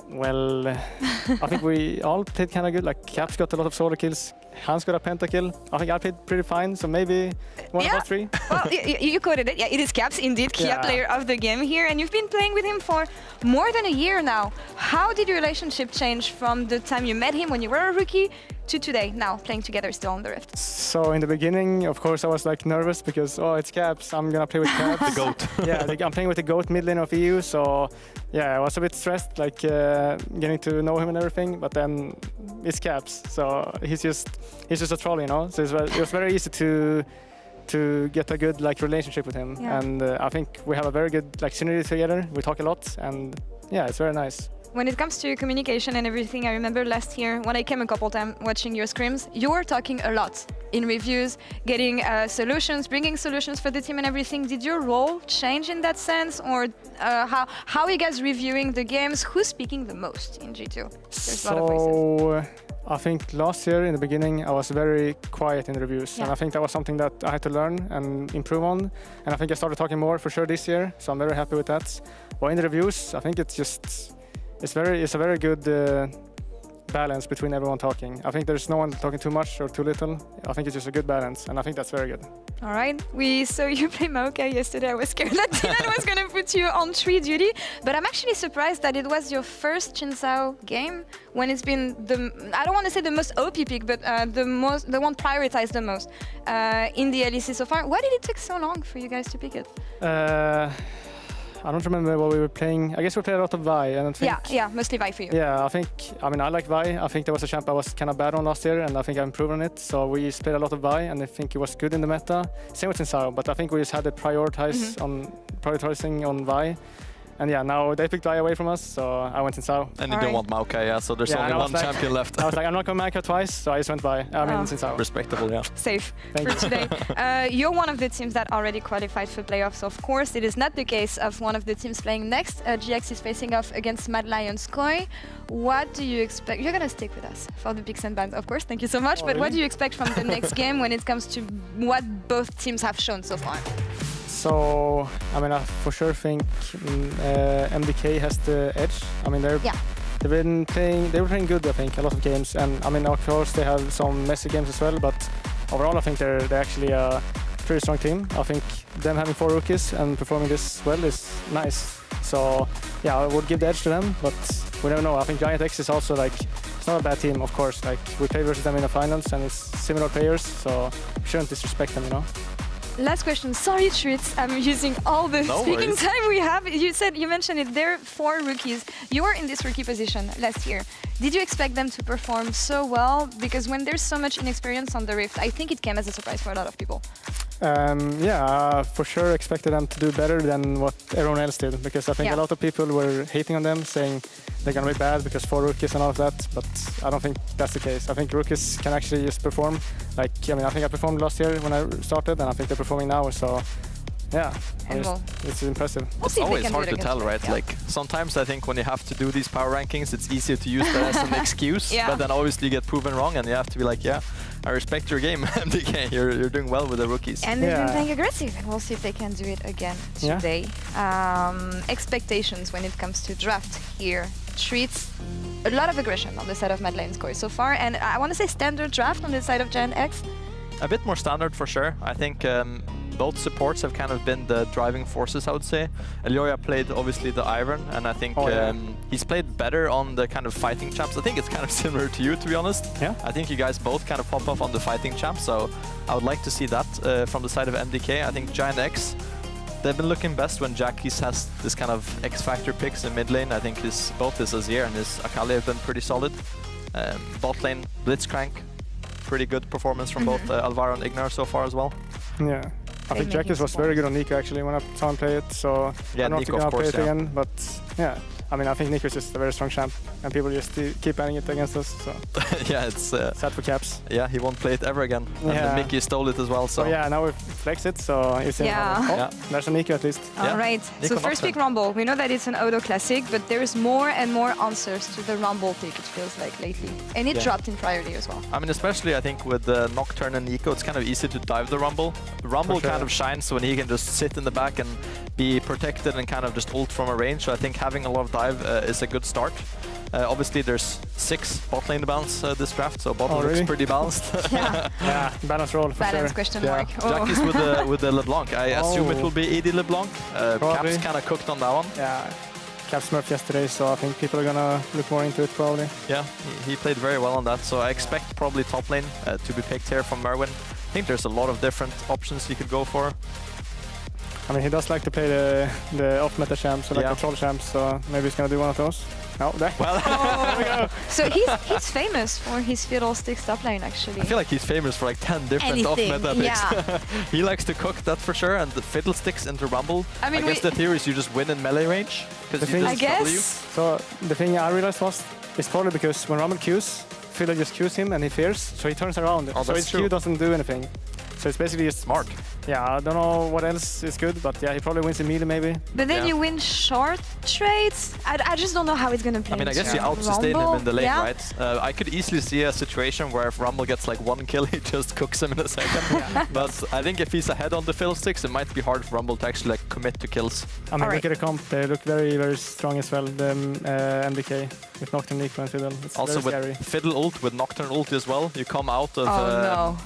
Well, I think we all played kind of good. Caps got a lot of solo kills. Hans got a pentakill. I think I played pretty fine, so maybe one of us three. Well, you quoted it. Yeah, it is Caps, indeed, Kia player of the game here. And you've been playing with him for more than a year now. How did your relationship change from the time you met him when you were a rookie to today, now playing together still on the Rift? So in the beginning, of course, I was nervous because, it's Caps, I'm gonna play with Caps. The GOAT. Yeah, I'm playing with the GOAT mid lane of EU, so yeah, I was a bit stressed, getting to know him and everything, but then it's Caps, so he's just a troll, So it was very easy to get a good relationship with him, and I think we have a very good synergy together. We talk a lot, and yeah, it's very nice. When it comes to communication and everything, I remember last year when I came a couple times watching your scrims, you were talking a lot in reviews, getting solutions, bringing solutions for the team and everything. Did your role change in that sense, or how are you guys reviewing the games? Who's speaking the most in G2? There's a lot of voices. I think last year in the beginning I was very quiet in the reviews, and I think that was something that I had to learn and improve on. And I think I started talking more for sure this year, so I'm very happy with that. But in the reviews, I think it's a very good balance between everyone talking. I think there's no one talking too much or too little. I think it's just a good balance, and I think that's very good. All right, we saw you play Maokai yesterday. I was scared that Dylan was going to put you on 3 duty, but I'm actually surprised that it was your first Chinsao game when it's been the, I don't want to say the most OP pick, but the one prioritized the most in the LEC so far. Why did it take so long for you guys to pick it? I don't remember what we were playing. I guess we played a lot of Vi, and I think, yeah, mostly Vi for you. Yeah, I mean, I like Vi. I think there was a champ I was kind of bad on last year, and I think I improved on it. So we played a lot of Vi, and I think it was good in the meta. Same with Chinsao, but I think we just had to prioritizing on Vi. And yeah, now they picked Vi away from us, so I went Chinsao. And you don't want Maokai, yeah, so there's only one champion left. I was like, I'm not going to Maokai twice, so I just went Vi. I mean, Chinsao. Respectable, yeah. Safe Thank for you. today. You're one of the teams that already qualified for playoffs, of course. It is not the case of one of the teams playing next. GX is facing off against Mad Lions Koi. What do you expect? You're going to stick with us for the picks and bans, of course. Thank you so much. But what do you expect from the next game when it comes to what both teams have shown so far? So, I mean, I for sure think MDK has the edge. I mean, they were playing good, I think, a lot of games. And I mean, of course, they have some messy games as well. But overall, I think they're actually a pretty strong team. I think them having 4 rookies and performing this well is nice. So, yeah, I would give the edge to them. But we never know. I think Giant X is also like, it's not a bad team, of course. Like, we play versus them in the finals, and it's similar players. So, we shouldn't disrespect them, you know. Last question. Sorry, Treats. I'm using all the speaking time we have. You mentioned it. There are 4 rookies. You were in this rookie position last year. Did you expect them to perform so well? Because when there's so much inexperience on the Rift, I think it came as a surprise for a lot of people. Yeah, for sure expected them to do better than what everyone else did. Because I think a lot of people were hating on them, saying they're going to be bad because 4 rookies and all of that. But I don't think that's the case. I think rookies can actually just perform. Like, I mean, I think I performed last year when I started, and I think they're performing now. So, yeah, it's impressive. It's always hard to tell, right? Like, sometimes I think when you have to do these power rankings, it's easier to use that as an excuse. But then obviously you get proven wrong, and you have to be like, yeah, I respect your game, MDK. You're doing well with the rookies. And they've been playing aggressive, and we'll see if they can do it again today. Expectations when it comes to draft here. Treats a lot of aggression on the side of Mad Lions Koi so far, and I want to say standard draft on the side of Giant X. A bit more standard for sure. I think both supports have kind of been the driving forces, I would say. Elioya played obviously the Iron, and I think he's played better on the kind of fighting champs. I think it's kind of similar to you, to be honest. Yeah. I think you guys both kind of pop up on the fighting champs, so I would like to see that from the side of MDK. I think Giant X, they've been looking best when Jackies has this kind of X-Factor picks in mid lane. I think both his Azir and his Akali have been pretty solid. Bot lane, Blitzcrank, pretty good performance from both Alvaro and Ignar so far as well. Yeah. I think Jackies was very good on Nico actually when I saw him play it, so yeah, I don't know if Nico, he's of gonna course, play it again, but yeah. I mean, I think Nico is just a very strong champ, and people just keep banning it against us, so... yeah, it's... sad for Caps. Yeah, he won't play it ever again. And Mickey stole it as well, so... Oh yeah, now we flex it, so... It's there's a Nico at least. All right, so first pick Rumble. We know that it's an auto classic, but there's more and more answers to the Rumble pick, it feels like, lately. And it dropped in priority as well. I mean, especially I think with the Nocturne and Nico, it's kind of easy to dive the Rumble. Rumble kind of shines when he can just sit in the back and be protected and kind of just ult from a range. So I think having a lot of dive is a good start. Obviously, there's 6 bot lane bounce this draft, so bot looks pretty balanced. Yeah, balance roll for balance sure. question mark. Jackies with the LeBlanc. I assume it will be AD LeBlanc. Caps kind of cooked on that one. Yeah, Caps smurfed yesterday, so I think people are gonna look more into it probably. Yeah, he played very well on that, so I expect probably top lane to be picked here from Merwin. I think there's a lot of different options you could go for. I mean, he does like to play the off-meta champs, so like the troll champs, so maybe he's gonna do one of those. No, there. Well, there we go. So he's famous for his fiddlesticks top lane, actually. I feel like he's famous for like 10 different off-meta picks. He likes to cook, that for sure, and the fiddlesticks into Rumble. I guess the theory is you just win in melee range, because you just W. So the thing I realized was, it's probably because when Rumble Qs, Fiddle just Qs him and he fears, so he turns around. So his Q doesn't do anything. So it's basically just smart. Yeah, I don't know what else is good, but yeah, he probably wins in melee maybe. But then you win short trades. I just don't know how it's gonna play. I mean, I guess you into out-sustain him Rumble. in the lane, Yeah. right? I could easily see a situation where if Rumble gets like 1 kill, he just cooks him in a second. But I think if he's ahead on the fiddlesticks, it might be hard for Rumble to actually like commit to kills. I mean, look at the comp. They look very, very strong as well. The MDK with Nocturne, Nico, and Fiddle. It's Also very with scary. Fiddle ult, with Nocturne ult as well, you come out of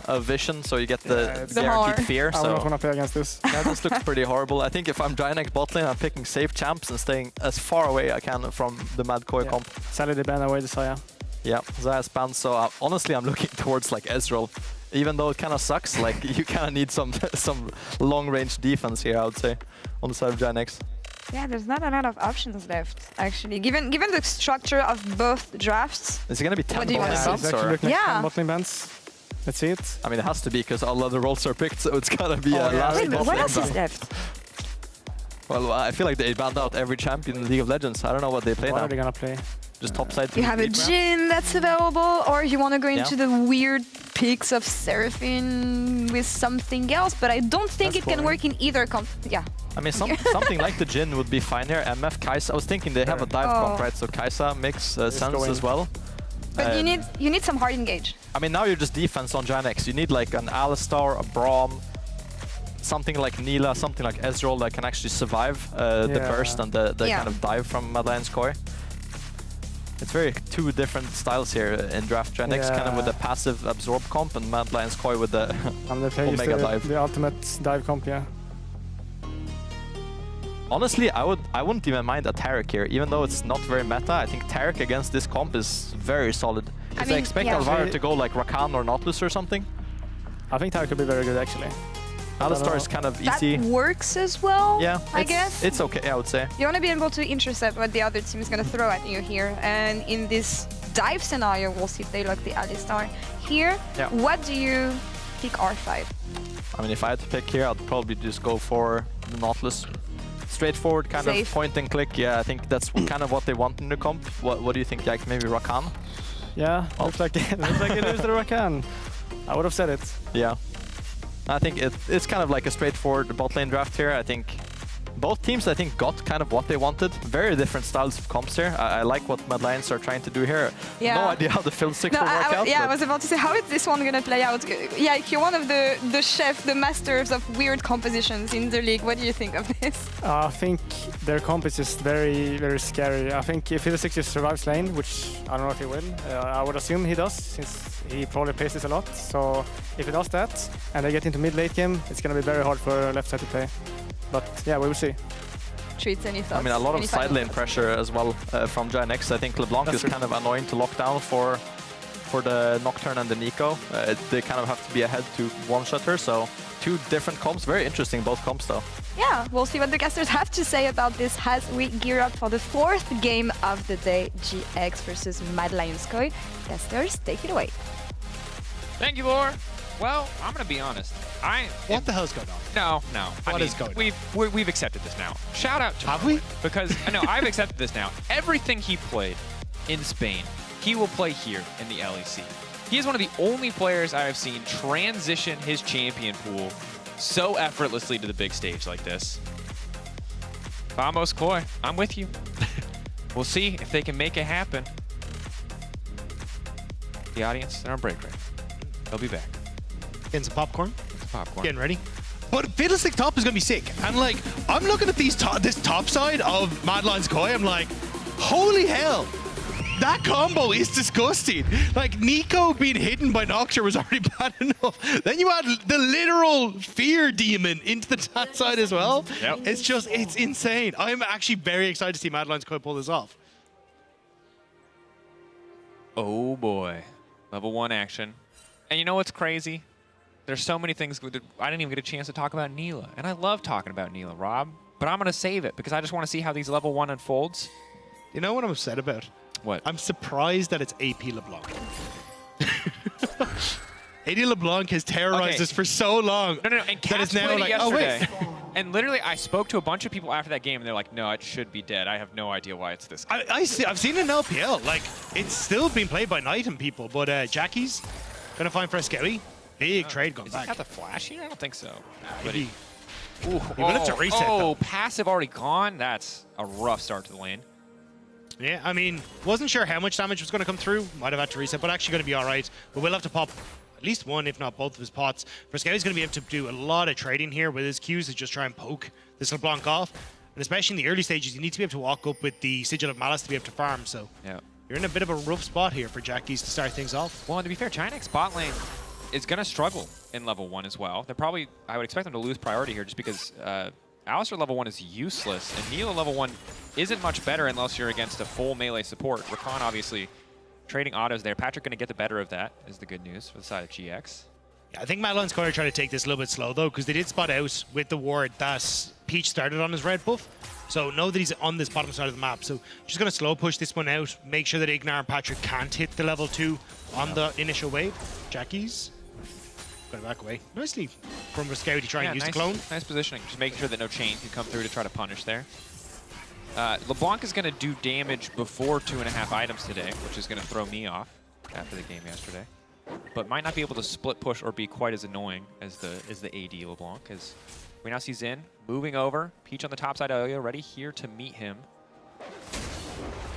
a vision, so you get the guaranteed fear. I So don't want to play against this. yeah, this looks pretty horrible. I think if I'm Giant bot lane, I'm picking safe champs and staying as far away I can from the Mad Koi comp. Sadly, they ban away the Saya. Yeah, Zaya's banned, so honestly I'm looking towards like Ezreal. Even though it kind of sucks, like you kind of need some long-range defense here, I would say, on the side of Giant. Yeah, there's not a lot of options left, actually. Given the structure of both drafts. Is it going to be 10 What do you bot lane want to bans? say? Or? Yeah. Bot lane bans. Let's see it. I mean, it has to be because all other roles are picked, so it's gotta be Oh, yeah. last Wait, bot what lane else ban. is left? Well, I feel like they banned out every champion in League of Legends. I don't know what they play What now. are they gonna play? Just top side. You have a Jhin that's available, or you want to go into the weird picks of Seraphine with something else, but I don't think That's it can work in either comp. Yeah. I mean, something like the Jhin would be fine here. MF, Kai'Sa. I was thinking they have a dive Oh. comp, right? So Kai'Sa makes sense as well. But you need some hard engage. I mean, now you're just defense on Giant X. You need like an Alistar, a Braum, something like Neela, something like Ezreal that can actually survive the burst and the kind of dive from Mad Lion's Koi. It's very two different styles here in draft. Giant X kind of with the passive absorb comp and Mad Lion's Koi with the Omega dive. The ultimate dive comp, yeah. Honestly, I wouldn't even mind a Taric here, even though it's not very meta. I think Taric against this comp is very solid. Because I expect Alvaro to go like Rakan or Nautilus or something. I think Taric could be very good actually. Alistar is kind of easy. That works as well, Yeah, I guess. It's okay, I would say. You want to be able to intercept what the other team is going to throw at you here. And in this dive scenario, we'll see if they lock the Alistar. Here, what do you pick R5? I mean, if I had to pick here, I'd probably just go for the Nautilus. Straightforward kind of point and click. Yeah, I think that's kind of what they want in the comp. What do you think, Jack? Maybe Rakan? Yeah, looks like it loses the Rakan. I would have said it. Yeah. I think it's kind of like a straightforward bot lane draft here. I think both teams, got kind of what they wanted. Very different styles of comps here. I like what Mad Lions are trying to do here. Yeah. No idea how the field 6 will work out. Yeah, I was about to say, how is this one going to play out? Yeah, you're one of the masters of weird compositions in the league. What do you think of this? I think their comp is just very, very scary. I think if Fiddlesticks survives lane, which I don't know if he will, I would assume he does, since he probably plays this a lot. So if he does that, and they get into mid-late game, it's going to be very hard for left side to play. But yeah, we will see. Treats, any thoughts? I mean, a lot of side lane pressure as well from Giant X. I think LeBlanc is kind of annoying to lock down for the Nocturne and the Nico. They kind of have to be ahead to one-shot her, so two different comps. Very interesting, both comps, though. Yeah, we'll see what the casters have to say about this as we gear up for the fourth game of the day, GX versus Mad Lions Koi. Casters, take it away. Thank you, Lore. Well, I'm going to be honest. What the hell's going on? No. What is going on? We've accepted this now. Shout out to Have we? Because, no, I've accepted this now. Everything he played in Spain, he will play here in the LEC. He is one of the only players I have seen transition his champion pool so effortlessly to the big stage like this. Vamos, Koi. I'm with you. We'll see if they can make it happen. The audience, they're on break right now. They'll be back. Getting some popcorn. Popcorn. Getting ready. But Fiddlestick top is going to be sick. And like, I'm looking at this top side of Mad Lions Koi. I'm like, holy hell. That combo is disgusting. Like, Nico being hidden by Nocturne was already bad enough. Then you add the literal fear demon into the top side as well. Yep. It's insane. I'm actually very excited to see Mad Lions Koi pull this off. Oh boy. Level 1 action. And you know what's crazy? There's so many things. I didn't even get a chance to talk about Neela. And I love talking about Neela, Rob. But I'm going to save it because I just want to see how these level 1 unfolds. You know what I'm upset about? What? I'm surprised that it's AP LeBlanc. AD LeBlanc has terrorized us for so long. No. And that Cats it's now played like, it yesterday. oh, wait. And literally, I spoke to a bunch of people after that game, and they're like, no, it should be dead. I have no idea why it's this good. I've seen it in LPL. Like, it's still being played by Knight and people, but Jackie's going to find Frescotti. big trade going Is back. he got the flash here? I don't think so. But He will have to reset, though. passive already gone. That's a rough start to the lane. Yeah, I mean, wasn't sure how much damage was going to come through. Might have had to reset, but actually going to be all right. But we'll have to pop at least one, if not both of his pots. Frescowi's going to be able to do a lot of trading here with his Qs to just try and poke this LeBlanc off. And especially in the early stages, you need to be able to walk up with the Sigil of Malice to be able to farm. So you're in a bit of a rough spot here for Jackies to start things off. Well, and to be fair, China's bot lane is going to struggle in level 1 as well. They're probably, I would expect them to lose priority here just because Alistar level 1 is useless, and Neela level 1 isn't much better unless you're against a full melee support. Rakan obviously trading autos there. Patrick going to get the better of that is the good news for the side of GX. Yeah, I think Madeline's going to try to take this a little bit slow, though, because they did spot out with the ward that Peach started on his red buff. So know that he's on this bottom side of the map. So just going to slow push this one out, make sure that Ignar and Patrick can't hit the level 2 on the initial wave. Jackies. Got to back away. Nicely from Frescowi to try and use the clone. Nice positioning. Just making sure that no chain can come through to try to punish there. LeBlanc is going to do damage before 2.5 items today, which is going to throw me off after the game yesterday. But might not be able to split push or be quite as annoying as the AD LeBlanc, as we now see Xin moving over. Peach on the top side of Elio, ready here to meet him.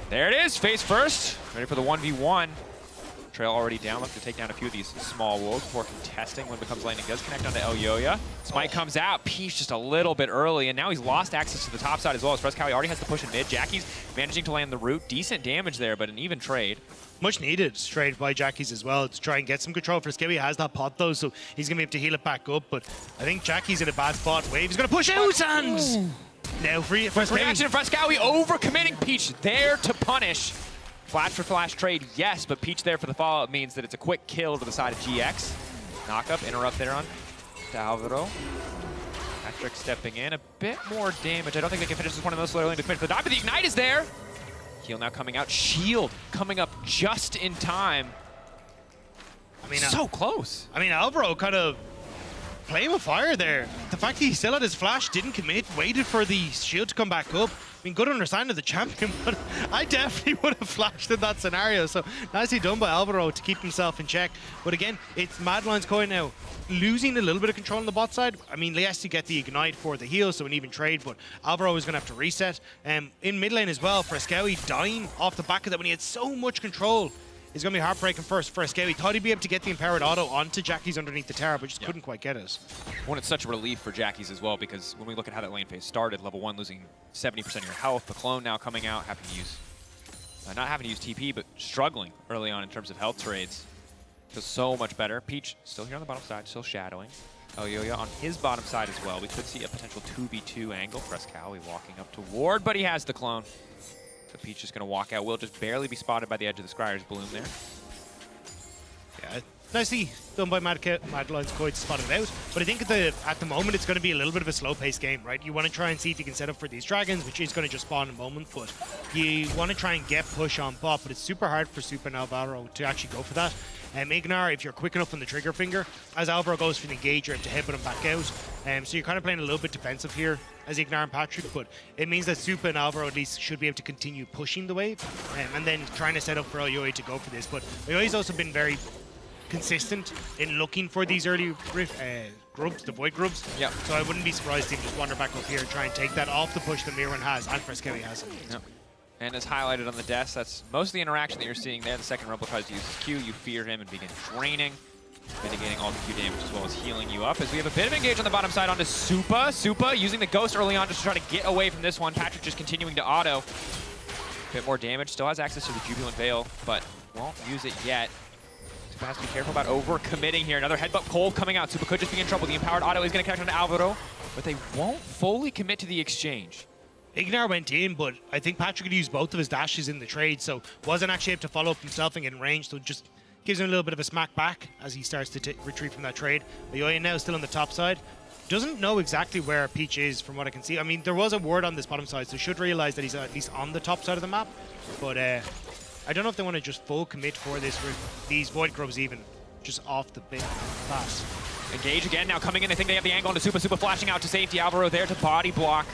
There it is, face first. Ready for the 1v1. Trail already down, looking to take down a few of these small wolves before contesting when it becomes landing. Does connect onto Elioya. Smite comes out. Peach just a little bit early, and now he's lost access to the top side as well. As Frescowi already has to push in mid. Jackie's managing to land the root. Decent damage there, but an even trade. Much needed trade by Jackies as well to try and get some control. Frescowi has that pot though, so he's going to be able to heal it back up. But I think Jackie's in a bad spot. Wave is going to push out, and now free Frescowi. Reaction Frescowi overcommitting Peach there to punish. Flash for flash trade, yes, but Peach there for the follow-up means that it's a quick kill to the side of GX. Knock-up, interrupt there on Alvaro. Patrick stepping in, a bit more damage. I don't think they can finish this one of those slowly to finish the dive, but the Ignite is there. Heal now coming out. Shield coming up just in time. I mean, so close. I mean, Alvaro kind of playing with fire there. The fact that he still had his flash, didn't commit, waited for the shield to come back up. I mean, good understanding of the champion, but I definitely would have flashed in that scenario. So nicely done by Alvaro to keep himself in check. But again, it's Madeline's coin now, losing a little bit of control on the bot side. I mean, yes, to get the Ignite for the heal, so an even trade, but Alvaro is going to have to reset. In mid lane as well, Frescowi dying off the back of that when he had so much control. It's going to be heartbreaking first for Frescowi. Thought he'd be able to get the empowered auto onto Jackie's underneath the tower, but just couldn't quite get it. Well, it's such a relief for Jackie's as well, because when we look at how that lane phase started, level 1 losing 70% of your health, the clone now coming out, having to use, not having to use TP, but struggling early on in terms of health trades. Feels so much better. Peach still here on the bottom side, still shadowing. Elioya on his bottom side as well. We could see a potential 2v2 angle. Frescowi walking up to ward, but he has the clone. So Peach just going to walk out. Will just barely be spotted by the edge of the Scryer's bloom there. Yeah, nicely done by Madeline's Koi to spot it out. But I think at the moment it's going to be a little bit of a slow-paced game, right? You want to try and see if you can set up for these dragons, which is going to just spawn in a moment. But you want to try and get push on bot, but it's super hard for Super and Alvaro to actually go for that. Ignar, if you're quick enough on the trigger finger, as Alvaro goes for the engage, you have to headbutt him back out. So you're kind of playing a little bit defensive here as Ignar and Patrick, but it means that Super and Alvaro at least should be able to continue pushing the wave and then trying to set up for Elioya to go for this. But Elioya's also been very consistent in looking for these early grubs, the void grubs. Yeah. So I wouldn't be surprised if he just wander back up here and try and take that off the push that Mirren has and Frescowi has. Yep. And as highlighted on the desk, that's most of the interaction that you're seeing there. The second Rumble tries to use his Q, you fear him and begin draining, mitigating all the Q damage as well as healing you up. As we have a bit of engage on the bottom side onto Supa. Supa using the Ghost early on just to try to get away from this one. Patrick just continuing to auto. A bit more damage, still has access to the Jubilant Veil, but won't use it yet. Supa has to be careful about over-committing here. Another headbutt cold coming out. Supa could just be in trouble. The empowered auto is going to connect onto Alvaro, but they won't fully commit to the exchange. Ignar went in, but I think Patrick could use both of his dashes in the trade, so wasn't actually able to follow up himself and get in range, so just gives him a little bit of a smack back as he starts to retreat from that trade. Elioya now still on the top side. Doesn't know exactly where Peach is from what I can see. I mean, there was a ward on this bottom side, so should realize that he's at least on the top side of the map, but I don't know if they want to just full commit for this these Void Grubs even, just off the bit fast. Engage again, now coming in. I think they have the angle onto Supa. Supa flashing out to safety. Alvaro there to body block.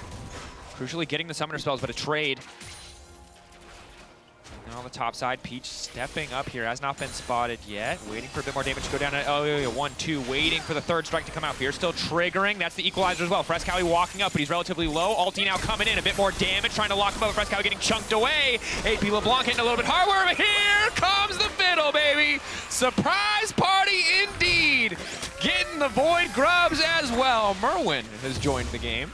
Crucially getting the summoner spells, but a trade. Now on the top side. Peach stepping up here, has not been spotted yet. Waiting for a bit more damage to go down. Oh, yeah, 1-2, waiting for the third strike to come out. Fear still triggering. That's the equalizer as well. Frescowy walking up, but he's relatively low. Alti now coming in, a bit more damage, trying to lock him up. Frescowy getting chunked away. AP LeBlanc hitting a little bit harder, but here comes the fiddle, baby. Surprise party indeed. Getting the Void Grubs as well. Merwin has joined the game.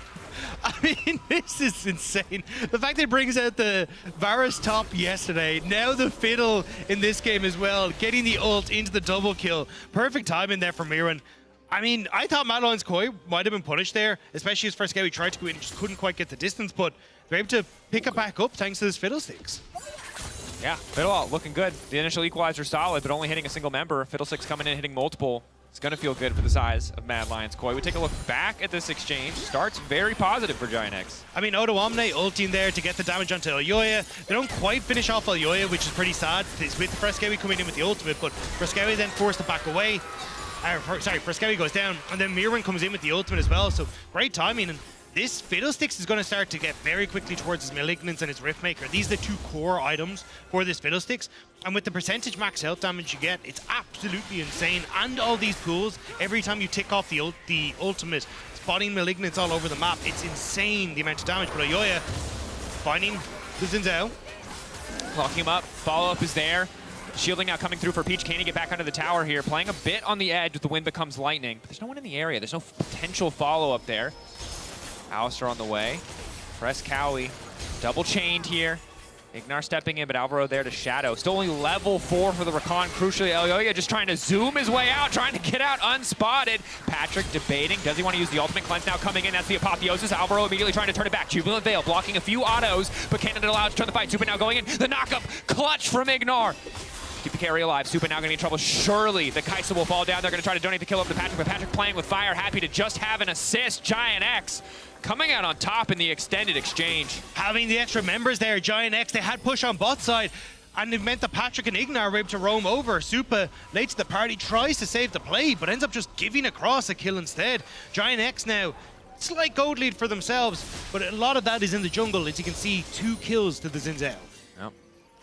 I mean, this is insane. The fact that he brings out the Varus top yesterday, now the fiddle in this game as well, getting the ult into the double kill. Perfect timing there for Mirren. I mean, I thought Mad Lions Koi might have been punished there, especially as Frescowy tried to go in and just couldn't quite get the distance, but they're able to pick it back up thanks to this Fiddlesticks. Yeah, Fiddle looking good. The initial equalizer solid, but only hitting a single member. Fiddlesticks coming in, hitting multiple. It's going to feel good for the size of Mad Lions Koi. We take a look back at this exchange. Starts very positive for Giant X. I mean, Odo Omne ulting there to get the damage onto Ayoya. They don't quite finish off Ayoya, which is pretty sad. It's with Frescowy coming in with the ultimate, but Frescowy then forced to back away. Sorry, Frescowy goes down, and then Mirren comes in with the ultimate as well, so great timing. And this Fiddlesticks is going to start to get very quickly towards his Malignance and his Riftmaker. These are the two core items for this Fiddlesticks. And with the percentage max health damage you get, it's absolutely insane. And all these pools, every time you tick off the ultimate, spotting Malignance all over the map, it's insane the amount of damage. But Ayoya finding the Zinzao. Locking him up, follow-up is there. Shielding now coming through for Peach. Can he get back under the tower here? Playing a bit on the edge with the wind becomes lightning. But there's no one in the area. There's no potential follow-up there. Alistair on the way. Frescowy double chained here. Ignar stepping in, but Alvaro there to shadow. Still only level 4 for the Rakan. Crucially, Ayoya just trying to zoom his way out, trying to get out unspotted. Patrick debating. Does he want to use the ultimate cleanse now coming in? That's the apotheosis. Alvaro immediately trying to turn it back. Jubilant Veil blocking a few autos, but Canada allowed to turn the fight. Super now going in. The knockup clutch from Ignar. Keep the carry alive. Super now going to be in trouble. Surely the Kaisa will fall down. They're going to try to donate the kill up to Patrick, but Patrick playing with fire. Happy to just have an assist. Giant X coming out on top in the extended exchange. Having the extra members there, Giant X, they had push on bot side, and it meant that Patrick and Ignar were able to roam over. Supa, late to the party, tries to save the play, but ends up just giving across a kill instead. Giant X now, slight gold lead for themselves, but a lot of that is in the jungle, as you can see, 2 kills to the Zinzao. Yep.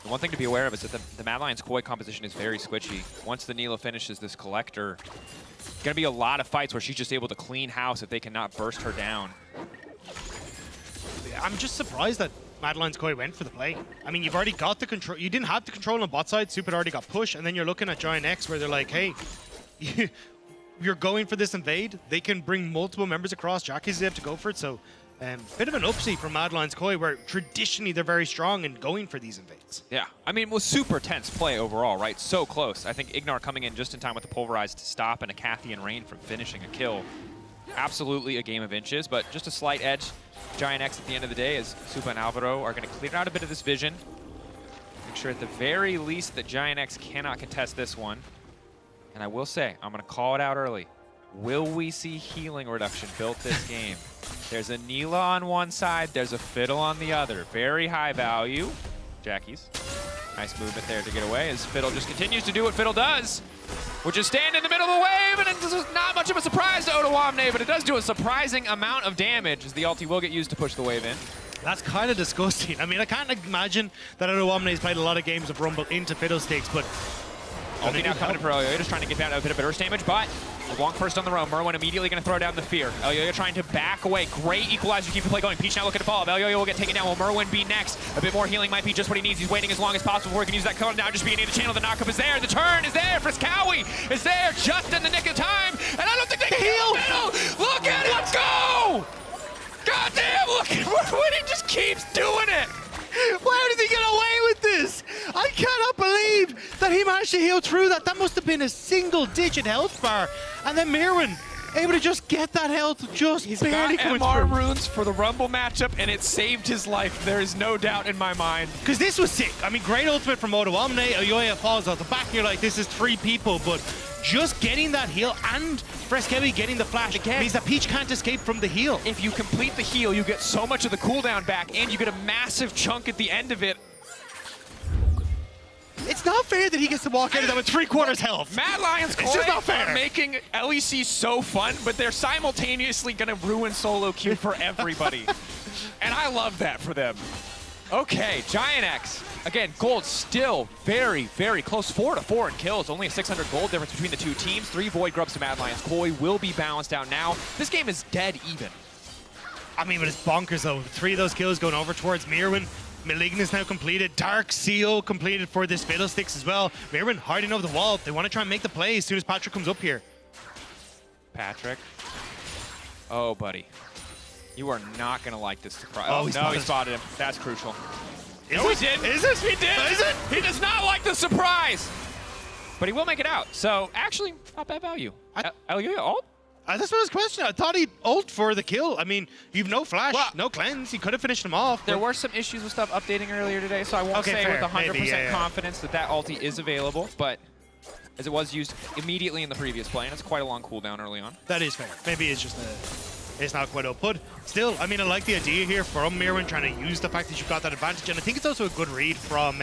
The one thing to be aware of is that the Mad Lions Koi composition is very squishy. Once the Neela finishes this collector, going to be a lot of fights where she's just able to clean house if they cannot burst her down. I'm just surprised that Mad Lions Koi went for the play. I mean, you've already got the control. You didn't have the control on bot side. Super already got pushed, and then you're looking at Giant X where they're like, hey, you're going for this invade. They can bring multiple members across. Jackie's able to go for it, so bit of an upsee from Mad Lions Koi, where traditionally they're very strong in going for these invades. Yeah, I mean, it was super tense play overall, right? So close. I think Ignar coming in just in time with the Pulverized to stop and a Cathy and Rain from finishing a kill. Absolutely a game of inches, but just a slight edge. Giant X at the end of the day, as Supa and Alvaro are going to clear out a bit of this vision. Make sure at the very least that Giant X cannot contest this one. And I will say, I'm going to call it out early. Will we see healing reduction built this game? There's a Neela on one side, there's a Fiddle on the other. Very high value. Jackie's. Nice movement there to get away as Fiddle just continues to do what Fiddle does, which is stand in the middle of the wave, and this is not much of a surprise to Odo Omne, but it does do a surprising amount of damage as the ulti will get used to push the wave in. That's kind of disgusting. I mean, I can't imagine that Odo Omne's played a lot of games of Rumble into Fiddlesticks, but Ulti now coming in for Ayoya, just trying to get down a bit of burst damage, but LeBlanc first on the row. Merwin immediately going to throw down the fear. Ayoya trying to back away. Great equalizer to keep the play going. Peach now looking to follow up. Ayoya will get taken down. Will Merwin be next? A bit more healing might be just what he needs. He's waiting as long as possible before he can use that cone. Now just being in the channel. The knockup is there. The turn is there. Frescowy is there just in the nick of time. And I don't think they can heal Fiddle. Look at it go! God damn, look at Merwin. He just keeps doing it. Why did he get away with this? I cannot believe that he managed to heal through that. That must have been a single-digit health bar. And then Mirren able to just get that health just barely coming through. He's got MR runes for the Rumble matchup, and it saved his life. There is no doubt in my mind. Because this was sick. I mean, great ultimate from Odo Omne. Ayoya falls out the back, and you're like, this is 3 people, but just getting that heal and Frescowy getting the flash means that Peach can't escape from the heal. If you complete the heal, you get so much of the cooldown back, and you get a massive chunk at the end of it. It's not fair that he gets to walk out of that with 3/4 health. Mad Lions It's just not fair. Are making LEC so fun, but they're simultaneously going to ruin solo queue for everybody. And I love that for them. Okay, Giant X. Again, gold still very, very close. 4-4 in kills. Only a 600 gold difference between the two teams. 3 Void Grubs to Mad Lions. Koi will be balanced out now. This game is dead even. I mean, but it's bonkers though. 3 of those kills going over towards Mirwin. Malignus now completed. Dark Seal completed for this Fiddlesticks as well. Mirwin hiding over the wall. They want to try and make the play as soon as Patrick comes up here. Patrick. Oh, buddy. You are not going to like this surprise. Oh, no, he spotted him. That's crucial. Is no, it? he did. Is it? He did. Is it? He does not like the surprise. But he will make it out. So, actually, not bad value. LEC ult? That's what I was questioning. I thought he'd ult for the kill. I mean, you've no flash, no cleanse. He could have finished him off. There were some issues with stuff updating earlier today, so I won't say fair. with 100% Maybe, confidence that ulti is available, but as it was used immediately in the previous play, and it's quite a long cooldown early on. That is fair. Maybe it's just it's not quite up. But still, I mean, I like the idea here from Mirwin trying to use the fact that you've got that advantage, and I think it's also a good read from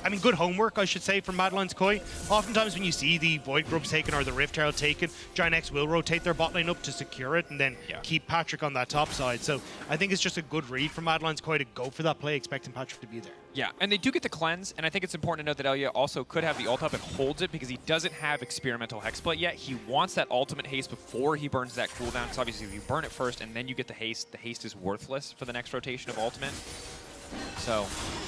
I mean, good homework, I should say, from Mad Lions Koi. Oftentimes when you see the Void Grubs taken or the Rift Herald taken, Giant X will rotate their bot lane up to secure it and then keep Patrick on that top side. So I think it's just a good read from Mad Lions Koi to go for that play, expecting Patrick to be there. Yeah, and they do get the cleanse, and I think it's important to note that LEC also could have the ult up and holds it because he doesn't have experimental Hexblade yet. He wants that ultimate haste before he burns that cooldown, because obviously if you burn it first and then you get the haste is worthless for the next rotation of ultimate. So,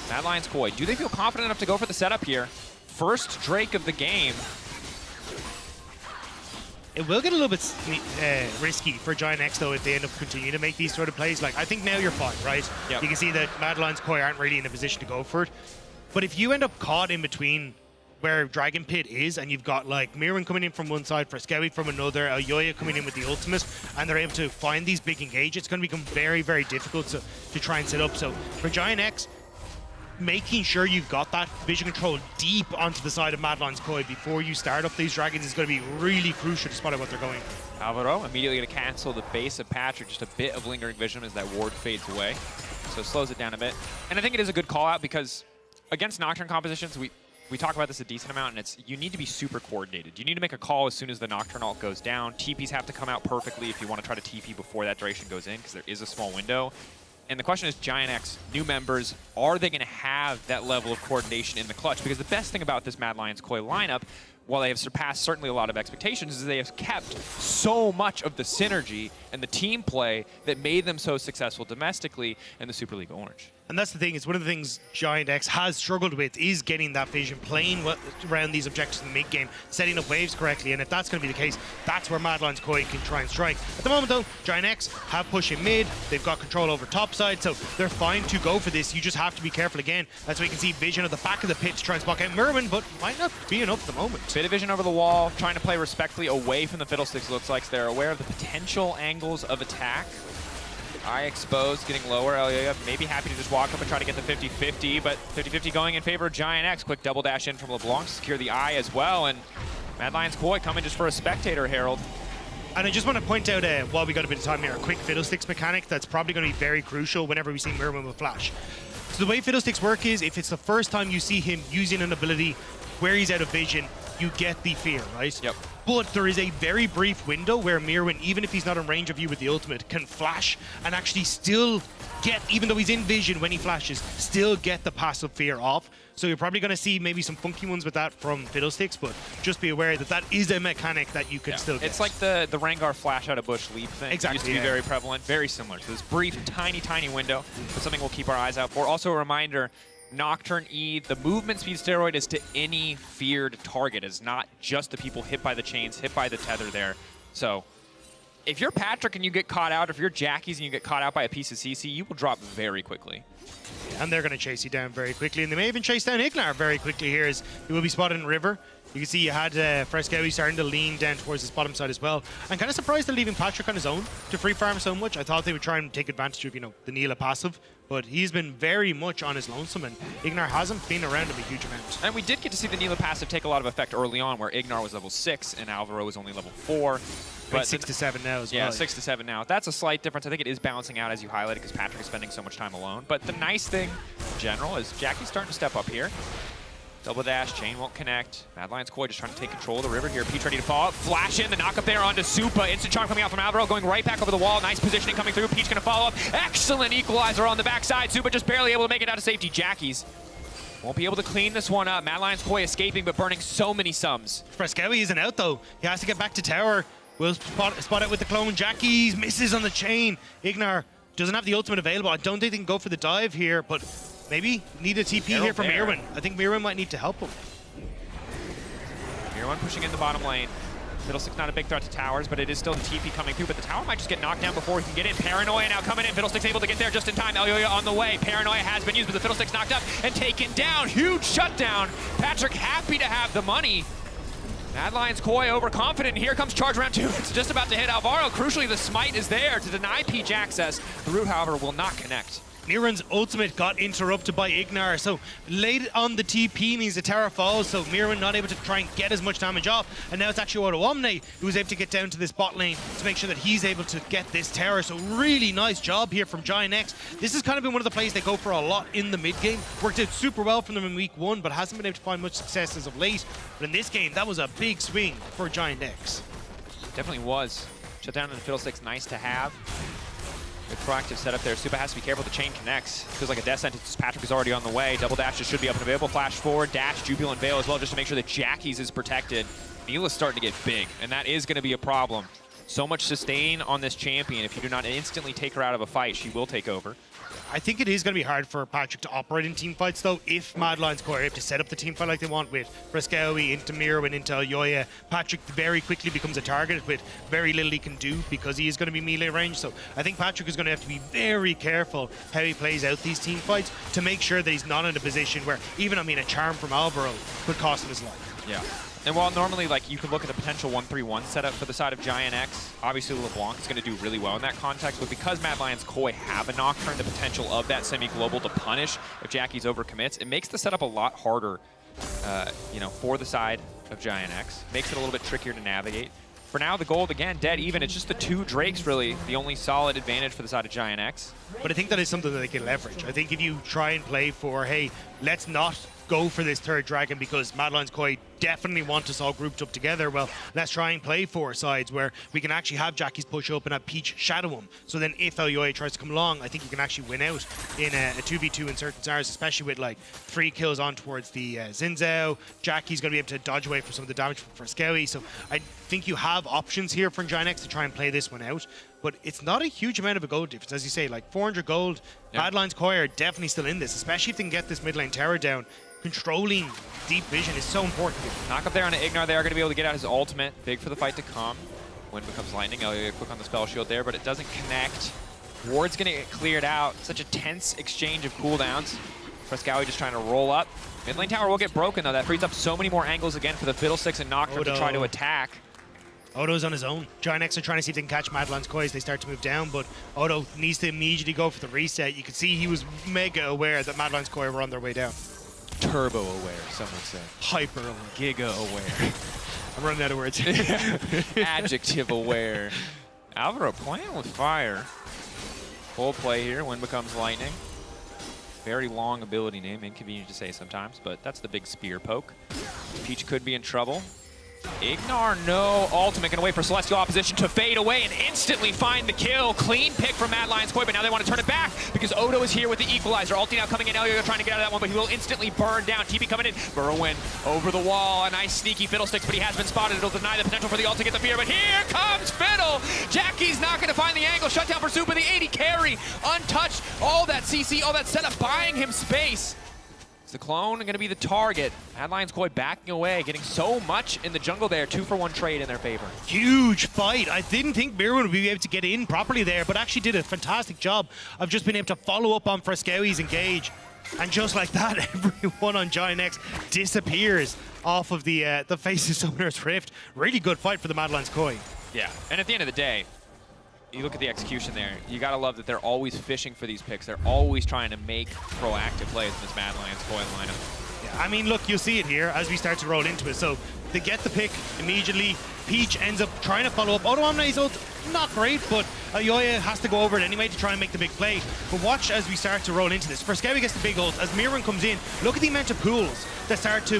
Mad Lions Koi, do they feel confident enough to go for the setup here? First Drake of the game. It will get a little bit risky for Giant X, though, if they end up continuing to make these sort of plays. Like, I think now you're fine, right? Yep. You can see that Mad Lions Koi aren't really in a position to go for it. But if you end up caught in between where Dragon Pit is, and you've got, like, Mirwin coming in from one side, Frescowi from another, Yoya coming in with the ultimate, and they're able to find these big engages, it's going to become very, very difficult to try and set up. So, for Giant X, making sure you've got that vision control deep onto the side of Mad Lions Koi before you start up these dragons is going to be really crucial to spot out what they're going. Alvaro immediately going to cancel the base of Patrick. Just a bit of lingering vision as that ward fades away. So slows it down a bit. And I think it is a good call out because against Nocturne compositions, we talk about this a decent amount, and it's you need to be super coordinated. You need to make a call as soon as the Nocturne ult goes down. TPs have to come out perfectly if you want to try to TP before that duration goes in, because there is a small window. And the question is, Giant X, new members, are they going to have that level of coordination in the clutch? Because the best thing about this Mad Lions Koi lineup, while they have surpassed certainly a lot of expectations, is they have kept so much of the synergy and the team play that made them so successful domestically in the Super League Orange. And that's the thing, it's one of the things Giant X has struggled with is getting that vision, playing around these objectives in the mid-game, setting up waves correctly, and if that's going to be the case, that's where Mad Lions Koi can try and strike. At the moment though, Giant X have pushing mid, they've got control over top side, so they're fine to go for this. You just have to be careful again. That's why you can see vision at the back of the pit to try and spot out Merwin, but might not be enough at the moment. Bit of vision over the wall, trying to play respectfully away from the Fiddlesticks, looks like. So they're aware of the potential angles of attack. Eye exposed, getting lower. LEC maybe happy to just walk up and try to get the 50-50, but 50-50 going in favor of Giant X. Quick double dash in from LeBlanc to secure the eye as well, and Mad Lions Koi coming just for a spectator, Herald. And I just want to point out, while we got a bit of time here, a quick Fiddlesticks mechanic that's probably going to be very crucial whenever we see Merwin with Flash. So the way Fiddlesticks work is, if it's the first time you see him using an ability where he's out of vision, you get the fear, right? Yep. But there is a very brief window where Mirwin, even if he's not in range of you with the ultimate, can flash and actually still get, even though he's in vision when he flashes, still get the passive fear off. So you're probably going to see maybe some funky ones with that from Fiddlesticks, but just be aware that that is a mechanic that you can still get. It's like the Rengar flash out of bush leap thing. Exactly. It used to be very prevalent, very similar. So this brief, tiny window, but something we'll keep our eyes out for. Also a reminder, Nocturne E, the movement speed steroid is to any feared target. It's not just the people hit by the chains, hit by the tether there. So if you're Patrick and you get caught out, if you're Jackie's and you get caught out by a piece of CC, you will drop very quickly. And they're going to chase you down very quickly. And they may even chase down Ignar very quickly here as he will be spotted in River. You can see you had Frescowi starting to lean down towards his bottom side as well. I'm kind of surprised they're leaving Patrick on his own to free farm so much. I thought they would try and take advantage of, the Neela passive. But he's been very much on his lonesome, and Ignar hasn't been around him a huge amount. And we did get to see the Neela passive take a lot of effect early on, where Ignar was level 6 and Alvaro was only level 4. But 6 to 7 now as well. Yeah, 6 to 7 now. That's a slight difference. I think it is balancing out, as you highlighted, because Patrick is spending so much time alone. But the nice thing, in general, is Jackie's starting to step up here. Double dash, chain won't connect. Mad Lions Koi just trying to take control of the river here. Peach ready to fall up. Flash in, the knock up there onto Supa. Instant charm coming out from Alvaro, going right back over the wall. Nice positioning coming through. Peach gonna follow up. Excellent equalizer on the backside. Supa just barely able to make it out of safety. Jackies won't be able to clean this one up. Mad Lions Koi escaping, but burning so many sums. Frescowi isn't out though. He has to get back to tower. Will spot it with the clone. Jackies misses on the chain. Ignar doesn't have the ultimate available. I don't think they can go for the dive here, but maybe need a TP here from Mirwin. I think Mirwin might need to help him. Mirwin pushing in the bottom lane. Fiddlestick's not a big threat to towers, but it is still the TP coming through. But the tower might just get knocked down before he can get in. Paranoia now coming in. Fiddlestick's able to get there just in time. Elyoya on the way. Paranoia has been used, but the Fiddlestick's knocked up and taken down. Huge shutdown. Patrick happy to have the money. Mad Lions Koi overconfident. Here comes charge round 2. It's just about to hit Alvaro. Crucially, the smite is there to deny Peach access. The root, however, will not connect. Mirwin's ultimate got interrupted by Ignar, so late on the TP means the tower falls, so Mirwin not able to try and get as much damage off, and now it's actually Odoamne who's able to get down to this bot lane to make sure that he's able to get this tower, so really nice job here from Giant X. This has kind of been one of the plays they go for a lot in the mid game. Worked out super well from them in week 1, but hasn't been able to find much success as of late. But in this game, that was a big swing for Giant X. Definitely was. Shut down on the Fiddlesticks, nice to have. Good proactive setup there. Supa has to be careful. The chain connects. Feels like a death sentence. Patrick is already on the way. Double dash just should be up and available. Flash forward, dash, Jubilant Veil as well, just to make sure that Jackies is protected. Neela's starting to get big, and that is going to be a problem. So much sustain on this champion. If you do not instantly take her out of a fight, she will take over. I think it is going to be hard for Patrick to operate in team fights, though, if Mad Lions Koi are able to set up the team fight like they want with Frescowi into Mirwin into Elyoya. Patrick very quickly becomes a target with very little he can do because he is going to be melee range. So I think Patrick is going to have to be very careful how he plays out these team fights to make sure that he's not in a position where even, I mean, a charm from Alvaro could cost him his life. Yeah. And while normally, like, you could look at a potential 1-3-1 setup for the side of Giant X, obviously LeBlanc is going to do really well in that context, but because Mad Lions Koi have a Nocturne, the potential of that semi-global to punish if Jackie's overcommits, it makes the setup a lot harder, you know, for the side of Giant X. Makes it a little bit trickier to navigate. For now, the gold, again, dead even. It's just the 2 Drakes, really, the only solid advantage for the side of Giant X. But I think that is something that they can leverage. I think if you try and play for, hey, let's not go for this 3rd dragon because Mad Lions Koi definitely want us all grouped up together. Well, let's try and play 4 sides where we can actually have Jackie's push up and have Peach shadow him. So then if Elyoya tries to come along, I think you can actually win out in a 2v2 in certain scenarios, especially with like 3 kills on towards the Zinzao. Jackie's going to be able to dodge away from some of the damage from Frescowi. So I think you have options here from Giant X to try and play this one out. But it's not a huge amount of a gold difference. As you say, like 400 gold, yep. Mad Lions Koi are definitely still in this, especially if they can get this mid lane tower down. Controlling deep vision is so important. Knock up there on an Ignar. They are going to be able to get out his ultimate. Big for the fight to come. Wind becomes lightning. Elyoya quick on the spell shield there, but it doesn't connect. Ward's going to get cleared out. Such a tense exchange of cooldowns. Frescowi just trying to roll up. Mid lane tower will get broken, though. That frees up so many more angles again for the Fiddlesticks and Nocturne to try to attack. Odo's on his own. Giant X are trying to see if they can catch Mad Lions Koi as they start to move down, but Odo needs to immediately go for the reset. You can see he was mega aware that Mad Lions Koi were on their way down. Turbo aware, some would say. Hyper aware. Giga aware. I'm running out of words. Adjective aware. Alvaro playing with fire. Full play here. Wind becomes lightning. Very long ability name. Inconvenient to say sometimes, but that's the big spear poke. Peach could be in trouble. Ignar, no. Ultimate gonna wait for Celestial opposition to fade away and instantly find the kill. Clean pick from Mad Lions Koi, but now they want to turn it back because Odo is here with the equalizer. Ulti now coming in. Elyoya trying to get out of that one, but he will instantly burn down. TP coming in. Burrowin over the wall. A nice sneaky Fiddlesticks, but he has been spotted. It'll deny the potential for the ult to get the fear, but here comes Fiddle. Jackie's not gonna find the angle. Shut down for Supa. The 80 carry. Untouched. All that CC, all that setup, buying him space. The clone going to be the target. Mad Lions Koi backing away, getting so much in the jungle there. 2-for-1 trade in their favor. Huge fight. I didn't think Mirwin would be able to get in properly there, but actually did a fantastic job of just being able to follow up on Frescowi's engage. And just like that, everyone on Giant X disappears off of the face of Summoner's Rift. Really good fight for the Mad Lions Koi. Yeah, and at the end of the day, you look at the execution there, you gotta love that they're always fishing for these picks. They're always trying to make proactive plays in this Mad Lions Koi lineup. Yeah, I mean, look, you'll see it here as we start to roll into it. So They get the pick immediately. Peach ends up trying to follow up. Odoamne's ult, not great, but Yoya has to go over it anyway to try and make the big play. But watch as we start to roll into this. Freskewi gets the big ult. As Mirren comes in, look at the amount of pools that start to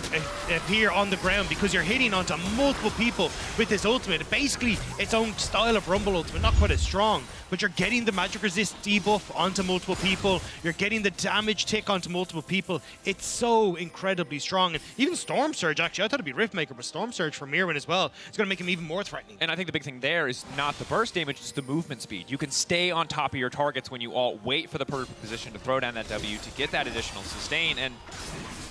appear on the ground because you're hitting onto multiple people with this ultimate. Basically, its own style of Rumble ultimate, not quite as strong, but you're getting the magic resist debuff onto multiple people. You're getting the damage tick onto multiple people. It's so incredibly strong. And even Storm Surge, actually, I thought it'd be Riftmaker, but Storm Surge for Mirren as well. It's going to make him even more threatening. And I think the big thing there is not the burst damage, it's the movement speed. You can stay on top of your targets when you all wait for the perfect position to throw down that W to get that additional sustain. And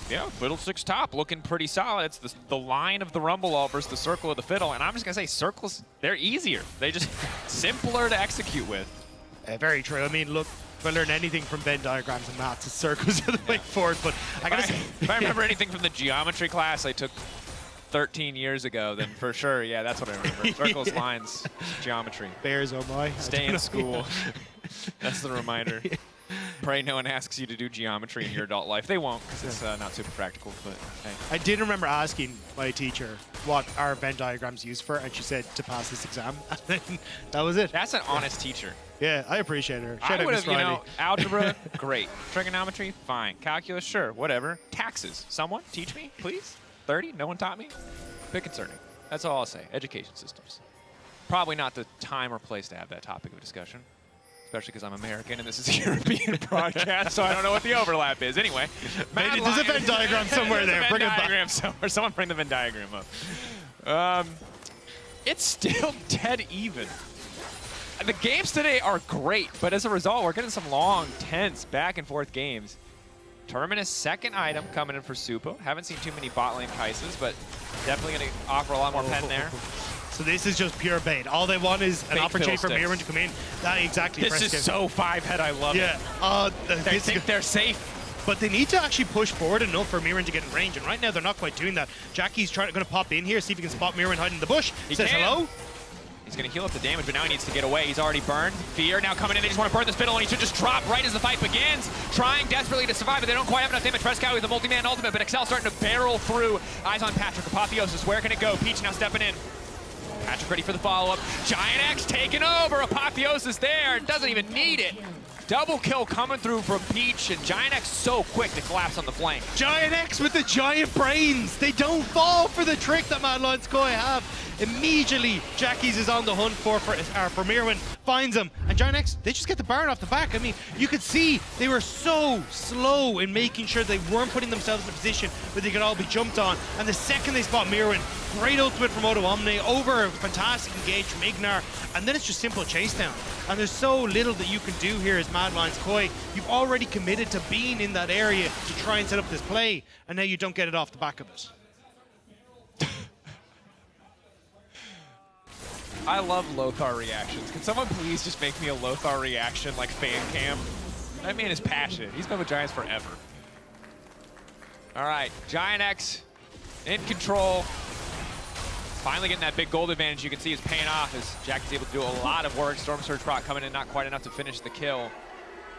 yeah, Fiddlesticks top looking pretty solid. It's the line of the Rumble All versus the circle of the Fiddle. And I'm just going to say circles, they're easier. They just simpler to execute with. Very true. I mean, look, if I learn anything from Venn diagrams and maths, it's circles are the way forward. But I gotta say, if I remember anything from the geometry class I took 13 years ago, then for sure, yeah, that's what I remember. Circles, lines, geometry. Bears, oh my. Stay in school. That's the reminder. Pray no one asks you to do geometry in your adult life. They won't, because it's not super practical, but hey. I did remember asking my teacher what our Venn diagrams used for, and she said to pass this exam. And then that was it. That's an honest teacher. Yeah, I appreciate her. Shout I out would Miss have, Riley. algebra, great. Trigonometry, fine. Calculus, sure, whatever. Taxes, someone teach me, please? 30, no one taught me? Bit concerning. That's all I'll say. Education systems. Probably not the time or place to have that topic of discussion, especially because I'm American and this is a European broadcast, so I don't know what the overlap is. Anyway, There's a Venn diagram somewhere there. Bring it back. Somewhere. Someone bring the Venn diagram up. It's still dead even. The games today are great, but as a result, we're getting some long, tense, back-and-forth games. Terminus second item coming in for Supo. Haven't seen too many bot lane Kai'Sas, but definitely going to offer a lot more pen there. So this is just pure bait. All they want is an opportunity for Mirren to come in. Exactly. This is so 5-head. I love it. They think they're safe. But they need to actually push forward enough for Mirren to get in range. And right now, they're not quite doing that. Jackie's going to pop in here, see if he can spot Mirren hiding in the bush. He says hello. He's going to heal up the damage, but now he needs to get away. He's already burned. Fear now coming in. They just want to burn this Fiddle, and he should just drop right as the fight begins. Trying desperately to survive, but they don't quite have enough damage. Freskewi with the multi-man ultimate, but Excel starting to barrel through. Eyes on Patrick. Apotheosis, where can it go? Peach now stepping in. Patrick ready for the follow-up. Giant X taking over. Apotheosis there. Doesn't even need it. Double kill coming through from Peach, and Giant X so quick to collapse on the flank. Giant X with the giant brains. They don't fall for the trick that Mad Lions Koi have. Immediately, Jackie's is on the hunt for Mirren, finds him, and Giant X, they just get the Baron off the back. I mean, you could see they were so slow in making sure they weren't putting themselves in a position where they could all be jumped on, and the second they spot Mirren, great ultimate from Odoamne, over a fantastic engage from Ignar, and then it's just simple chase down. And there's so little that you can do here as Mad Lions Koi. You've already committed to being in that area to try and set up this play, and now you don't get it off the back of it. I love Lothar reactions. Can someone please just make me a Lothar reaction like fan cam? That man is passionate. He's been with Giants forever. All right, Giant X in control. Finally getting that big gold advantage. You can see is paying off as Jack is able to do a lot of work. Storm Surge proc coming in, not quite enough to finish the kill.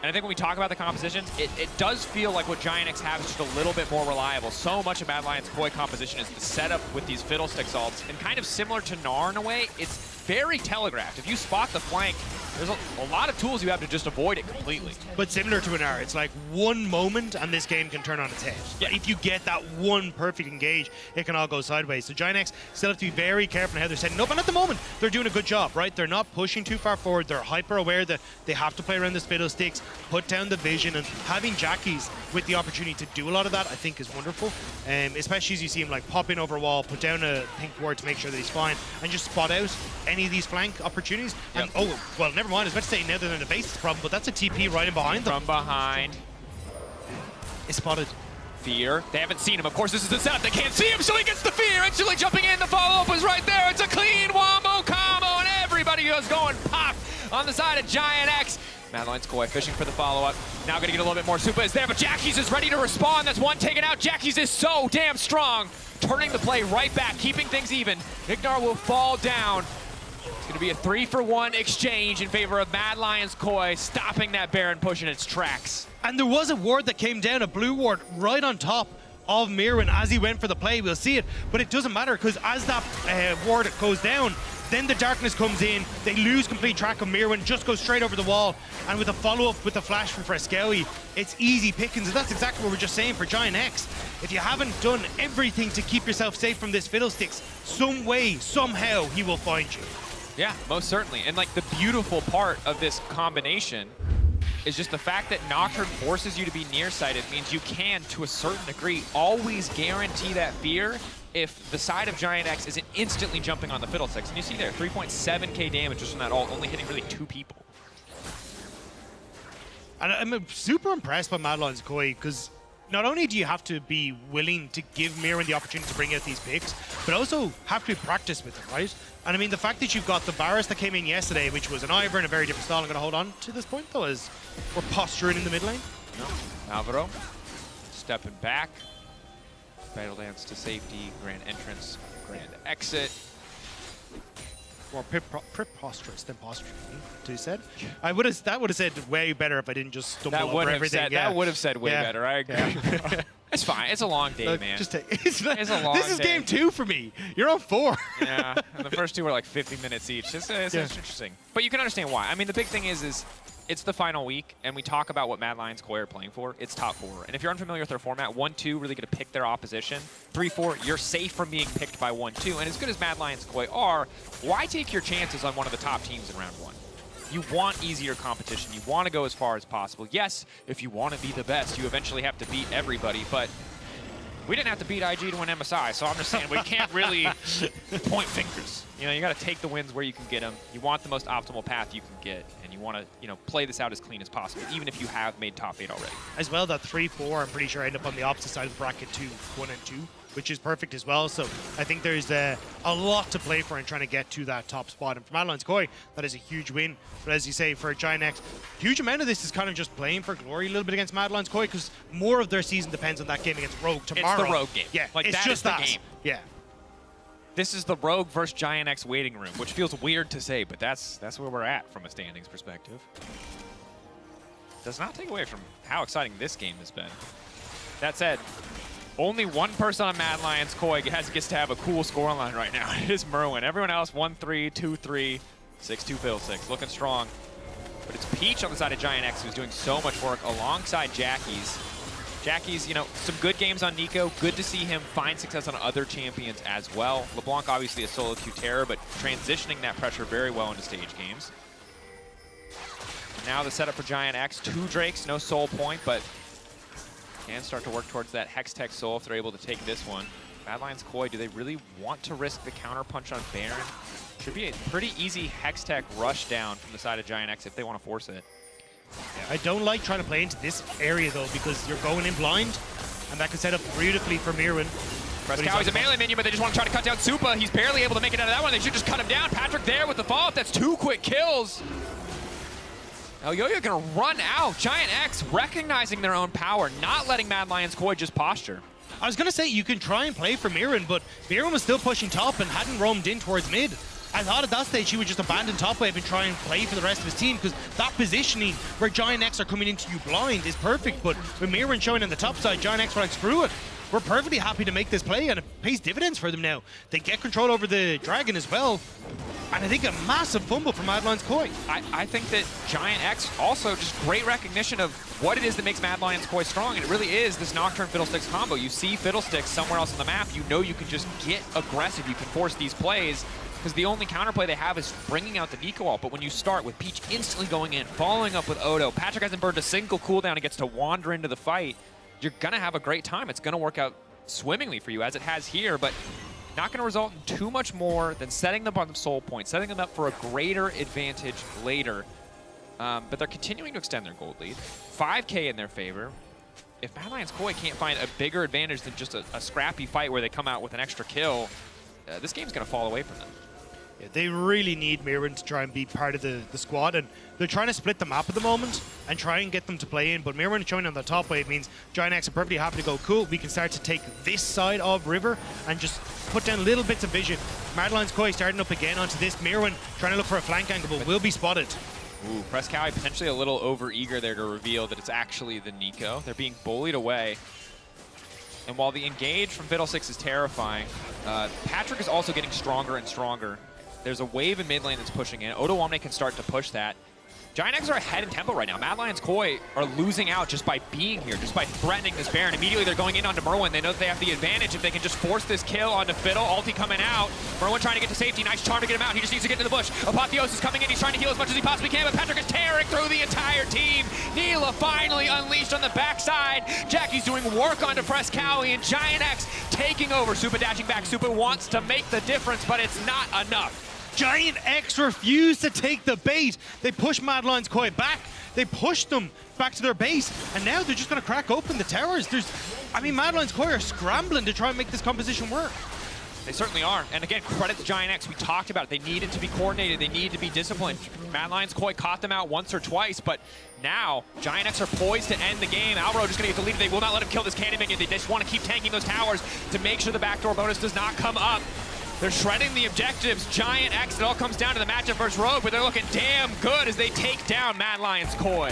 And I think when we talk about the compositions, it does feel like what Giant X have is just a little bit more reliable. So much of Mad Lions Koi composition is the setup with these Fiddlesticks ults, and kind of similar to Gnar in a way, it's very telegraphed. If you spot the flank, there's a lot of tools you have to just avoid it completely. But similar to Gnar, it's like one moment and this game can turn on its head. Yeah. If you get that one perfect engage, it can all go sideways. So Giant X still have to be very careful in how they're setting up. And at the moment, they're doing a good job, right? They're not pushing too far forward. They're hyper aware that they have to play around the Fiddlesticks, put down the vision, and having Jackie's with the opportunity to do a lot of that, I think is wonderful. Especially as you see him like pop in over a wall, put down a pink ward to make sure that he's fine, and just spot out any of these flank opportunities. Yep. And oh, well, never mind. I was about to say now they're in the base problem, but that's a TP right in behind them. From behind. It's spotted. Fear. They haven't seen him. Of course, this is the setup. They can't see him, so he gets the Fear. Instantly jumping in. The follow-up was right there. It's a clean wombo combo, and everybody is going pop on the side of Giant X. Mad Lions Koi fishing for the follow-up. Now gonna get a little bit more. Supa is there, but Jackie's is ready to respond. That's one taken out. Jackie's is so damn strong. Turning the play right back, keeping things even. Ignar will fall down. It's gonna be a 3-for-1 exchange in favor of Mad Lions Koi, stopping that Baron push in its tracks. And there was a ward that came down, a blue ward, right on top of Mirren as he went for the play. We'll see it, but it doesn't matter because as that ward goes down, then the darkness comes in, they lose complete track of Mirren, just goes straight over the wall, and with a follow-up with the flash from Frescowi, it's easy pickings, and that's exactly what we're just saying for Giant X. If you haven't done everything to keep yourself safe from this Fiddlesticks, some way, somehow, he will find you. Yeah, most certainly. And like the beautiful part of this combination is just the fact that Nocturne forces you to be nearsighted means you can, to a certain degree, always guarantee that fear if the side of Giant X isn't instantly jumping on the Fiddlesticks. And you see there, 3.7k damage just from that ult, only hitting really 2 people. And I'm super impressed by Mad Lions Koi because not only do you have to be willing to give Mirren the opportunity to bring out these picks, but also have to practice with them, right? And I mean, the fact that you've got the Varus that came in yesterday, which was an Ivor in a very different style, I'm going to hold on to this point, though, as we're posturing in the mid lane. No. Alvaro stepping back. Battle dance to safety, grand entrance, grand exit. More preposterous than posturing, too said. That would have said way better if I didn't just stumble over everything. That would have said way better. I agree. Yeah. It's fine. It's a long day, man. Just it's a long This is day. game 2 for me. You're on 4. Yeah, and the first 2 were like 50 minutes each. It's interesting. But you can understand why. I mean, the big thing is it's the final week, and we talk about what Mad Lions Koi are playing for. It's top 4. And if you're unfamiliar with their format, 1-2 really get to pick their opposition. 3-4, you're safe from being picked by 1-2. And as good as Mad Lions Koi are, why take your chances on one of the top teams in round 1? You want easier competition. You want to go as far as possible. Yes, if you want to be the best, you eventually have to beat everybody, but we didn't have to beat IG to win MSI, so I'm just saying we can't really point fingers. You know, you got to take the wins where you can get them. You want the most optimal path you can get, and you want to, you know, play this out as clean as possible, even if you have made top 8 already. As well, that 3-4, I'm pretty sure, end up on the opposite side of the bracket to 1 and 2, which is perfect as well. So I think there's a lot to play for in trying to get to that top spot. And for Mad Lions Koi, that is a huge win. But as you say, for Giant X, huge amount of this is kind of just playing for glory a little bit against Mad Lions Koi, because more of their season depends on that game against Rogue tomorrow. It's the Rogue game. Yeah, like, it's that just is the that game. Yeah. This is the Rogue versus Giant X waiting room, which feels weird to say, but that's where we're at from a standings perspective. Does not take away from how exciting this game has been. That said, only one person on Mad Lions Koi gets to have a cool scoreline right now. It is Merwin. Everyone else 1-3, 2-3, 6-2 Fiddlesticks. Looking strong. But it's Peach on the side of Giant X who's doing so much work alongside Jackie's. Jackie's, you know, some good games on Nico. Good to see him find success on other champions as well. LeBlanc obviously a solo queue terror, but transitioning that pressure very well into stage games. Now the setup for Giant X. 2 Drakes, no soul point, but can start to work towards that Hex Tech soul if they're able to take this one. Mad Lions Koi, do they really want to risk the counter punch on Baron? Should be a pretty easy Hex Tech rush down from the side of Giant X if they want to force it. I don't like trying to play into this area, though, because you're going in blind, and that could set up beautifully for Mirren. Frescowi's a melee minion, but they just want to try to cut down Supa. He's barely able to make it out of that one. They should just cut him down. Patrick there with the follow-up. That's 2 quick kills. Now Yo-Yo gonna run out. Giant X recognizing their own power, not letting Mad Lions Koi just posture. I was going to say, you can try and play for Mirren, but Mirren was still pushing top and hadn't roamed in towards mid. I thought at that stage he would just abandon top wave and try and play for the rest of his team, because that positioning where Giant X are coming into you blind is perfect, but with Mirren showing on the top side, Giant X were like, screw it. We're perfectly happy to make this play, and it pays dividends for them now. They get control over the Dragon as well, and I think a massive fumble from Mad Lions Koi. I think that Giant X also just great recognition of what it is that makes Mad Lions Koi strong, and it really is this Nocturne Fiddlesticks combo. You see Fiddlesticks somewhere else on the map, you know you can just get aggressive, you can force these plays, because the only counterplay they have is bringing out the Nico ult. But when you start with Peach instantly going in, following up with Odo, Patrick hasn't burned a single cooldown and gets to wander into the fight, you're going to have a great time. It's going to work out swimmingly for you, as it has here, but not going to result in too much more than setting them on the soul point, setting them up for a greater advantage later. But they're continuing to extend their gold lead. 5K in their favor. If Mad Lions Koi can't find a bigger advantage than just a scrappy fight where they come out with an extra kill, this game's going to fall away from them. Yeah, they really need Mirren to try and be part of the squad, and they're trying to split the map at the moment and try and get them to play in, but Mirren showing on the top wave means Giant X are perfectly happy to go, cool, we can start to take this side of River and just put down little bits of vision. Mad Lions Koi starting up again onto this. Mirren trying to look for a flank angle, but will be spotted. Ooh, Frescowi potentially a little over-eager there to reveal that it's actually the Nico. They're being bullied away. And while the engage from Fiddlesticks is terrifying, Patrick is also getting stronger and stronger. There's a wave in mid lane that's pushing in. Odoamne can start to push that. Giant X are ahead in tempo right now. Mad Lions Koi are losing out just by being here, just by threatening this Baron. Immediately they're going in onto Merwin. They know that they have the advantage if they can just force this kill onto Fiddle. Ulti coming out. Merwin trying to get to safety. Nice charm to get him out. He just needs to get into the bush. Apotheosis coming in. He's trying to heal as much as he possibly can, but Patrick is tearing through the entire team. Neela finally unleashed on the backside. Jackie's doing work onto Frescowie, and Giant X taking over. Supa dashing back. Supa wants to make the difference, but it's not enough. Giant X refused to take the bait. They pushed Mad Lions Koi back. They pushed them back to their base, and now they're just going to crack open the towers. Mad Lions Koi are scrambling to try and make this composition work. They certainly are. And again, credit to Giant X. We talked about it. They needed to be coordinated. They needed to be disciplined. Mad Lions Koi caught them out once or twice, but now Giant X are poised to end the game. Alvaro just going to get the lead. They will not let him kill this cannon minion. They just want to keep tanking those towers to make sure the backdoor bonus does not come up. They're shredding the objectives. Giant X, it all comes down to the matchup versus Rogue, but they're looking damn good as they take down Mad Lions Koi.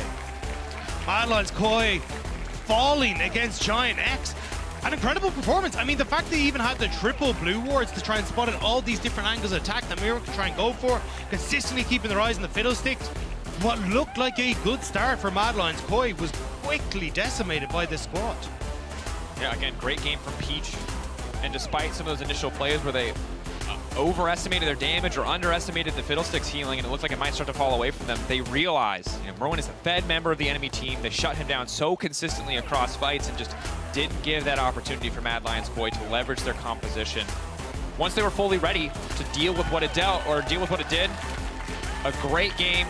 Mad Lions Koi falling against Giant X. An incredible performance. I mean, the fact they even had the triple blue wards to try and spot at all these different angles of attack that Miro could try and go for, consistently keeping their eyes on the Fiddlesticks. What looked like a good start for Mad Lions Koi was quickly decimated by this squad. Yeah, again, great game from Peach. And despite some of those initial plays where they overestimated their damage or underestimated the Fiddlesticks healing, and it looked like it might start to fall away from them, they realized, Merwin is a fed member of the enemy team. They shut him down so consistently across fights and just didn't give that opportunity for Mad Lions Koi to leverage their composition. Once they were fully ready to deal with what it dealt, or deal with what it did, a great game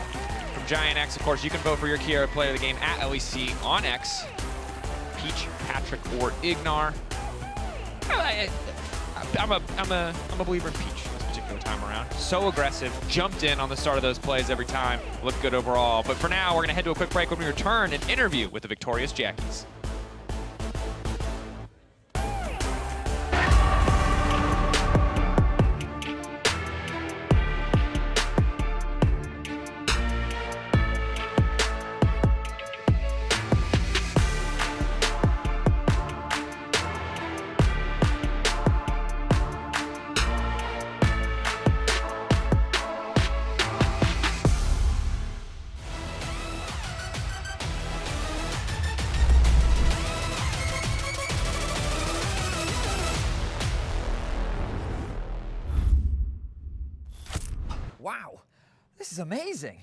from Giant X. Of course, you can vote for your Kiara player of the game at LEC on X. Peach, Patrick, or Ignar. I'm a believer in Peach this particular time around. So aggressive, jumped in on the start of those plays every time. Looked good overall. But for now, we're going to head to a quick break. When we return, an interview with the victorious Jackies. Wow, this is amazing.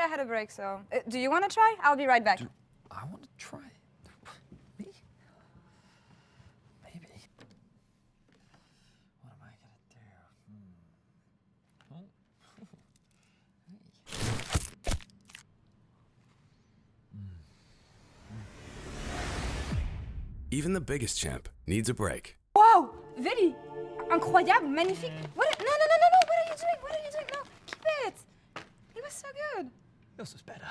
I had a break, so. Do you want to try? I'll be right back. I want to try. Me? Maybe. What am I gonna do? Even the biggest champ needs a break. Wow, Veli, incroyable, magnifique. What? No, what are you doing? What are you doing? No, keep it. It was so good. Yours was better.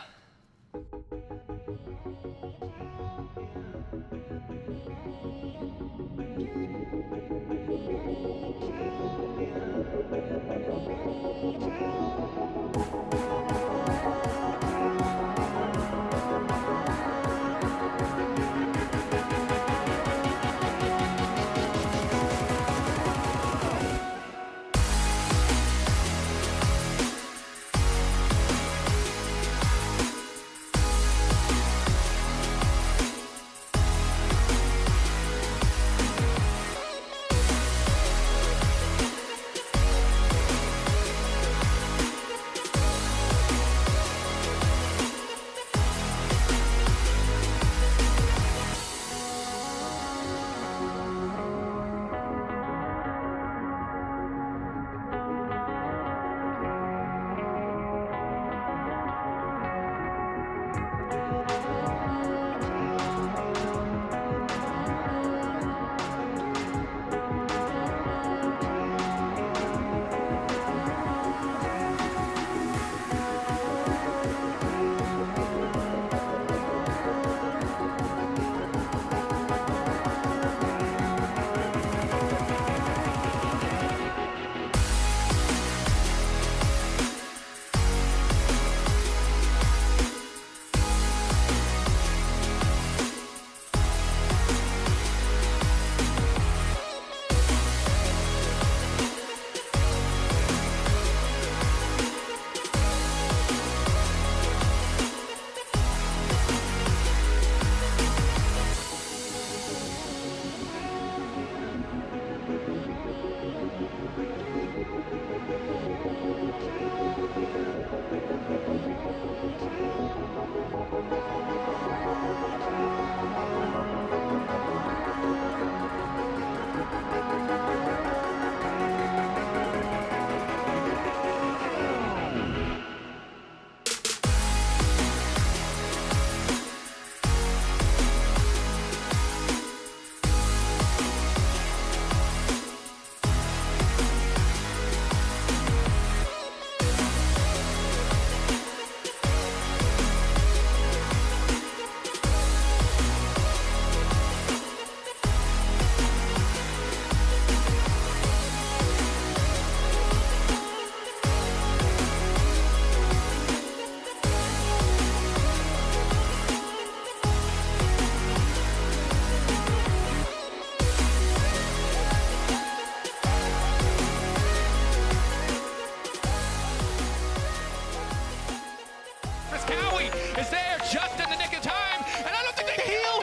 Frescowi is there just in the nick of time, and I don't think they can heal.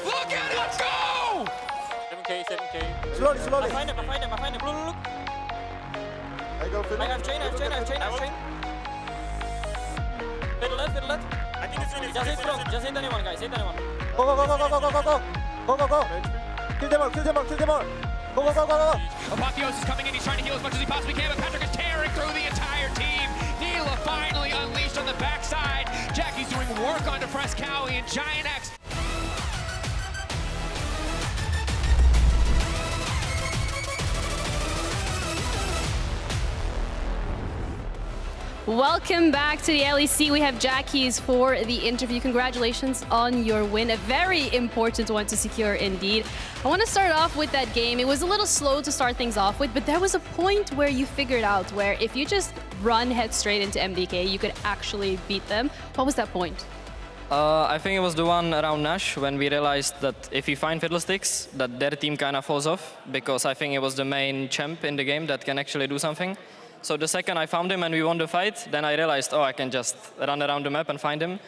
Look at it, let's go! 7k. Slowly. I find him. Look. I go fiddle. I have chain. Fiddle it. I think it's really just hit anyone, guys. Go. Kill them all. Go. Apotheosis is coming in, he's trying to heal as much as he possibly can, but Patrick is tearing through the entire team. Neela finally unleashed on the backside. Jackie's doing work onto Frescowi and Giant X. Welcome back to the LEC. We have Jackie's for the interview. Congratulations on your win, a very important one to secure indeed. I want to start off with that game. It was a little slow to start things off with, but there was a point where you figured out where if you just run head straight into MDK, you could actually beat them. What was that point? I think it was the one around Nash when we realized that if we find Fiddlesticks, that their team kind of falls off, because I think it was the main champ in the game that can actually do something. So the second I found him and we won the fight, then I realized, I can just run around the map and find him.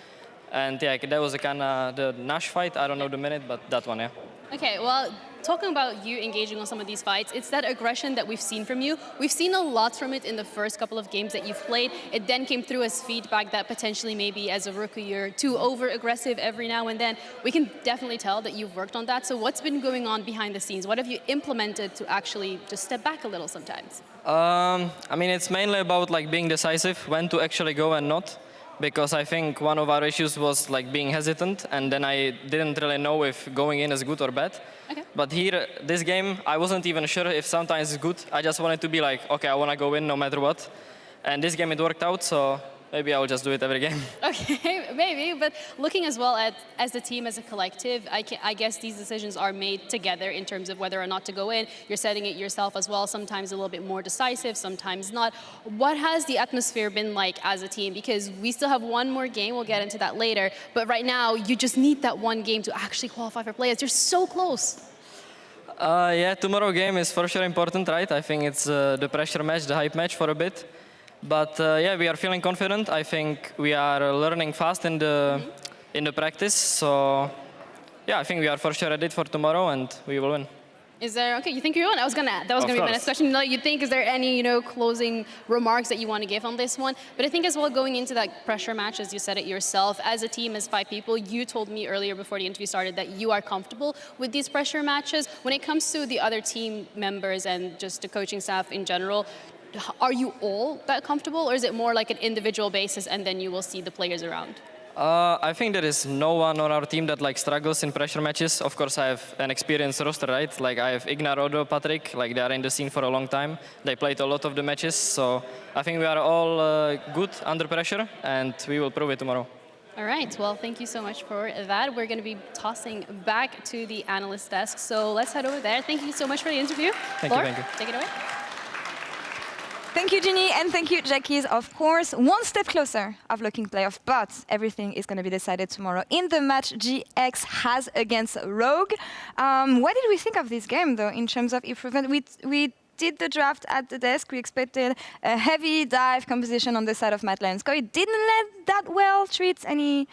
And yeah, that was a kind of the Nash fight. I don't know the minute, but that one, yeah. Okay, well, talking about you engaging on some of these fights, it's that aggression that we've seen from you. We've seen a lot from it in the first couple of games that you've played. It then came through as feedback that potentially maybe as a rookie you're too over-aggressive every now and then. We can definitely tell that you've worked on that. So what's been going on behind the scenes? What have you implemented to actually just step back a little sometimes? I mean, it's mainly about being decisive, when to actually go and not. Because I think one of our issues was being hesitant, and then I didn't really know if going in is good or bad. Okay. But here, this game, I wasn't even sure if sometimes it's good. I just wanted to be okay, I want to go in no matter what. And this game it worked out, so maybe I'll just do it every game. Okay, maybe, but looking as well at as the team, as a collective, I guess these decisions are made together in terms of whether or not to go in. You're setting it yourself as well, sometimes a little bit more decisive, sometimes not. What has the atmosphere been like as a team? Because we still have one more game, we'll get into that later, but right now you just need that one game to actually qualify for playoffs. You're so close. Yeah, tomorrow game is for sure important, right? I think it's the pressure match, the hype match for a bit. But yeah, we are feeling confident. I think we are learning fast in the practice. So yeah, I think we are for sure ready for tomorrow, and we will win. Is there, okay, you think you're on? That was gonna be my next question. No, you think, is there any, closing remarks that you want to give on this one? But I think as well, going into that pressure match, as you said it yourself, as a team, as 5 people, you told me earlier before the interview started that you are comfortable with these pressure matches. When it comes to the other team members and just the coaching staff in general, are you all that comfortable, or is it more like an individual basis and then you will see the players around? I think there is no one on our team that struggles in pressure matches. Of course, I have an experienced roster, right? I have Igna, Rodo, Patrick. They are in the scene for a long time. They played a lot of the matches, so I think we are all good under pressure, and we will prove it tomorrow. All right, well, thank you so much for that. We're going to be tossing back to the analyst desk, so let's head over there. Thank you so much for the interview. Thank you. Take it away. Thank you, Ginny, and thank you, Jackie. Of course, one step closer of looking playoff, but everything is going to be decided tomorrow in the match GX has against Rogue. What did we think of this game, though, in terms of improvement? We did the draft at the desk. We expected a heavy dive composition on the side of Matt Lensko. It didn't let that well. Treats any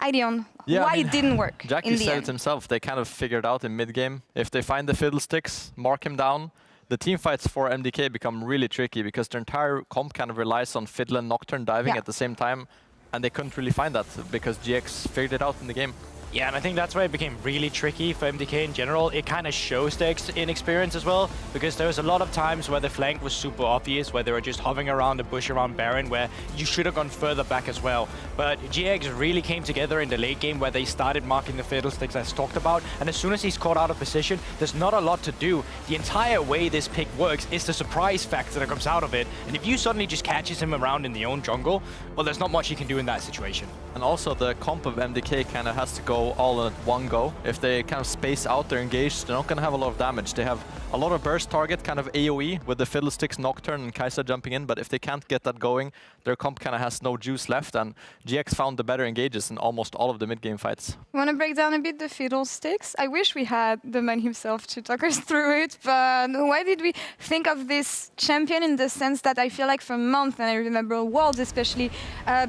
idea on why it didn't work Jackie in the said end? it himself. They kind of figured out in mid-game. If they find the Fiddlesticks, mark him down, the team fights for MDK become really tricky because their entire comp kind of relies on Fiddle and Nocturne diving at the same time, and they couldn't really find that because GX figured it out in the game. Yeah, and I think that's why it became really tricky for MDK in general. It kind of shows their inexperience as well, because there was a lot of times where the flank was super obvious, where they were just hovering around the bush around Baron, where you should have gone further back as well. But GX really came together in the late game where they started marking the Fiddlesticks as talked about, and as soon as he's caught out of position, there's not a lot to do. The entire way this pick works is the surprise factor that comes out of it, and if you suddenly just catches him around in the own jungle, well, there's not much you can do in that situation. And also the comp of MDK kind of has to go all at one go. If they kind of space out, they're engaged, they're not going to have a lot of damage. They have a lot of burst target, kind of AoE with the Fiddlesticks, Nocturne, and Kai'Sa jumping in. But if they can't get that going, their comp kind of has no juice left. And GX found the better engages in almost all of the mid-game fights. You want to break down a bit the Fiddlesticks? I wish we had the man himself to talk us through it, but why did we think of this champion in the sense that I feel like for months, and I remember Worlds especially,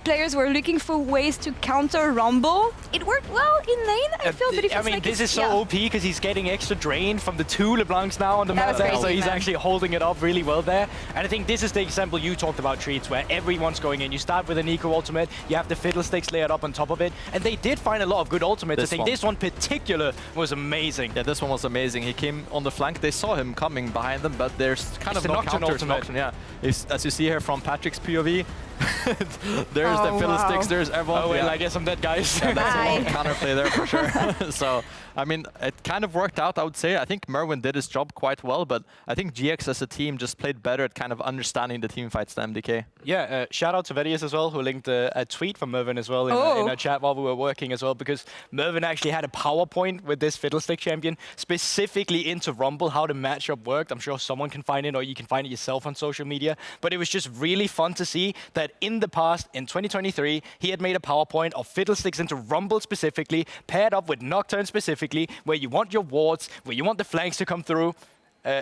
players were looking for ways to counter Rumble. It worked well in lane, I feel, but it feels like this is so yeah. OP because he's getting extra drain from the 2 LeBlancs now on the map there, so he's actually holding it up really well there. And I think this is the example you talked about, Treats, where everyone's going in. You start with an Eco ultimate, you have the Fiddlesticks layered up on top of it, and they did find a lot of good ultimates. I think this one particular was amazing. Yeah, this one was amazing. He came on the flank. They saw him coming behind them, but there's kind of no counter to Nocturne. Yeah, as you see here from Patrick's POV, there's the Fiddlesticks, there's everyone. Oh, well, I guess I'm dead, guys. Yeah, that's a long counterplay there for sure. So, I mean, it kind of worked out, I would say. I think Merwin did his job quite well, but I think GX as a team just played better at kind of understanding the team fights than MDK. Yeah, shout out to Vedius as well, who linked a tweet from Mervin as well in a chat while we were working as well, because Mervin actually had a PowerPoint with this Fiddlestick champion specifically into Rumble, how the matchup worked. I'm sure someone can find it, or you can find it yourself on social media. But it was just really fun to see that in the past, in 2023, he had made a PowerPoint of Fiddlesticks into Rumble specifically, paired up with Nocturne specifically, where you want your wards, where you want the flanks to come through.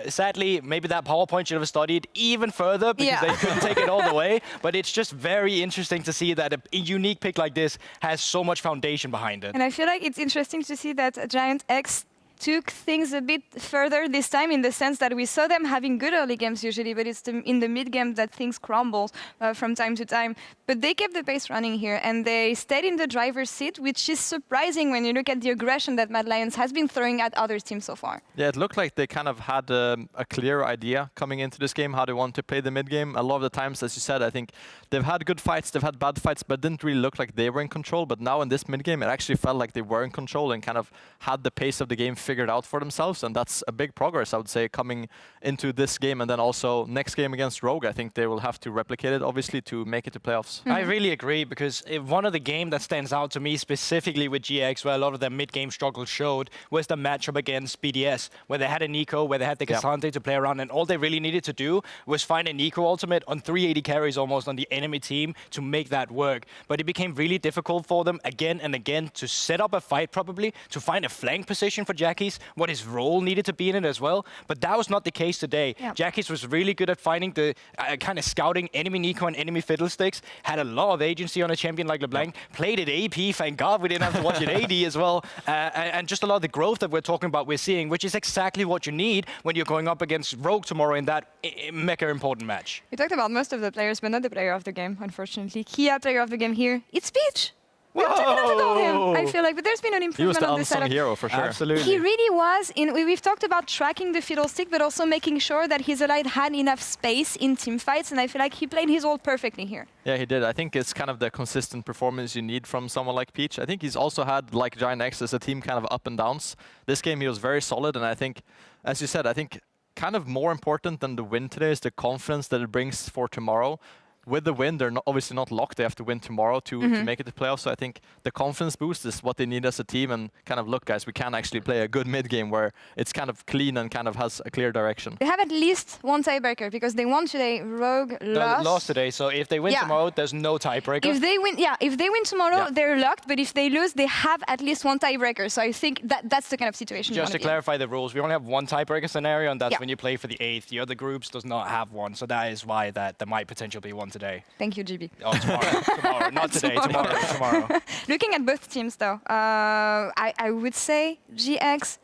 Sadly, maybe that PowerPoint should have studied even further because they couldn't take it all the way. But it's just very interesting to see that a unique pick like this has so much foundation behind it. And I feel like it's interesting to see that Giant X took things a bit further this time, in the sense that we saw them having good early games usually, but it's in the mid game that things crumble from time to time. But they kept the pace running here, and they stayed in the driver's seat, which is surprising when you look at the aggression that Mad Lions has been throwing at other teams so far. Yeah, it looked like they kind of had a clear idea coming into this game, how they want to play the mid game. A lot of the times, as you said, I think they've had good fights, they've had bad fights, but it didn't really look like they were in control. But now in this mid game, it actually felt like they were in control and kind of had the pace of the game figured out for themselves, and that's a big progress, I would say, coming into this game. And then also next game against Rogue, I think they will have to replicate it, obviously, to make it to playoffs. I really agree, because one of the games that stands out to me specifically with GX, where a lot of their mid-game struggles showed, was the matchup against BDS, where they had an Eco, where they had the Cassandre to play around, and all they really needed to do was find an Eco ultimate on 380 carries almost on the enemy team to make that work. But it became really difficult for them again and again to set up a fight properly, to find a flank position for Jackies, what his role needed to be in it as well. But that was not the case today. Jackies was really good at finding the kind of scouting enemy Nico and enemy Fiddlesticks, had a lot of agency on a champion like LeBlanc, played it AP, thank God we didn't have to watch it AD as well, and just a lot of the growth that we're talking about we're seeing, which is exactly what you need when you're going up against Rogue tomorrow in that mega important match. We talked about most of the players, but not the player of the game, unfortunately. Kia, player of the game here. It's Peach! We don't have to call him, I feel like, but there's been an improvement on this side. He was the unsung hero for sure. Absolutely. He really was. We've talked about tracking the Fiddlestick, but also making sure that his allied had enough space in team fights, and I feel like he played his role perfectly here. Yeah, he did. I think it's kind of the consistent performance you need from someone like Peach. I think he's also had, like Giant X, as a team, kind of up and downs. This game he was very solid, and I think, as you said, I think kind of more important than the win today is the confidence that it brings for tomorrow. With the win, they're obviously not locked. They have to win tomorrow to make it to playoffs. So I think the confidence boost is what they need as a team. And kind of, look, guys, we can actually play a good mid game where it's kind of clean and kind of has a clear direction. They have at least one tiebreaker because they won today. Rogue lost today. So if they win tomorrow, there's no tiebreaker. If they win tomorrow, they're locked. But if they lose, they have at least one tiebreaker. So I think that's the kind of situation. Just to clarify the rules, we only have one tiebreaker scenario, and that's when you play for the 8th. The other groups does not have one. So that is why there might potentially be one today. Thank you, GB. Oh, tomorrow, not today, tomorrow. Looking at both teams, though, I would say GX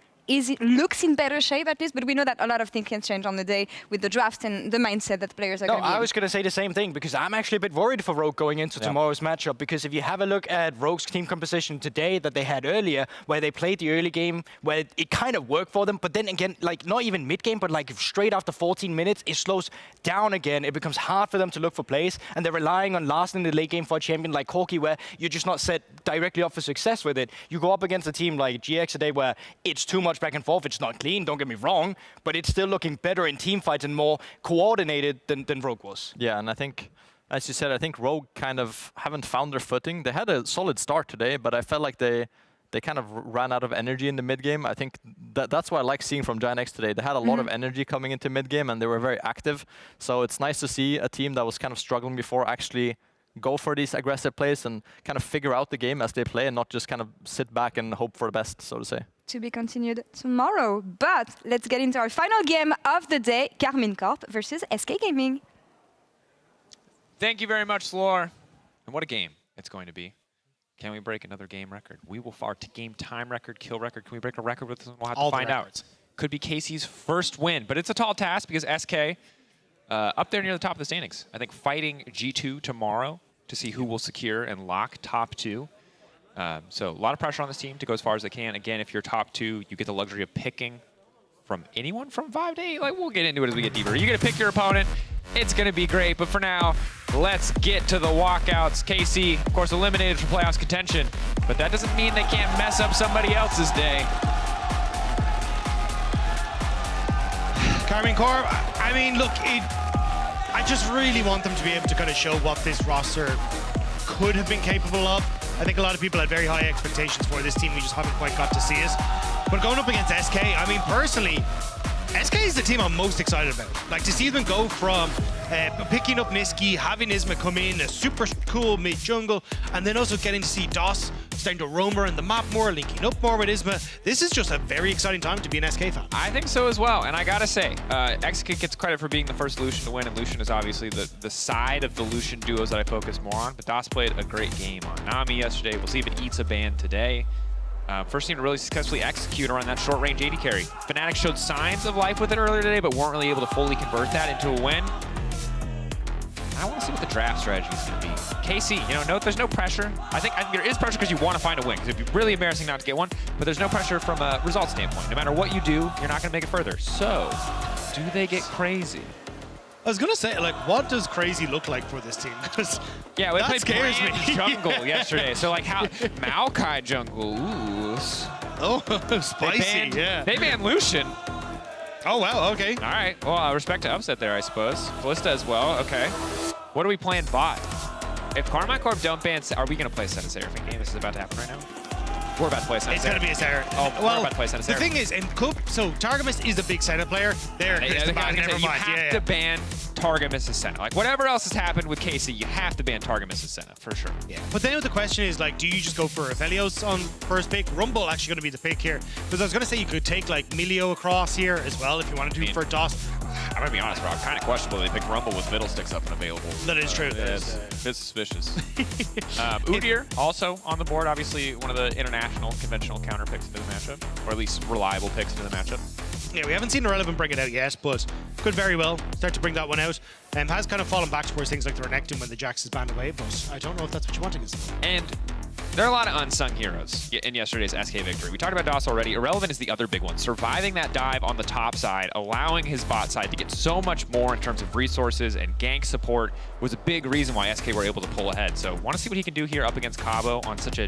looks in better shape at least, but we know that a lot of things can change on the day with the draft and the mindset that players are going to be in. I was going to say the same thing, because I'm actually a bit worried for Rogue going into tomorrow's matchup, because if you have a look at Rogue's team composition today that they had earlier, where they played the early game, where it kind of worked for them, but then again, like not even mid-game, but like straight after 14 minutes, it slows down again. It becomes hard for them to look for plays, and they're relying on lasting the late game for a champion like Corki, where you're just not set directly up for success with it. You go up against a team like GX today, where it's too much back and forth. It's not clean, don't get me wrong, but it's still looking better in team fights and more coordinated than Rogue was. Yeah, and I think, as you said, I think Rogue kind of haven't found their footing. They had a solid start today, but I felt like they they kind of ran out of energy in the mid game. I think that's what I like seeing from Giant X today. They had a lot of energy coming into mid game, and they were very active. So it's nice to see a team that was kind of struggling before actually go for these aggressive plays and kind of figure out the game as they play, and not just kind of sit back and hope for the best, so to say. To be continued tomorrow. But let's get into our final game of the day, Carmine Corp versus SK Gaming. Thank you very much, Slor. And what a game it's going to be. Can we break another game record? We will our game time record, kill record. Can we break a record with this? We'll have to find out. Could be Casey's first win, but it's a tall task because SK up there near the top of the standings. I think fighting G2 tomorrow to see who will secure and lock top 2. So a lot of pressure on this team to go as far as they can. Again, if you're top 2, you get the luxury of picking from anyone from 5 to 8. Like, we'll get into it as we get deeper. You get to pick your opponent. It's going to be great. But for now, let's get to the walkouts. KC, of course, eliminated from playoffs contention. But that doesn't mean they can't mess up somebody else's day. Carmine Corp, I mean, look, I just really want them to be able to kind of show what this roster could have been capable of. I think a lot of people had very high expectations for this team. We just haven't quite got to see it. But going up against SK, I mean, personally, SK is the team I'm most excited about. Like, to see them go from picking up Niski, having Isma come in, a super cool mid-jungle, and then also getting to see DOS starting to roam around the map more, linking up more with Isma. This is just a very exciting time to be an SK fan. I think so as well, and I gotta say, XK gets credit for being the first Lucian to win, and Lucian is obviously the side of the Lucian duos that I focus more on, but DOS played a great game on Nami yesterday. We'll see if it eats a ban today. First team to really successfully execute around that short-range AD carry. Fnatic showed signs of life with it earlier today, but weren't really able to fully convert that into a win. I want to see what the draft strategy is going to be. KC, you know, there's no pressure. I think there is pressure because you want to find a win, because it'd be really embarrassing not to get one, but there's no pressure from a result standpoint. No matter what you do, you're not going to make it further. So, do they get crazy? I was going to say, like, what does crazy look like for this team? Yeah, we played scares me. jungle yesterday. So, like, how Maokai jungle, ooh. Oh, spicy, yeah. They banned Lucian. Oh, wow, okay. All right, well, respect to Upset there, I suppose. Ballista as well, okay. What are we playing bot? If Carmine Corp don't ban, are we going to play Senna Seraphine game? This is about to happen right now. We're about to play Senna Seraphine. It's going to be a Seraphine. Oh, we're about to play Senna Seraphine. The thing is, in Coop, so Targamas is a big Senna player. There, Chris, the ban, never mind. You have to ban Targamas as Senna. Like, whatever else has happened with KC, you have to ban Targamas as Senna, for sure. Yeah. But then the question is, like, do you just go for Aphelios on first pick? Rumble actually going to be the pick here. Because I was going to say you could take, like, Milio across here as well if you wanted to for DOS. I'm going to be honest, bro. I'm kind of questionable they pick Rumble with Fiddlesticks up and available. That is true. Yeah, it's a bit suspicious. Udyr also on the board. Obviously, one of the international, conventional counter picks into the matchup. Or at least reliable picks into the matchup. Yeah, we haven't seen Irrelevant bring it out yet, but could very well start to bring that one out. Has kind of fallen back towards things like the Renekton when the Jax is banned away, but I don't know if that's what you want to consider. And there are a lot of unsung heroes in yesterday's SK victory. We talked about DOS already. Irrelevant is the other big one. Surviving that dive on the top side, allowing his bot side to get so much more in terms of resources and gank support was a big reason why SK were able to pull ahead. So want to see what he can do here up against Cabo on such a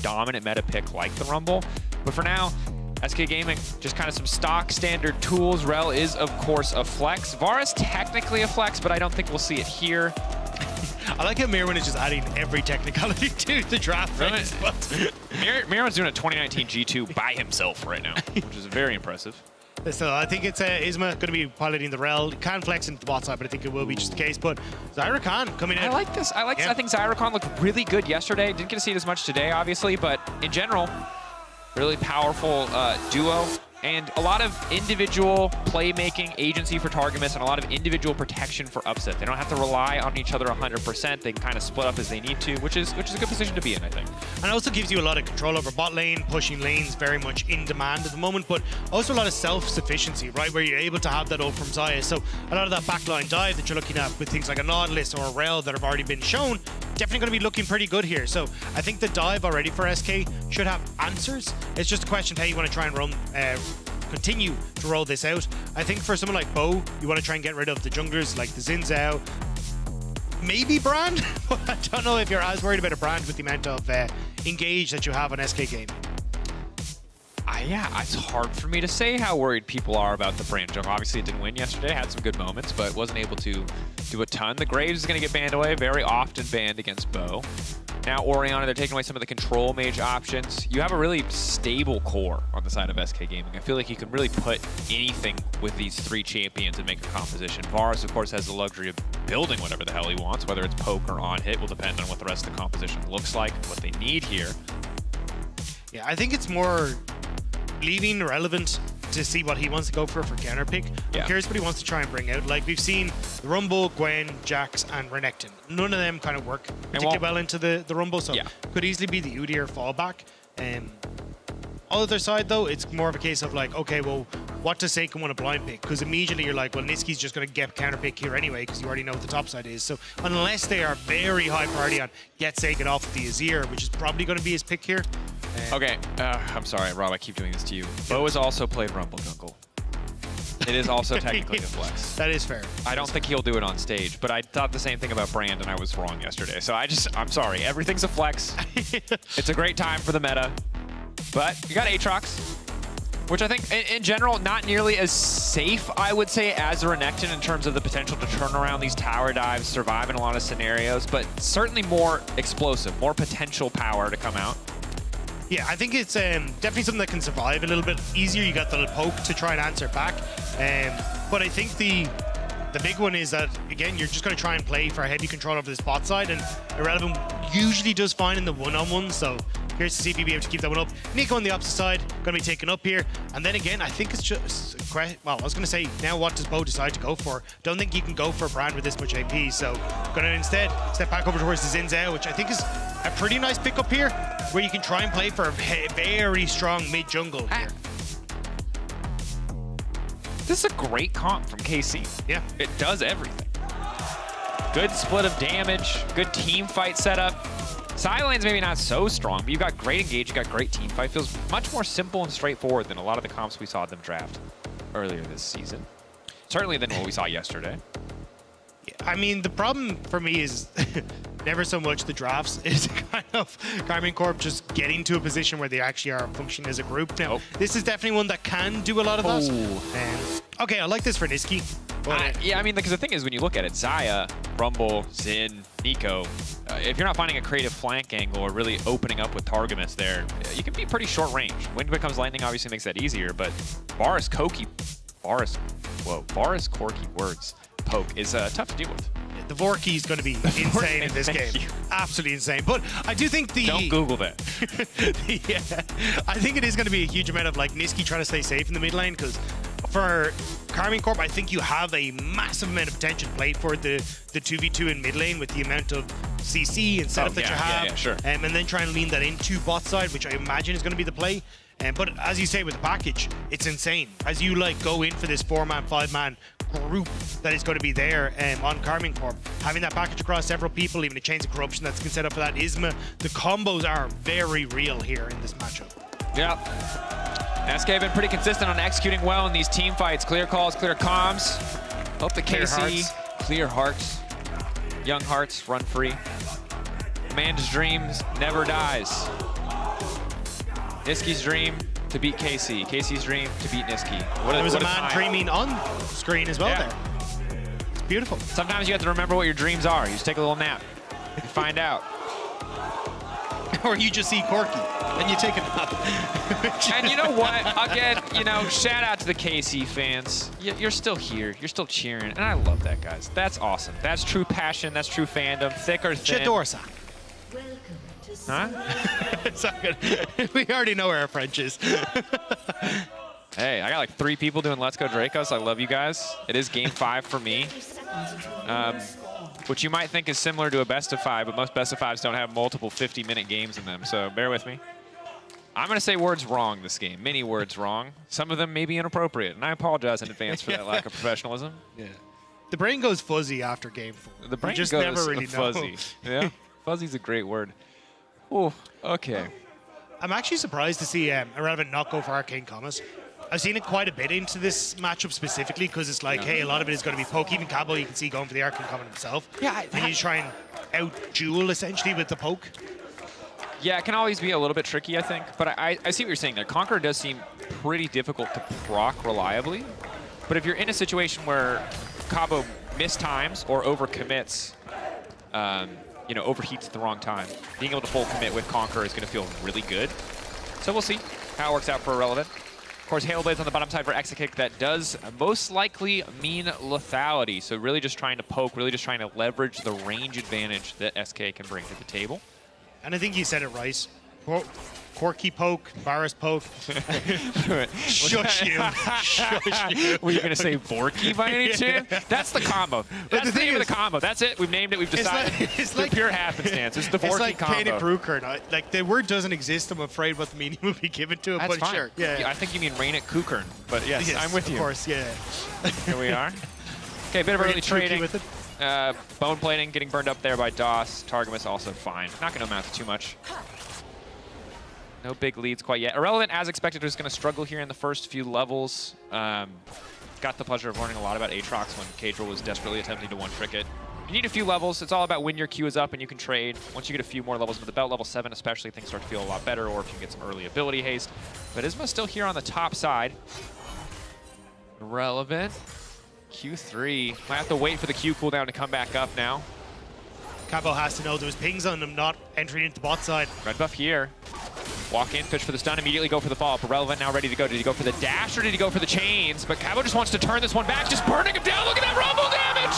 dominant meta pick like the Rumble. But for now, SK Gaming, just kind of some stock standard tools. Rel is, of course, a flex. Vara's technically a flex, but I don't think we'll see it here. I like how Mirwin is just adding every technicality to the draft phase. Mirwin's doing a 2019 G2 by himself right now, which is very impressive. So I think it's Isma going to be piloting the Rel. Can flex into the bot side, but I think it will be just the case. But Zyra Khan coming in. I like this. I think Zyra Khan looked really good yesterday. Didn't get to see it as much today, obviously, but in general, really powerful duo. And a lot of individual playmaking agency for Targamas and a lot of individual protection for Upset. They don't have to rely on each other 100%. They can kind of split up as they need to, which is a good position to be in, I think. And it also gives you a lot of control over bot lane, pushing lanes very much in demand at the moment, but also a lot of self-sufficiency, right, where you're able to have that ult from Xayah. So a lot of that backline dive that you're looking at with things like a Nautilus or a Rel that have already been shown, definitely going to be looking pretty good here. So I think the dive already for SK should have answers. It's just a question of how you want to try and continue to roll this out. I think for someone like Bo, you want to try and get rid of the junglers like the Xin Zhao, maybe Brand. I don't know if you're as worried about a Brand with the amount of engage that you have on SK Gaming. Yeah, it's hard for me to say how worried people are about the Brand jungle. Obviously, it didn't win yesterday, had some good moments, but wasn't able to do a ton. The Graves is going to get banned away, very often banned against Bo. Now Oriana, they're taking away some of the control mage options. You have a really stable core on the side of SK Gaming. I feel like you can really put anything with these 3 champions and make a composition. Varus, of course, has the luxury of building whatever the hell he wants, whether it's poke or on hit will depend on what the rest of the composition looks like, what they need here. Yeah, I think it's more leaving relevant to see what he wants to go for counter pick. I'm curious what he wants to try and bring out. Like, we've seen the Rumble, Gwen, Jax, and Renekton. None of them kind of work particularly well into the Rumble, so could easily be the Udyr fallback. Other side, though, it's more of a case of like, okay, well, what does Seikon want to blind pick? Because immediately you're like, well, Niski's just going to get counter pick here anyway, because you already know what the top side is. So unless they are very high priority on get Seikon off of the Azir, which is probably going to be his pick here. Okay, I'm sorry, Rob, I keep doing this to you. Bo has also played Rumble Jungle. It is also technically a flex. That is fair. I don't think he'll do it on stage, but I thought the same thing about Brand, and I was wrong yesterday. So I'm sorry. Everything's a flex. It's a great time for the meta. But you got Aatrox, which I think, in general, not nearly as safe, I would say, as a Renekton in terms of the potential to turn around these tower dives, survive in a lot of scenarios, but certainly more explosive, more potential power to come out. Yeah, I think it's definitely something that can survive a little bit easier. You got the little poke to try and answer back. But I think the big one is that, again, you're just going to try and play for heavy control over this bot side, and Irrelevant usually does fine in the one-on-one, so curious to see if he'll be able to keep that one up. Nico on the opposite side, going to be taken up here. And then again, I think it's just, well, I was going to say, now what does Bo decide to go for? Don't think you can go for Brand with this much AP, so going to instead step back over towards the Xin Zhao, which I think is a pretty nice pickup here, where you can try and play for a very strong mid-jungle here. This is a great comp from KC. Yeah. It does everything. Good split of damage, good team fight setup. Side lane's maybe not so strong, but you've got great engage, you've got great team fight. Feels much more simple and straightforward than a lot of the comps we saw them draft earlier this season. Certainly than what we saw yesterday. I mean, the problem for me is never so much the drafts. It's kind of Karmine Corp just getting to a position where they actually are functioning as a group. Now, this is definitely one that can do a lot of that. Okay, I like this for Niski. Yeah, I mean, because the thing is, when you look at it, Xayah, Rumble, Xin, Nico, if you're not finding a creative flank angle or really opening up with Targamas there, you can be pretty short range. Wind becomes lightning obviously makes that easier, but Varus Corki words. Poke is tough to deal with. Yeah, the Vorky is going to be insane in this game. Absolutely insane. But I do think the... Don't Google that. Yeah, I think it is going to be a huge amount of like Niski trying to stay safe in the mid lane, because for Karmine Corp, I think you have a massive amount of potential to play for the 2v2 in mid lane with the amount of CC and setup that you have. Yeah, sure. And then try and lean that into bot side, which I imagine is going to be the play. But as you say with the package, it's insane. As you like go in for this 4-man, 5-man group that is going to be there on Karmine Corp, having that package across several people, even a Chains of Corruption that's been set up for that Isma, the combos are very real here in this matchup. Yeah. SK have been pretty consistent on executing well in these team fights. Clear calls, clear comms. Hope the KC, clear hearts. Young hearts, run free. Man's dreams never dies. Niski's dream to beat KC. KC's dream to beat Niski. There was a man dreaming on screen as well there. It's beautiful. Sometimes you have to remember what your dreams are. You just take a little nap. You find out. Or you just see Corky and you take a nap. And you know what? Again, shout out to the KC fans. You're still here. You're still cheering. And I love that, guys. That's awesome. That's true passion. That's true fandom. Thick or thin. Chadorsa. Huh? It's not good. We already know where our French is. Hey, I got like 3 people doing Let's Go Dracos. I love you guys. It is game 5 for me. Which you might think is similar to a best of 5, but most best of 5s don't have multiple 50-minute games in them, so bear with me. I'm going to say words wrong this game. Many words wrong. Some of them may be inappropriate, and I apologize in advance for that lack of professionalism. Yeah. The brain goes fuzzy after game 4. The brain just goes never really fuzzy. know. Yeah, fuzzy's a great word. Oh, okay. I'm actually surprised to see Irrelevant not go for Arcane Comet. I've seen it quite a bit into this matchup specifically because it's like, hey, a lot of it is going to be poke. Even Cabo, you can see going for the Arcane Comet himself. Yeah, and you try and out-duel essentially with the poke. Yeah, it can always be a little bit tricky, I think. But I see what you're saying there. Conqueror does seem pretty difficult to proc reliably. But if you're in a situation where Cabo mistimes or overcommits, you know, overheats at the wrong time. Being able to full commit with Conqueror is going to feel really good. So we'll see how it works out for Irrelevant. Of course, Hail Blades on the bottom side for Exekick. That does most likely mean lethality. So really just trying to poke, really just trying to leverage the range advantage that SK can bring to the table. And I think you said it right. Quirky poke, Barris poke. Shush you. Shush you. Were you going to say Borky by any chance? That's the combo. That's the name of the combo. That's it. We've named it. We've decided. It's like pure happenstance. It's the Borky like combo. Katie Brooker. Like the word doesn't exist. I'm afraid what the meaning will be given to it. That's but fine. sure. Yeah. I think you mean Rain at Kukern. But yes, I'm with you. Of course, yeah. Here we are. Okay, a bit of early trading. With it. Bone plating getting burned up there by DOS. Targamas also fine. Not going to amount to too much. No big leads quite yet. Irrelevant, as expected, is going to struggle here in the first few levels. Got the pleasure of learning a lot about Aatrox when Cadril was desperately attempting to one-trick it. You need a few levels. It's all about when your queue is up and you can trade. Once you get a few more levels into the belt, level 7 especially, things start to feel a lot better, or if you can get some early ability haste. But Isma's still here on the top side. Irrelevant. Q3. Might have to wait for the Q cooldown to come back up now. Cabo has to know there was pings on him not entering into the bot side. Red buff here. Walk in, fish for the stun, immediately go for the follow-up. Irrelevant now ready to go. Did he go for the dash or did he go for the chains? But Cabo just wants to turn this one back, just burning him down. Look at that rumble damage!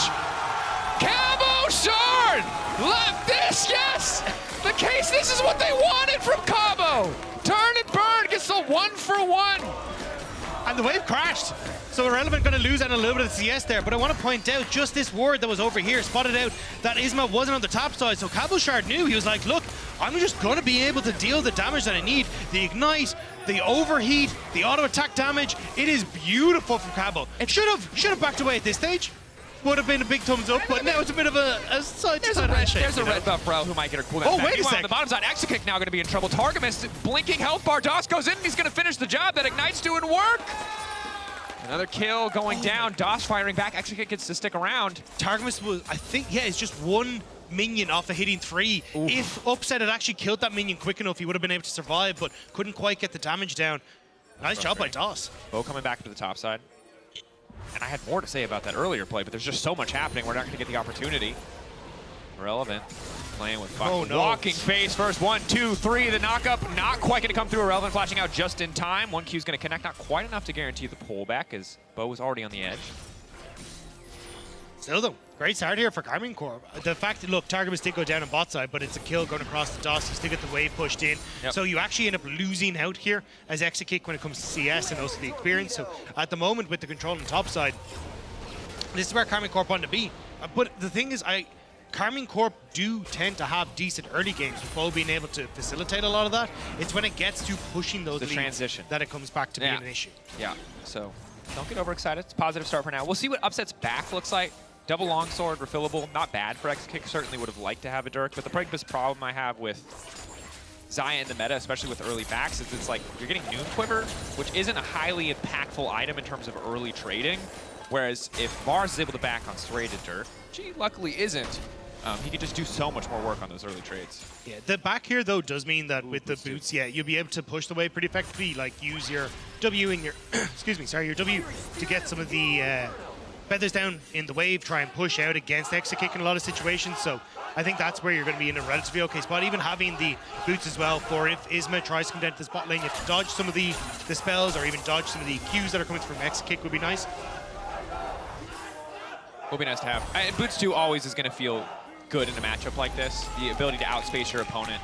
Cabo Shard! Look this, yes! The case, this is what they wanted from Cabo! Turn and burn, gets the 1-for-1. And the wave crashed. So Irrelevant going to lose out a little bit of CS there, but I want to point out just this ward that was over here spotted out that Isma wasn't on the top side, so Cabo Shard knew. He was like, look, I'm just going to be able to deal the damage that I need. The ignite, the overheat, the auto attack damage. It is beautiful from Cabo. It should have backed away at this stage. Would have been a big thumbs up, but now it's a bit of a side to side handshake. There's a red buff bro who might get her cooldown. Oh, back. wait a Meanwhile, sec. on the bottom side, Exekick now going to be in trouble. Targamas blinking health bar. DOS goes in and he's going to finish the job. That ignite's doing work. Another kill going down. DOS firing back. Exekick gets to stick around. Targamas was, I think, yeah, it's just one minion off of hitting 3. Ooh. If Upset had actually killed that minion quick enough, he would have been able to survive, but couldn't quite get the damage down. Nice job by DOS. Bo coming back to the top side. And I had more to say about that earlier play, but there's just so much happening. We're not going to get the opportunity. Irrelevant. Playing with oh, no. Walking face first. 1, 2, 3. The knockup not quite going to come through. Irrelevant flashing out just in time. 1Q is going to connect. Not quite enough to guarantee the pullback as Bo was already on the edge. Still though, great start here for Karmine Corp. The fact that, look, Targamas did go down on bot side, but it's a kill going across the DOS. You still get the wave pushed in. Yep. So you actually end up losing out here as Exekick when it comes to CS and also the experience. So at the moment with the control on the top side, this is where Karmine Corp want to be. But the thing is, Karmine Corp do tend to have decent early games with Bo being able to facilitate a lot of that. It's when it gets to pushing those leads transition that it comes back to being an issue. Yeah, so don't get overexcited. It's a positive start for now. We'll see what Upset's back looks like. Double longsword, refillable, not bad for Exekick. Certainly would have liked to have a Dirk, but the biggest problem I have with Xayah in the meta, especially with early backs, is it's like you're getting Noon Quiver, which isn't a highly impactful item in terms of early trading. Whereas if Mars is able to back on serrated Dirk, which he luckily isn't, he can just do so much more work on those early trades. Yeah, the back here though does mean that with the boots, yeah, you'll be able to push the wave pretty effectively. Like use your W in your, your W to get some of the feathers down in the wave, try and push out against Exekick in a lot of situations. So I think that's where you're going to be in a relatively okay spot. Even having the boots as well for if Isma tries to come down to the spot lane, you have to dodge some of the spells or even dodge some of the Qs that are coming from Exekick would be nice. Will be nice to have. And Boots 2 always is going to feel good in a matchup like this. The ability to outspace your opponent,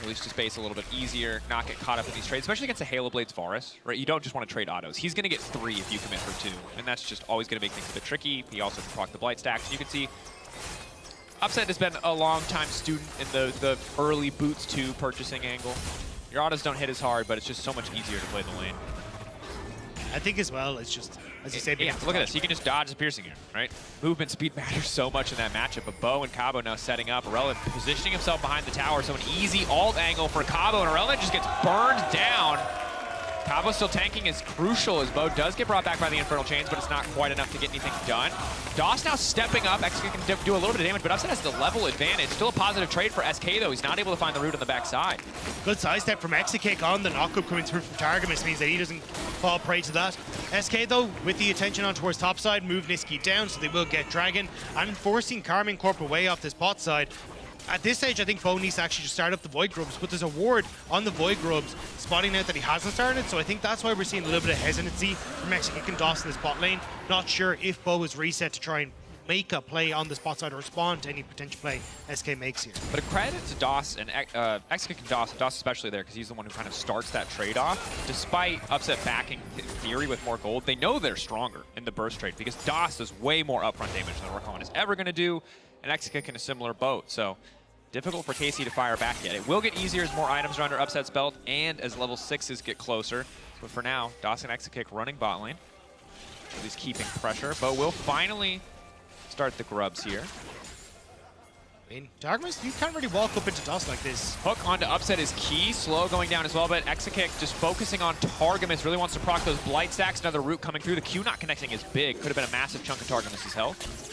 release to space a little bit easier, not get caught up in these trades, especially against a Halo Blades Varus, right? You don't just want to trade autos. He's going to get 3 if you commit for 2, and that's just always going to make things a bit tricky. He also can proc the Blight stacks. You can see Upset has been a long-time student in the early Boots 2 purchasing angle. Your autos don't hit as hard, but it's just so much easier to play the lane. I think as well, it's just, as you say, yeah, look at this. You can just dodge the piercing here, right? Movement speed matters so much in that matchup. But Bo and Cabo now setting up. Irrelevant positioning himself behind the tower, so an easy alt angle for Cabo, and Irrelevant just gets burned down. Cabo still tanking is crucial as Bo does get brought back by the Infernal Chains, but it's not quite enough to get anything done. DOS now stepping up. Exekick can do a little bit of damage, but Upset has the level advantage. Still a positive trade for SK, though. He's not able to find the root on the backside. Good sidestep from Exekick on the knockup coming through from Targamas means that he doesn't fall prey to that. SK, though, with the attention on towards top side, move Niski down, so they will get Dragon, and forcing Karmine Corp away off this bot side. At this stage, I think Bo needs to actually just start up the Void Grubs, but there's a ward on the Void Grubs spotting out that he hasn't started, so I think that's why we're seeing a little bit of hesitancy from Mexican and Dawson in this bot lane. Not sure if Bo is reset to try and make a play on the spot side or respond to any potential play SK makes here. But a credit to Doss and Mexican and Doss especially there, because he's the one who kind of starts that trade-off. Despite Upset backing in theory with more gold, they know they're stronger in the burst trade because Doss does way more upfront damage than Rakan is ever going to do, and Exakick in a similar boat. So difficult for KC to fire back yet. It will get easier as more items are under Upset's belt and as level 6s get closer. But for now, Doss and Exakick running bot lane. At least keeping pressure. Bo will finally start the grubs here. I mean, Targamas, you can't really walk up into Doss like this. Hook onto Upset is key. Slow going down as well, but Exakick just focusing on Targamas. Really wants to proc those Blight stacks. Another root coming through. The Q not connecting is big. Could have been a massive chunk of Targamas' health.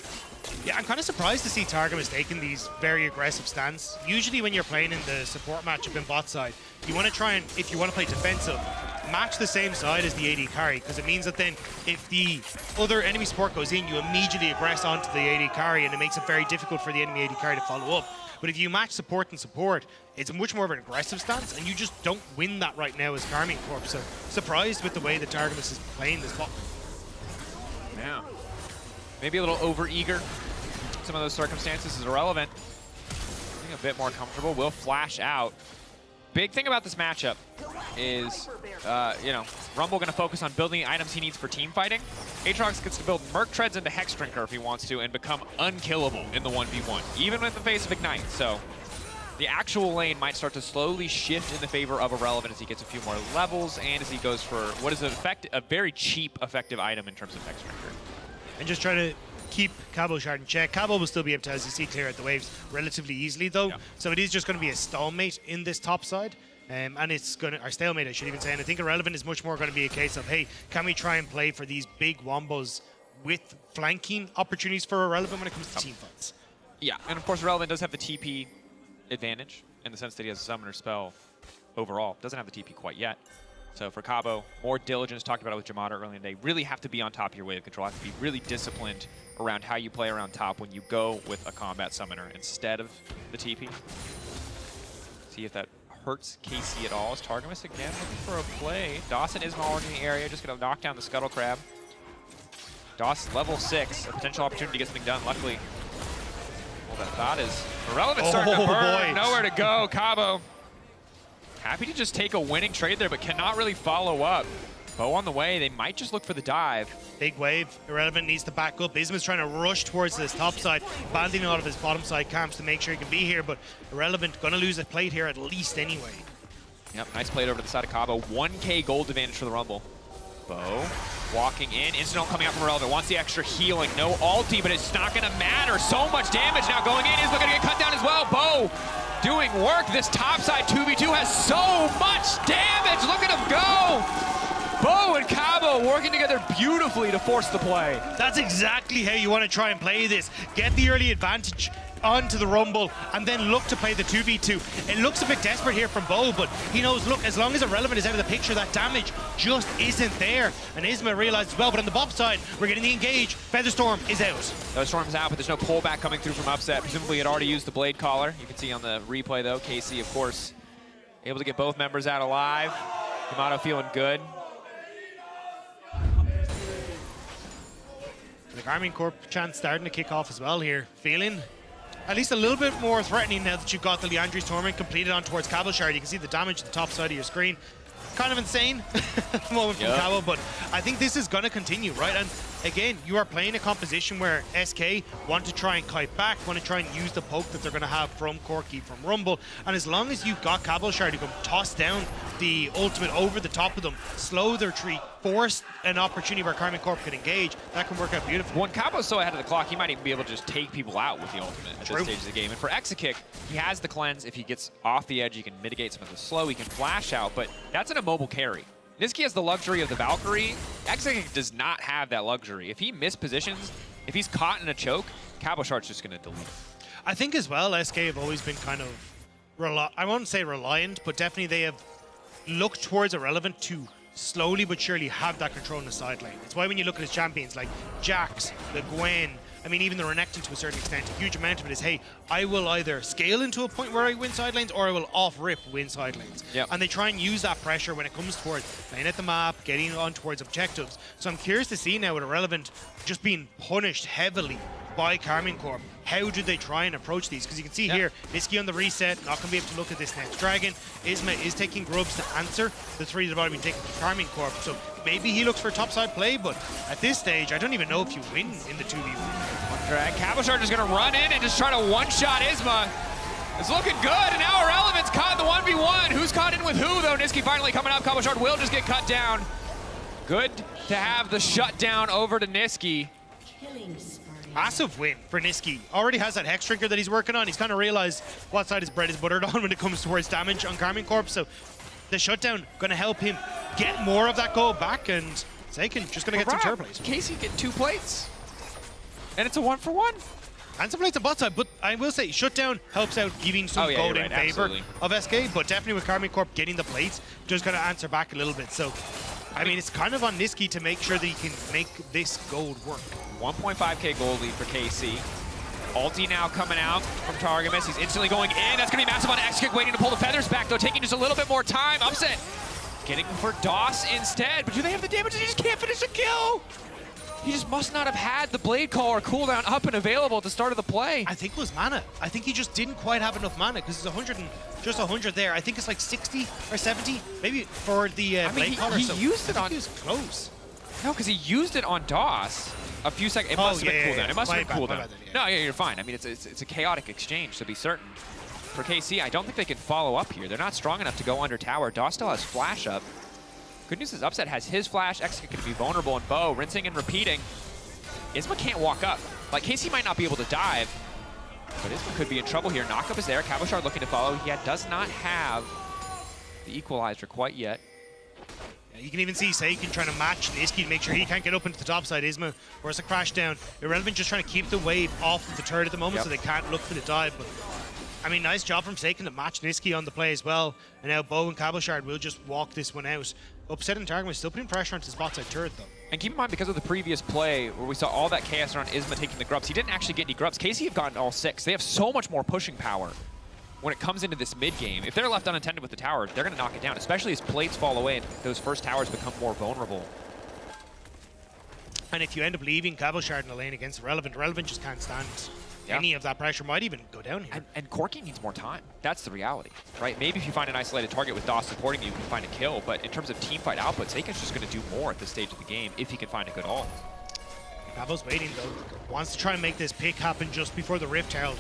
Yeah, I'm kind of surprised to see Targamas taking these very aggressive stance. Usually when you're playing in the support matchup in bot side, you want to try and, if you want to play defensive, match the same side as the AD carry, because it means that then if the other enemy support goes in, you immediately aggress onto the AD carry, and it makes it very difficult for the enemy AD carry to follow up. But if you match support and support, it's much more of an aggressive stance, and you just don't win that right now as Karmine Corp. So surprised with the way that Targamas is playing this bot. Yeah. Maybe a little over-eager. Some of those circumstances is irrelevant. Being a bit more comfortable. Will flash out. Big thing about this matchup is, you know, Rumble going to focus on building the items he needs for team fighting. Aatrox gets to build Merc Treads into Hex Drinker if he wants to and become unkillable in the 1v1, even with the face of Ignite. So the actual lane might start to slowly shift in the favor of Irrelevant as he gets a few more levels and as he goes for what is a very cheap, effective item in terms of Hex Drinker. And just try to keep Cabo Shard in check. Cabo will still be able to, as you see, clear out the waves relatively easily, though. Yeah. So it is just going to be a stalemate in this top side. And it's going to, or stalemate, I should even say. And I think Irrelevant is much more going to be a case of, hey, can we try and play for these big wombos with flanking opportunities for Irrelevant when it comes to team fights? Yeah, and of course, Irrelevant does have the TP advantage in the sense that he has a summoner spell overall. Doesn't have the TP quite yet. So for Cabo, more diligence, talked about it with Jamada earlier in the day, really have to be on top of your wave control, have to be really disciplined around how you play around top when you go with a combat summoner instead of the TP. See if that hurts KC at all. Is Targamas again looking for a play? Dawson is already in the area, just going to knock down the Scuttle Crab. Dawson level 6, a potential opportunity to get something done, luckily. Well, that thought is Irrelevant starting to burn, nowhere to go. Cabo happy to just take a winning trade there, but cannot really follow up. Bo on the way, they might just look for the dive. Big wave, Irrelevant needs to back up. Isma's trying to rush towards this top side, abandoning a lot of his bottom side camps to make sure he can be here, but Irrelevant gonna lose a plate here at least anyway. Yep, nice plate over to the side of Cabo. 1k gold advantage for the Rumble. Bo walking in, instant ult coming out from Irrelevant, wants the extra healing. No ulti, but it's not gonna matter. So much damage now going in. Isma gonna get cut down as well. Bo doing work. This topside 2v2 has so much damage. Look at him go. Bo and Cabo working together beautifully to force the play. That's exactly how you want to try and play this. Get the early advantage onto the Rumble and then look to play the 2v2. It looks a bit desperate here from Bo, but he knows, look, as long as Irrelevant is out of the picture, that damage just isn't there. And Isma realizes as well, but on the bot side, we're getting the engage. Featherstorm is out. Featherstorm's out, but there's no pullback coming through from Upset. Presumably it already used the Blade Collar. You can see on the replay though, KC, of course, able to get both members out alive. Yamato feeling good. The Karmine Corp chance starting to kick off as well here. Feeling at least a little bit more threatening now that you've got the Liandry's Torment completed on towards Cabo Shard. You can see the damage at the top side of your screen. Kind of insane at the moment from Cabo, but I think this is going to continue, right? And again, you are playing a composition where SK want to try and kite back, want to try and use the poke that they're going to have from Corki, from Rumble. And as long as you've got Cabo Shard who can toss down the ultimate over the top of them, slow their retreat, force an opportunity where Karmine Corp can engage, that can work out beautifully. When Cabo's so ahead of the clock, he might even be able to just take people out with the ultimate at this stage of the game. And for Exakick, he has the cleanse. If he gets off the edge, he can mitigate some of the slow, he can flash out, but that's an immobile carry. Niski has the luxury of the Valkyrie. Exakick does not have that luxury. If he mispositions, if he's caught in a choke, Cabo Shard's just going to delete. I think as well, SK have always been kind of, I won't say reliant, but definitely they have looked towards Irrelevant to slowly but surely have that control in the side lane. It's why when you look at his champions like Jax, the Gwen, I mean, even the Renekton to a certain extent, a huge amount of it is, hey, I will either scale into a point where I win side lanes or I will off-rip win side lanes. Yep. And they try and use that pressure when it comes towards playing at the map, getting on towards objectives. So I'm curious to see now with Irrelevant just being punished heavily by Karmine Corp. How do they try and approach these? Because you can see here, Nisqy on the reset, not going to be able to look at this next dragon. Isma is taking grubs to answer the 3 that have already been taken from Karmine Corp. So maybe he looks for topside play, but at this stage, I don't even know if you win in the 2v1. Drag. Cabochard is going to run in and just try to one-shot Isma. It's looking good, and now Irrelevant's caught in the 1v1. Who's caught in with who, though? Nisqy finally coming up. Cabochard will just get cut down. Good to have the shutdown over to Nisqy. Massive win for Nisqy. Already has that Hex Trigger that he's working on. He's kind of realized what side his bread is buttered on when it comes towards damage on Karmine Corp. So the shutdown going to help him get more of that goal back, and Seiken just going to get some turret plays. Casey get 2 plates, and it's a 1-for-1. And some plates on bot side, but I will say shutdown helps out giving some gold in favor of SK, but definitely with Karmine Corp getting the plates, just going to answer back a little bit. So, I mean, it's kind of on Nisqy to make sure that he can make this gold work. 1.5k gold lead for KC. Ulti now coming out from Targamas. He's instantly going in. That's going to be massive on X-Kick, waiting to pull the feathers back, though, taking just a little bit more time. Upset getting for DOS instead. But do they have the damage? He just can't finish a kill. He just must not have had the Blade Call or cooldown up and available at the start of the play. I think it was mana. I think he just didn't quite have enough mana because it's 100 and just 100 there. I think it's like 60 or 70, maybe for the Blade Caller. He used it on. He was close. No, because he used it on DOS a few seconds. It must have been cooldown. It must have been cooldown. No, yeah, you're fine. I mean, it's a chaotic exchange, to be certain. For KC, I don't think they can follow up here. They're not strong enough to go under tower. DOS still has flash up. Good news is Upset has his flash. X-Kick can be vulnerable, and Bo rinsing and repeating. Isma can't walk up. Like, KC might not be able to dive, but Isma could be in trouble here. Knockup is there. Cabochard looking to follow. He does not have the equalizer quite yet. Yeah, you can even see Seiken trying to match Nisqy to make sure he can't get up into the top side. Isma, where's a crash down. Irrelevant just trying to keep the wave off of the turret at the moment so they can't look for the dive. But I mean, nice job from Seiken to match Nisqy on the play as well. And now Bo and Cabochard will just walk this one out. Upset and Targamas still putting pressure onto his bot side turret, though. And keep in mind, because of the previous play where we saw all that chaos around Isma taking the grubs, he didn't actually get any grubs. KC have gotten all 6. They have so much more pushing power when it comes into this mid game. If they're left unattended with the tower, they're going to knock it down, especially as plates fall away and those first towers become more vulnerable. And if you end up leaving Cabochard in the lane against Irrelevant, Irrelevant just can't stand any of that pressure. Might even go down here. And Corki needs more time. That's the reality, right? Maybe if you find an isolated target with DOS supporting you can find a kill, but in terms of team fight output, Seiken's just going to do more at this stage of the game if he can find a good ult. Cabo's waiting, though. Wants to try and make this pick happen just before the Rift Herald.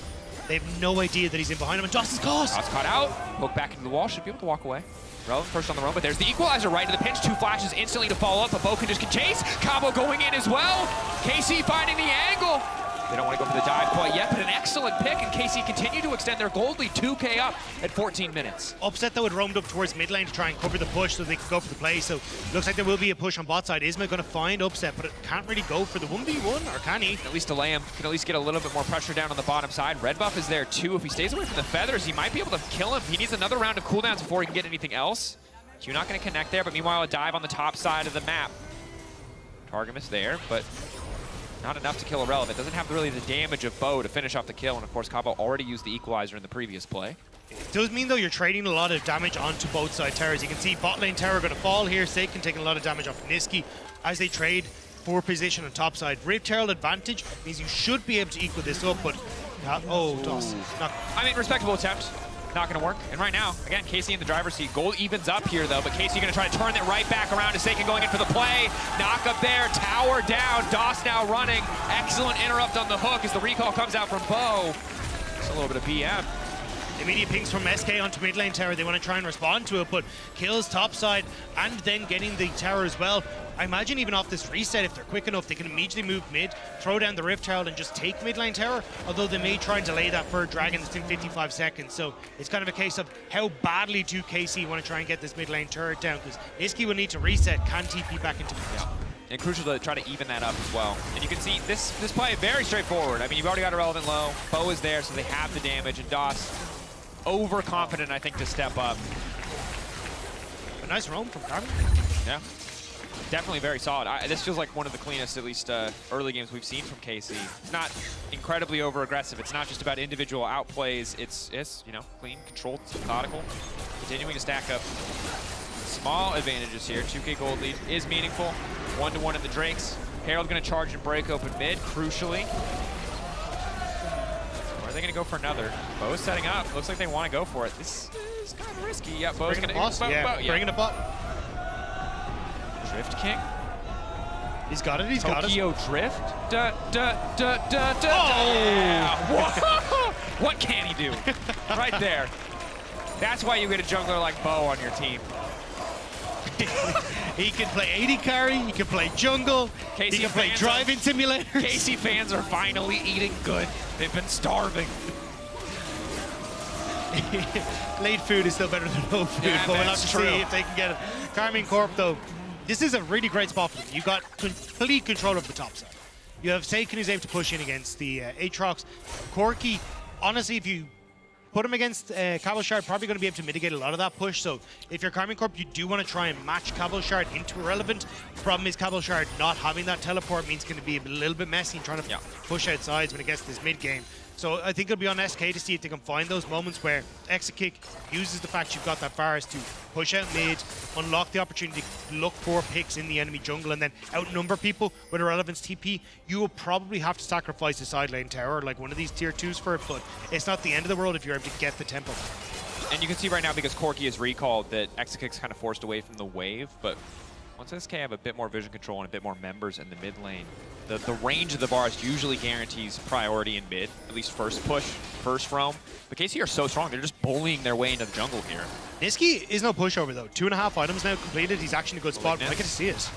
They have no idea that he's in behind him, and DOS is caught! DOS caught out. Poke back into the wall. Should be able to walk away. Relevant first on the run, but there's the equalizer right into the pinch. 2 flashes instantly to follow up, but Bo can just chase. Cabo going in as well. KC finding the angle. They don't want to go for the dive quite yet, but an excellent pick, and KC continue to extend their gold lead 2k up at 14 minutes. Upset, though, had roamed up towards mid lane to try and cover the push so they can go for the play. So looks like there will be a push on bot side. Isma going to find Upset, but it can't really go for the 1v1, or can he? At least delay him. Can at least get a little bit more pressure down on the bottom side. Red buff is there too. If he stays away from the feathers, he might be able to kill him. He needs another round of cooldowns before he can get anything else. Q not going to connect there, but meanwhile a dive on the top side of the map. Targamas there, but not enough to kill Irrelevant. Doesn't have really the damage of Bo to finish off the kill, and of course Cabo already used the equalizer in the previous play. It does mean, though, you're trading a lot of damage onto both side towers. You can see bot lane tower going to fall here. Seiken taking a lot of damage off of Nisqy as they trade for position on top side. Rift Herald advantage means you should be able to equal this up, but DOS. I mean, respectable attempt. Not going to work. And right now, again, KC in the driver's seat. Goal evens up here, though, but KC going to try to turn it right back around to Seiken going in for the play. Knock up there, tower down. DOS now running. Excellent interrupt on the hook as the recall comes out from Bo. Just a little bit of BM. Immediate pings from SK onto mid lane tower. They want to try and respond to it, but kills top side and then getting the tower as well. I imagine even off this reset, if they're quick enough, they can immediately move mid, throw down the Rift Herald and just take mid lane tower, although they may try and delay that for Dragon that's in 55 seconds. So it's kind of a case of how badly do KC want to try and get this mid lane turret down, because Nisqy will need to reset, can TP back into mid. Yeah. And crucial to try to even that up as well. And you can see this play very straightforward. I mean, you've already got Irrelevant low, Bo is there, so they have the damage, and DOS overconfident, I think, to step up. A nice roam from Karmine. Yeah. Definitely very solid. This feels like one of the cleanest, at least early games we've seen from KC. It's not incredibly over-aggressive. It's not just about individual outplays. It's you know, clean, controlled, methodical, continuing to stack up small advantages here. 2K gold lead is meaningful. 1-1 in the Drakes. Herald going to charge and break open mid, crucially. Or are they going to go for another? Bo's setting up. Looks like they want to go for it. This is kind of risky. Yeah, Bo's going to bring it up. Drift King. He's got it. He's got it. Tokyo Drift. Whoa! What can he do? Right there. That's why you get a jungler like Bo on your team. He can play AD carry, he can play jungle, he can play driving simulators. KC fans are finally eating good. They've been starving. Late food is still better than no food, but we'll have to see if they can get it. Karmine Corp, though, this is a really great spot for them. You got complete control of the top side. You have Seiken who's able to push in against the Aatrox. Corki, honestly, if you put him against Cavalshard, probably going to be able to mitigate a lot of that push. So if you're Karmine Corp, you do want to try and match Cavalshard into Irrelevant. Problem is Cavalshard not having that teleport means it's going to be a little bit messy and trying to push outsides when it gets to this mid game. So I think it'll be on SK to see if they can find those moments where Exakick uses the fact you've got that Varus to push out mid, unlock the opportunity to look for picks in the enemy jungle, and then outnumber people with Irrelevance TP. You will probably have to sacrifice the side lane tower, like one of these tier 2s for it, but it's not the end of the world if you're able to get the tempo. And you can see right now, because Corki is recalled, that Exakick's kind of forced away from the wave, but once SK have a bit more vision control and a bit more members in the mid lane, the range of the bars usually guarantees priority in mid, at least first push, first roam. But KC are so strong, they're just bullying their way into the jungle here. Niski is no pushover though. 2.5 items now completed. He's actually in a good spot. I get to see it.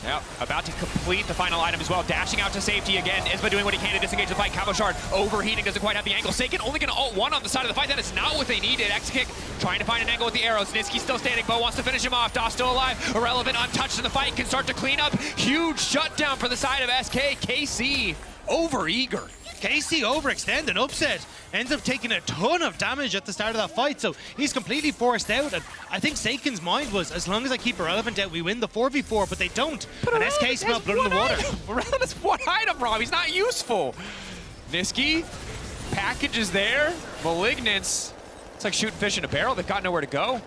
Yeah, about to complete the final item as well. Dashing out to safety again. Isma doing what he can to disengage the fight. Cavalshard overheating, doesn't quite have the angle. Seiken only going to ult one on the side of the fight. That is not what they needed. Exakick trying to find an angle with the arrows. Niski still standing. Bo wants to finish him off. Das still alive. Irrelevant, untouched in the fight. Can start to clean up. Huge shutdown for the side of SK. KC over-eager. KC overextended, upset, ends up taking a ton of damage at the start of that fight, so he's completely forced out. And I think Seiken's mind was, as long as I keep Irrelevant out, we win the 4v4, but they don't. And SK smelled blood in the water. Irrelevant is one item, Rob. He's not useful. Niski, package is there. Malignance. It's like shooting fish in a barrel. They've got nowhere to go.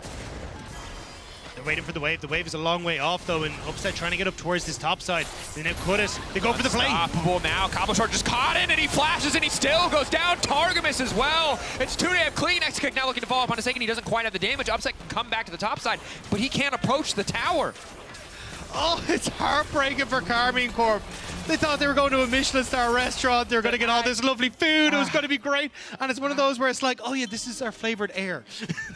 They're waiting for the wave. The wave is a long way off, though, and Upset trying to get up towards this top side. They now cut it. They go for the play. Unstoppable now. Cavalshard just caught in, and he flashes, and he still goes down. Targamas as well. It's 2 damn clean. Exakick now looking to follow up on a second. He doesn't quite have the damage. Upset can come back to the top side, but he can't approach the tower. Oh, it's heartbreaking for Karmine Corp. They thought they were going to a Michelin star restaurant. They were going to get all this lovely food. It was going to be great. And it's one of those where it's like, oh yeah, this is our flavored air.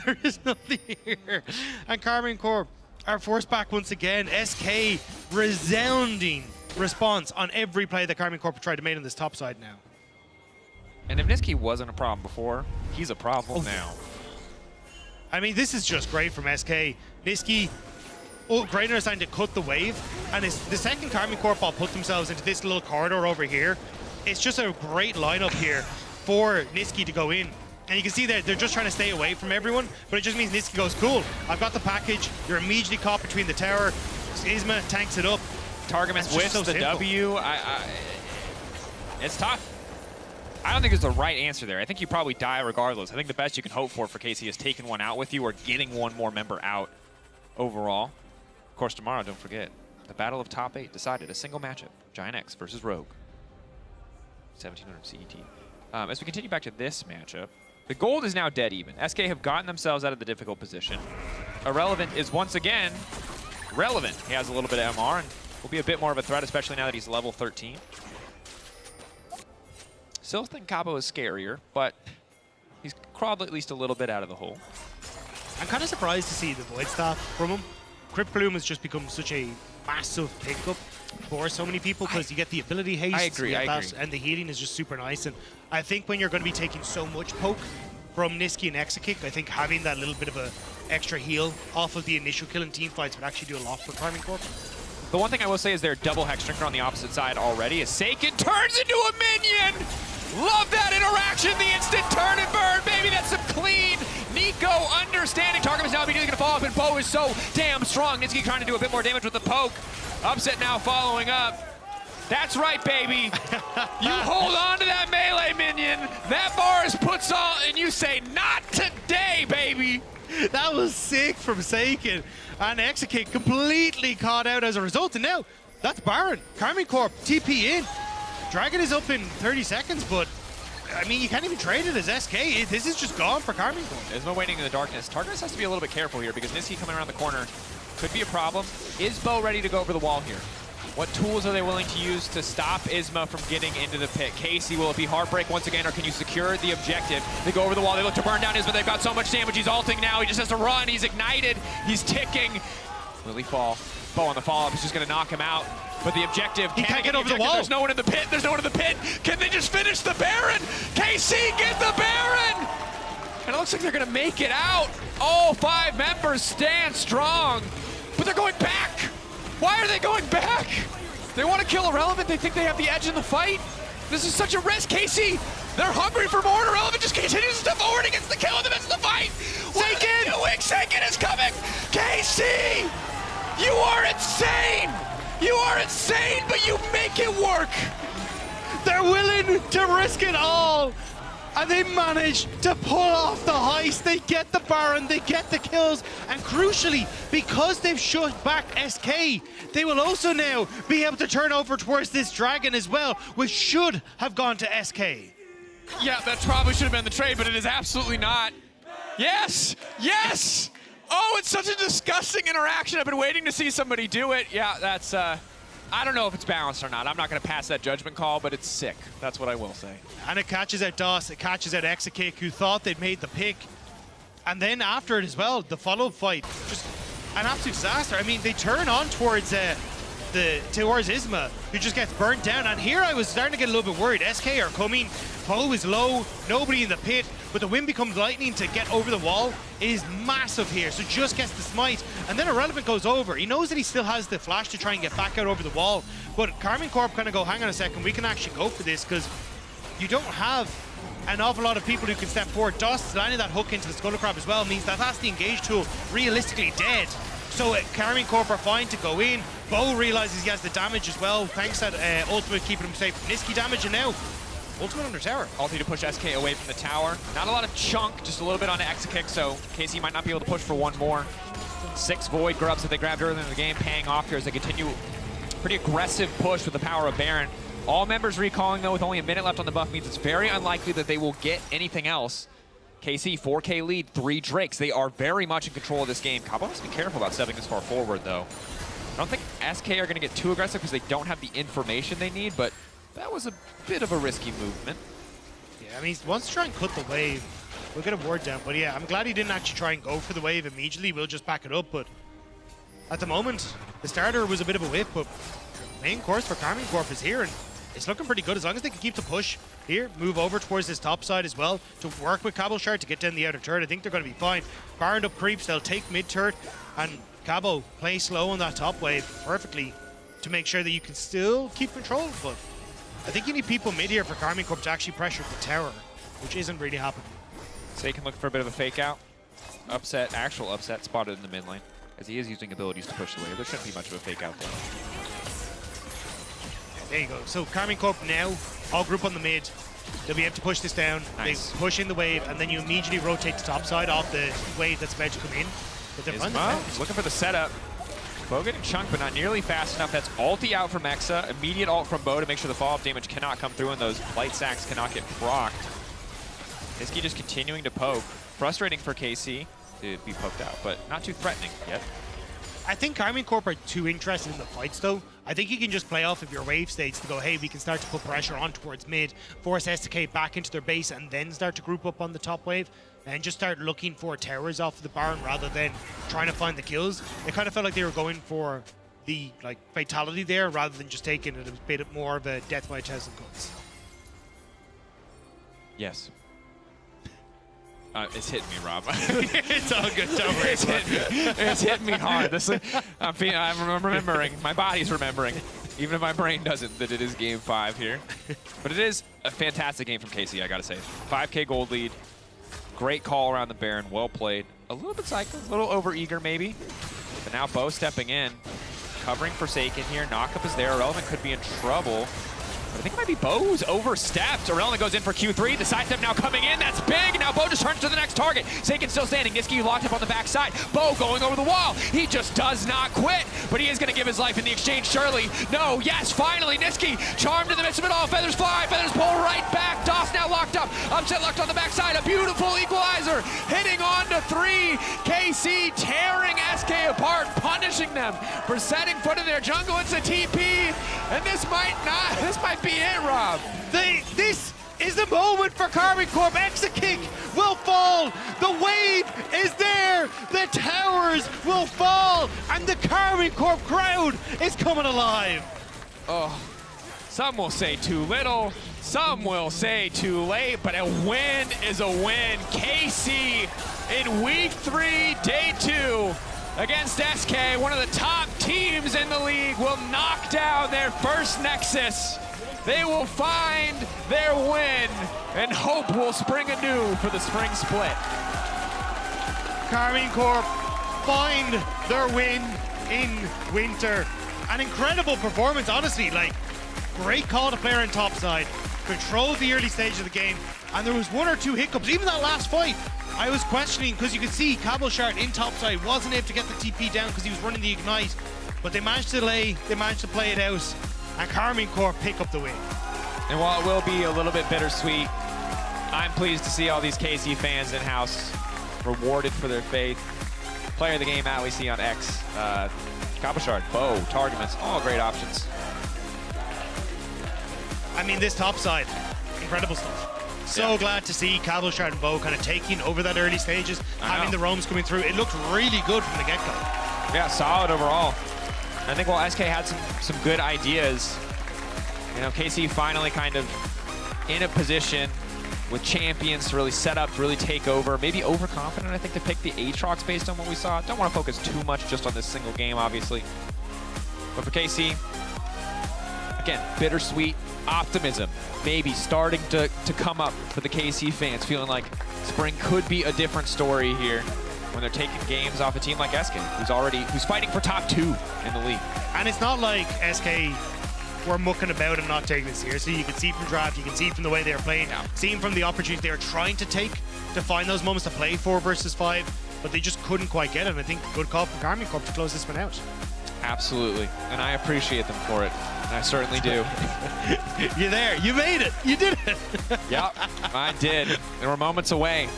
There is nothing here. And Karmine Corp are forced back once again. SK resounding response on every play that Karmine Corp tried to make on this top side now. And if Niski wasn't a problem before, he's a problem now. I mean, this is just great from SK. Niski, Greiner is starting to cut the wave, and it's the second Karmine Corp all put themselves into this little corridor over here. It's just a great lineup here for Niski to go in. And you can see that they're just trying to stay away from everyone, but it just means Niski goes, cool, I've got the package. You're immediately caught between the tower. Isma tanks it up. Targamas whiffs the W. It's tough. I don't think there's the right answer there. I think you probably die regardless. I think the best you can hope for KC is taking one out with you or getting one more member out overall. Of course, tomorrow, don't forget, the Battle of Top 8 decided a single matchup. Giant X versus Rogue. 1700 CET. As we continue back to this matchup, the gold is now dead even. SK have gotten themselves out of the difficult position. Irrelevant is once again relevant. He has a little bit of MR and will be a bit more of a threat, especially now that he's level 13. Still think Cabo is scarier, but he's crawled at least a little bit out of the hole. I'm kind of surprised to see the Void Staff from him. Crypt Bloom has just become such a massive pickup for so many people because you get the ability haste. I agree. And the healing is just super nice. And I think when you're going to be taking so much poke from Niski and Exakick, I think having that little bit of a extra heal off of the initial kill in team fights would actually do a lot for Karmine Corp. The one thing I will say is their double Hex Drinker on the opposite side already. As Seiken turns into a minion! Love that interaction, the instant turn and burn, baby. That's some clean Nico understanding. Targamas now now. BD's gonna fall off, and Bo is so damn strong. Nitsky trying to do a bit more damage with the poke. Upset now following up. That's right, baby. You hold on to that melee minion. That bar is puts on, and you say, not today, baby. That was sick from Seiken. And Execute completely caught out as a result. And now, that's Baron. Karmine Corp, TP in. Dragon is up in 30 seconds, but I mean, you can't even trade it as SK. This is just gone for Karmine Corp. Isma waiting in the darkness. Tartarus has to be a little bit careful here because Niski coming around the corner could be a problem. Is Bo ready to go over the wall here? What tools are they willing to use to stop Isma from getting into the pit? Casey, will it be Heartbreak once again, or can you secure the objective? They go over the wall, they look to burn down Isma, they've got so much damage, he's ulting now, he just has to run, he's ignited, he's ticking. Will he fall? Bo on the follow-up is just gonna knock him out. But the objective, he can't get over the wall. There's no one in the pit, there's no one in the pit. Can they just finish the Baron? KC, get the Baron! And it looks like they're gonna make it out. All 5 members stand strong, but they're going back. Why are they going back? They want to kill Irrelevant. They think they have the edge in the fight. This is such a risk. KC, they're hungry for more. Irrelevant just continues to step forward and gets the kill in the midst of the fight. Seiken! Seiken is coming! KC! You are insane! You are insane, but you make it work! They're willing to risk it all! And they manage to pull off the heist. They get the Baron, they get the kills, and crucially, because they've shut back SK, they will also now be able to turn over towards this Dragon as well, which should have gone to SK. Yeah, that probably should have been the trade, but it is absolutely not. Yes! Yes! Oh, it's such a disgusting interaction. I've been waiting to see somebody do it. Yeah, that's, I don't know if it's balanced or not. I'm not going to pass that judgment call, but it's sick. That's what I will say. And it catches out DOS, it catches out Execute, who thought they'd made the pick. And then after it as well, the follow-up fight, just an absolute disaster. I mean, they turn on towards Isma, who just gets burnt down. And here I was starting to get a little bit worried. SK are coming, Poe is low, nobody in the pit, but the wind becomes lightning to get over the wall. It is massive here, so just gets the smite, and then Irrelevant goes over. He knows that he still has the flash to try and get back out over the wall, but Karmine Corp kind of go, hang on a second, we can actually go for this, because you don't have an awful lot of people who can step forward. Dust landing that hook into the Skull Crab as well means that that's the engage tool realistically dead. So Karmine Corp are fine to go in. Bo realizes he has the damage as well, thanks to that ultimate keeping him safe from Niski damage, and now ultimate under tower. Ulti to push SK away from the tower. Not a lot of chunk, just a little bit on the Exekick, so KC might not be able to push for one more. 6 Void grubs that they grabbed earlier in the game paying off here as they continue pretty aggressive push with the power of Baron. All members recalling though with only a minute left on the buff means it's very unlikely that they will get anything else. KC, 4K lead, 3 Drakes. They are very much in control of this game. Cabo has to be careful about stepping this far forward though. I don't think SK are going to get too aggressive because they don't have the information they need, but that was a bit of a risky movement. Yeah, I mean, he wants to try and cut the wave. We'll get a ward down, but yeah, I'm glad he didn't actually try and go for the wave immediately. We'll just back it up, but at the moment, the starter was a bit of a whip, but main course for Karmine Corp is here, and it's looking pretty good as long as they can keep the push here, move over towards this top side as well to work with Cabo Shard to get down the outer turret. I think they're going to be fine. Baroned up creeps, they'll take mid turret, and Cabo play slow on that top wave perfectly to make sure that you can still keep control, but I think you need people mid here for Karmine Corp to actually pressure the tower, which isn't really happening. So he can look for a bit of a fake out. Upset, actual upset spotted in the mid lane, as he is using abilities to push the wave. There shouldn't be much of a fake out there. There you go. So Karmine Corp now, all group on the mid. They'll be able to push this down. Nice. They push in the wave, and then you immediately rotate to top side off the wave that's about to come in. But they're Isma looking for the setup. Bo getting chunked, but not nearly fast enough. That's ulti out from Exa. Immediate ult from Bo to make sure the follow-up damage cannot come through and those light sacks cannot get procced. Iski just continuing to poke. Frustrating for KC to be poked out, but not too threatening yet. I think Karmine Corp are too interested in the fights, though. I think you can just play off of your wave states to go, hey, we can start to put pressure on towards mid, force STK back into their base, and then start to group up on the top wave, and just start looking for towers off of the Baron rather than trying to find the kills. It kind of felt like they were going for the fatality there rather than just taking it a bit more of a death by 1,000 cuts. Yes. It's hitting me, Rob. It's all good. Don't worry. It's hitting me hard. I'm remembering. My body's remembering. Even if my brain doesn't, that it is game 5 here. But it is a fantastic game from KC, I gotta say. 5K gold lead. Great call around the Baron. Well played. a little bit psycho, a little over-eager maybe. But now Bo stepping in, covering Forsaken here. Knockup is there. Irrelevant could be in trouble. But I think it might be Bo who's overstepped. Irrelevant goes in for Q3. The sidestep now coming in. That's big. Now Bo just turns to the next target. Saken still standing. Niski locked up on the backside. Bo going over the wall. He just does not quit. But he is going to give his life in the exchange, surely. No, yes, finally. Niski charmed in the midst of it all. Feathers fly. Feathers pull right back. Doss now locked up. Upset locked on the backside. A beautiful equalizer. Hitting on to 3. KC tearing SK apart. Punishing them for setting foot in their jungle. It's a TP. And this might be it, Rob. This is the moment for Karmine Corp. Exit kick will fall. The wave is there. The towers will fall. And the Karmine Corp crowd is coming alive. Oh, some will say too little. Some will say too late. But a win is a win. KC in week 3, day 2. Against SK, one of the top teams in the league, will knock down their first Nexus. They will find their win, and hope will spring anew for the spring split. Karmine Corp find their win in Winter. An incredible performance, honestly. Like, great call to player in topside, controlled the early stage of the game, and there was 1 or 2 hiccups. Even that last fight, I was questioning, because you could see Cableshard in topside wasn't able to get the TP down because he was running the Ignite, but they managed to delay, they managed to play it out, and Karmine Corp pick up the win. And while it will be a little bit bittersweet, I'm pleased to see all these KC fans in-house rewarded for their faith. Player of the game out we see on X. Cableshard, Bo, Targements, all great options. I mean, this topside, incredible stuff. So glad to see Cableshard and Bo kind of taking over that early stages, having the roams coming through. It looked really good from the get-go. Yeah, solid overall. I think while SK had some good ideas, you know, KC finally kind of in a position with champions to really set up, to really take over. Maybe overconfident, I think, to pick the Aatrox based on what we saw. Don't want to focus too much just on this single game, obviously. But for KC, again, bittersweet optimism maybe starting to come up for the KC fans, feeling like spring could be a different story here when they're taking games off a team like SK, who's fighting for top 2 in the league. And it's not like SK were mucking about and not taking it seriously. You can see from draft, you can see from the way they were playing, seeing from the opportunities they were trying to take to find those moments to play 4 versus 5, but they just couldn't quite get it. And I think good call from Karmine Corp to close this one out. Absolutely, and I appreciate them for it. I certainly do. You're there. You made it. You did it. Yep, I did. And we're moments away.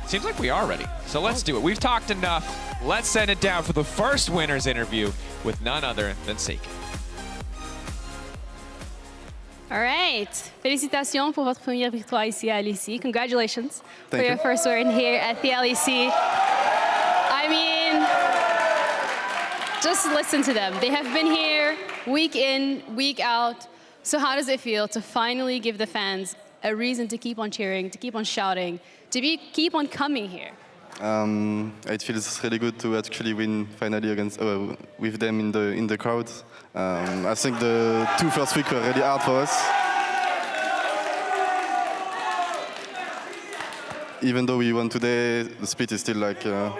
Seems like we are ready. So let's do it. We've talked enough. Let's send it down for the first winners interview with none other than Saken. All right. Félicitations pour votre première victoire ici à LEC. Congratulations for your first win here at the LEC. I mean, just listen to them. They have been here week in, week out. So how does it feel to finally give the fans a reason to keep on cheering, to keep on shouting, to keep on coming here? It feels really good to actually win finally against with them in the crowd. I think the 2 first weeks were really hard for us. Even though we won today, the split is still like a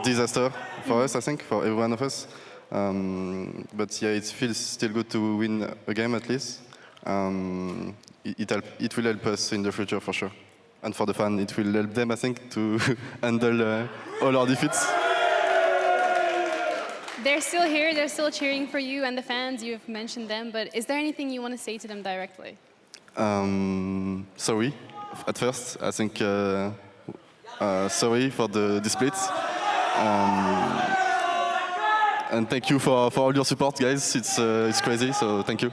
disaster for us, I think, for every one of us. But yeah, it feels still good to win a game at least. It will help us in the future for sure. And for the fans, it will help them, I think, to handle all our defeats. They're still here, they're still cheering for you and the fans, you've mentioned them, but is there anything you want to say to them directly? Sorry, at first. I think sorry for the splits. And thank you for all your support, guys. It's crazy, so thank you.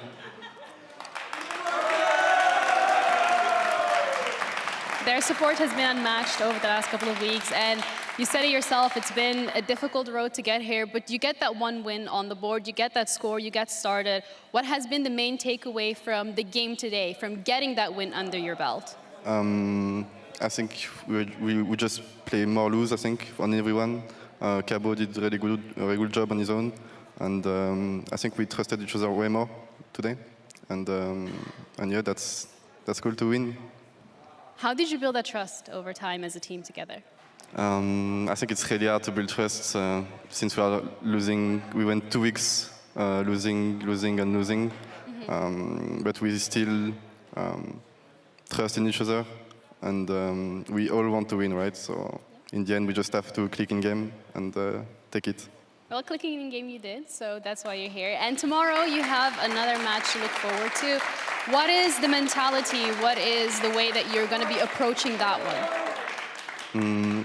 Their support has been unmatched over the last couple of weeks, and you said it yourself, it's been a difficult road to get here, but you get that one win on the board, you get that score, you get started. What has been the main takeaway from the game today, from getting that win under your belt? I think we just play more loose, I think, on everyone. Cabo did a really good job on his own, and I think we trusted each other way more today. And yeah, that's cool to win. How did you build that trust over time as a team together? I think it's really hard to build trust since we are losing. We went 2 weeks losing, and losing, but we still trust in each other, and we all want to win, right? So in the end, we just have to click in game and take it. Well, clicking in game you did, so that's why you're here. And tomorrow you have another match to look forward to. What is the mentality? What is the way that you're going to be approaching that one?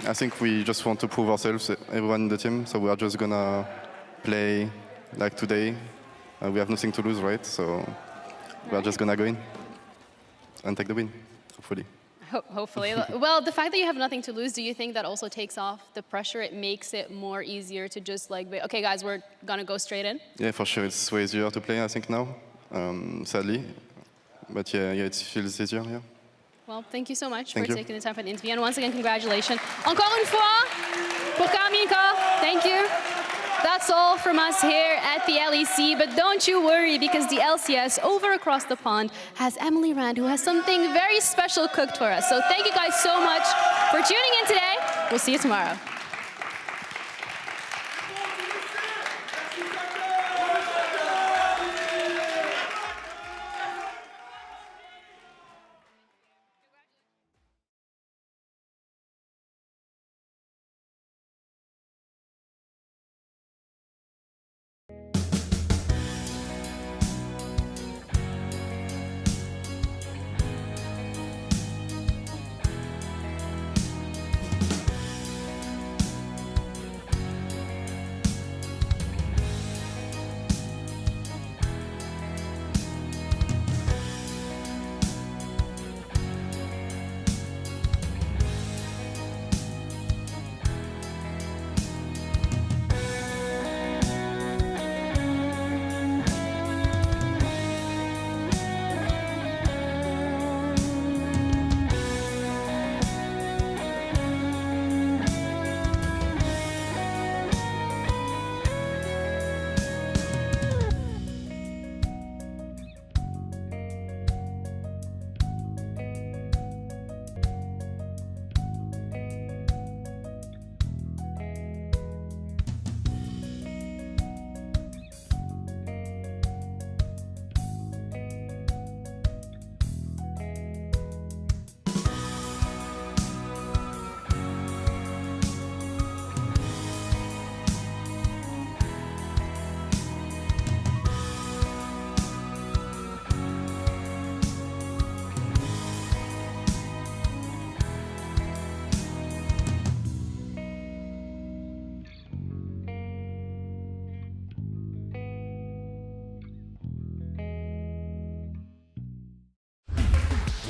I think we just want to prove ourselves, everyone in the team. So we are just gonna play like today. We have nothing to lose, right? So we are just gonna go in and take the win, hopefully. Hopefully. Well, the fact that you have nothing to lose, do you think that also takes off the pressure? It makes it more easier to just like, okay, guys, we're gonna go straight in? Yeah, for sure. It's way easier to play, I think, now, sadly. But yeah, it feels easier, yeah. Well, thank you so much Thank for you. taking the time for the interview. And once again, congratulations. Encore une fois, pour Kamilka. Thank you. That's all from us here at the LEC, but don't you worry because the LCS over across the pond has Emily Rand, who has something very special cooked for us. So thank you guys so much for tuning in today. We'll see you tomorrow.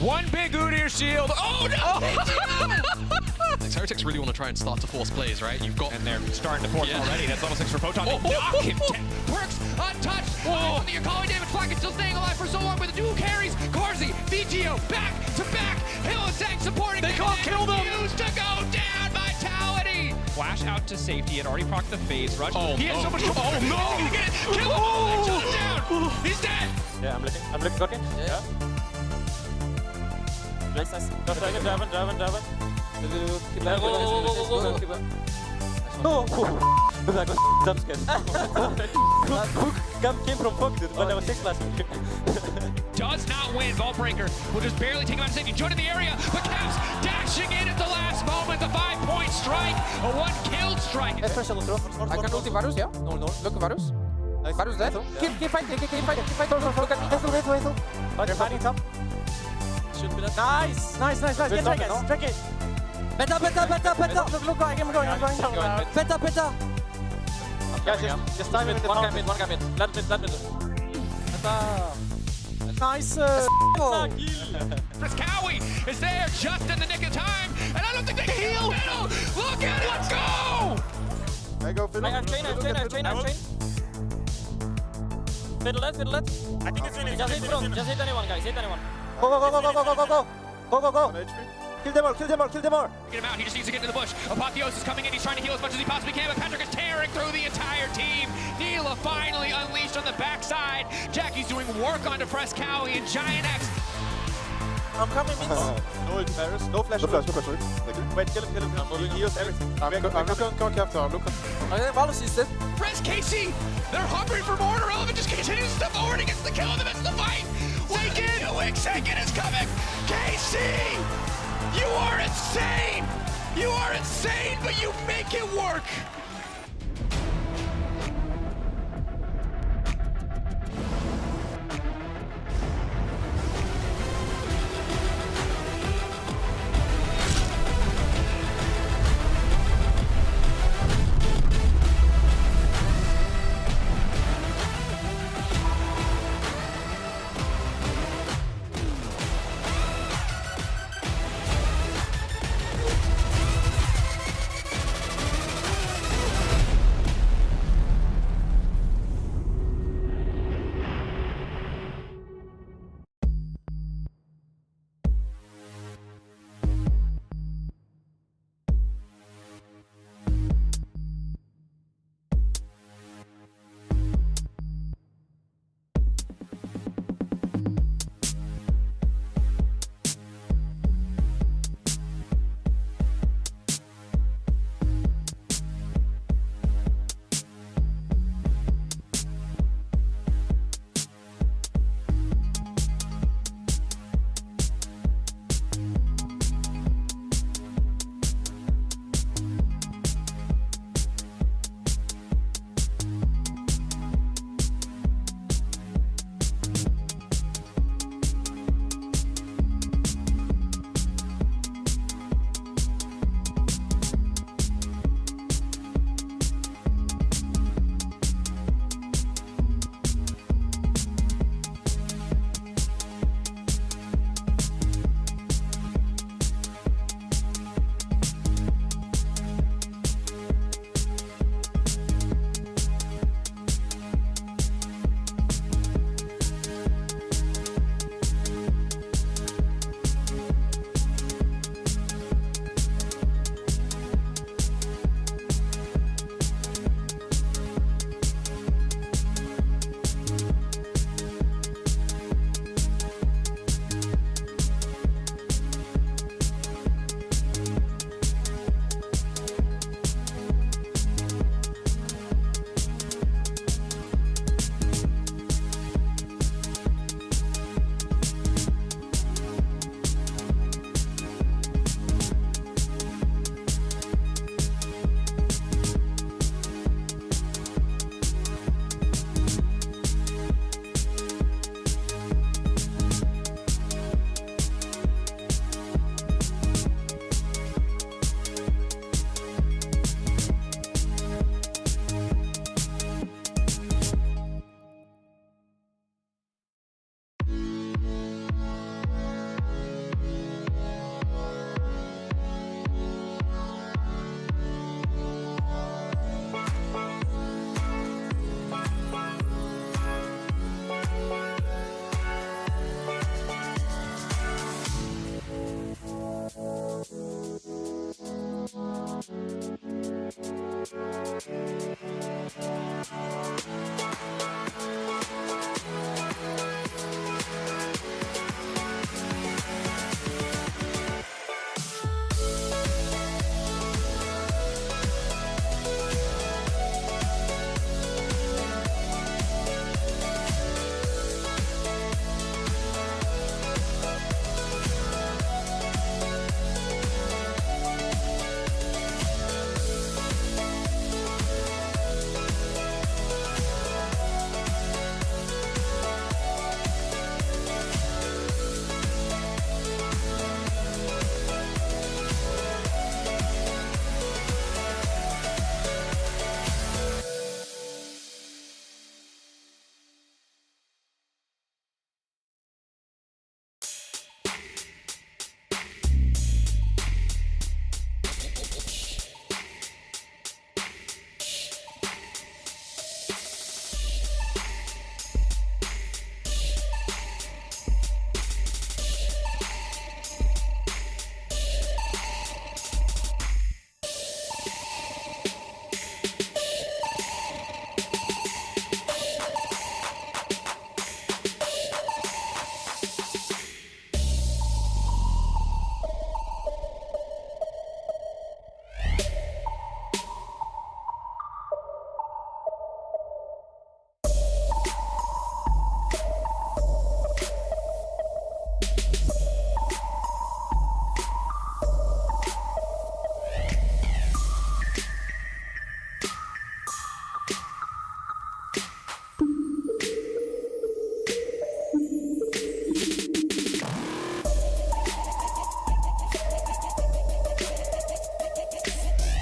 One big Udyr shield. Oh no! Heretics really want to try and start to force plays, right? You've got... And they're starting to force already. That's level 6 for Photon. They knock him down. Perks untouched. Oh, the Akali damage. Flack is still staying alive for so long with the dual carries. Karzi, VGO, back to back. Hylissang supporting. They can't kill them. Used to go down. Vitality. Flash out to safety. Had already procced the phase rush. Oh, he has so much. Oh no! Kill him. They shut him down. He's dead. Yeah, I'm looking. Got him. Yeah. Nice. Driven. No! I got jump scared. Hook came from Puck, dude, but there was 6 last week. Does not win. Vaultbreaker will just barely take him out of safety. Joining the area, but Caps dashing in at the last moment. The 5-point strike, a 1-kill strike. I can ulti Varus, yeah? No. Look at Varus. Varus dead. Keep fighting. Look at Hazel. They're fighting top. Nice. Get Drake it. Penta. Look, I'm going. Penta. Yeah, just time it. One guy mid. Let mid. Penta. Nice. Frescowie is there just in the nick of time, and I don't think they can heal. Look at it. Let's go. I go Fiddle. I have chain. Fiddle left. I think it's really just hit anyone, guys. Go. Kill them all. Get him out. He just needs to get into the bush. Apotheosis coming in. He's trying to heal as much as he possibly can, but Patrick is tearing through the entire team. Neela finally unleashed on the backside. Jackie's doing work onto Frescowie and Giant X. I'm coming, Mins. No Varus, no flash. No flash, sorry. Wait, kill him. He heals everything. I'm looking after, look. Okay, Valus is dead. Press KC! They're hovering for more, and Irrelevant just continues to step forward and gets the kill in the midst of the fight! Second is coming! KC! You are insane! You are insane, but you make it work!